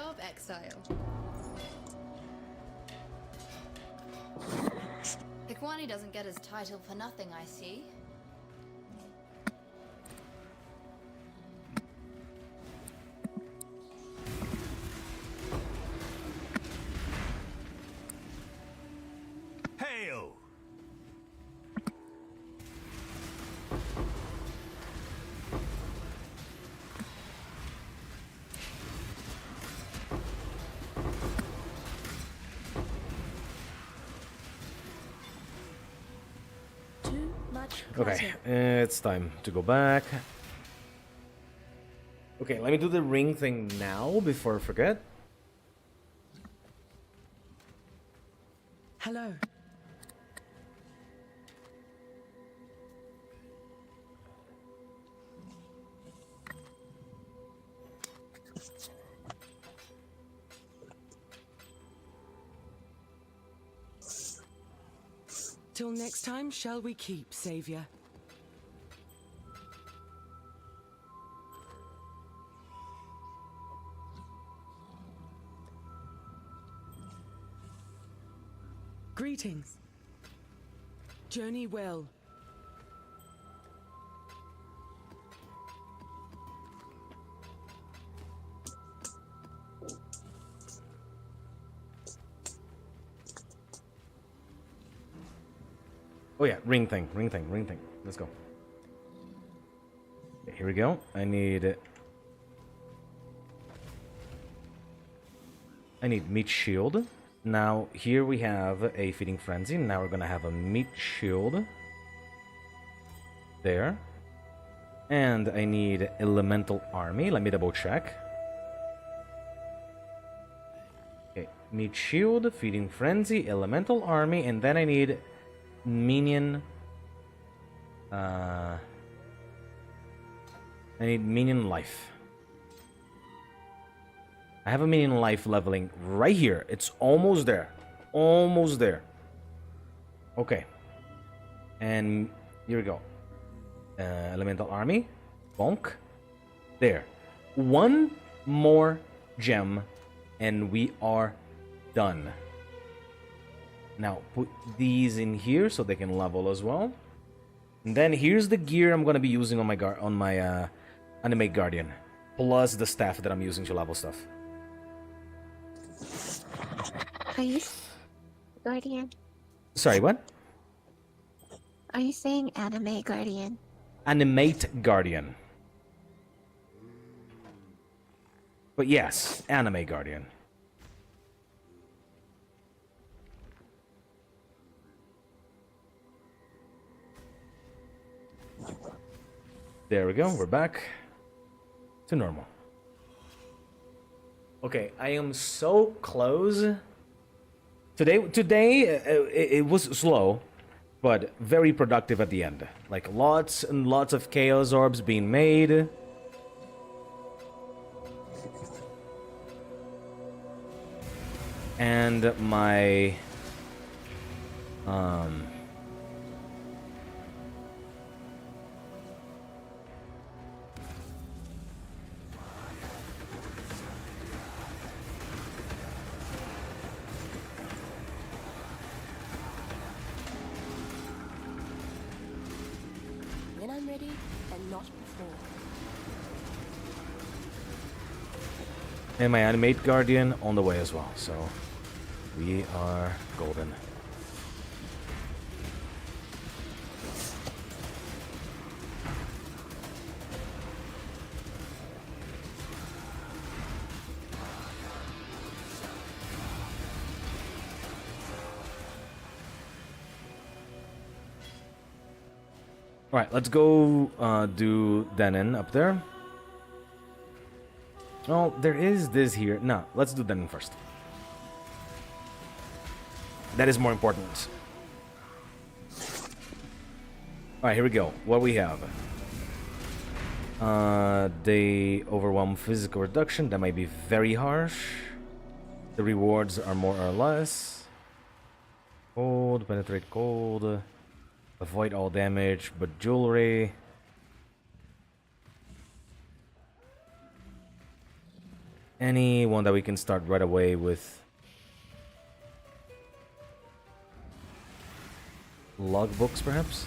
job, Exile. Ikwani doesn't get his title for nothing, I see. Hail! Too much Okay, clutter. it's time to go back. Okay, let me do the ring thing now before I forget. Hello. Till next time, shall we keep, Savior? Greetings. Journey well. Oh yeah, ring thing. Let's go. Okay, here we go. I need meat shield. Now here we have a feeding frenzy. Now we're gonna have a meat shield. There. And I need elemental army. Let me double check. Okay, meat shield, feeding frenzy, elemental army, and then I need minion. I need minion life. I have a minion life leveling right here. It's almost there. Almost there. Okay. And here we go. Elemental army. Bonk. There. One more gem and we are done. Now put these in here so they can level as well. And then here's the gear I'm gonna be using on my Animate Guardian, plus the staff that I'm using to level stuff. Are you Guardian? Sorry, what? Are you saying anime Guardian? Animate Guardian. But yes, Anime Guardian. There we go, we're back to normal. Okay, I am so close. Today it was slow, but very productive at the end. Like lots and lots of chaos orbs being made. And my When I'm ready, and not before. and my Animate Guardian on the way as well, so we are golden. Alright, let's go do Denon up there. Oh, there is this here. No, let's do Denon first. That is more important. Alright, here we go. What we have? They overwhelm physical reduction. That might be very harsh. The rewards are more or less. Cold, penetrate cold. Avoid all damage, but jewelry. anyone that we can start right away with. Logbooks, perhaps?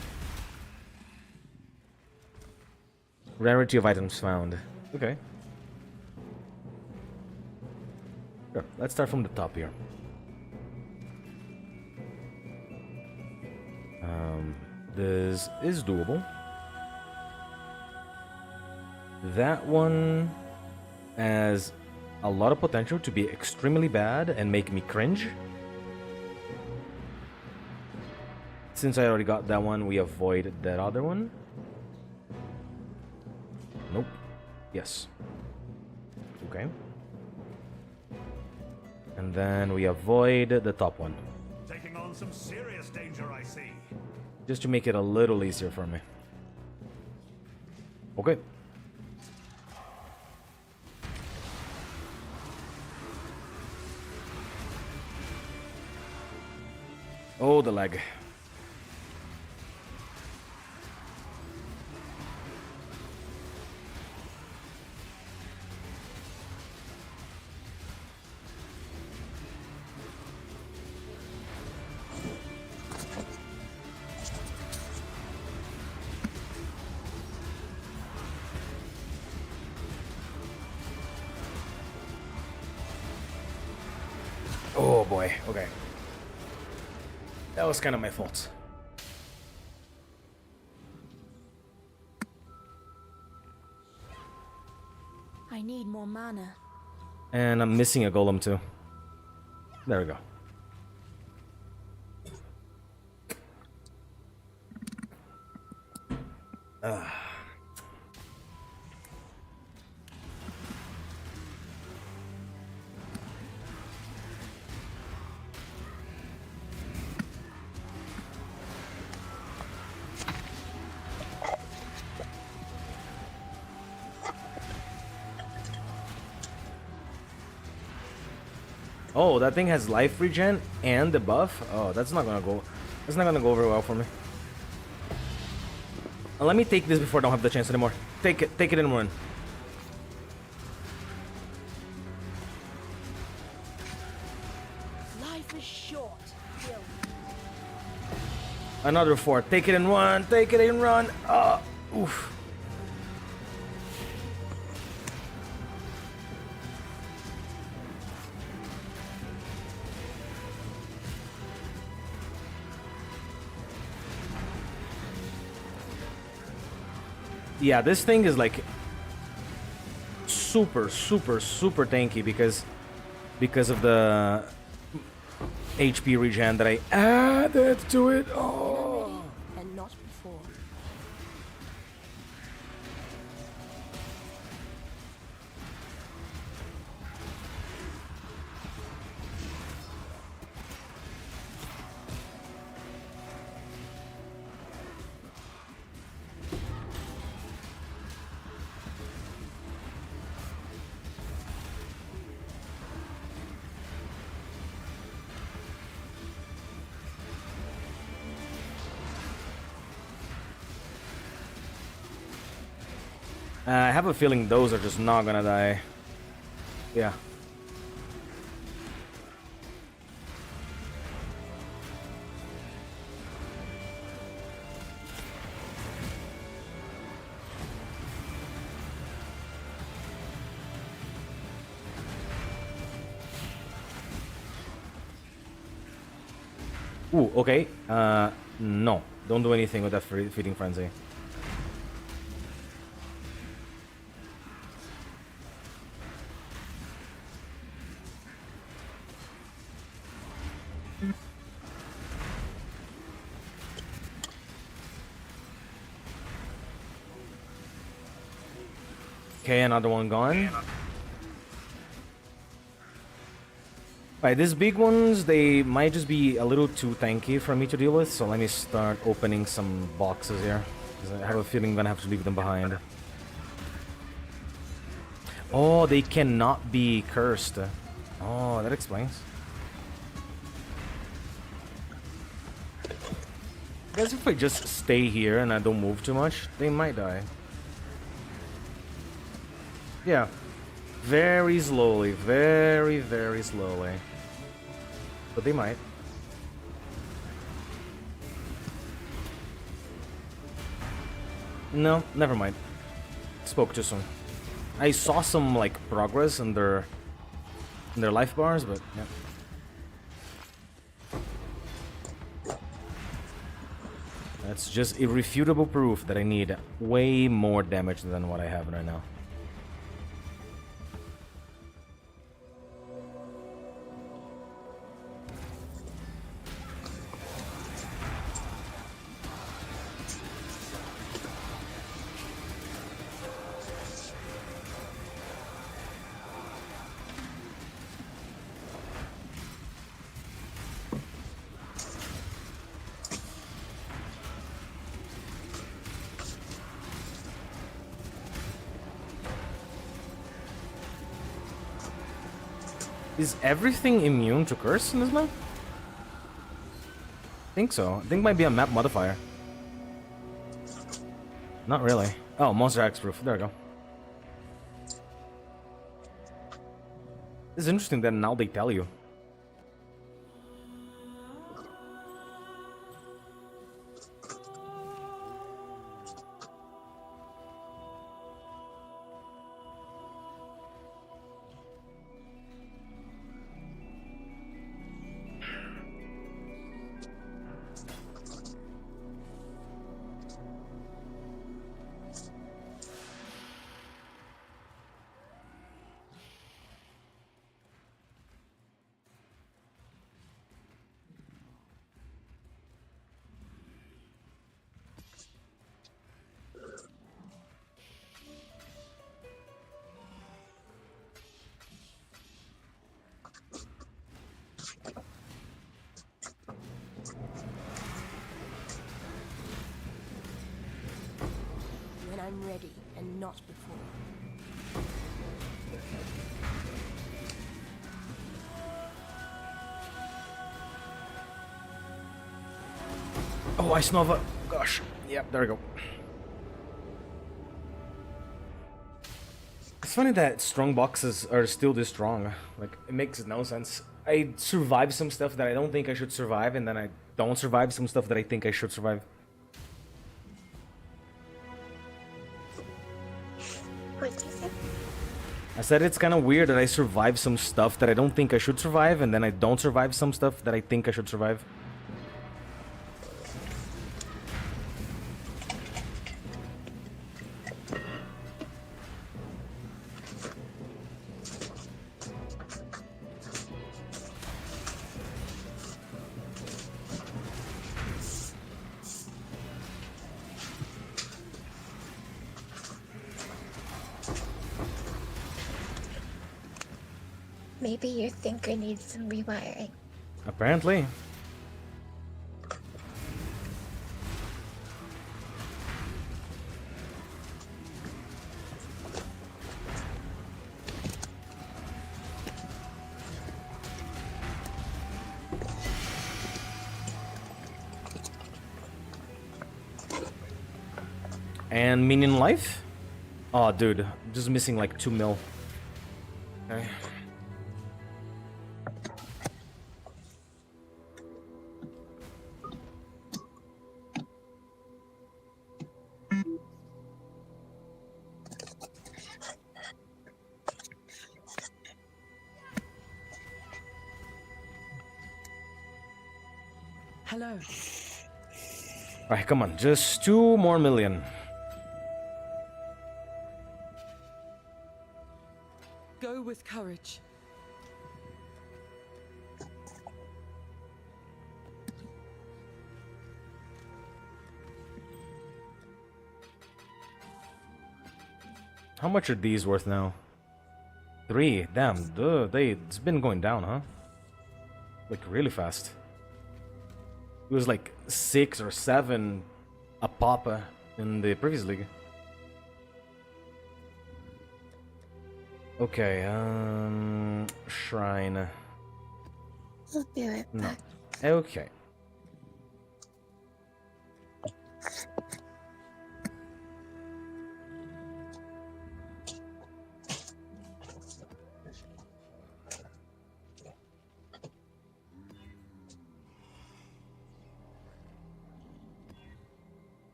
Rarity of items found. Okay. Sure, let's start from the top here. This is doable. That one has a lot of potential to be extremely bad and make me cringe. Since I already got that one, we avoid that other one. Nope. Yes. Okay. And then we avoid the top one. Taking on some serious danger, I see. Just to make it a little easier for me. Okay. Oh, the lag. Oh boy, okay. That was kind of my fault. I need more mana. And I'm missing a golem too. There we go. Oh, that thing has life regen and the buff? Oh, that's not gonna go. That's not gonna go very well for me. Let me take this before I don't have the chance anymore. Take it and run. Life is short. Another 4. Take it and run. Take it and run. Oof. Yeah, this thing is like super tanky because of the HP regen that I added to it. Oh. And not before. I have a feeling those are just not gonna die. Yeah. Ooh, okay. No. Don't do anything with that feeding frenzy. Okay, another one gone. Alright, these big ones, they might just be a little too tanky for me to deal with, so let me start opening some boxes here. Because I have a feeling I'm gonna have to leave them behind. Oh, they cannot be cursed. Oh, that explains. I guess if I just stay here and I don't move too much, they might die. Yeah. Very slowly, very, very slowly. But they might. No, never mind. Spoke too soon. I saw some like progress in their life bars, but yeah. That's just irrefutable proof that I need way more damage than what I have right now. Is everything immune to curse in this map? I think so. I think it might be a map modifier. Not really. Oh, monster axe proof. There we go. It's interesting that now they tell you. When I'm ready, and not before. Oh, Ice Nova. Gosh. Yep, there we go. It's funny that strong boxes are still this strong. Like, it makes no sense. I survive some stuff that I don't think I should survive, and then I don't survive some stuff that I think I should survive. What did you say? I said it's kind of weird that I survive some stuff that I don't think I should survive, and then I don't survive some stuff that I think I should survive. Maybe your thinker needs some rewiring. Apparently. And minion life? Oh, dude, just missing like 2 mil. Okay. Hello. Alright, come on, just 2 more million. Go with courage. How much are these worth now? 3. Damn, it's been going down, huh? Like really fast. It was like 6 or 7 a pop in the previous league. Okay, shrine. I'll be right back. Okay.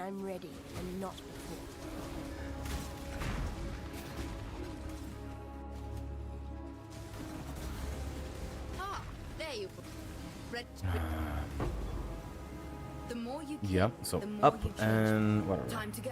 I'm ready, and not before. Ah, there you go. Red. The more you kill, Yep, so the more up you change. and whatever. Time to go.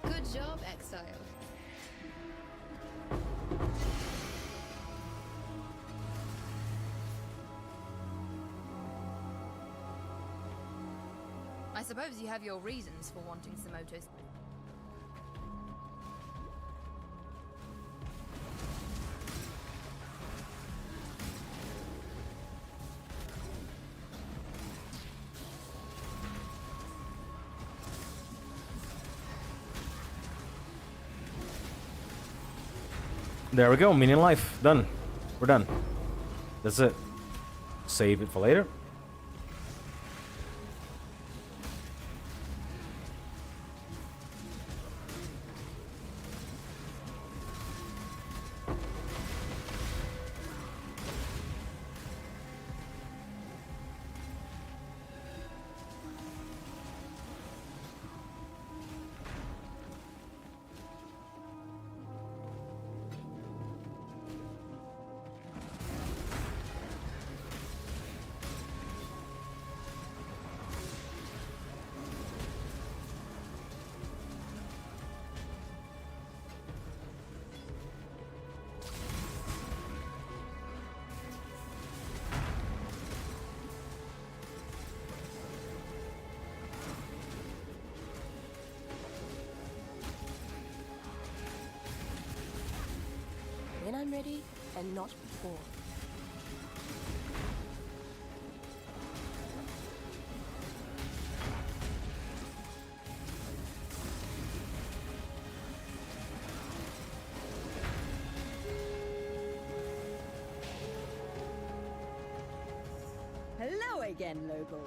Good job, Exile. I suppose you have your reasons for wanting Samoto's. There we go, minion life. Done. We're done. That's it. Save it for later. When I'm ready, and not before. Hello again, local.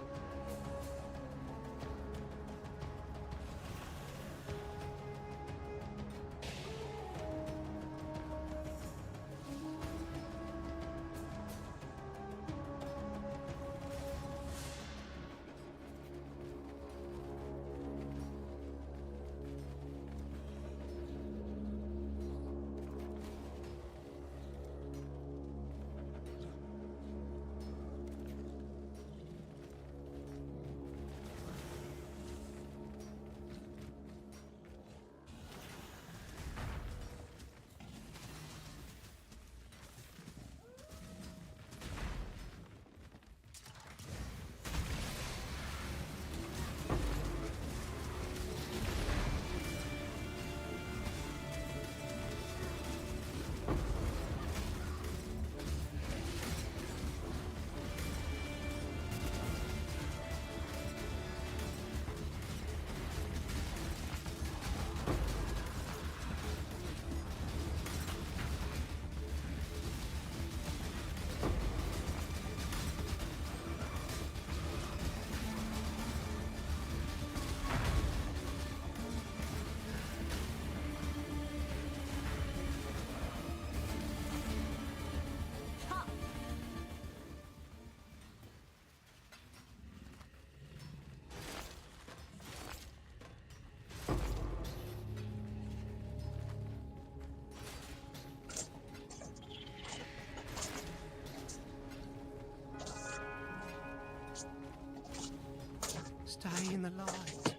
Stay in the light.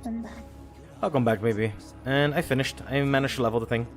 I'm back. I'll come back maybe. And I finished. I managed to level the thing.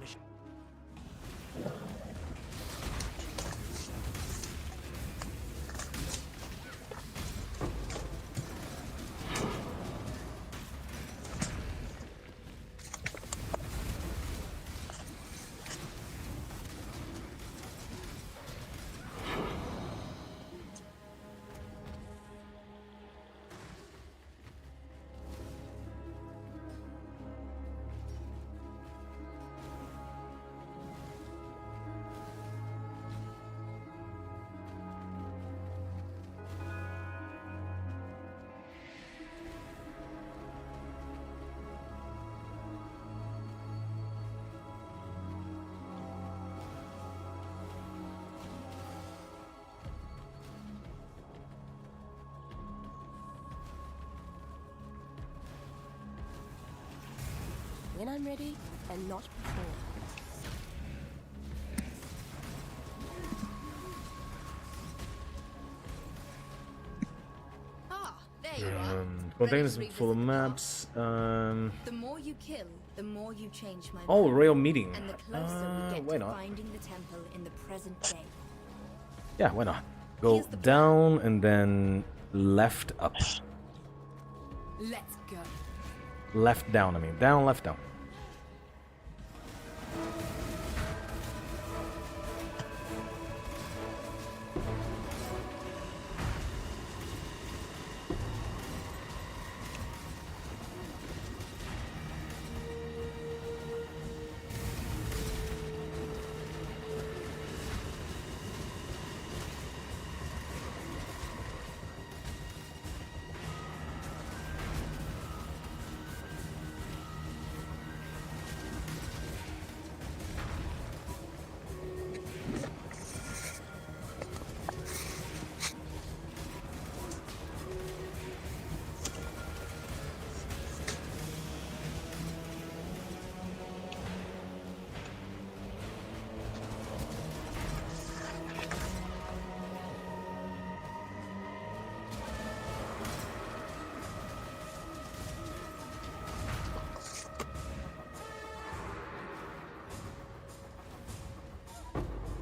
When I'm ready, and not before. Ah, there you are. Contains Ready to full of revisit the maps. past? The more you kill, the more you change my Oh, mind. royal meeting. And the closer we get why to not? finding the temple in the present day. Yeah, why not? Go Here's the plan. down and then left up. Let's go. Left down, I mean. Down, left, down.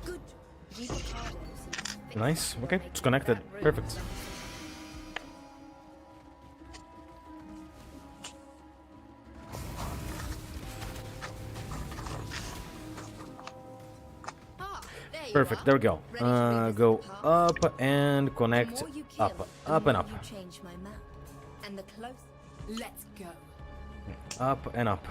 Good. Nice. Okay, it's connected. Perfect. Perfect, there we go. Go up and connect up. Up and up. You change my map. And the closer. Let's go. Up and up.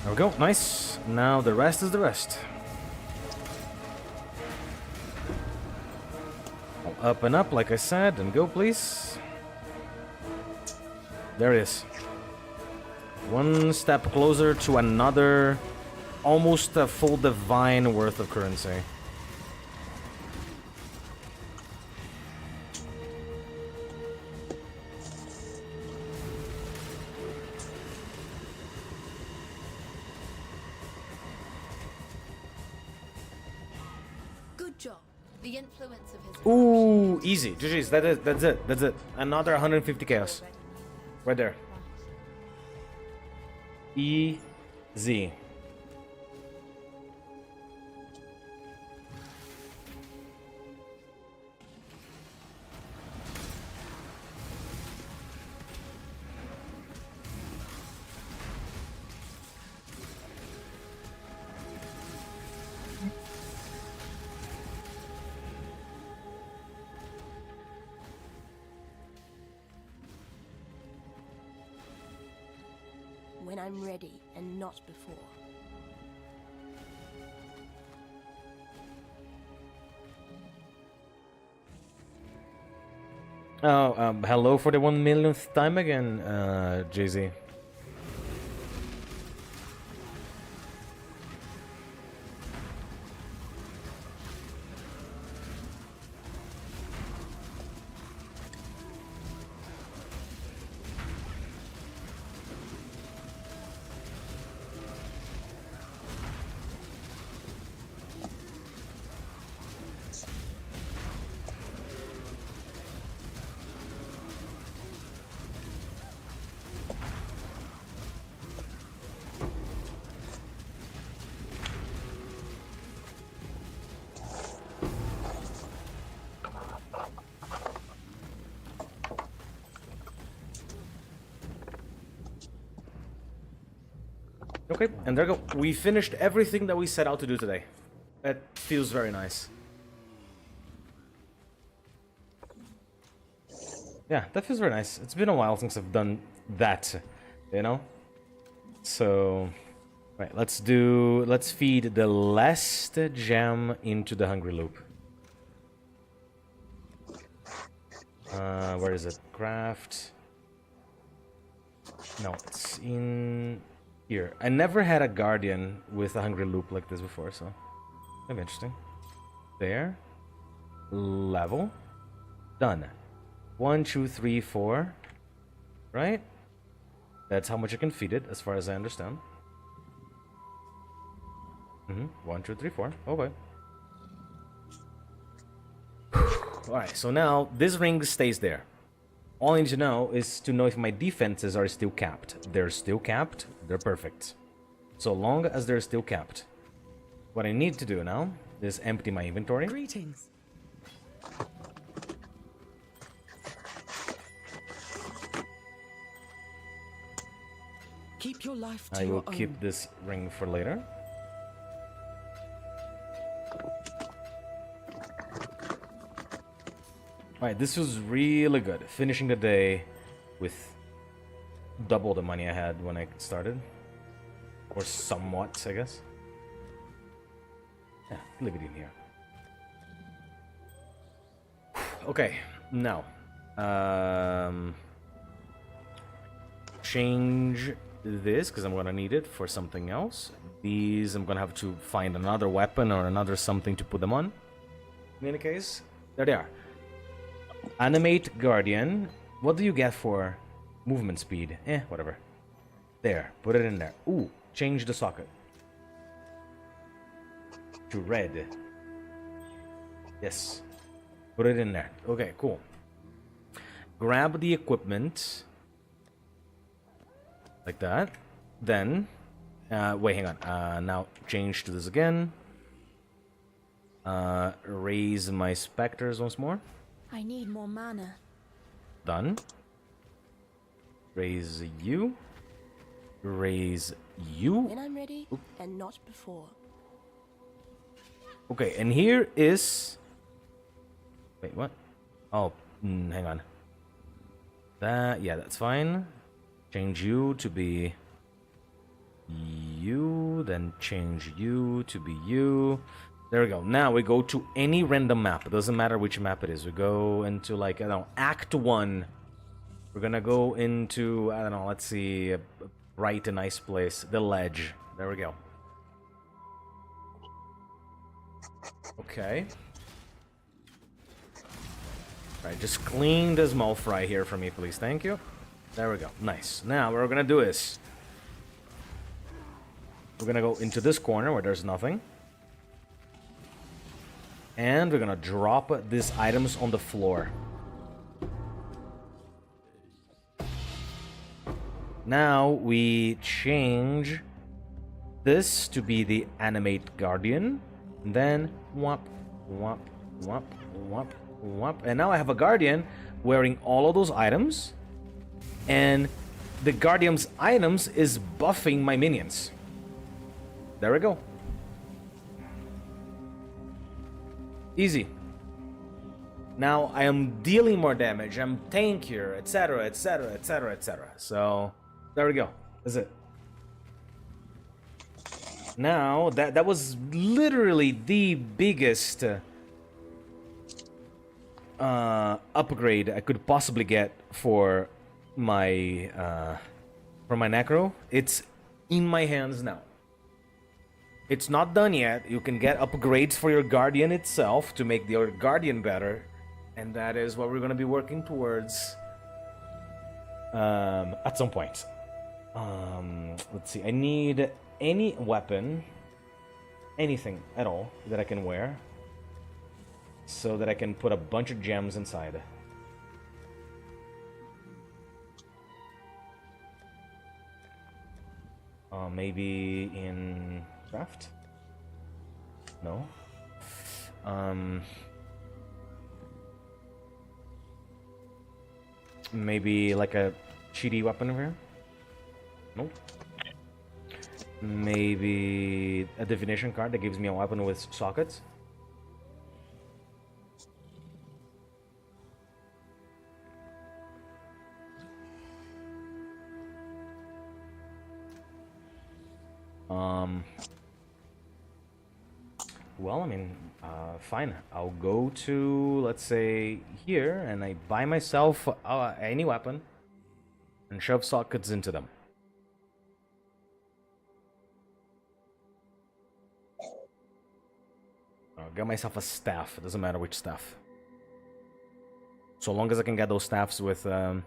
There we go, nice. Now the rest is the rest. Up and up, like I said, and go, please. There it is. One step closer to another, almost a full divine worth of currency. Good job. The influence of his Ooh, easy. GG's, that's it. Another 150 chaos. Right there. Easy. When I'm ready, and not before. Oh, hello for the 1 millionth time again, Jay-Z. Okay, and there we go. We finished everything that we set out to do today. That feels very nice. Yeah, that feels very nice. It's been a while since I've done that, you know? So, right, let's feed the last gem into the hungry loop. Where is it? Craft. No, it's in here. I never had a guardian with a hungry loop like this before, so kind of interesting. There. Level. Done. 1, 2, 3, 4. Right? That's how much you can feed it, as far as I understand. 1, 2, 3, 4. Okay. Alright, so now this ring stays there. All I need to know is to know if my defenses are still capped. They're still capped. They're perfect. So long as they're still capped. What I need to do now is empty my inventory. Greetings. Keep your life to I will your own. keep this ring for later. Alright, this was really good. Finishing the day with double the money I had when I started. Or somewhat, I guess. Yeah, leave it in here. Okay, now. Change this, because I'm gonna need it for something else. These, I'm gonna have to find another weapon or another something to put them on. In any case, there they are. Animate Guardian. What do you get for movement speed? Whatever. There, put it in there. Ooh, change the socket to red. Yes, put it in there. Okay, cool. Grab the equipment like that. Then, wait, hang on. Now change to this again. Raise my specters once more. I need more mana. Done. Raise you. Raise you. When I'm ready, and not before. Okay, and here is... Wait, what? Oh, hang on. Yeah, that's fine. Change you to be you, then change you to be you. There we go. Now we go to any random map. It doesn't matter which map it is. We go into, like, I don't know, Act 1. We're gonna go into, I don't know, let's see, a bright and nice place. The Ledge. There we go. Okay. Alright, just clean the small fry here for me, please. Thank you. There we go. Nice. Now, what we're gonna do is... We're gonna go into this corner where there's nothing. And we're gonna drop these items on the floor. Now we change this to be the Animate Guardian. And then whop, whop, whop, whop, whop. And now I have a Guardian wearing all of those items. And the Guardian's items is buffing my minions. There we go. Easy. Now I am dealing more damage, I'm tankier, etc, etc, etc, etc. So, there we go. That's it. Now, that was literally the biggest upgrade I could possibly get for my necro, it's in my hands now. It's not done yet. You can get upgrades for your guardian itself to make your guardian better, and that is what we're going to be working towards at some point. Let's see. I need any weapon, anything at all that I can wear, so that I can put a bunch of gems inside. Maybe in craft? No. Maybe like a cheaty weapon over here? Nope. Maybe a divination card that gives me a weapon with sockets? Well, I mean, fine. I'll go to, let's say, here, and I buy myself any weapon and shove sockets into them. I'll get myself a staff. It doesn't matter which staff. So long as I can get those staffs with, I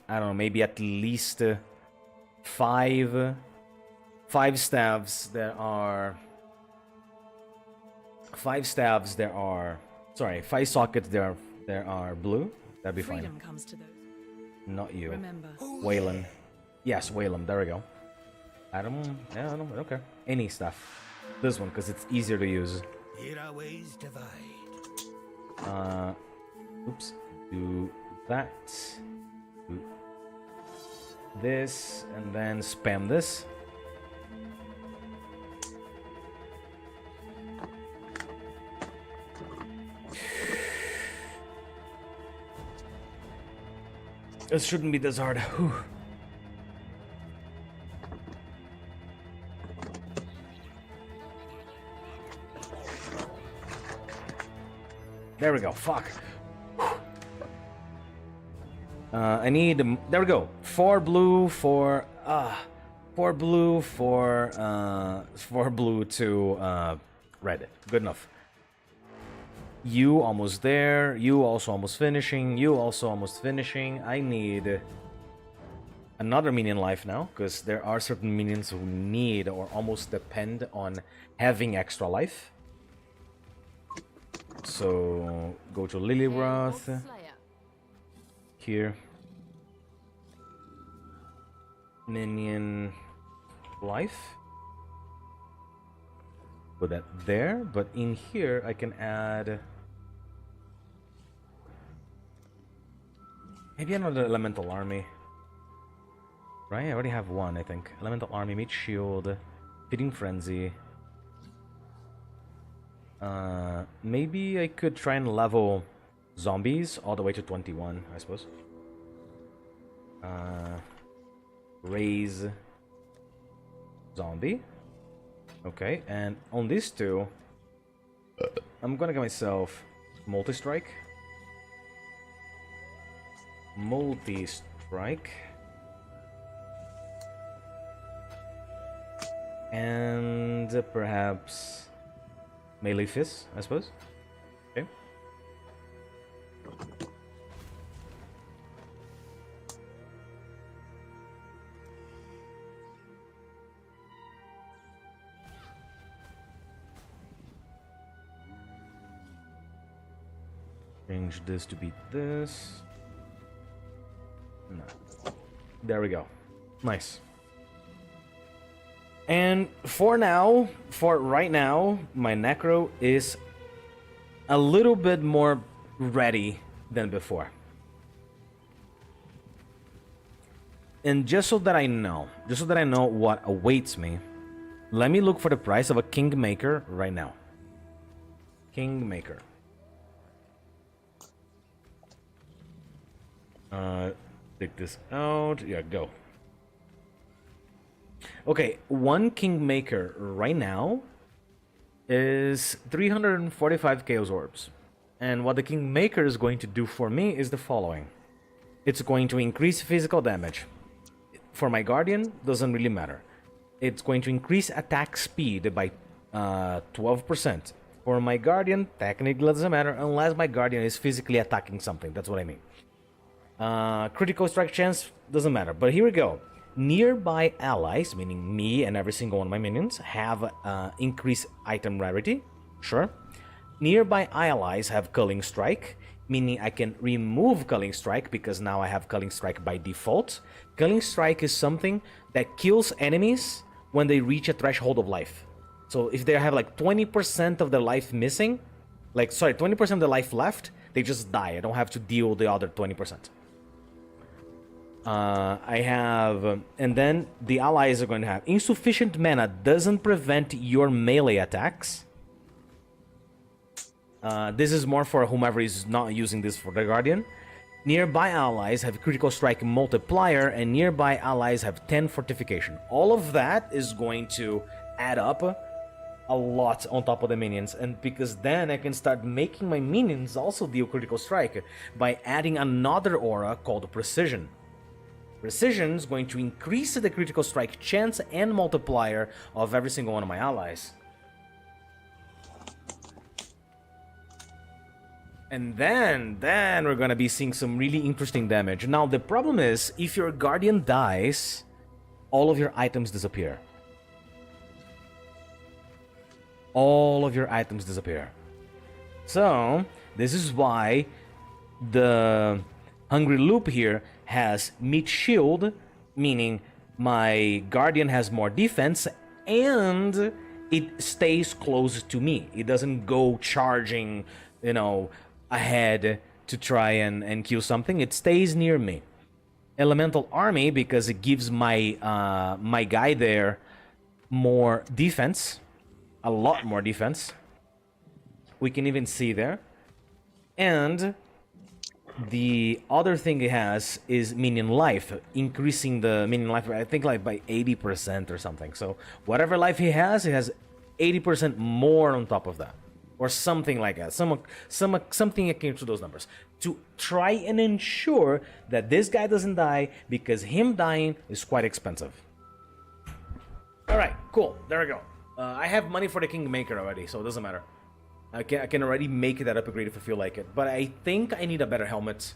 don't know, maybe at least five staves that are... Five sockets there are blue. That'd be fine. Comes to those. Not you. Remember. Waylon. Yes, Waylon. There we go. I don't care. Any stuff. This one, because it's easier to use. Here our ways divide. Oops. Do that. Do this, and then spam this. It shouldn't be this hard. Whew. There we go. Fuck. I need. There we go. 4 blue, 4 blue, 4 blue, 2 red. Good enough. You almost there. You also almost finishing. You also almost finishing. I need another minion life now, because there are certain minions who need or almost depend on having extra life. So go to Lilybroth. Here. Minion life. Put that there, but in here I can add maybe another elemental army. Right? I already have one, I think. Elemental army, meat shield, feeding frenzy. Maybe I could try and level zombies all the way to 21, I suppose. Raise zombie. Okay, and on these two, I'm gonna get myself multi-strike. Multi-strike. And perhaps melee fist, I suppose. Okay. Change this to be this. No. There we go. Nice. And for right now, my Necro is a little bit more ready than before. And just so that I know what awaits me, let me look for the price of a Kingmaker right now. Kingmaker. Take this out. Yeah, go. Okay, one Kingmaker right now is 345 Chaos Orbs. And what the Kingmaker is going to do for me is the following. It's going to increase physical damage. For my Guardian, doesn't really matter. It's going to increase attack speed by 12%. For my Guardian, technically doesn't matter unless my Guardian is physically attacking something. That's what I mean. Critical strike chance, doesn't matter. But here we go. Nearby allies, meaning me and every single one of my minions, have increased item rarity. Sure. Nearby allies have Culling Strike, meaning I can remove Culling Strike because now I have Culling Strike by default. Culling Strike is something that kills enemies when they reach a threshold of life. So if they have like 20% of their life missing, 20% of their life left, they just die. I don't have to deal the other 20%. I have, and then the allies are going to have insufficient mana doesn't prevent your melee attacks. This is more for whomever is not using this for the Guardian. Nearby allies have critical strike multiplier, and nearby allies have 10 fortification. All of that is going to add up a lot on top of the minions, and because then I can start making my minions also deal critical strike by adding another aura called Precision. Precision is going to increase the critical strike chance and multiplier of every single one of my allies. And then we're gonna be seeing some really interesting damage. Now the problem is, if your Guardian dies, all of your items disappear. All of your items disappear. So this is why the Hungry Loop here has Meat Shield, meaning my Guardian has more defense and it stays close to me. It doesn't go charging, ahead to try and kill something. It stays near me. Elemental Army, because it gives my my guy there more defense, a lot more defense. We can even see there. And the other thing it has is minion life, increasing the minion life, I think like by 80% or something. So whatever life he has, it has 80% more on top of that. Or something like that. Something akin to those numbers. To try and ensure that this guy doesn't die, because him dying is quite expensive. Alright, cool. There we go. I have money for the Kingmaker already, so it doesn't matter. I can already make that upgrade if I feel like it. But I think I need a better helmet.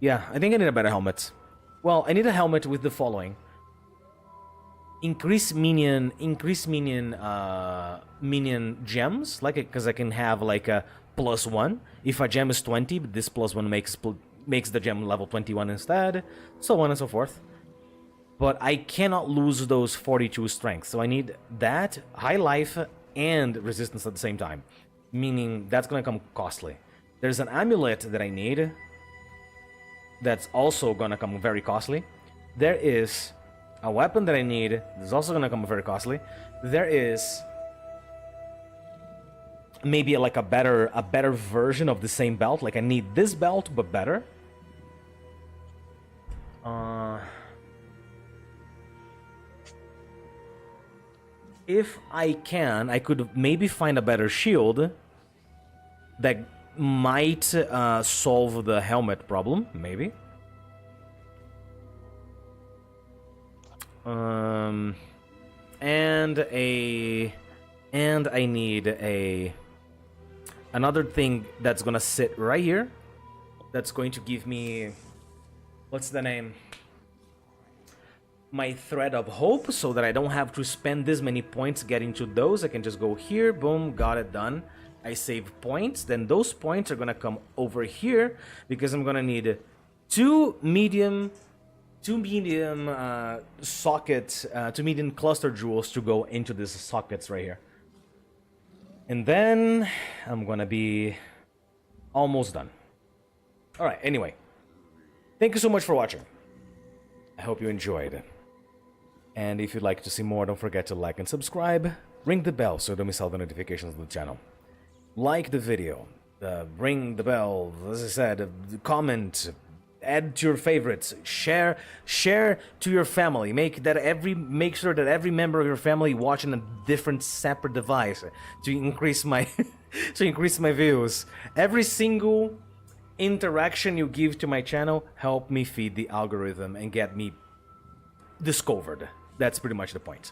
Yeah, I think I need a better helmet. Well, I need a helmet with the following. Increase minion gems, because I can have like a +1. If a gem is 20, this +1 makes the gem level 21 instead, so on and so forth. But I cannot lose those 42 strength, so I need that, high life, and resistance at the same time. Meaning that's gonna come costly. There's an amulet that I need that's also gonna come very costly. There is a weapon that I need is also gonna come very costly. There is maybe like a better version of the same belt. Like I need this belt but better. If I can, I could maybe find a better shield that might solve the helmet problem, maybe. And I need another thing that's gonna sit right here. That's going to give me, what's the name? My Thread of Hope, so that I don't have to spend this many points getting to those. I can just go here, boom, got it done. I save points, then those points are gonna come over here because I'm gonna need two medium sockets, two medium cluster jewels to go into these sockets right here. And then I'm gonna be almost done. Alright, anyway. Thank you so much for watching. I hope you enjoyed. And if you'd like to see more, don't forget to like and subscribe. Ring the bell so you don't miss all the notifications of the channel. Like the video. Ring the bell, as I said, comment. add to your favorites, share to your family, make sure that every member of your family watching a different separate device to increase my to increase my views. Every single interaction you give to my channel help me feed the algorithm and get me discovered. That's pretty much the point.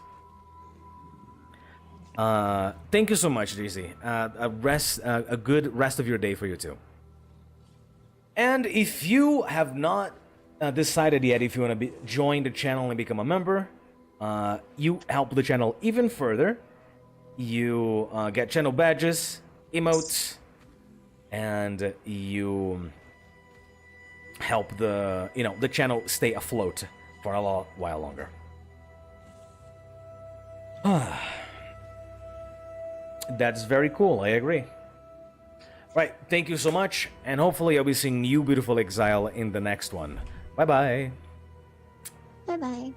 Thank you so much, DZ. A good rest of your day for you too. And if you have not decided yet if you want to join the channel and become a member, you help the channel even further. You get channel badges, emotes, and you help the channel stay afloat for a while longer. That's very cool, I agree. Right, thank you so much, and hopefully I'll be seeing you, beautiful Exile, in the next one. Bye-bye. Bye-bye.